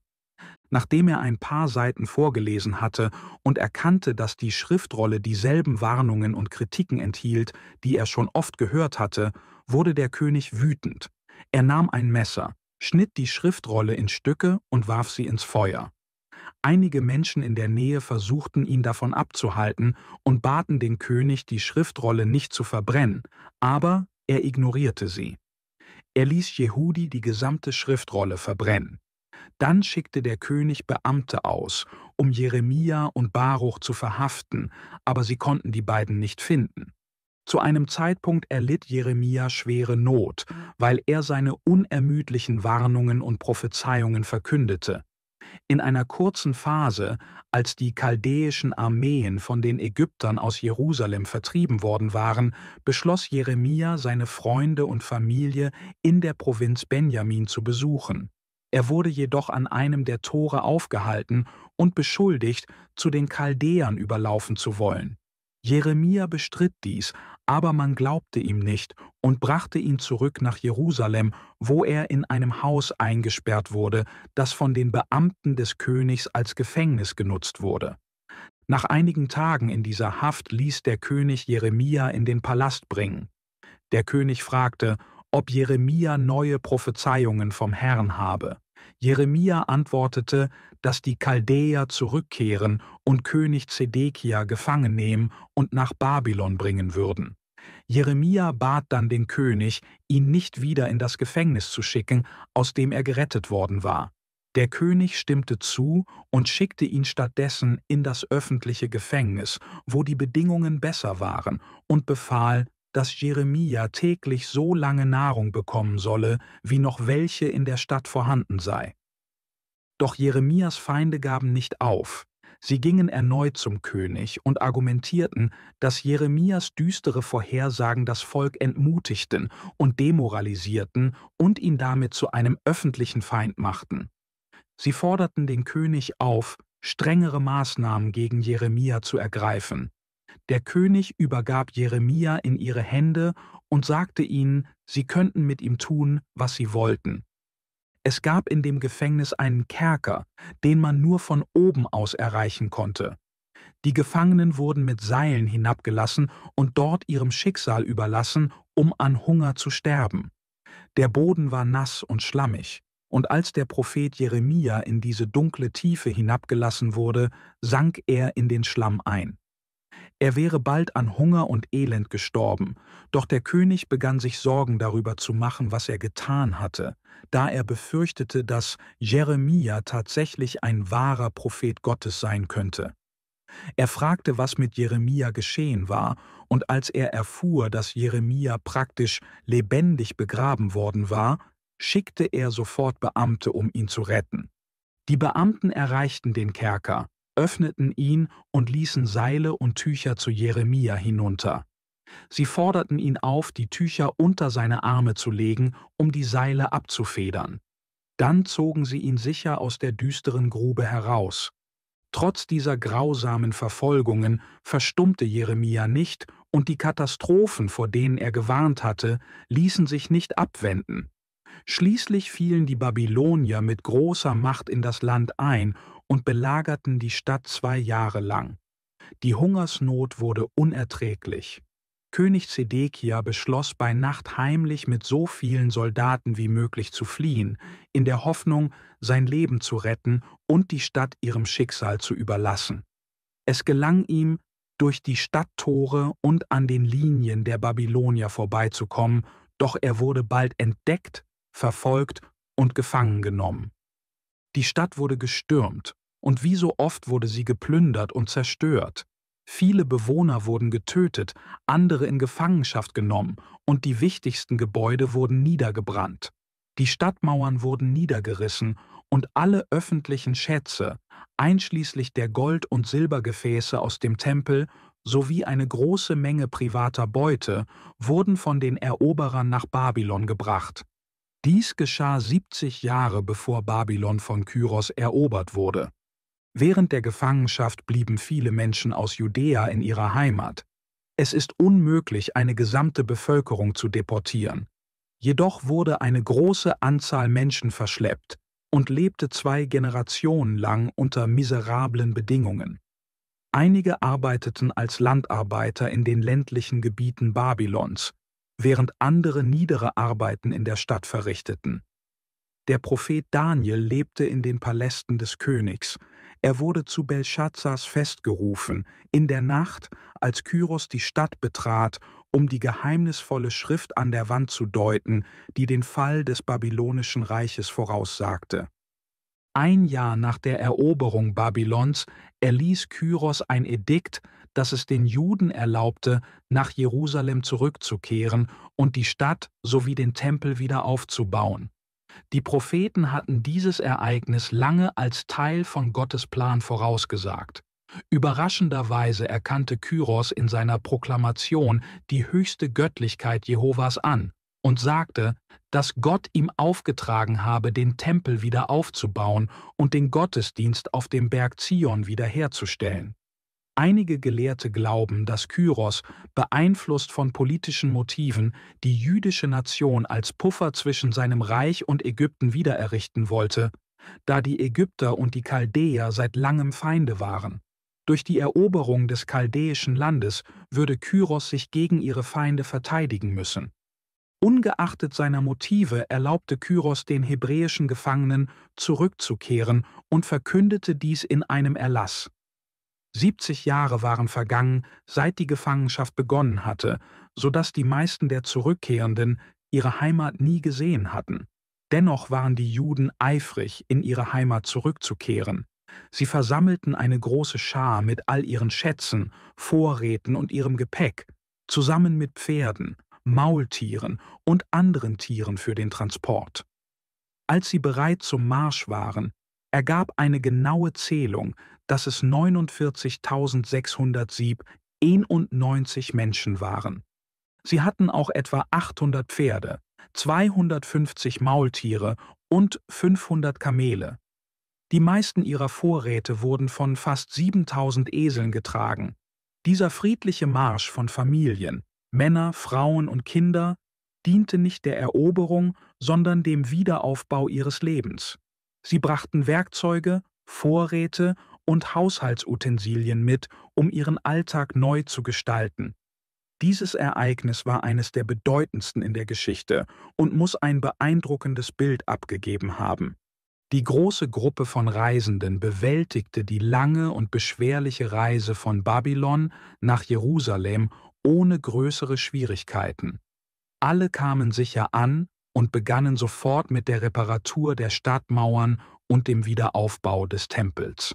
Nachdem er ein paar Seiten vorgelesen hatte und erkannte, dass die Schriftrolle dieselben Warnungen und Kritiken enthielt, die er schon oft gehört hatte, wurde der König wütend. Er nahm ein Messer, schnitt die Schriftrolle in Stücke und warf sie ins Feuer. Einige Menschen in der Nähe versuchten, ihn davon abzuhalten und baten den König, die Schriftrolle nicht zu verbrennen, aber er ignorierte sie. Er ließ Jehudi die gesamte Schriftrolle verbrennen. Dann schickte der König Beamte aus, um Jeremia und Baruch zu verhaften, aber sie konnten die beiden nicht finden. Zu einem Zeitpunkt erlitt Jeremia schwere Not, weil er seine unermüdlichen Warnungen und Prophezeiungen verkündete. In einer kurzen Phase, als die chaldäischen Armeen von den Ägyptern aus Jerusalem vertrieben worden waren, beschloss Jeremia, seine Freunde und Familie in der Provinz Benjamin zu besuchen. Er wurde jedoch an einem der Tore aufgehalten und beschuldigt, zu den Chaldäern überlaufen zu wollen. Jeremia bestritt dies, aber man glaubte ihm nicht und brachte ihn zurück nach Jerusalem, wo er in einem Haus eingesperrt wurde, das von den Beamten des Königs als Gefängnis genutzt wurde. Nach einigen Tagen in dieser Haft ließ der König Jeremia in den Palast bringen. Der König fragte, ob Jeremia neue Prophezeiungen vom Herrn habe. Jeremia antwortete, dass die Chaldäer zurückkehren und König Zedekia gefangen nehmen und nach Babylon bringen würden. Jeremia bat dann den König, ihn nicht wieder in das Gefängnis zu schicken, aus dem er gerettet worden war. Der König stimmte zu und schickte ihn stattdessen in das öffentliche Gefängnis, wo die Bedingungen besser waren, und befahl, dass Jeremia täglich so lange Nahrung bekommen solle, wie noch welche in der Stadt vorhanden sei. Doch Jeremias Feinde gaben nicht auf. Sie gingen erneut zum König und argumentierten, dass Jeremias düstere Vorhersagen das Volk entmutigten und demoralisierten und ihn damit zu einem öffentlichen Feind machten. Sie forderten den König auf, strengere Maßnahmen gegen Jeremia zu ergreifen. Der König übergab Jeremia in ihre Hände und sagte ihnen, sie könnten mit ihm tun, was sie wollten. Es gab in dem Gefängnis einen Kerker, den man nur von oben aus erreichen konnte. Die Gefangenen wurden mit Seilen hinabgelassen und dort ihrem Schicksal überlassen, um an Hunger zu sterben. Der Boden war nass und schlammig, und als der Prophet Jeremia in diese dunkle Tiefe hinabgelassen wurde, sank er in den Schlamm ein. Er wäre bald an Hunger und Elend gestorben, doch der König begann sich Sorgen darüber zu machen, was er getan hatte, da er befürchtete, dass Jeremia tatsächlich ein wahrer Prophet Gottes sein könnte. Er fragte, was mit Jeremia geschehen war, und als er erfuhr, dass Jeremia praktisch lebendig begraben worden war, schickte er sofort Beamte, um ihn zu retten. Die Beamten erreichten den Kerker, öffneten ihn und ließen Seile und Tücher zu Jeremia hinunter. Sie forderten ihn auf, die Tücher unter seine Arme zu legen, um die Seile abzufedern. Dann zogen sie ihn sicher aus der düsteren Grube heraus. Trotz dieser grausamen Verfolgungen verstummte Jeremia nicht, und die Katastrophen, vor denen er gewarnt hatte, ließen sich nicht abwenden. Schließlich fielen die Babylonier mit großer Macht in das Land ein und belagerten die Stadt 2 Jahre lang. Die Hungersnot wurde unerträglich. König Zedekia beschloss, bei Nacht heimlich mit so vielen Soldaten wie möglich zu fliehen, in der Hoffnung, sein Leben zu retten und die Stadt ihrem Schicksal zu überlassen. Es gelang ihm, durch die Stadttore und an den Linien der Babylonier vorbeizukommen, doch er wurde bald entdeckt, verfolgt und gefangen genommen. Die Stadt wurde gestürmt, und wie so oft wurde sie geplündert und zerstört. Viele Bewohner wurden getötet, andere in Gefangenschaft genommen, und die wichtigsten Gebäude wurden niedergebrannt. Die Stadtmauern wurden niedergerissen, und alle öffentlichen Schätze, einschließlich der Gold- und Silbergefäße aus dem Tempel sowie eine große Menge privater Beute, wurden von den Eroberern nach Babylon gebracht. Dies geschah 70 Jahre bevor Babylon von Kyros erobert wurde. Während der Gefangenschaft blieben viele Menschen aus Judäa in ihrer Heimat. Es ist unmöglich, eine gesamte Bevölkerung zu deportieren. Jedoch wurde eine große Anzahl Menschen verschleppt und lebte 2 Generationen lang unter miserablen Bedingungen. Einige arbeiteten als Landarbeiter in den ländlichen Gebieten Babylons, während andere niedere Arbeiten in der Stadt verrichteten. Der Prophet Daniel lebte in den Palästen des Königs. Er wurde zu Belschazzars Fest gerufen, in der Nacht, als Kyros die Stadt betrat, um die geheimnisvolle Schrift an der Wand zu deuten, die den Fall des babylonischen Reiches voraussagte. 1 Jahr nach der Eroberung Babylons erließ Kyros ein Edikt, das es den Juden erlaubte, nach Jerusalem zurückzukehren und die Stadt sowie den Tempel wieder aufzubauen. Die Propheten hatten dieses Ereignis lange als Teil von Gottes Plan vorausgesagt. Überraschenderweise erkannte Kyros in seiner Proklamation die höchste Göttlichkeit Jehovas an und sagte, dass Gott ihm aufgetragen habe, den Tempel wieder aufzubauen und den Gottesdienst auf dem Berg Zion wiederherzustellen. Einige Gelehrte glauben, dass Kyros, beeinflusst von politischen Motiven, die jüdische Nation als Puffer zwischen seinem Reich und Ägypten wiedererrichten wollte, da die Ägypter und die Chaldäer seit langem Feinde waren. Durch die Eroberung des chaldäischen Landes würde Kyros sich gegen ihre Feinde verteidigen müssen. Ungeachtet seiner Motive erlaubte Kyros den hebräischen Gefangenen, zurückzukehren und verkündete dies in einem Erlass. 70 Jahre waren vergangen, seit die Gefangenschaft begonnen hatte, sodass die meisten der Zurückkehrenden ihre Heimat nie gesehen hatten. Dennoch waren die Juden eifrig, in ihre Heimat zurückzukehren. Sie versammelten eine große Schar mit all ihren Schätzen, Vorräten und ihrem Gepäck, zusammen mit Pferden, Maultieren und anderen Tieren für den Transport. Als sie bereit zum Marsch waren, ergab eine genaue Zählung, dass es 49.691 Menschen waren. Sie hatten auch etwa 800 Pferde, 250 Maultiere und 500 Kamele. Die meisten ihrer Vorräte wurden von fast 7.000 Eseln getragen. Dieser friedliche Marsch von Familien, Männer, Frauen und Kinder, diente nicht der Eroberung, sondern dem Wiederaufbau ihres Lebens. Sie brachten Werkzeuge, Vorräte und Haushaltsutensilien mit, um ihren Alltag neu zu gestalten. Dieses Ereignis war eines der bedeutendsten in der Geschichte und muss ein beeindruckendes Bild abgegeben haben. Die große Gruppe von Reisenden bewältigte die lange und beschwerliche Reise von Babylon nach Jerusalem ohne größere Schwierigkeiten. Alle kamen sicher an und begannen sofort mit der Reparatur der Stadtmauern und dem Wiederaufbau des Tempels.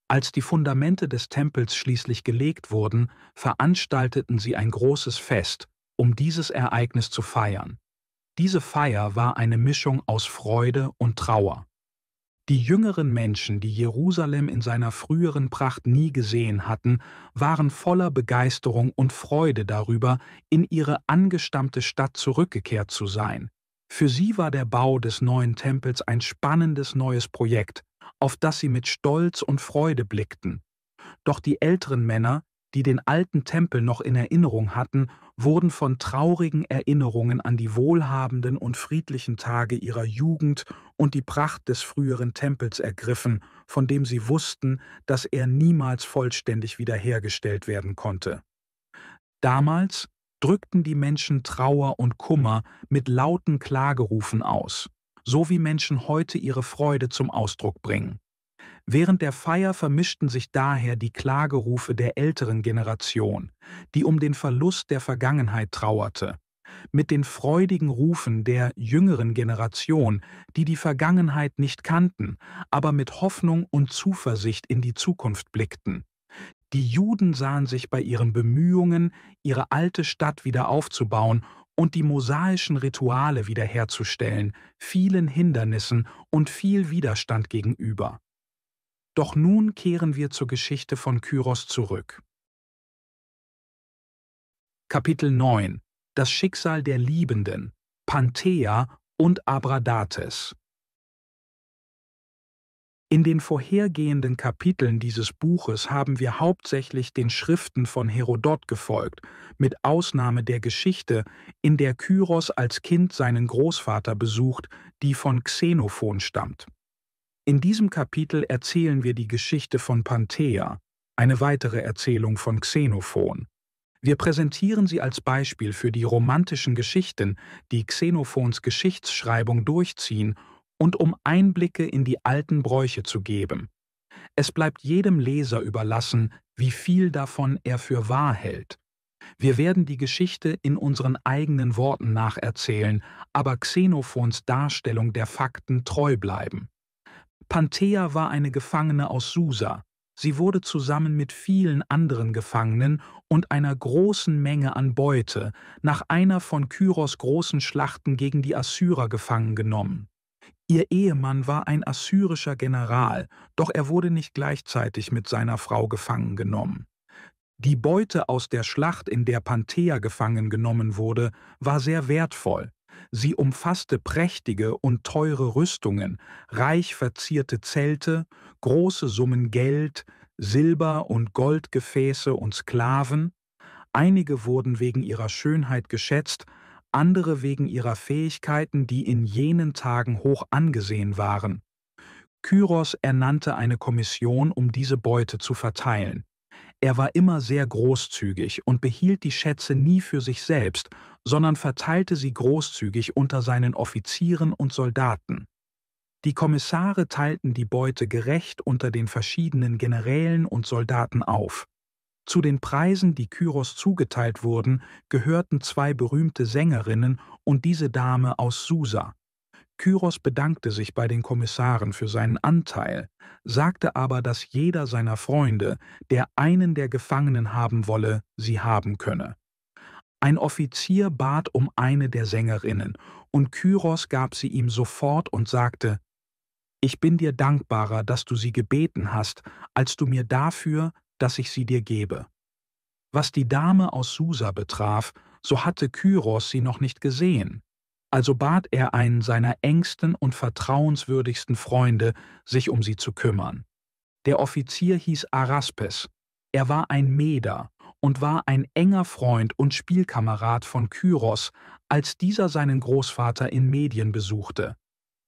Als die Fundamente des Tempels schließlich gelegt wurden, veranstalteten sie ein großes Fest, um dieses Ereignis zu feiern. Diese Feier war eine Mischung aus Freude und Trauer. Die jüngeren Menschen, die Jerusalem in seiner früheren Pracht nie gesehen hatten, waren voller Begeisterung und Freude darüber, in ihre angestammte Stadt zurückgekehrt zu sein. Für sie war der Bau des neuen Tempels ein spannendes neues Projekt, auf das sie mit Stolz und Freude blickten. Doch die älteren Männer, die den alten Tempel noch in Erinnerung hatten, wurden von traurigen Erinnerungen an die wohlhabenden und friedlichen Tage ihrer Jugend und die Pracht des früheren Tempels ergriffen, von dem sie wussten, dass er niemals vollständig wiederhergestellt werden konnte. Damals drückten die Menschen Trauer und Kummer mit lauten Klagerufen aus, so wie Menschen heute ihre Freude zum Ausdruck bringen. Während der Feier vermischten sich daher die Klagerufe der älteren Generation, die um den Verlust der Vergangenheit trauerte, mit den freudigen Rufen der jüngeren Generation, die die Vergangenheit nicht kannten, aber mit Hoffnung und Zuversicht in die Zukunft blickten. Die Juden sahen sich bei ihren Bemühungen, ihre alte Stadt wieder aufzubauen und die mosaischen Rituale wiederherzustellen, vielen Hindernissen und viel Widerstand gegenüber. Doch nun kehren wir zur Geschichte von Kyros zurück. Kapitel 9 – Das Schicksal der Liebenden, Panthea und Abradates. In den vorhergehenden Kapiteln dieses Buches haben wir hauptsächlich den Schriften von Herodot gefolgt, mit Ausnahme der Geschichte, in der Kyros als Kind seinen Großvater besucht, die von Xenophon stammt. In diesem Kapitel erzählen wir die Geschichte von Panthea, eine weitere Erzählung von Xenophon. Wir präsentieren sie als Beispiel für die romantischen Geschichten, die Xenophons Geschichtsschreibung durchziehen und um Einblicke in die alten Bräuche zu geben. Es bleibt jedem Leser überlassen, wie viel davon er für wahr hält. Wir werden die Geschichte in unseren eigenen Worten nacherzählen, aber Xenophons Darstellung der Fakten treu bleiben. Panthea war eine Gefangene aus Susa. Sie wurde zusammen mit vielen anderen Gefangenen und einer großen Menge an Beute nach einer von Kyros großen Schlachten gegen die Assyrer gefangen genommen. Ihr Ehemann war ein assyrischer General, doch er wurde nicht gleichzeitig mit seiner Frau gefangen genommen. Die Beute aus der Schlacht, in der Panthea gefangen genommen wurde, war sehr wertvoll. Sie umfasste prächtige und teure Rüstungen, reich verzierte Zelte, große Summen Geld, Silber- und Goldgefäße und Sklaven. Einige wurden wegen ihrer Schönheit geschätzt, andere wegen ihrer Fähigkeiten, die in jenen Tagen hoch angesehen waren. Kyros ernannte eine Kommission, um diese Beute zu verteilen. Er war immer sehr großzügig und behielt die Schätze nie für sich selbst, sondern verteilte sie großzügig unter seinen Offizieren und Soldaten. Die Kommissare teilten die Beute gerecht unter den verschiedenen Generälen und Soldaten auf. Zu den Preisen, die Kyros zugeteilt wurden, gehörten 2 berühmte Sängerinnen und diese Dame aus Susa. Kyros bedankte sich bei den Kommissaren für seinen Anteil, sagte aber, dass jeder seiner Freunde, der einen der Gefangenen haben wolle, sie haben könne. Ein Offizier bat um eine der Sängerinnen, und Kyros gab sie ihm sofort und sagte: »Ich bin dir dankbarer, dass du sie gebeten hast, als du mir dafür, dass ich sie dir gebe.« Was die Dame aus Susa betraf, so hatte Kyros sie noch nicht gesehen. Also bat er einen seiner engsten und vertrauenswürdigsten Freunde, sich um sie zu kümmern. Der Offizier hieß Araspes. Er war ein Meder und war ein enger Freund und Spielkamerad von Kyros, als dieser seinen Großvater in Medien besuchte.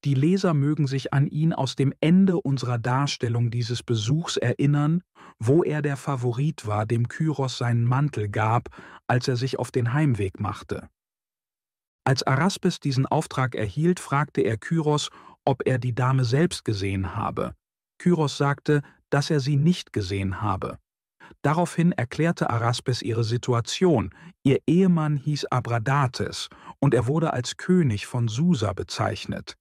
Die Leser mögen sich an ihn aus dem Ende unserer Darstellung dieses Besuchs erinnern, wo er der Favorit war, dem Kyros seinen Mantel gab, als er sich auf den Heimweg machte. Als Araspes diesen Auftrag erhielt, fragte er Kyros, ob er die Dame selbst gesehen habe. Kyros sagte, dass er sie nicht gesehen habe. Daraufhin erklärte Araspes ihre Situation. Ihr Ehemann hieß Abradates und er wurde als König von Susa bezeichnet.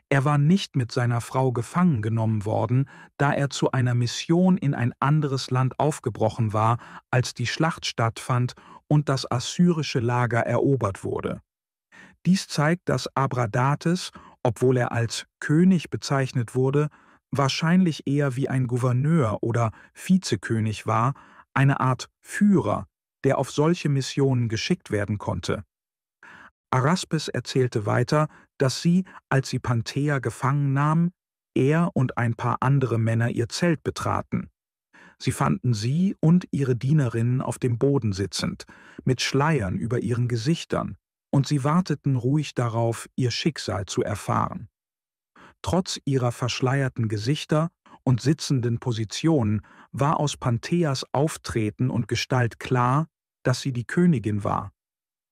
Er war nicht mit seiner Frau gefangen genommen worden, da er zu einer Mission in ein anderes Land aufgebrochen war, als die Schlacht stattfand und das assyrische Lager erobert wurde. Dies zeigt, dass Abradates, obwohl er als König bezeichnet wurde, wahrscheinlich eher wie ein Gouverneur oder Vizekönig war, eine Art Führer, der auf solche Missionen geschickt werden konnte. Araspes erzählte weiter, dass sie, als sie Panthea gefangen nahm, er und ein paar andere Männer ihr Zelt betraten. Sie fanden sie und ihre Dienerinnen auf dem Boden sitzend, mit Schleiern über ihren Gesichtern, und sie warteten ruhig darauf, ihr Schicksal zu erfahren. Trotz ihrer verschleierten Gesichter und sitzenden Positionen war aus Pantheas Auftreten und Gestalt klar, dass sie die Königin war.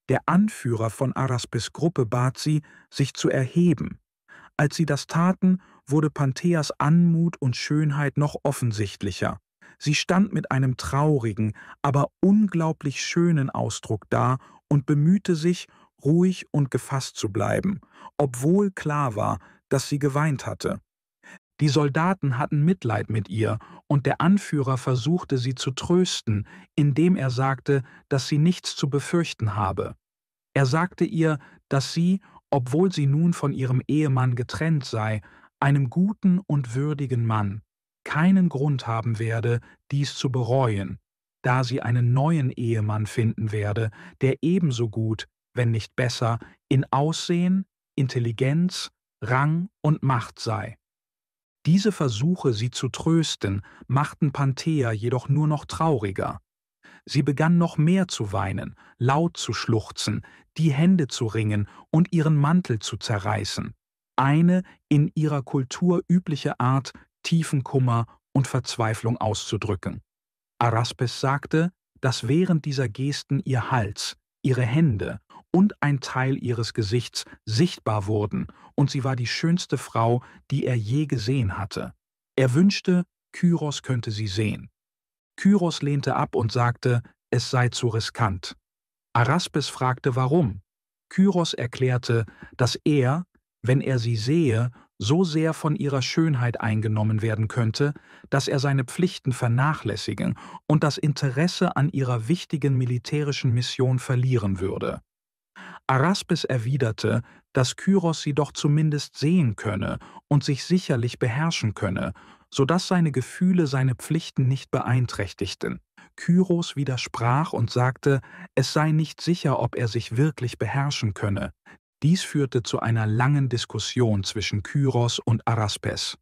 Der Anführer von Araspes Gruppe bat sie, sich zu erheben. Als sie das taten, wurde Pantheas Anmut und Schönheit noch offensichtlicher. Sie stand mit einem traurigen, aber unglaublich schönen Ausdruck da und bemühte sich, ruhig und gefasst zu bleiben, obwohl klar war, dass sie geweint hatte. Die Soldaten hatten Mitleid mit ihr, und der Anführer versuchte sie zu trösten, indem er sagte, dass sie nichts zu befürchten habe. Er sagte ihr, dass sie, obwohl sie nun von ihrem Ehemann getrennt sei, einem guten und würdigen Mann, keinen Grund haben werde, dies zu bereuen, da sie einen neuen Ehemann finden werde, der ebenso gut, wenn nicht besser, in Aussehen, Intelligenz, Rang und Macht sei. Diese Versuche, sie zu trösten, machten Panthea jedoch nur noch trauriger. Sie begann noch mehr zu weinen, laut zu schluchzen, die Hände zu ringen und ihren Mantel zu zerreißen. Eine in ihrer Kultur übliche Art, tiefen Kummer und Verzweiflung auszudrücken. Araspes sagte, dass während dieser Gesten ihr Hals, ihre Hände und ein Teil ihres Gesichts sichtbar wurden, und sie war die schönste Frau, die er je gesehen hatte. Er wünschte, Kyros könnte sie sehen. Kyros lehnte ab und sagte, es sei zu riskant. Araspes fragte, warum. Kyros erklärte, dass er, wenn er sie sehe, so sehr von ihrer Schönheit eingenommen werden könnte, dass er seine Pflichten vernachlässigen und das Interesse an ihrer wichtigen militärischen Mission verlieren würde. Araspes erwiderte, dass Kyros sie doch zumindest sehen könne und sich sicherlich beherrschen könne, sodass seine Gefühle seine Pflichten nicht beeinträchtigten. Kyros widersprach und sagte, es sei nicht sicher, ob er sich wirklich beherrschen könne. Dies führte zu einer langen Diskussion zwischen Kyros und Araspes.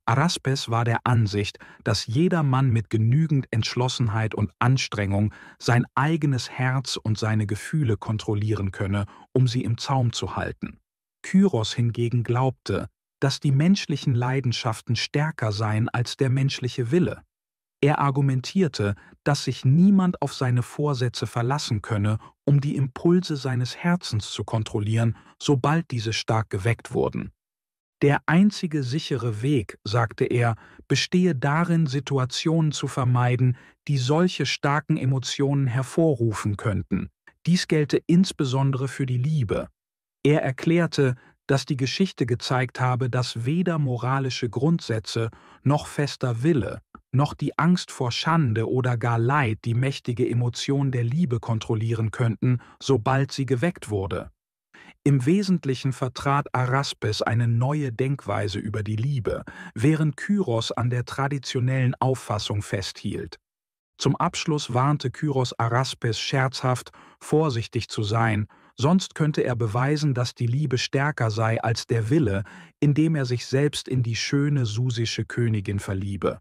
Araspes war der Ansicht, dass jeder Mann mit genügend Entschlossenheit und Anstrengung sein eigenes Herz und seine Gefühle kontrollieren könne, um sie im Zaum zu halten. Kyros hingegen glaubte, dass die menschlichen Leidenschaften stärker seien als der menschliche Wille. Er argumentierte, dass sich niemand auf seine Vorsätze verlassen könne, um die Impulse seines Herzens zu kontrollieren, sobald diese stark geweckt wurden. Der einzige sichere Weg, sagte er, bestehe darin, Situationen zu vermeiden, die solche starken Emotionen hervorrufen könnten. Dies gelte insbesondere für die Liebe. Er erklärte, dass die Geschichte gezeigt habe, dass weder moralische Grundsätze noch fester Wille, noch die Angst vor Schande oder gar Leid die mächtige Emotion der Liebe kontrollieren könnten, sobald sie geweckt wurde. Im Wesentlichen vertrat Araspes eine neue Denkweise über die Liebe, während Kyros an der traditionellen Auffassung festhielt. Zum Abschluss warnte Kyros Araspes scherzhaft, vorsichtig zu sein, sonst könnte er beweisen, dass die Liebe stärker sei als der Wille, indem er sich selbst in die schöne susische Königin verliebe.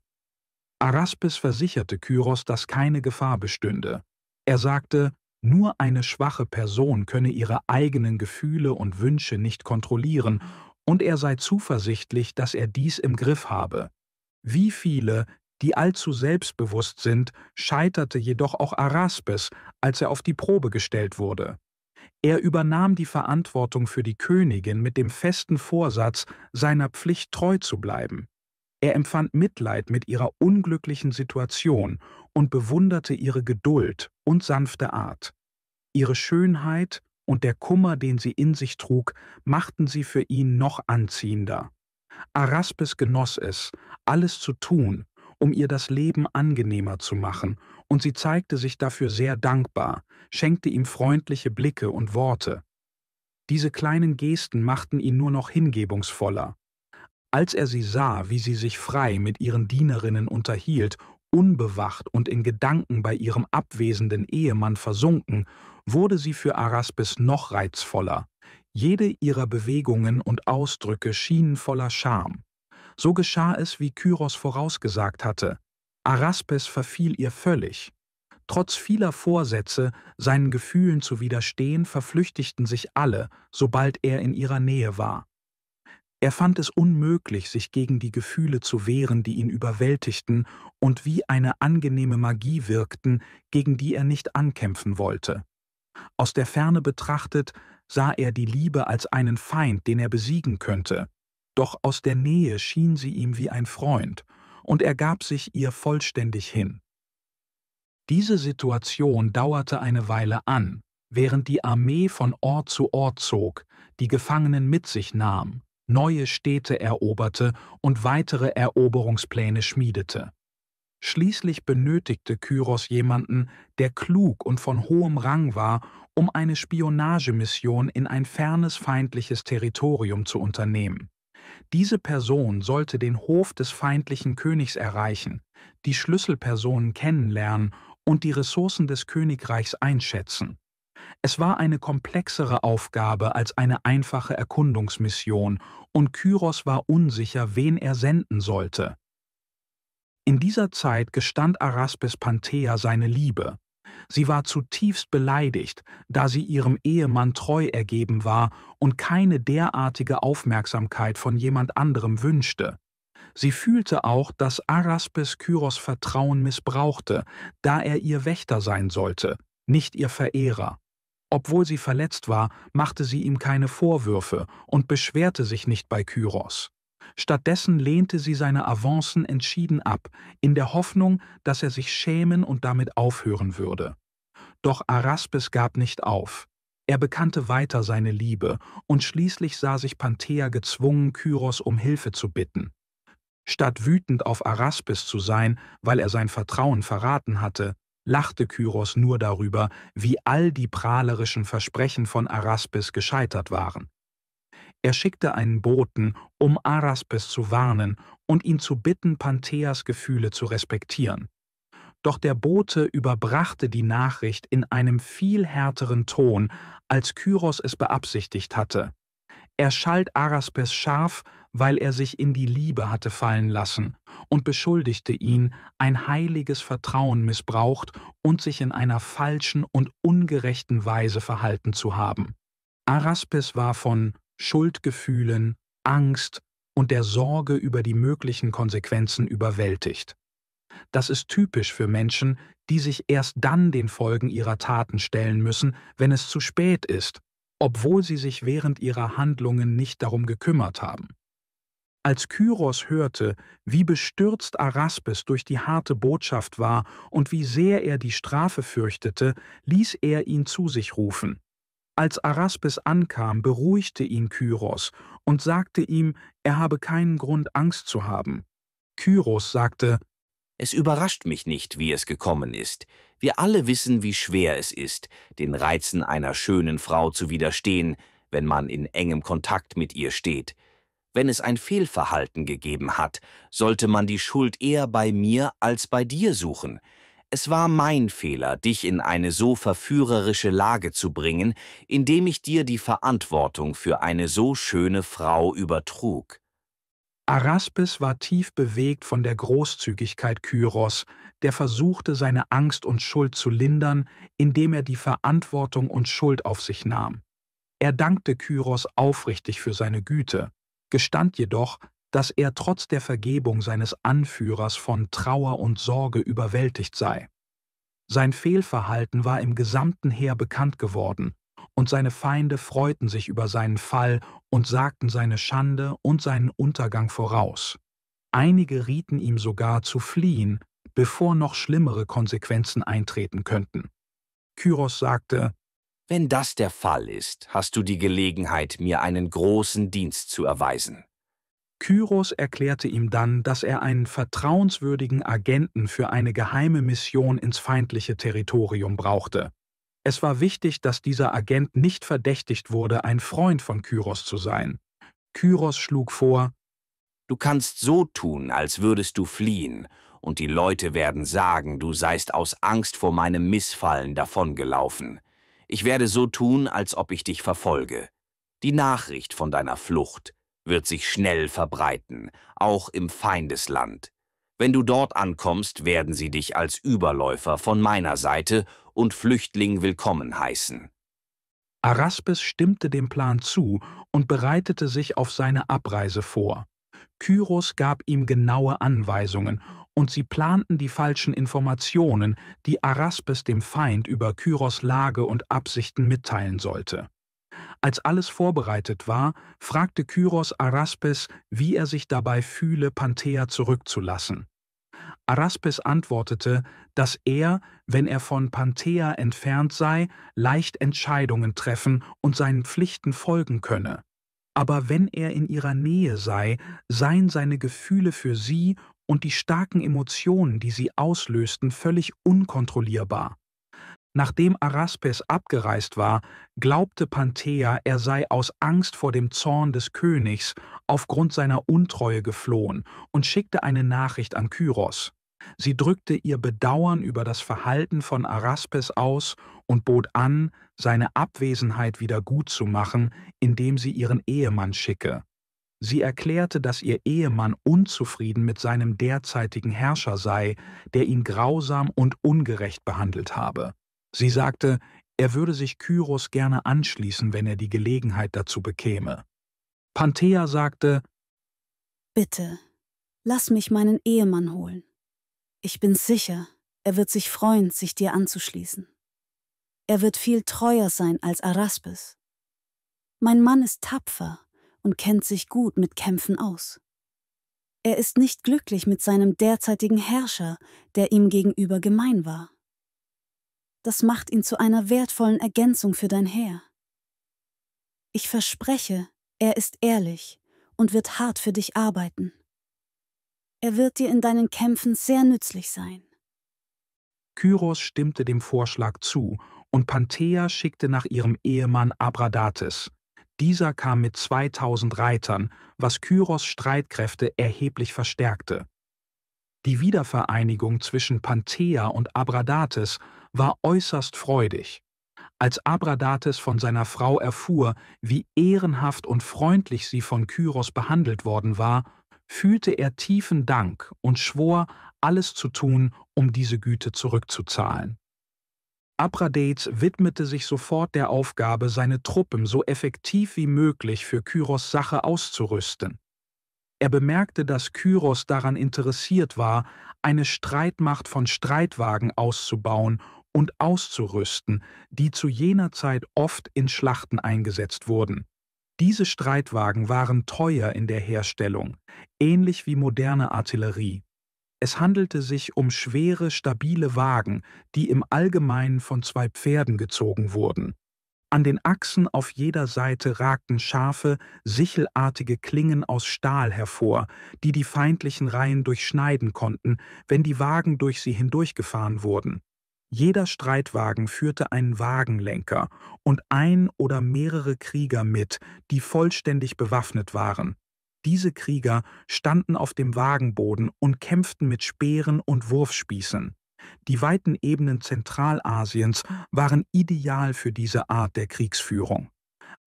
Araspes versicherte Kyros, dass keine Gefahr bestünde. Er sagte, nur eine schwache Person könne ihre eigenen Gefühle und Wünsche nicht kontrollieren, und er sei zuversichtlich, dass er dies im Griff habe. Wie viele, die allzu selbstbewusst sind, scheiterte jedoch auch Araspes, als er auf die Probe gestellt wurde. Er übernahm die Verantwortung für die Königin mit dem festen Vorsatz, seiner Pflicht treu zu bleiben. Er empfand Mitleid mit ihrer unglücklichen Situation und bewunderte ihre Geduld und sanfte Art. Ihre Schönheit und der Kummer, den sie in sich trug, machten sie für ihn noch anziehender. Araspes genoss es, alles zu tun, um ihr das Leben angenehmer zu machen, und sie zeigte sich dafür sehr dankbar, schenkte ihm freundliche Blicke und Worte. Diese kleinen Gesten machten ihn nur noch hingebungsvoller. Als er sie sah, wie sie sich frei mit ihren Dienerinnen unterhielt, unbewacht und in Gedanken bei ihrem abwesenden Ehemann versunken, wurde sie für Araspes noch reizvoller. Jede ihrer Bewegungen und Ausdrücke schienen voller Charme. So geschah es, wie Kyros vorausgesagt hatte. Araspes verfiel ihr völlig. Trotz vieler Vorsätze, seinen Gefühlen zu widerstehen, verflüchtigten sich alle, sobald er in ihrer Nähe war. Er fand es unmöglich, sich gegen die Gefühle zu wehren, die ihn überwältigten und wie eine angenehme Magie wirkten, gegen die er nicht ankämpfen wollte. Aus der Ferne betrachtet sah er die Liebe als einen Feind, den er besiegen könnte. Doch aus der Nähe schien sie ihm wie ein Freund, und er gab sich ihr vollständig hin. Diese Situation dauerte eine Weile an, während die Armee von Ort zu Ort zog, die Gefangenen mit sich nahm, neue Städte eroberte und weitere Eroberungspläne schmiedete. Schließlich benötigte Kyros jemanden, der klug und von hohem Rang war, um eine Spionagemission in ein fernes feindliches Territorium zu unternehmen. Diese Person sollte den Hof des feindlichen Königs erreichen, die Schlüsselpersonen kennenlernen und die Ressourcen des Königreichs einschätzen. Es war eine komplexere Aufgabe als eine einfache Erkundungsmission, und Kyros war unsicher, wen er senden sollte. In dieser Zeit gestand Araspes Panthea seine Liebe. Sie war zutiefst beleidigt, da sie ihrem Ehemann treu ergeben war und keine derartige Aufmerksamkeit von jemand anderem wünschte. Sie fühlte auch, dass Araspes Kyros Vertrauen missbrauchte, da er ihr Wächter sein sollte, nicht ihr Verehrer. Obwohl sie verletzt war, machte sie ihm keine Vorwürfe und beschwerte sich nicht bei Kyros. Stattdessen lehnte sie seine Avancen entschieden ab, in der Hoffnung, dass er sich schämen und damit aufhören würde. Doch Araspes gab nicht auf. Er bekannte weiter seine Liebe, und schließlich sah sich Panthea gezwungen, Kyros um Hilfe zu bitten. Statt wütend auf Araspes zu sein, weil er sein Vertrauen verraten hatte, lachte Kyros nur darüber, wie all die prahlerischen Versprechen von Araspes gescheitert waren. Er schickte einen Boten, um Araspes zu warnen und ihn zu bitten, Pantheas Gefühle zu respektieren. Doch der Bote überbrachte die Nachricht in einem viel härteren Ton, als Kyros es beabsichtigt hatte. Er schalt Araspes scharf, weil er sich in die Liebe hatte fallen lassen, und beschuldigte ihn, ein heiliges Vertrauen missbraucht und sich in einer falschen und ungerechten Weise verhalten zu haben. Araspes war von Schuldgefühlen, Angst und der Sorge über die möglichen Konsequenzen überwältigt. Das ist typisch für Menschen, die sich erst dann den Folgen ihrer Taten stellen müssen, wenn es zu spät ist, obwohl sie sich während ihrer Handlungen nicht darum gekümmert haben. Als Kyros hörte, wie bestürzt Araspes durch die harte Botschaft war und wie sehr er die Strafe fürchtete, ließ er ihn zu sich rufen. Als Araspes ankam, beruhigte ihn Kyros und sagte ihm, er habe keinen Grund, Angst zu haben. Kyros sagte: Es überrascht mich nicht, wie es gekommen ist. Wir alle wissen, wie schwer es ist, den Reizen einer schönen Frau zu widerstehen, wenn man in engem Kontakt mit ihr steht. Wenn es ein Fehlverhalten gegeben hat, sollte man die Schuld eher bei mir als bei dir suchen. Es war mein Fehler, dich in eine so verführerische Lage zu bringen, indem ich dir die Verantwortung für eine so schöne Frau übertrug. Araspes war tief bewegt von der Großzügigkeit Kyros, der versuchte, seine Angst und Schuld zu lindern, indem er die Verantwortung und Schuld auf sich nahm. Er dankte Kyros aufrichtig für seine Güte, gestand jedoch, dass er trotz der Vergebung seines Anführers von Trauer und Sorge überwältigt sei. Sein Fehlverhalten war im gesamten Heer bekannt geworden, und seine Feinde freuten sich über seinen Fall und sagten seine Schande und seinen Untergang voraus. Einige rieten ihm sogar zu fliehen, bevor noch schlimmere Konsequenzen eintreten könnten. Kyros sagte: Wenn das der Fall ist, hast du die Gelegenheit, mir einen großen Dienst zu erweisen. Kyros erklärte ihm dann, dass er einen vertrauenswürdigen Agenten für eine geheime Mission ins feindliche Territorium brauchte. Es war wichtig, dass dieser Agent nicht verdächtigt wurde, ein Freund von Kyros zu sein. Kyros schlug vor: Du kannst so tun, als würdest du fliehen, und die Leute werden sagen, du seist aus Angst vor meinem Missfallen davongelaufen. Ich werde so tun, als ob ich dich verfolge. Die Nachricht von deiner Flucht wird sich schnell verbreiten, auch im Feindesland. Wenn du dort ankommst, werden sie dich als Überläufer von meiner Seite und Flüchtling willkommen heißen. Araspes stimmte dem Plan zu und bereitete sich auf seine Abreise vor. Kyros gab ihm genaue Anweisungen, und sie planten die falschen Informationen, die Araspes dem Feind über Kyros Lage und Absichten mitteilen sollte. Als alles vorbereitet war, fragte Kyros Araspes, wie er sich dabei fühle, Panthea zurückzulassen. Araspes antwortete, dass er, wenn er von Panthea entfernt sei, leicht Entscheidungen treffen und seinen Pflichten folgen könne. Aber wenn er in ihrer Nähe sei, seien seine Gefühle für sie und die starken Emotionen, die sie auslösten, völlig unkontrollierbar. Nachdem Araspes abgereist war, glaubte Panthea, er sei aus Angst vor dem Zorn des Königs aufgrund seiner Untreue geflohen und schickte eine Nachricht an Kyros. Sie drückte ihr Bedauern über das Verhalten von Araspes aus und bot an, seine Abwesenheit wieder gutzumachen, indem sie ihren Ehemann schicke. Sie erklärte, dass ihr Ehemann unzufrieden mit seinem derzeitigen Herrscher sei, der ihn grausam und ungerecht behandelt habe. Sie sagte, er würde sich Kyros gerne anschließen, wenn er die Gelegenheit dazu bekäme. Panthea sagte: Bitte, lass mich meinen Ehemann holen. Ich bin sicher, er wird sich freuen, sich dir anzuschließen. Er wird viel treuer sein als Araspes. Mein Mann ist tapfer und kennt sich gut mit Kämpfen aus. Er ist nicht glücklich mit seinem derzeitigen Herrscher, der ihm gegenüber gemein war. Das macht ihn zu einer wertvollen Ergänzung für dein Heer. Ich verspreche, er ist ehrlich und wird hart für dich arbeiten. Er wird dir in deinen Kämpfen sehr nützlich sein. Kyros stimmte dem Vorschlag zu, und Panthea schickte nach ihrem Ehemann Abradates. Dieser kam mit 2000 Reitern, was Kyros Streitkräfte erheblich verstärkte. Die Wiedervereinigung zwischen Panthea und Abradates war äußerst freudig. Als Abradates von seiner Frau erfuhr, wie ehrenhaft und freundlich sie von Kyros behandelt worden war, fühlte er tiefen Dank und schwor, alles zu tun, um diese Güte zurückzuzahlen. Abradates widmete sich sofort der Aufgabe, seine Truppen so effektiv wie möglich für Kyros Sache auszurüsten. Er bemerkte, dass Kyros daran interessiert war, eine Streitmacht von Streitwagen auszubauen und auszurüsten, die zu jener Zeit oft in Schlachten eingesetzt wurden. Diese Streitwagen waren teuer in der Herstellung, ähnlich wie moderne Artillerie. Es handelte sich um schwere, stabile Wagen, die im Allgemeinen von 2 Pferden gezogen wurden. An den Achsen auf jeder Seite ragten scharfe, sichelartige Klingen aus Stahl hervor, die die feindlichen Reihen durchschneiden konnten, wenn die Wagen durch sie hindurchgefahren wurden. Jeder Streitwagen führte einen Wagenlenker und ein oder mehrere Krieger mit, die vollständig bewaffnet waren. Diese Krieger standen auf dem Wagenboden und kämpften mit Speeren und Wurfspießen. Die weiten Ebenen Zentralasiens waren ideal für diese Art der Kriegsführung.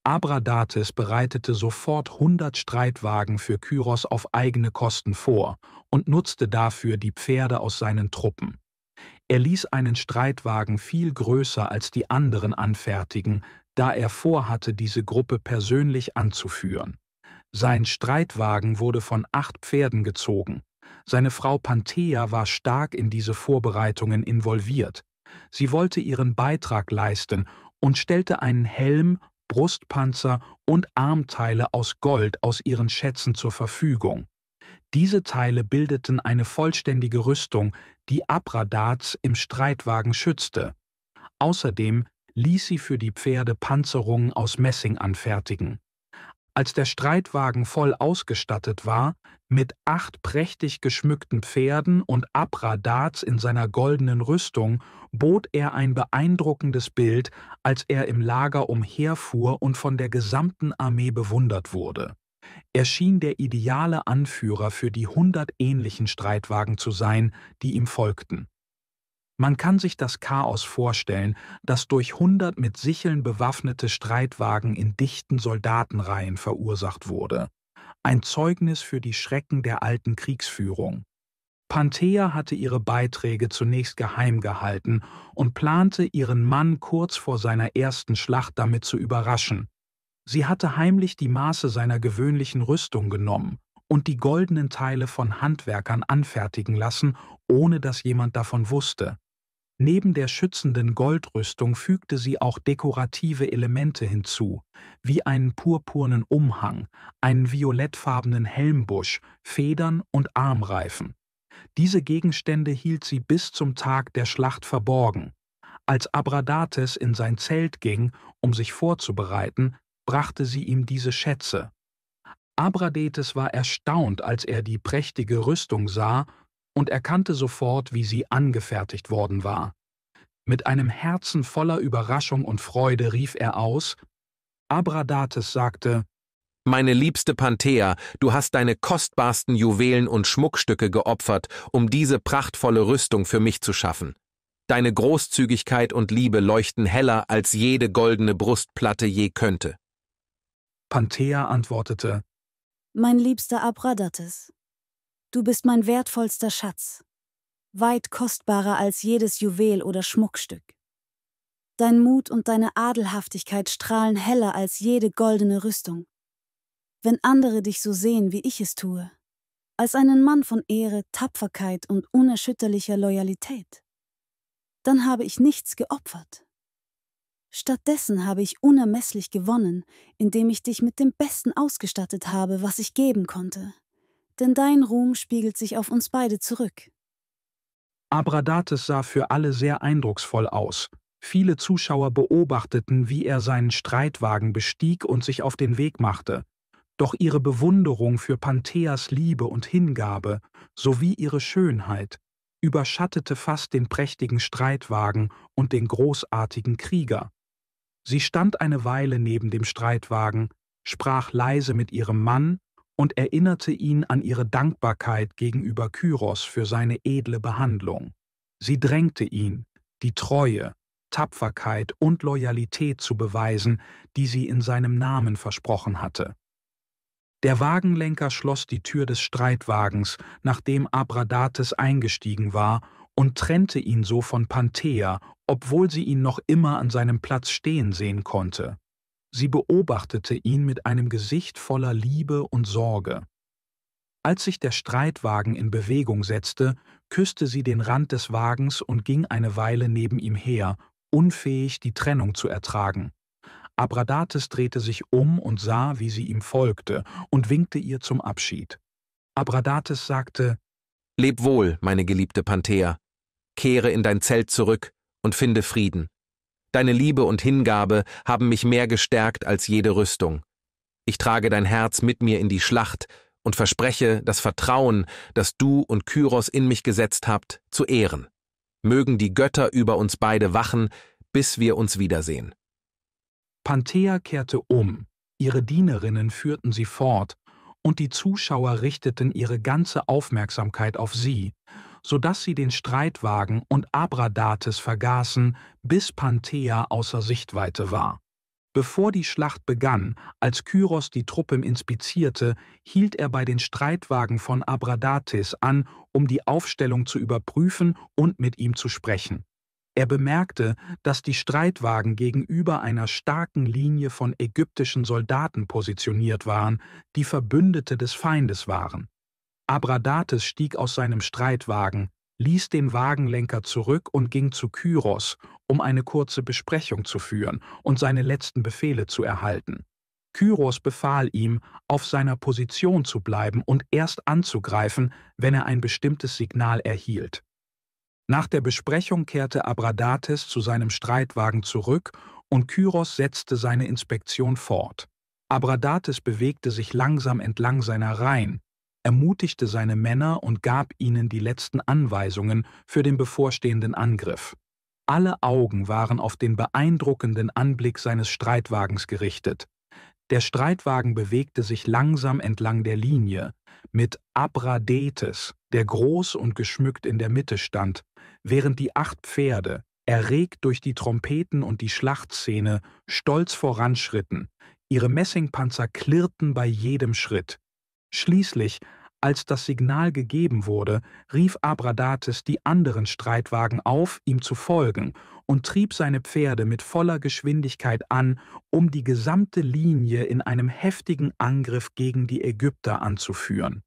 Abradates bereitete sofort 100 Streitwagen für Kyros auf eigene Kosten vor und nutzte dafür die Pferde aus seinen Truppen. Er ließ einen Streitwagen viel größer als die anderen anfertigen, da er vorhatte, diese Gruppe persönlich anzuführen. Sein Streitwagen wurde von 8 Pferden gezogen. Seine Frau Panthea war stark in diese Vorbereitungen involviert. Sie wollte ihren Beitrag leisten und stellte einen Helm, Brustpanzer und Armteile aus Gold aus ihren Schätzen zur Verfügung. Diese Teile bildeten eine vollständige Rüstung, die Abradates im Streitwagen schützte. Außerdem ließ sie für die Pferde Panzerungen aus Messing anfertigen. Als der Streitwagen voll ausgestattet war, mit 8 prächtig geschmückten Pferden und Abradates in seiner goldenen Rüstung, bot er ein beeindruckendes Bild, als er im Lager umherfuhr und von der gesamten Armee bewundert wurde. Er schien der ideale Anführer für die 100 ähnlichen Streitwagen zu sein, die ihm folgten. Man kann sich das Chaos vorstellen, das durch 100 mit Sicheln bewaffnete Streitwagen in dichten Soldatenreihen verursacht wurde. Ein Zeugnis für die Schrecken der alten Kriegsführung. Panthea hatte ihre Beiträge zunächst geheim gehalten und plante, ihren Mann kurz vor seiner ersten Schlacht damit zu überraschen. Sie hatte heimlich die Maße seiner gewöhnlichen Rüstung genommen und die goldenen Teile von Handwerkern anfertigen lassen, ohne dass jemand davon wusste. Neben der schützenden Goldrüstung fügte sie auch dekorative Elemente hinzu, wie einen purpurnen Umhang, einen violettfarbenen Helmbusch, Federn und Armreifen. Diese Gegenstände hielt sie bis zum Tag der Schlacht verborgen. Als Abradates in sein Zelt ging, um sich vorzubereiten, brachte sie ihm diese Schätze. Abradates war erstaunt, als er die prächtige Rüstung sah, und erkannte sofort, wie sie angefertigt worden war. Mit einem Herzen voller Überraschung und Freude rief er aus: Abradates sagte: »Meine liebste Panthea, du hast deine kostbarsten Juwelen und Schmuckstücke geopfert, um diese prachtvolle Rüstung für mich zu schaffen. Deine Großzügigkeit und Liebe leuchten heller, als jede goldene Brustplatte je könnte.« Panthea antwortete: »Mein liebster Abradates, du bist mein wertvollster Schatz, weit kostbarer als jedes Juwel oder Schmuckstück. Dein Mut und deine Adelhaftigkeit strahlen heller als jede goldene Rüstung. Wenn andere dich so sehen, wie ich es tue, als einen Mann von Ehre, Tapferkeit und unerschütterlicher Loyalität, dann habe ich nichts geopfert. Stattdessen habe ich unermesslich gewonnen, indem ich dich mit dem Besten ausgestattet habe, was ich geben konnte. Denn dein Ruhm spiegelt sich auf uns beide zurück.« Abradates sah für alle sehr eindrucksvoll aus. Viele Zuschauer beobachteten, wie er seinen Streitwagen bestieg und sich auf den Weg machte. Doch ihre Bewunderung für Pantheas Liebe und Hingabe sowie ihre Schönheit überschattete fast den prächtigen Streitwagen und den großartigen Krieger. Sie stand eine Weile neben dem Streitwagen, sprach leise mit ihrem Mann und erinnerte ihn an ihre Dankbarkeit gegenüber Kyros für seine edle Behandlung. Sie drängte ihn, die Treue, Tapferkeit und Loyalität zu beweisen, die sie in seinem Namen versprochen hatte. Der Wagenlenker schloss die Tür des Streitwagens, nachdem Abradates eingestiegen war, und trennte ihn so von Panthea, obwohl sie ihn noch immer an seinem Platz stehen sehen konnte. Sie beobachtete ihn mit einem Gesicht voller Liebe und Sorge. Als sich der Streitwagen in Bewegung setzte, küsste sie den Rand des Wagens und ging eine Weile neben ihm her, unfähig, die Trennung zu ertragen. Abradates drehte sich um und sah, wie sie ihm folgte, und winkte ihr zum Abschied. Abradates sagte: »Leb wohl, meine geliebte Panthea. Kehre in dein Zelt zurück und finde Frieden. Deine Liebe und Hingabe haben mich mehr gestärkt als jede Rüstung. Ich trage dein Herz mit mir in die Schlacht und verspreche, das Vertrauen, das du und Kyros in mich gesetzt habt, zu ehren. Mögen die Götter über uns beide wachen, bis wir uns wiedersehen.« Panthea kehrte um, ihre Dienerinnen führten sie fort, und die Zuschauer richteten ihre ganze Aufmerksamkeit auf sie, sodass sie den Streitwagen und Abradates vergaßen, bis Panthea außer Sichtweite war. Bevor die Schlacht begann, als Kyros die Truppen inspizierte, hielt er bei den Streitwagen von Abradates an, um die Aufstellung zu überprüfen und mit ihm zu sprechen. Er bemerkte, dass die Streitwagen gegenüber einer starken Linie von ägyptischen Soldaten positioniert waren, die Verbündete des Feindes waren. Abradates stieg aus seinem Streitwagen, ließ den Wagenlenker zurück und ging zu Kyros, um eine kurze Besprechung zu führen und seine letzten Befehle zu erhalten. Kyros befahl ihm, auf seiner Position zu bleiben und erst anzugreifen, wenn er ein bestimmtes Signal erhielt. Nach der Besprechung kehrte Abradates zu seinem Streitwagen zurück und Kyros setzte seine Inspektion fort. Abradates bewegte sich langsam entlang seiner Reihen, ermutigte seine Männer und gab ihnen die letzten Anweisungen für den bevorstehenden Angriff. Alle Augen waren auf den beeindruckenden Anblick seines Streitwagens gerichtet. Der Streitwagen bewegte sich langsam entlang der Linie, mit Abradates, der groß und geschmückt in der Mitte stand, während die 8 Pferde, erregt durch die Trompeten und die Schlachtszene, stolz voranschritten. Ihre Messingpanzer klirrten bei jedem Schritt. Schließlich, als das Signal gegeben wurde, rief Abradates die anderen Streitwagen auf, ihm zu folgen, und trieb seine Pferde mit voller Geschwindigkeit an, um die gesamte Linie in einem heftigen Angriff gegen die Ägypter anzuführen.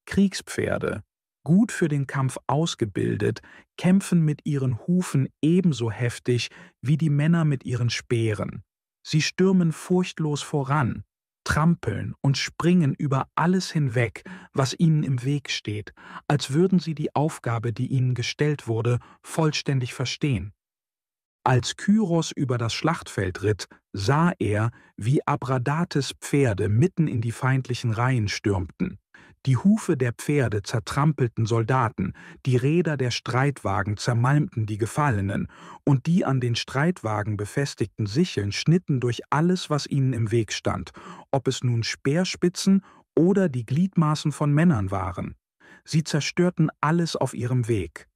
Kriegspferde, gut für den Kampf ausgebildet, kämpfen mit ihren Hufen ebenso heftig wie die Männer mit ihren Speeren. Sie stürmen furchtlos voran, trampeln und springen über alles hinweg, was ihnen im Weg steht, als würden sie die Aufgabe, die ihnen gestellt wurde, vollständig verstehen. Als Kyros über das Schlachtfeld ritt, sah er, wie Abradates Pferde mitten in die feindlichen Reihen stürmten. Die Hufe der Pferde zertrampelten Soldaten, die Räder der Streitwagen zermalmten die Gefallenen, und die an den Streitwagen befestigten Sicheln schnitten durch alles, was ihnen im Weg stand, ob es nun Speerspitzen oder die Gliedmaßen von Männern waren. Sie zerstörten alles auf ihrem Weg.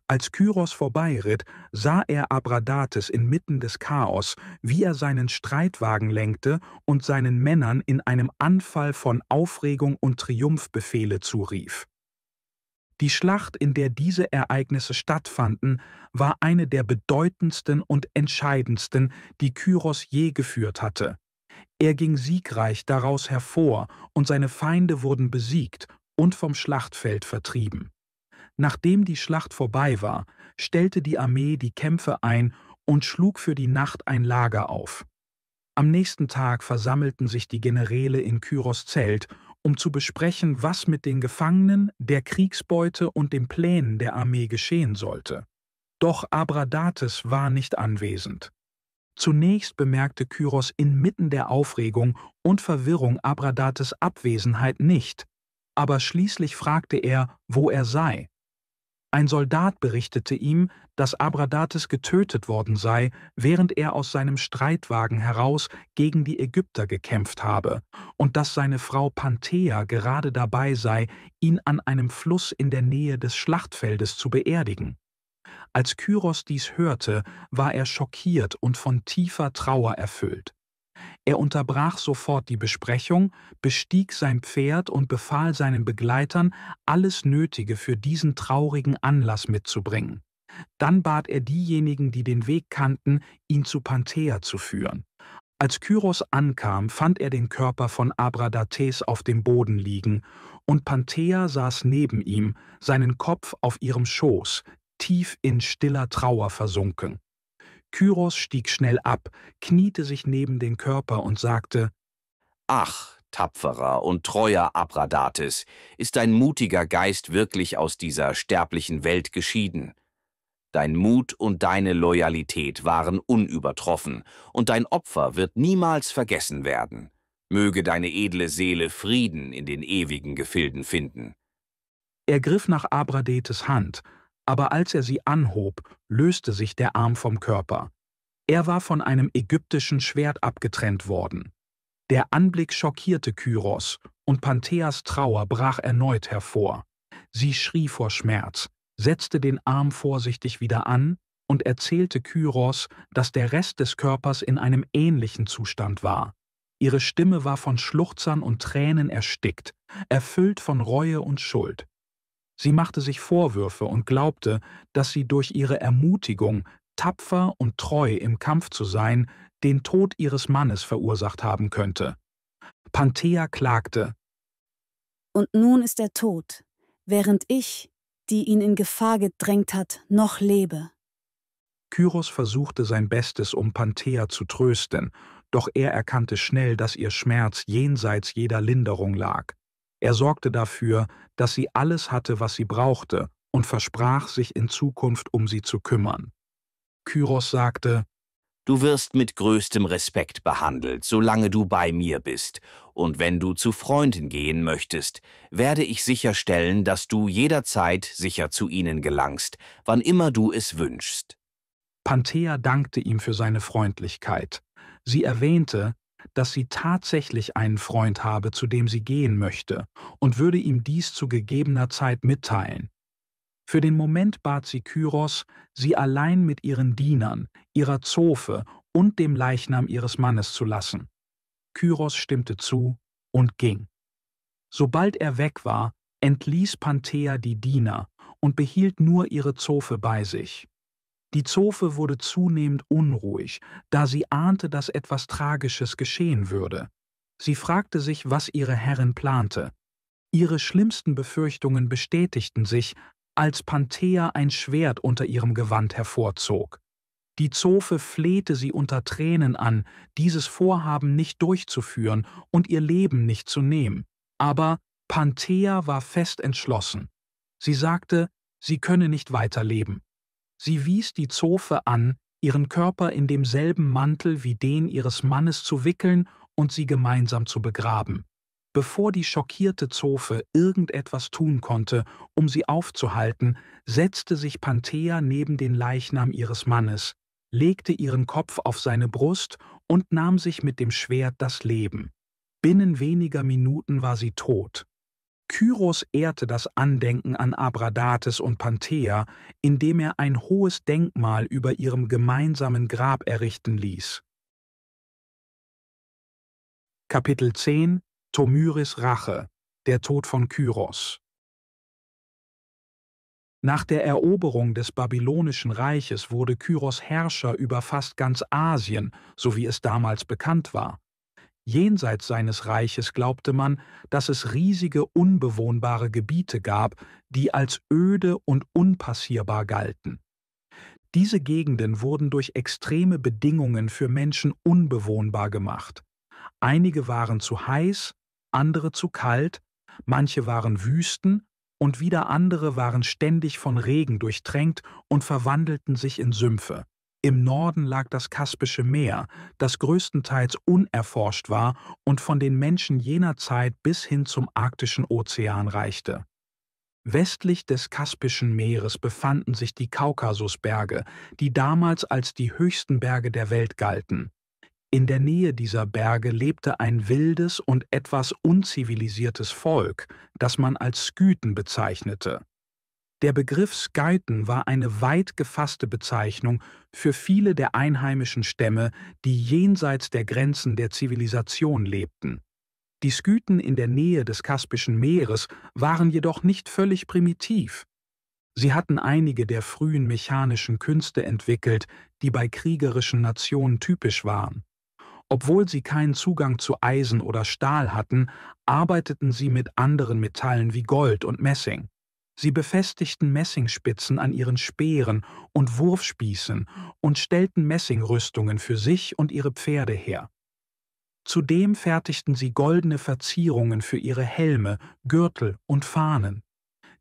Als Kyros vorbeiritt, sah er Abradates inmitten des Chaos, wie er seinen Streitwagen lenkte und seinen Männern in einem Anfall von Aufregung und Triumph Befehle zurief. Die Schlacht, in der diese Ereignisse stattfanden, war eine der bedeutendsten und entscheidendsten, die Kyros je geführt hatte. Er ging siegreich daraus hervor, und seine Feinde wurden besiegt und vom Schlachtfeld vertrieben. Nachdem die Schlacht vorbei war, stellte die Armee die Kämpfe ein und schlug für die Nacht ein Lager auf. Am nächsten Tag versammelten sich die Generäle in Kyros Zelt, um zu besprechen, was mit den Gefangenen, der Kriegsbeute und den Plänen der Armee geschehen sollte. Doch Abradates war nicht anwesend. Zunächst bemerkte Kyros inmitten der Aufregung und Verwirrung Abradates Abwesenheit nicht, aber schließlich fragte er, wo er sei. Ein Soldat berichtete ihm, dass Abradates getötet worden sei, während er aus seinem Streitwagen heraus gegen die Ägypter gekämpft habe, und dass seine Frau Panthea gerade dabei sei, ihn an einem Fluss in der Nähe des Schlachtfeldes zu beerdigen. Als Kyros dies hörte, war er schockiert und von tiefer Trauer erfüllt. Er unterbrach sofort die Besprechung, bestieg sein Pferd und befahl seinen Begleitern, alles Nötige für diesen traurigen Anlass mitzubringen. Dann bat er diejenigen, die den Weg kannten, ihn zu Panthea zu führen. Als Kyros ankam, fand er den Körper von Abradates auf dem Boden liegen, und Panthea saß neben ihm, seinen Kopf auf ihrem Schoß, tief in stiller Trauer versunken. Kyros stieg schnell ab, kniete sich neben den Körper und sagte: »Ach, tapferer und treuer Abradates, ist dein mutiger Geist wirklich aus dieser sterblichen Welt geschieden? Dein Mut und deine Loyalität waren unübertroffen, und dein Opfer wird niemals vergessen werden. Möge deine edle Seele Frieden in den ewigen Gefilden finden.« Er griff nach Abradates Hand, aber als er sie anhob, löste sich der Arm vom Körper. Er war von einem ägyptischen Schwert abgetrennt worden. Der Anblick schockierte Kyros, und Pantheas Trauer brach erneut hervor. Sie schrie vor Schmerz, setzte den Arm vorsichtig wieder an und erzählte Kyros, dass der Rest des Körpers in einem ähnlichen Zustand war. Ihre Stimme war von Schluchzern und Tränen erstickt, erfüllt von Reue und Schuld. Sie machte sich Vorwürfe und glaubte, dass sie durch ihre Ermutigung, tapfer und treu im Kampf zu sein, den Tod ihres Mannes verursacht haben könnte. Panthea klagte: »Und nun ist er tot, während ich, die ihn in Gefahr gedrängt hat, noch lebe.« Kyros versuchte sein Bestes, um Panthea zu trösten, doch er erkannte schnell, dass ihr Schmerz jenseits jeder Linderung lag. Er sorgte dafür, dass sie alles hatte, was sie brauchte, und versprach, sich in Zukunft um sie zu kümmern. Kyros sagte: Du wirst mit größtem Respekt behandelt, solange du bei mir bist, und wenn du zu Freunden gehen möchtest, werde ich sicherstellen, dass du jederzeit sicher zu ihnen gelangst, wann immer du es wünschst. Panthea dankte ihm für seine Freundlichkeit. Sie erwähnte, dass sie tatsächlich einen Freund habe, zu dem sie gehen möchte, und würde ihm dies zu gegebener Zeit mitteilen. Für den Moment bat sie Kyros, sie allein mit ihren Dienern, ihrer Zofe und dem Leichnam ihres Mannes zu lassen. Kyros stimmte zu und ging. Sobald er weg war, entließ Panthea die Diener und behielt nur ihre Zofe bei sich. Die Zofe wurde zunehmend unruhig, da sie ahnte, dass etwas Tragisches geschehen würde. Sie fragte sich, was ihre Herrin plante. Ihre schlimmsten Befürchtungen bestätigten sich, als Panthea ein Schwert unter ihrem Gewand hervorzog. Die Zofe flehte sie unter Tränen an, dieses Vorhaben nicht durchzuführen und ihr Leben nicht zu nehmen. Aber Panthea war fest entschlossen. Sie sagte, sie könne nicht weiterleben. Sie wies die Zofe an, ihren Körper in demselben Mantel wie den ihres Mannes zu wickeln und sie gemeinsam zu begraben. Bevor die schockierte Zofe irgendetwas tun konnte, um sie aufzuhalten, setzte sich Panthea neben den Leichnam ihres Mannes, legte ihren Kopf auf seine Brust und nahm sich mit dem Schwert das Leben. Binnen weniger Minuten war sie tot. Kyros ehrte das Andenken an Abradates und Panthea, indem er ein hohes Denkmal über ihrem gemeinsamen Grab errichten ließ. Kapitel 10 – Tomyris Rache, der Tod von Kyros. Nach der Eroberung des Babylonischen Reiches wurde Kyros Herrscher über fast ganz Asien, so wie es damals bekannt war. Jenseits seines Reiches glaubte man, dass es riesige, unbewohnbare Gebiete gab, die als öde und unpassierbar galten. Diese Gegenden wurden durch extreme Bedingungen für Menschen unbewohnbar gemacht. Einige waren zu heiß, andere zu kalt, manche waren Wüsten und wieder andere waren ständig von Regen durchtränkt und verwandelten sich in Sümpfe. Im Norden lag das Kaspische Meer, das größtenteils unerforscht war und von den Menschen jener Zeit bis hin zum Arktischen Ozean reichte. Westlich des Kaspischen Meeres befanden sich die Kaukasusberge, die damals als die höchsten Berge der Welt galten. In der Nähe dieser Berge lebte ein wildes und etwas unzivilisiertes Volk, das man als Skythen bezeichnete. Der Begriff Skythen war eine weit gefasste Bezeichnung für viele der einheimischen Stämme, die jenseits der Grenzen der Zivilisation lebten. Die Skythen in der Nähe des Kaspischen Meeres waren jedoch nicht völlig primitiv. Sie hatten einige der frühen mechanischen Künste entwickelt, die bei kriegerischen Nationen typisch waren. Obwohl sie keinen Zugang zu Eisen oder Stahl hatten, arbeiteten sie mit anderen Metallen wie Gold und Messing. Sie befestigten Messingspitzen an ihren Speeren und Wurfspießen und stellten Messingrüstungen für sich und ihre Pferde her. Zudem fertigten sie goldene Verzierungen für ihre Helme, Gürtel und Fahnen.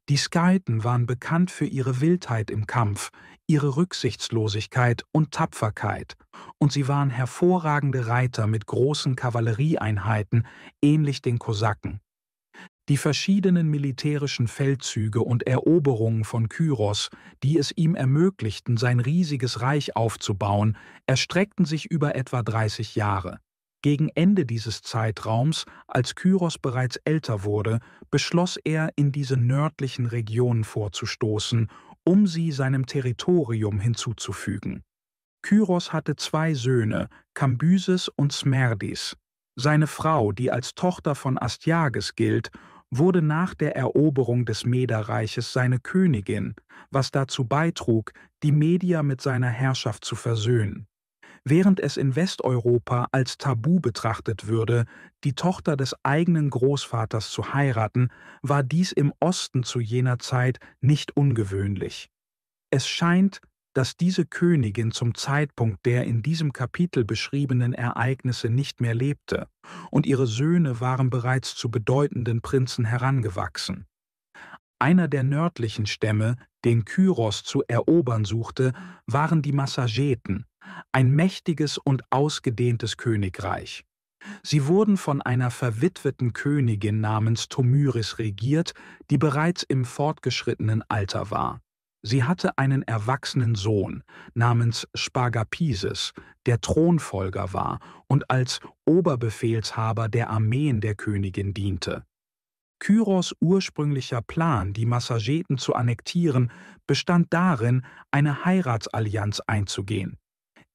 Die Skythen waren bekannt für ihre Wildheit im Kampf, ihre Rücksichtslosigkeit und Tapferkeit, und sie waren hervorragende Reiter mit großen Kavallerieeinheiten, ähnlich den Kosaken. Die verschiedenen militärischen Feldzüge und Eroberungen von Kyros, die es ihm ermöglichten, sein riesiges Reich aufzubauen, erstreckten sich über etwa 30 Jahre. Gegen Ende dieses Zeitraums, als Kyros bereits älter wurde, beschloss er, in diese nördlichen Regionen vorzustoßen, um sie seinem Territorium hinzuzufügen. Kyros hatte 2 Söhne, Kambyses und Smerdis. Seine Frau, die als Tochter von Astyages gilt, wurde nach der Eroberung des Mederreiches seine Königin, was dazu beitrug, die Medier mit seiner Herrschaft zu versöhnen. Während es in Westeuropa als Tabu betrachtet würde, die Tochter des eigenen Großvaters zu heiraten, war dies im Osten zu jener Zeit nicht ungewöhnlich. Es scheint, dass diese Königin zum Zeitpunkt der in diesem Kapitel beschriebenen Ereignisse nicht mehr lebte, und ihre Söhne waren bereits zu bedeutenden Prinzen herangewachsen. Einer der nördlichen Stämme, den Kyros zu erobern suchte, waren die Massageten, ein mächtiges und ausgedehntes Königreich. Sie wurden von einer verwitweten Königin namens Tomyris regiert, die bereits im fortgeschrittenen Alter war. Sie hatte einen erwachsenen Sohn namens Spargapises, der Thronfolger war und als Oberbefehlshaber der Armeen der Königin diente. Kyros' ursprünglicher Plan, die Massageten zu annektieren, bestand darin, eine Heiratsallianz einzugehen.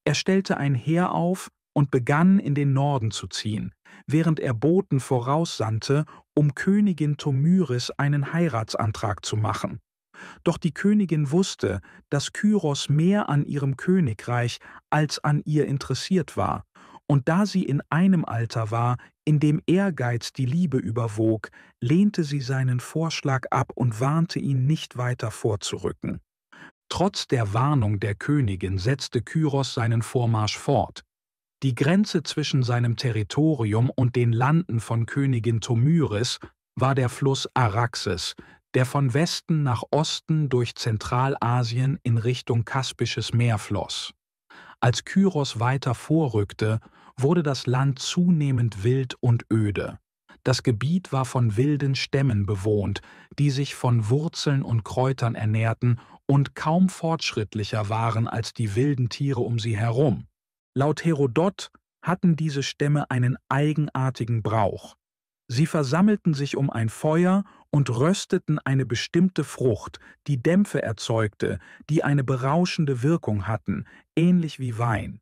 Er stellte ein Heer auf und begann, in den Norden zu ziehen, während er Boten voraussandte, um Königin Tomyris einen Heiratsantrag zu machen. Doch die Königin wusste, dass Kyros mehr an ihrem Königreich als an ihr interessiert war, und da sie in einem Alter war, in dem Ehrgeiz die Liebe überwog, lehnte sie seinen Vorschlag ab und warnte ihn, nicht weiter vorzurücken. Trotz der Warnung der Königin setzte Kyros seinen Vormarsch fort. Die Grenze zwischen seinem Territorium und den Landen von Königin Tomyris war der Fluss Araxes, der von Westen nach Osten durch Zentralasien in Richtung Kaspisches Meer floss. Als Kyros weiter vorrückte, wurde das Land zunehmend wild und öde. Das Gebiet war von wilden Stämmen bewohnt, die sich von Wurzeln und Kräutern ernährten und kaum fortschrittlicher waren als die wilden Tiere um sie herum. Laut Herodot hatten diese Stämme einen eigenartigen Brauch. Sie versammelten sich um ein Feuer und rösteten eine bestimmte Frucht, die Dämpfe erzeugte, die eine berauschende Wirkung hatten, ähnlich wie Wein.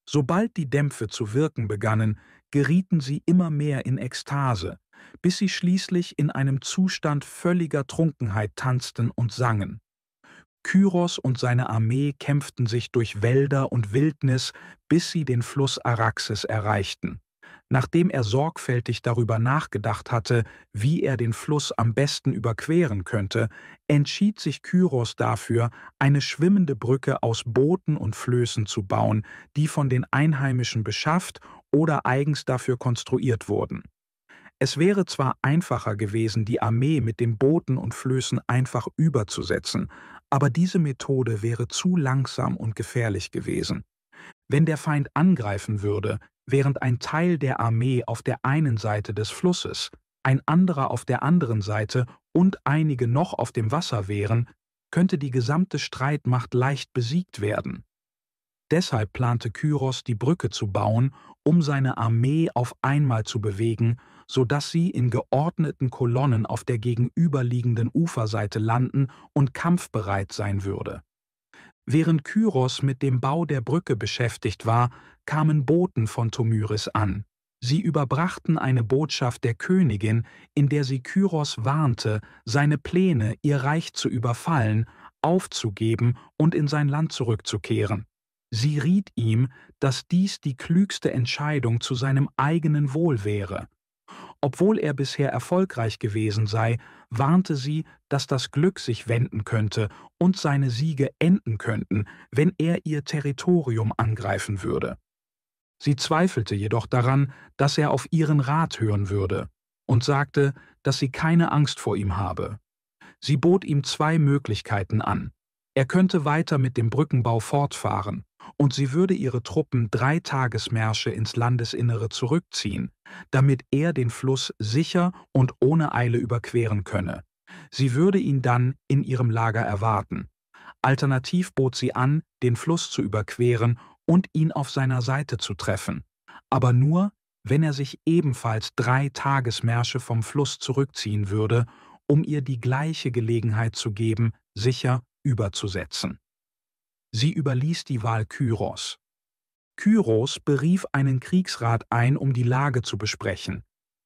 Sobald die Dämpfe zu wirken begannen, gerieten sie immer mehr in Ekstase, bis sie schließlich in einem Zustand völliger Trunkenheit tanzten und sangen. Kyros und seine Armee kämpften sich durch Wälder und Wildnis, bis sie den Fluss Araxes erreichten. Nachdem er sorgfältig darüber nachgedacht hatte, wie er den Fluss am besten überqueren könnte, entschied sich Kyros dafür, eine schwimmende Brücke aus Booten und Flößen zu bauen, die von den Einheimischen beschafft oder eigens dafür konstruiert wurden. Es wäre zwar einfacher gewesen, die Armee mit den Booten und Flößen einfach überzusetzen, aber diese Methode wäre zu langsam und gefährlich gewesen. Wenn der Feind angreifen würde, während ein Teil der Armee auf der einen Seite des Flusses, ein anderer auf der anderen Seite und einige noch auf dem Wasser wären, könnte die gesamte Streitmacht leicht besiegt werden. Deshalb plante Kyros, die Brücke zu bauen, um seine Armee auf einmal zu bewegen, sodass sie in geordneten Kolonnen auf der gegenüberliegenden Uferseite landen und kampfbereit sein würde. Während Kyros mit dem Bau der Brücke beschäftigt war, kamen Boten von Tomyris an. Sie überbrachten eine Botschaft der Königin, in der sie Kyros warnte, seine Pläne, ihr Reich zu überfallen, aufzugeben und in sein Land zurückzukehren. Sie riet ihm, dass dies die klügste Entscheidung zu seinem eigenen Wohl wäre. Obwohl er bisher erfolgreich gewesen sei, warnte sie, dass das Glück sich wenden könnte und seine Siege enden könnten, wenn er ihr Territorium angreifen würde. Sie zweifelte jedoch daran, dass er auf ihren Rat hören würde, und sagte, dass sie keine Angst vor ihm habe. Sie bot ihm 2 Möglichkeiten an. Er könnte weiter mit dem Brückenbau fortfahren, und sie würde ihre Truppen 3 Tagesmärsche ins Landesinnere zurückziehen, damit er den Fluss sicher und ohne Eile überqueren könne. Sie würde ihn dann in ihrem Lager erwarten. Alternativ bot sie an, den Fluss zu überqueren und ihn auf seiner Seite zu treffen, aber nur, wenn er sich ebenfalls 3 Tagesmärsche vom Fluss zurückziehen würde, um ihr die gleiche Gelegenheit zu geben, sicher überzusetzen. Sie überließ die Wahl Kyros. Kyros berief einen Kriegsrat ein, um die Lage zu besprechen.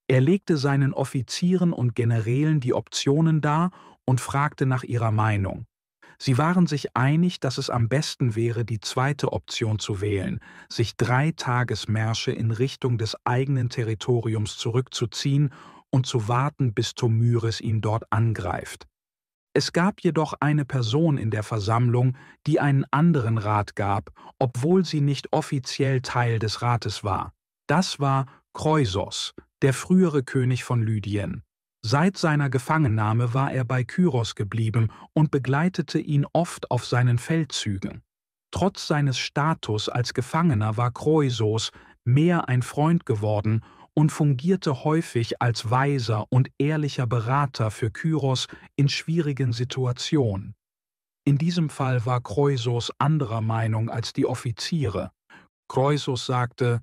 Er legte seinen Offizieren und Generälen die Optionen dar und fragte nach ihrer Meinung. Sie waren sich einig, dass es am besten wäre, die zweite Option zu wählen, sich 3 Tagesmärsche in Richtung des eigenen Territoriums zurückzuziehen und zu warten, bis Tomyris ihn dort angreift. Es gab jedoch eine Person in der Versammlung, die einen anderen Rat gab, obwohl sie nicht offiziell Teil des Rates war. Das war Chroisos, der frühere König von Lydien. Seit seiner Gefangennahme war er bei Kyros geblieben und begleitete ihn oft auf seinen Feldzügen. Trotz seines Status als Gefangener war Kroisos mehr ein Freund geworden und fungierte häufig als weiser und ehrlicher Berater für Kyros in schwierigen Situationen. In diesem Fall war Kroisos anderer Meinung als die Offiziere. Kroisos sagte: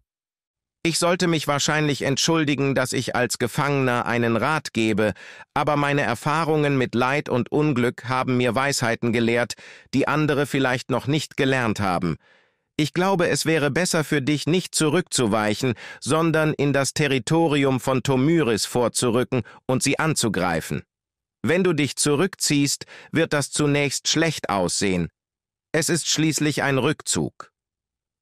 Ich sollte mich wahrscheinlich entschuldigen, dass ich als Gefangener einen Rat gebe, aber meine Erfahrungen mit Leid und Unglück haben mir Weisheiten gelehrt, die andere vielleicht noch nicht gelernt haben. Ich glaube, es wäre besser für dich, nicht zurückzuweichen, sondern in das Territorium von Tomyris vorzurücken und sie anzugreifen. Wenn du dich zurückziehst, wird das zunächst schlecht aussehen. Es ist schließlich ein Rückzug.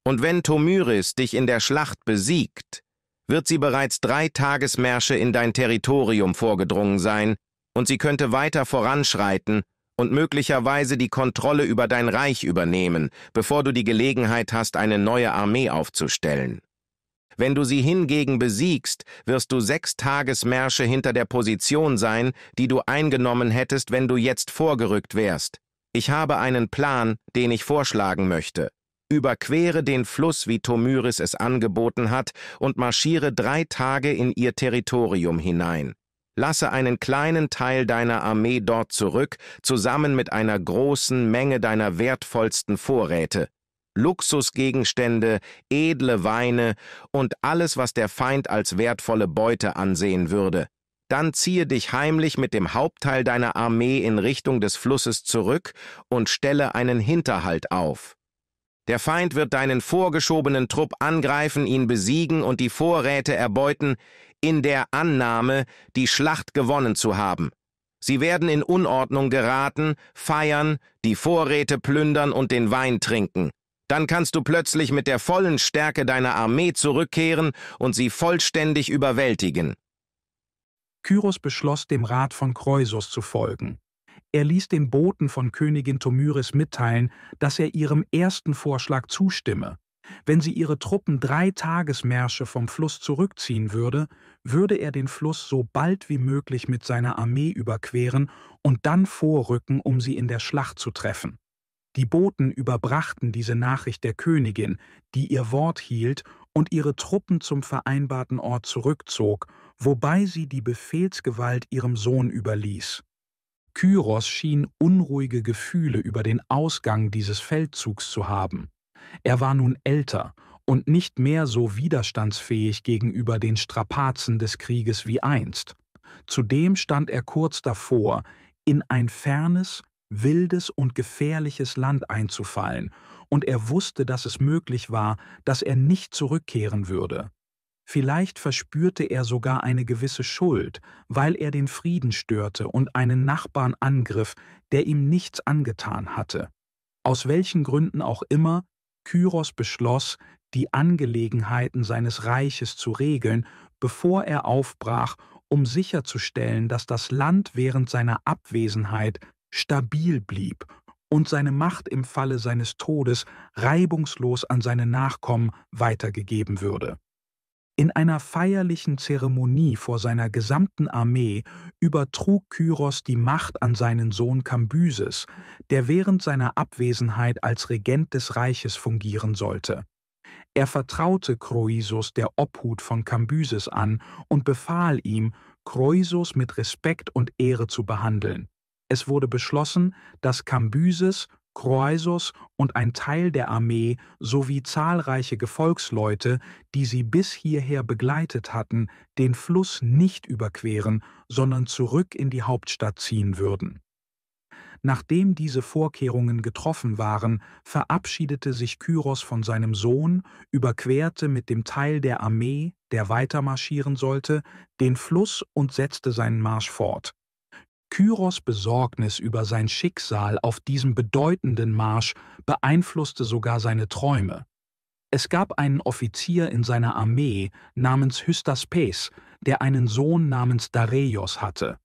Und wenn Tomyris dich in der Schlacht besiegt, wird sie bereits 3 Tagesmärsche in dein Territorium vorgedrungen sein, und sie könnte weiter voranschreiten und möglicherweise die Kontrolle über dein Reich übernehmen, bevor du die Gelegenheit hast, eine neue Armee aufzustellen. Wenn du sie hingegen besiegst, wirst du 6 Tagesmärsche hinter der Position sein, die du eingenommen hättest, wenn du jetzt vorgerückt wärst. Ich habe einen Plan, den ich vorschlagen möchte. Überquere den Fluss, wie Tomyris es angeboten hat, und marschiere 3 Tage in ihr Territorium hinein. Lasse einen kleinen Teil deiner Armee dort zurück, zusammen mit einer großen Menge deiner wertvollsten Vorräte. Luxusgegenstände, edle Weine und alles, was der Feind als wertvolle Beute ansehen würde. Dann ziehe dich heimlich mit dem Hauptteil deiner Armee in Richtung des Flusses zurück und stelle einen Hinterhalt auf. Der Feind wird deinen vorgeschobenen Trupp angreifen, ihn besiegen und die Vorräte erbeuten, in der Annahme, die Schlacht gewonnen zu haben. Sie werden in Unordnung geraten, feiern, die Vorräte plündern und den Wein trinken. Dann kannst du plötzlich mit der vollen Stärke deiner Armee zurückkehren und sie vollständig überwältigen. Kyros beschloss, dem Rat von Kroisos zu folgen. Er ließ den Boten von Königin Tomyris mitteilen, dass er ihrem ersten Vorschlag zustimme. Wenn sie ihre Truppen 3 Tagesmärsche vom Fluss zurückziehen würde, würde er den Fluss so bald wie möglich mit seiner Armee überqueren und dann vorrücken, um sie in der Schlacht zu treffen. Die Boten überbrachten diese Nachricht der Königin, die ihr Wort hielt und ihre Truppen zum vereinbarten Ort zurückzog, wobei sie die Befehlsgewalt ihrem Sohn überließ. Kyros schien unruhige Gefühle über den Ausgang dieses Feldzugs zu haben. Er war nun älter und nicht mehr so widerstandsfähig gegenüber den Strapazen des Krieges wie einst. Zudem stand er kurz davor, in ein fernes, wildes und gefährliches Land einzufallen, und er wusste, dass es möglich war, dass er nicht zurückkehren würde. Vielleicht verspürte er sogar eine gewisse Schuld, weil er den Frieden störte und einen Nachbarn angriff, der ihm nichts angetan hatte. Aus welchen Gründen auch immer, Kyros beschloss, die Angelegenheiten seines Reiches zu regeln, bevor er aufbrach, um sicherzustellen, dass das Land während seiner Abwesenheit stabil blieb und seine Macht im Falle seines Todes reibungslos an seine Nachkommen weitergegeben würde. In einer feierlichen Zeremonie vor seiner gesamten Armee übertrug Kyros die Macht an seinen Sohn Kambyses, der während seiner Abwesenheit als Regent des Reiches fungieren sollte. Er vertraute Kroisos der Obhut von Kambyses an und befahl ihm, Kroisos mit Respekt und Ehre zu behandeln. Es wurde beschlossen, dass Kambyses, Kroisos und ein Teil der Armee sowie zahlreiche Gefolgsleute, die sie bis hierher begleitet hatten, den Fluss nicht überqueren, sondern zurück in die Hauptstadt ziehen würden. Nachdem diese Vorkehrungen getroffen waren, verabschiedete sich Kyros von seinem Sohn, überquerte mit dem Teil der Armee, der weitermarschieren sollte, den Fluss und setzte seinen Marsch fort. Kyros' Besorgnis über sein Schicksal auf diesem bedeutenden Marsch beeinflusste sogar seine Träume. Es gab einen Offizier in seiner Armee namens Hystaspes, der einen Sohn namens Dareios hatte.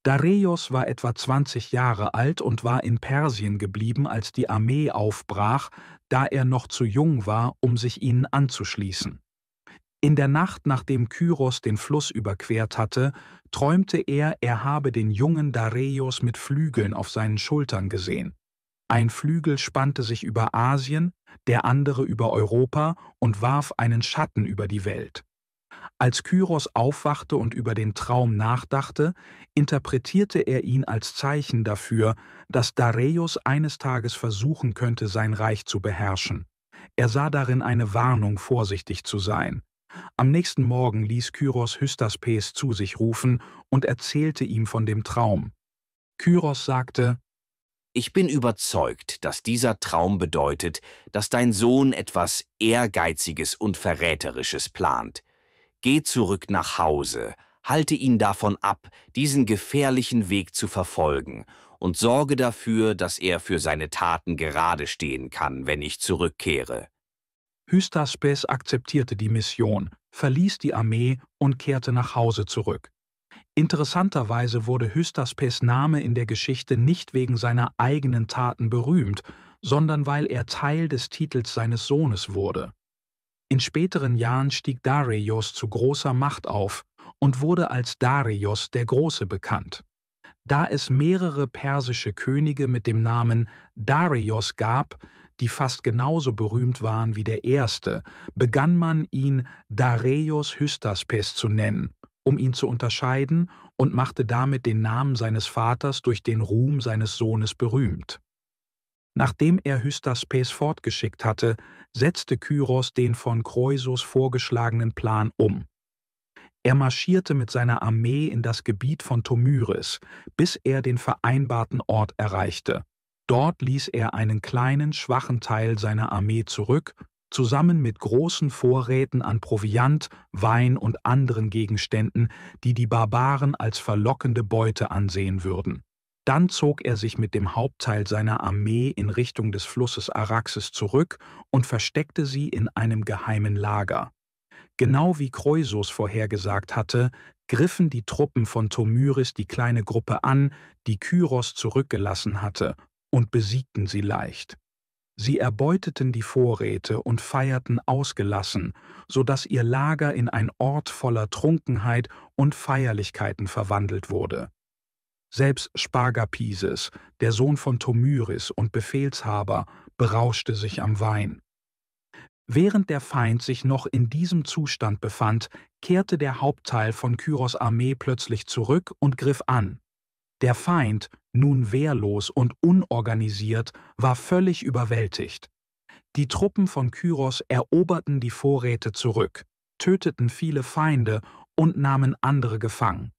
Dareios war etwa 20 Jahre alt und war in Persien geblieben, als die Armee aufbrach, da er noch zu jung war, um sich ihnen anzuschließen. In der Nacht, nachdem Kyros den Fluss überquert hatte, träumte er habe den jungen Dareios mit Flügeln auf seinen Schultern gesehen. Ein Flügel spannte sich über Asien, der andere über Europa und warf einen Schatten über die Welt. Als Kyros aufwachte und über den Traum nachdachte, interpretierte er ihn als Zeichen dafür, dass Dareios eines Tages versuchen könnte, sein Reich zu beherrschen. Er sah darin eine Warnung, vorsichtig zu sein. Am nächsten Morgen ließ Kyros Hystaspes zu sich rufen und erzählte ihm von dem Traum. Kyros sagte: Ich bin überzeugt, dass dieser Traum bedeutet, dass dein Sohn etwas Ehrgeiziges und Verräterisches plant. Geh zurück nach Hause, halte ihn davon ab, diesen gefährlichen Weg zu verfolgen, und sorge dafür, dass er für seine Taten gerade stehen kann, wenn ich zurückkehre. Hystaspes akzeptierte die Mission, verließ die Armee und kehrte nach Hause zurück. Interessanterweise wurde Hystaspes Name in der Geschichte nicht wegen seiner eigenen Taten berühmt, sondern weil er Teil des Titels seines Sohnes wurde. In späteren Jahren stieg Dareios zu großer Macht auf und wurde als Dareios der Große bekannt. Da es mehrere persische Könige mit dem Namen Dareios gab, die fast genauso berühmt waren wie der erste, begann man ihn Dareios Hystaspes zu nennen, um ihn zu unterscheiden, und machte damit den Namen seines Vaters durch den Ruhm seines Sohnes berühmt. Nachdem er Hystaspes fortgeschickt hatte, setzte Kyros den von Kroisos vorgeschlagenen Plan um. Er marschierte mit seiner Armee in das Gebiet von Tomyris, bis er den vereinbarten Ort erreichte. Dort ließ er einen kleinen, schwachen Teil seiner Armee zurück, zusammen mit großen Vorräten an Proviant, Wein und anderen Gegenständen, die die Barbaren als verlockende Beute ansehen würden. Dann zog er sich mit dem Hauptteil seiner Armee in Richtung des Flusses Araxes zurück und versteckte sie in einem geheimen Lager. Genau wie Kroisos vorhergesagt hatte, griffen die Truppen von Tomyris die kleine Gruppe an, die Kyros zurückgelassen hatte, und besiegten sie leicht. Sie erbeuteten die Vorräte und feierten ausgelassen, so dass ihr Lager in ein Ort voller Trunkenheit und Feierlichkeiten verwandelt wurde. Selbst Spargapises, der Sohn von Tomyris und Befehlshaber, berauschte sich am Wein. Während der Feind sich noch in diesem Zustand befand, kehrte der Hauptteil von Kyros Armee plötzlich zurück und griff an. Der Feind, nun wehrlos und unorganisiert, war völlig überwältigt. Die Truppen von Kyros eroberten die Vorräte zurück, töteten viele Feinde und nahmen andere gefangen.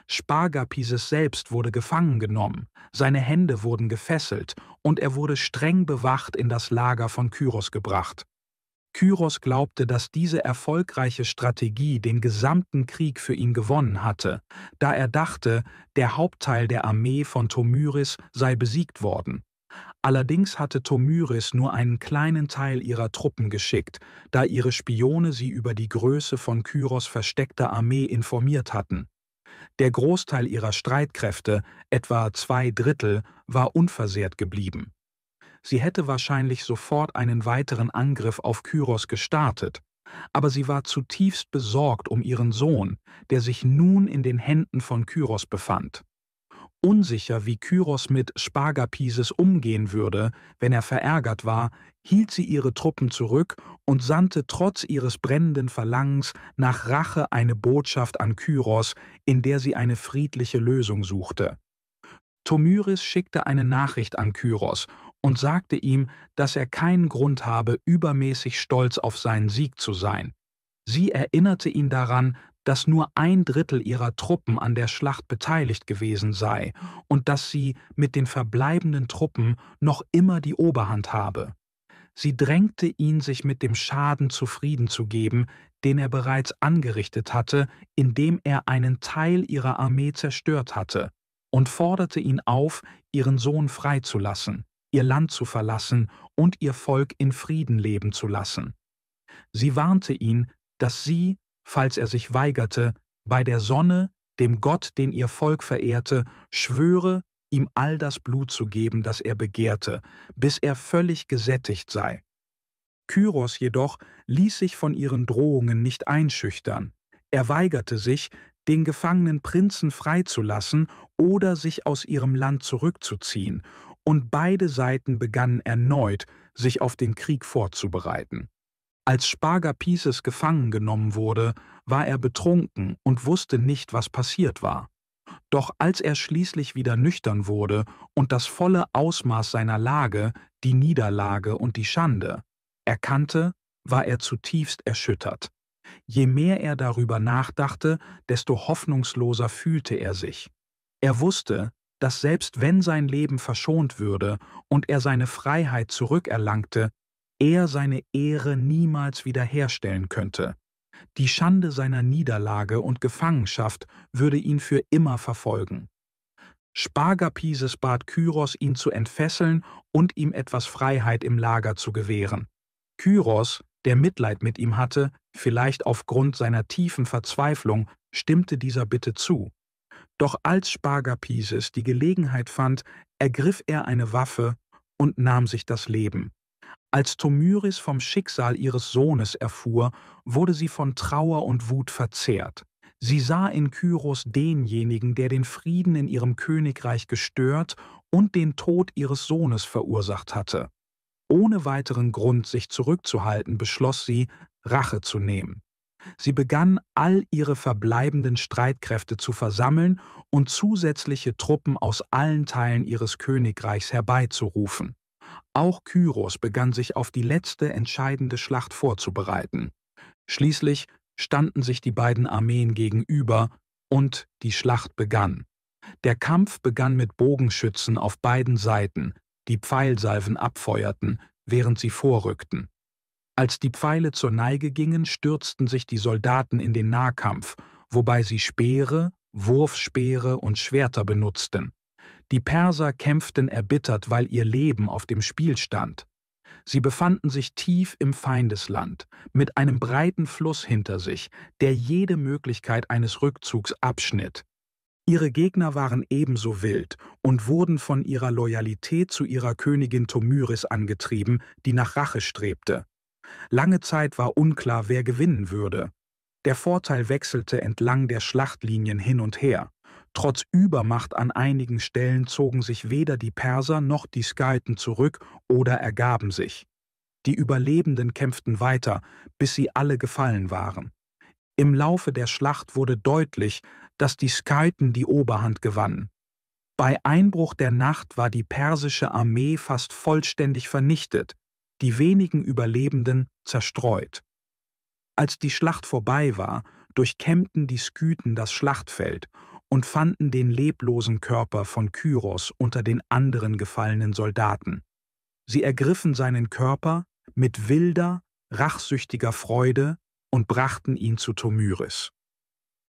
Spargapises selbst wurde gefangen genommen, seine Hände wurden gefesselt und er wurde streng bewacht in das Lager von Kyros gebracht. Kyros glaubte, dass diese erfolgreiche Strategie den gesamten Krieg für ihn gewonnen hatte, da er dachte, der Hauptteil der Armee von Tomyris sei besiegt worden. Allerdings hatte Tomyris nur einen kleinen Teil ihrer Truppen geschickt, da ihre Spione sie über die Größe von Kyros versteckter Armee informiert hatten. Der Großteil ihrer Streitkräfte, etwa 2/3, war unversehrt geblieben. Sie hätte wahrscheinlich sofort einen weiteren Angriff auf Kyros gestartet, aber sie war zutiefst besorgt um ihren Sohn, der sich nun in den Händen von Kyros befand. Unsicher, wie Kyros mit Spargapises umgehen würde, wenn er verärgert war, hielt sie ihre Truppen zurück und sandte trotz ihres brennenden Verlangens nach Rache eine Botschaft an Kyros, in der sie eine friedliche Lösung suchte. Tomyris schickte eine Nachricht an Kyros und sagte ihm, dass er keinen Grund habe, übermäßig stolz auf seinen Sieg zu sein. Sie erinnerte ihn daran, dass nur 1/3 ihrer Truppen an der Schlacht beteiligt gewesen sei und dass sie mit den verbleibenden Truppen noch immer die Oberhand habe. Sie drängte ihn, sich mit dem Schaden zufrieden zu geben, den er bereits angerichtet hatte, indem er einen Teil ihrer Armee zerstört hatte, und forderte ihn auf, ihren Sohn freizulassen, ihr Land zu verlassen und ihr Volk in Frieden leben zu lassen. Sie warnte ihn, dass sie, falls er sich weigerte, bei der Sonne, dem Gott, den ihr Volk verehrte, schwöre, ihm all das Blut zu geben, das er begehrte, bis er völlig gesättigt sei. Kyros jedoch ließ sich von ihren Drohungen nicht einschüchtern. Er weigerte sich, den gefangenen Prinzen freizulassen oder sich aus ihrem Land zurückzuziehen, und beide Seiten begannen erneut, sich auf den Krieg vorzubereiten. Als Spargapises gefangen genommen wurde, war er betrunken und wusste nicht, was passiert war. Doch als er schließlich wieder nüchtern wurde und das volle Ausmaß seiner Lage, die Niederlage und die Schande, erkannte, war er zutiefst erschüttert. Je mehr er darüber nachdachte, desto hoffnungsloser fühlte er sich. Er wusste, dass selbst wenn sein Leben verschont würde und er seine Freiheit zurückerlangte, er seine Ehre niemals wiederherstellen könnte. Die Schande seiner Niederlage und Gefangenschaft würde ihn für immer verfolgen. Spargapises bat Kyros, ihn zu entfesseln und ihm etwas Freiheit im Lager zu gewähren. Kyros, der Mitleid mit ihm hatte, vielleicht aufgrund seiner tiefen Verzweiflung, stimmte dieser Bitte zu. Doch als Spargapises die Gelegenheit fand, ergriff er eine Waffe und nahm sich das Leben. Als Tomyris vom Schicksal ihres Sohnes erfuhr, wurde sie von Trauer und Wut verzehrt. Sie sah in Kyros denjenigen, der den Frieden in ihrem Königreich gestört und den Tod ihres Sohnes verursacht hatte. Ohne weiteren Grund, sich zurückzuhalten, beschloss sie, Rache zu nehmen. Sie begann, all ihre verbleibenden Streitkräfte zu versammeln und zusätzliche Truppen aus allen Teilen ihres Königreichs herbeizurufen. Auch Kyros begann sich auf die letzte entscheidende Schlacht vorzubereiten. Schließlich standen sich die beiden Armeen gegenüber und die Schlacht begann. Der Kampf begann mit Bogenschützen auf beiden Seiten, die Pfeilsalven abfeuerten, während sie vorrückten. Als die Pfeile zur Neige gingen, stürzten sich die Soldaten in den Nahkampf, wobei sie Speere, Wurfspeere und Schwerter benutzten. Die Perser kämpften erbittert, weil ihr Leben auf dem Spiel stand. Sie befanden sich tief im Feindesland, mit einem breiten Fluss hinter sich, der jede Möglichkeit eines Rückzugs abschnitt. Ihre Gegner waren ebenso wild und wurden von ihrer Loyalität zu ihrer Königin Tomyris angetrieben, die nach Rache strebte. Lange Zeit war unklar, wer gewinnen würde. Der Vorteil wechselte entlang der Schlachtlinien hin und her. Trotz Übermacht an einigen Stellen zogen sich weder die Perser noch die Skalden zurück oder ergaben sich. Die Überlebenden kämpften weiter, bis sie alle gefallen waren. Im Laufe der Schlacht wurde deutlich, dass die Skalden die Oberhand gewannen. Bei Einbruch der Nacht war die persische Armee fast vollständig vernichtet, die wenigen Überlebenden zerstreut. Als die Schlacht vorbei war, durchkämmten die Skythen das Schlachtfeld und fanden den leblosen Körper von Kyros unter den anderen gefallenen Soldaten. Sie ergriffen seinen Körper mit wilder, rachsüchtiger Freude und brachten ihn zu Tomyris.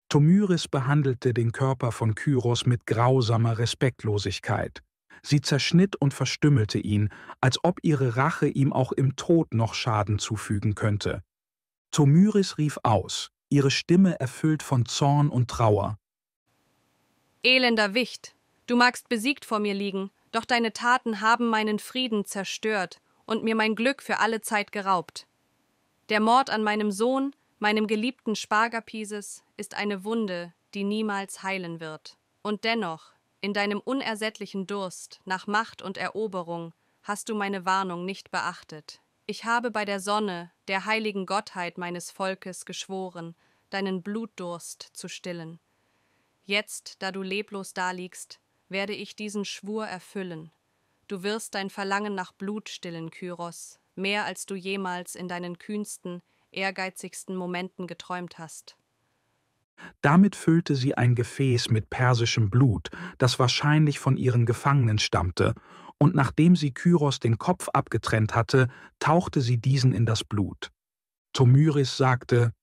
Tomyris behandelte den Körper von Kyros mit grausamer Respektlosigkeit. Sie zerschnitt und verstümmelte ihn, als ob ihre Rache ihm auch im Tod noch Schaden zufügen könnte. Tomyris rief aus, ihre Stimme erfüllt von Zorn und Trauer. Elender Wicht, du magst besiegt vor mir liegen, doch deine Taten haben meinen Frieden zerstört und mir mein Glück für alle Zeit geraubt. Der Mord an meinem Sohn, meinem geliebten Spargapises, ist eine Wunde, die niemals heilen wird. Und dennoch, in deinem unersättlichen Durst nach Macht und Eroberung, hast du meine Warnung nicht beachtet. Ich habe bei der Sonne, der heiligen Gottheit meines Volkes, geschworen, deinen Blutdurst zu stillen. Jetzt, da du leblos daliegst, werde ich diesen Schwur erfüllen. Du wirst dein Verlangen nach Blut stillen, Kyros, mehr als du jemals in deinen kühnsten, ehrgeizigsten Momenten geträumt hast. Damit füllte sie ein Gefäß mit persischem Blut, das wahrscheinlich von ihren Gefangenen stammte, und nachdem sie Kyros den Kopf abgetrennt hatte, tauchte sie diesen in das Blut. Tomyris sagte: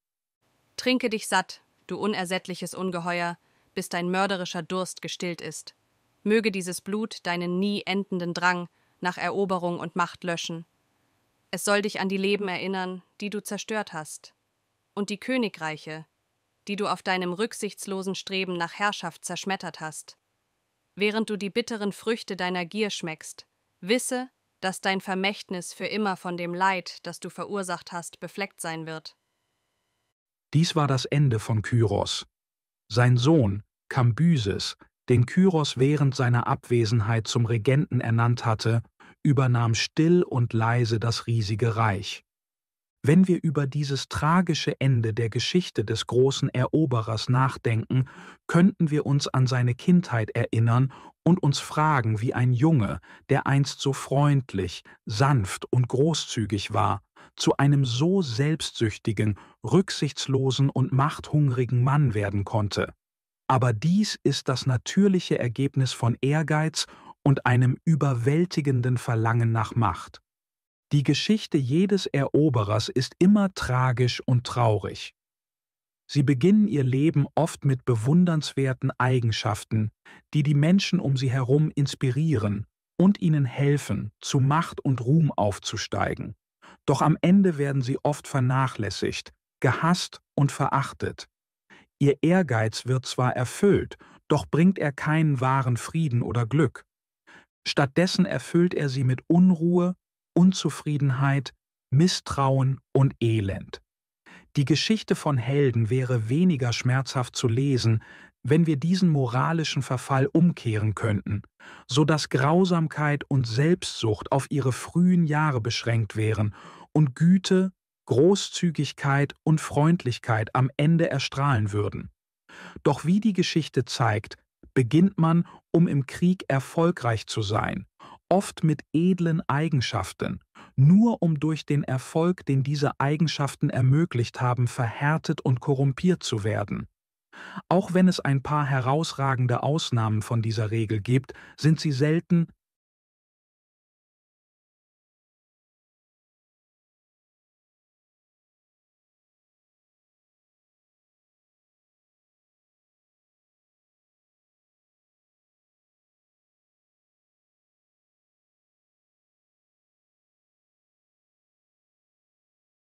Trinke dich satt, du unersättliches Ungeheuer, bis dein mörderischer Durst gestillt ist. Möge dieses Blut deinen nie endenden Drang nach Eroberung und Macht löschen. Es soll dich an die Leben erinnern, die du zerstört hast, und die Königreiche, die du auf deinem rücksichtslosen Streben nach Herrschaft zerschmettert hast. Während du die bitteren Früchte deiner Gier schmeckst, wisse, dass dein Vermächtnis für immer von dem Leid, das du verursacht hast, befleckt sein wird. Dies war das Ende von Kyros. Sein Sohn, Kambyses, den Kyros während seiner Abwesenheit zum Regenten ernannt hatte, übernahm still und leise das riesige Reich. Wenn wir über dieses tragische Ende der Geschichte des großen Eroberers nachdenken, könnten wir uns an seine Kindheit erinnern und uns fragen, wie ein Junge, der einst so freundlich, sanft und großzügig war, zu einem so selbstsüchtigen, rücksichtslosen und machthungrigen Mann werden konnte. Aber dies ist das natürliche Ergebnis von Ehrgeiz und einem überwältigenden Verlangen nach Macht. Die Geschichte jedes Eroberers ist immer tragisch und traurig. Sie beginnen ihr Leben oft mit bewundernswerten Eigenschaften, die die Menschen um sie herum inspirieren und ihnen helfen, zu Macht und Ruhm aufzusteigen. Doch am Ende werden sie oft vernachlässigt, gehasst und verachtet. Ihr Ehrgeiz wird zwar erfüllt, doch bringt er keinen wahren Frieden oder Glück. Stattdessen erfüllt er sie mit Unruhe, Unzufriedenheit, Misstrauen und Elend. Die Geschichte von Helden wäre weniger schmerzhaft zu lesen, wenn wir diesen moralischen Verfall umkehren könnten, so dass Grausamkeit und Selbstsucht auf ihre frühen Jahre beschränkt wären und Güte, Großzügigkeit und Freundlichkeit am Ende erstrahlen würden. Doch wie die Geschichte zeigt, beginnt man, um im Krieg erfolgreich zu sein, oft mit edlen Eigenschaften, nur um durch den Erfolg, den diese Eigenschaften ermöglicht haben, verhärtet und korrumpiert zu werden. Auch wenn es ein paar herausragende Ausnahmen von dieser Regel gibt, sind sie selten,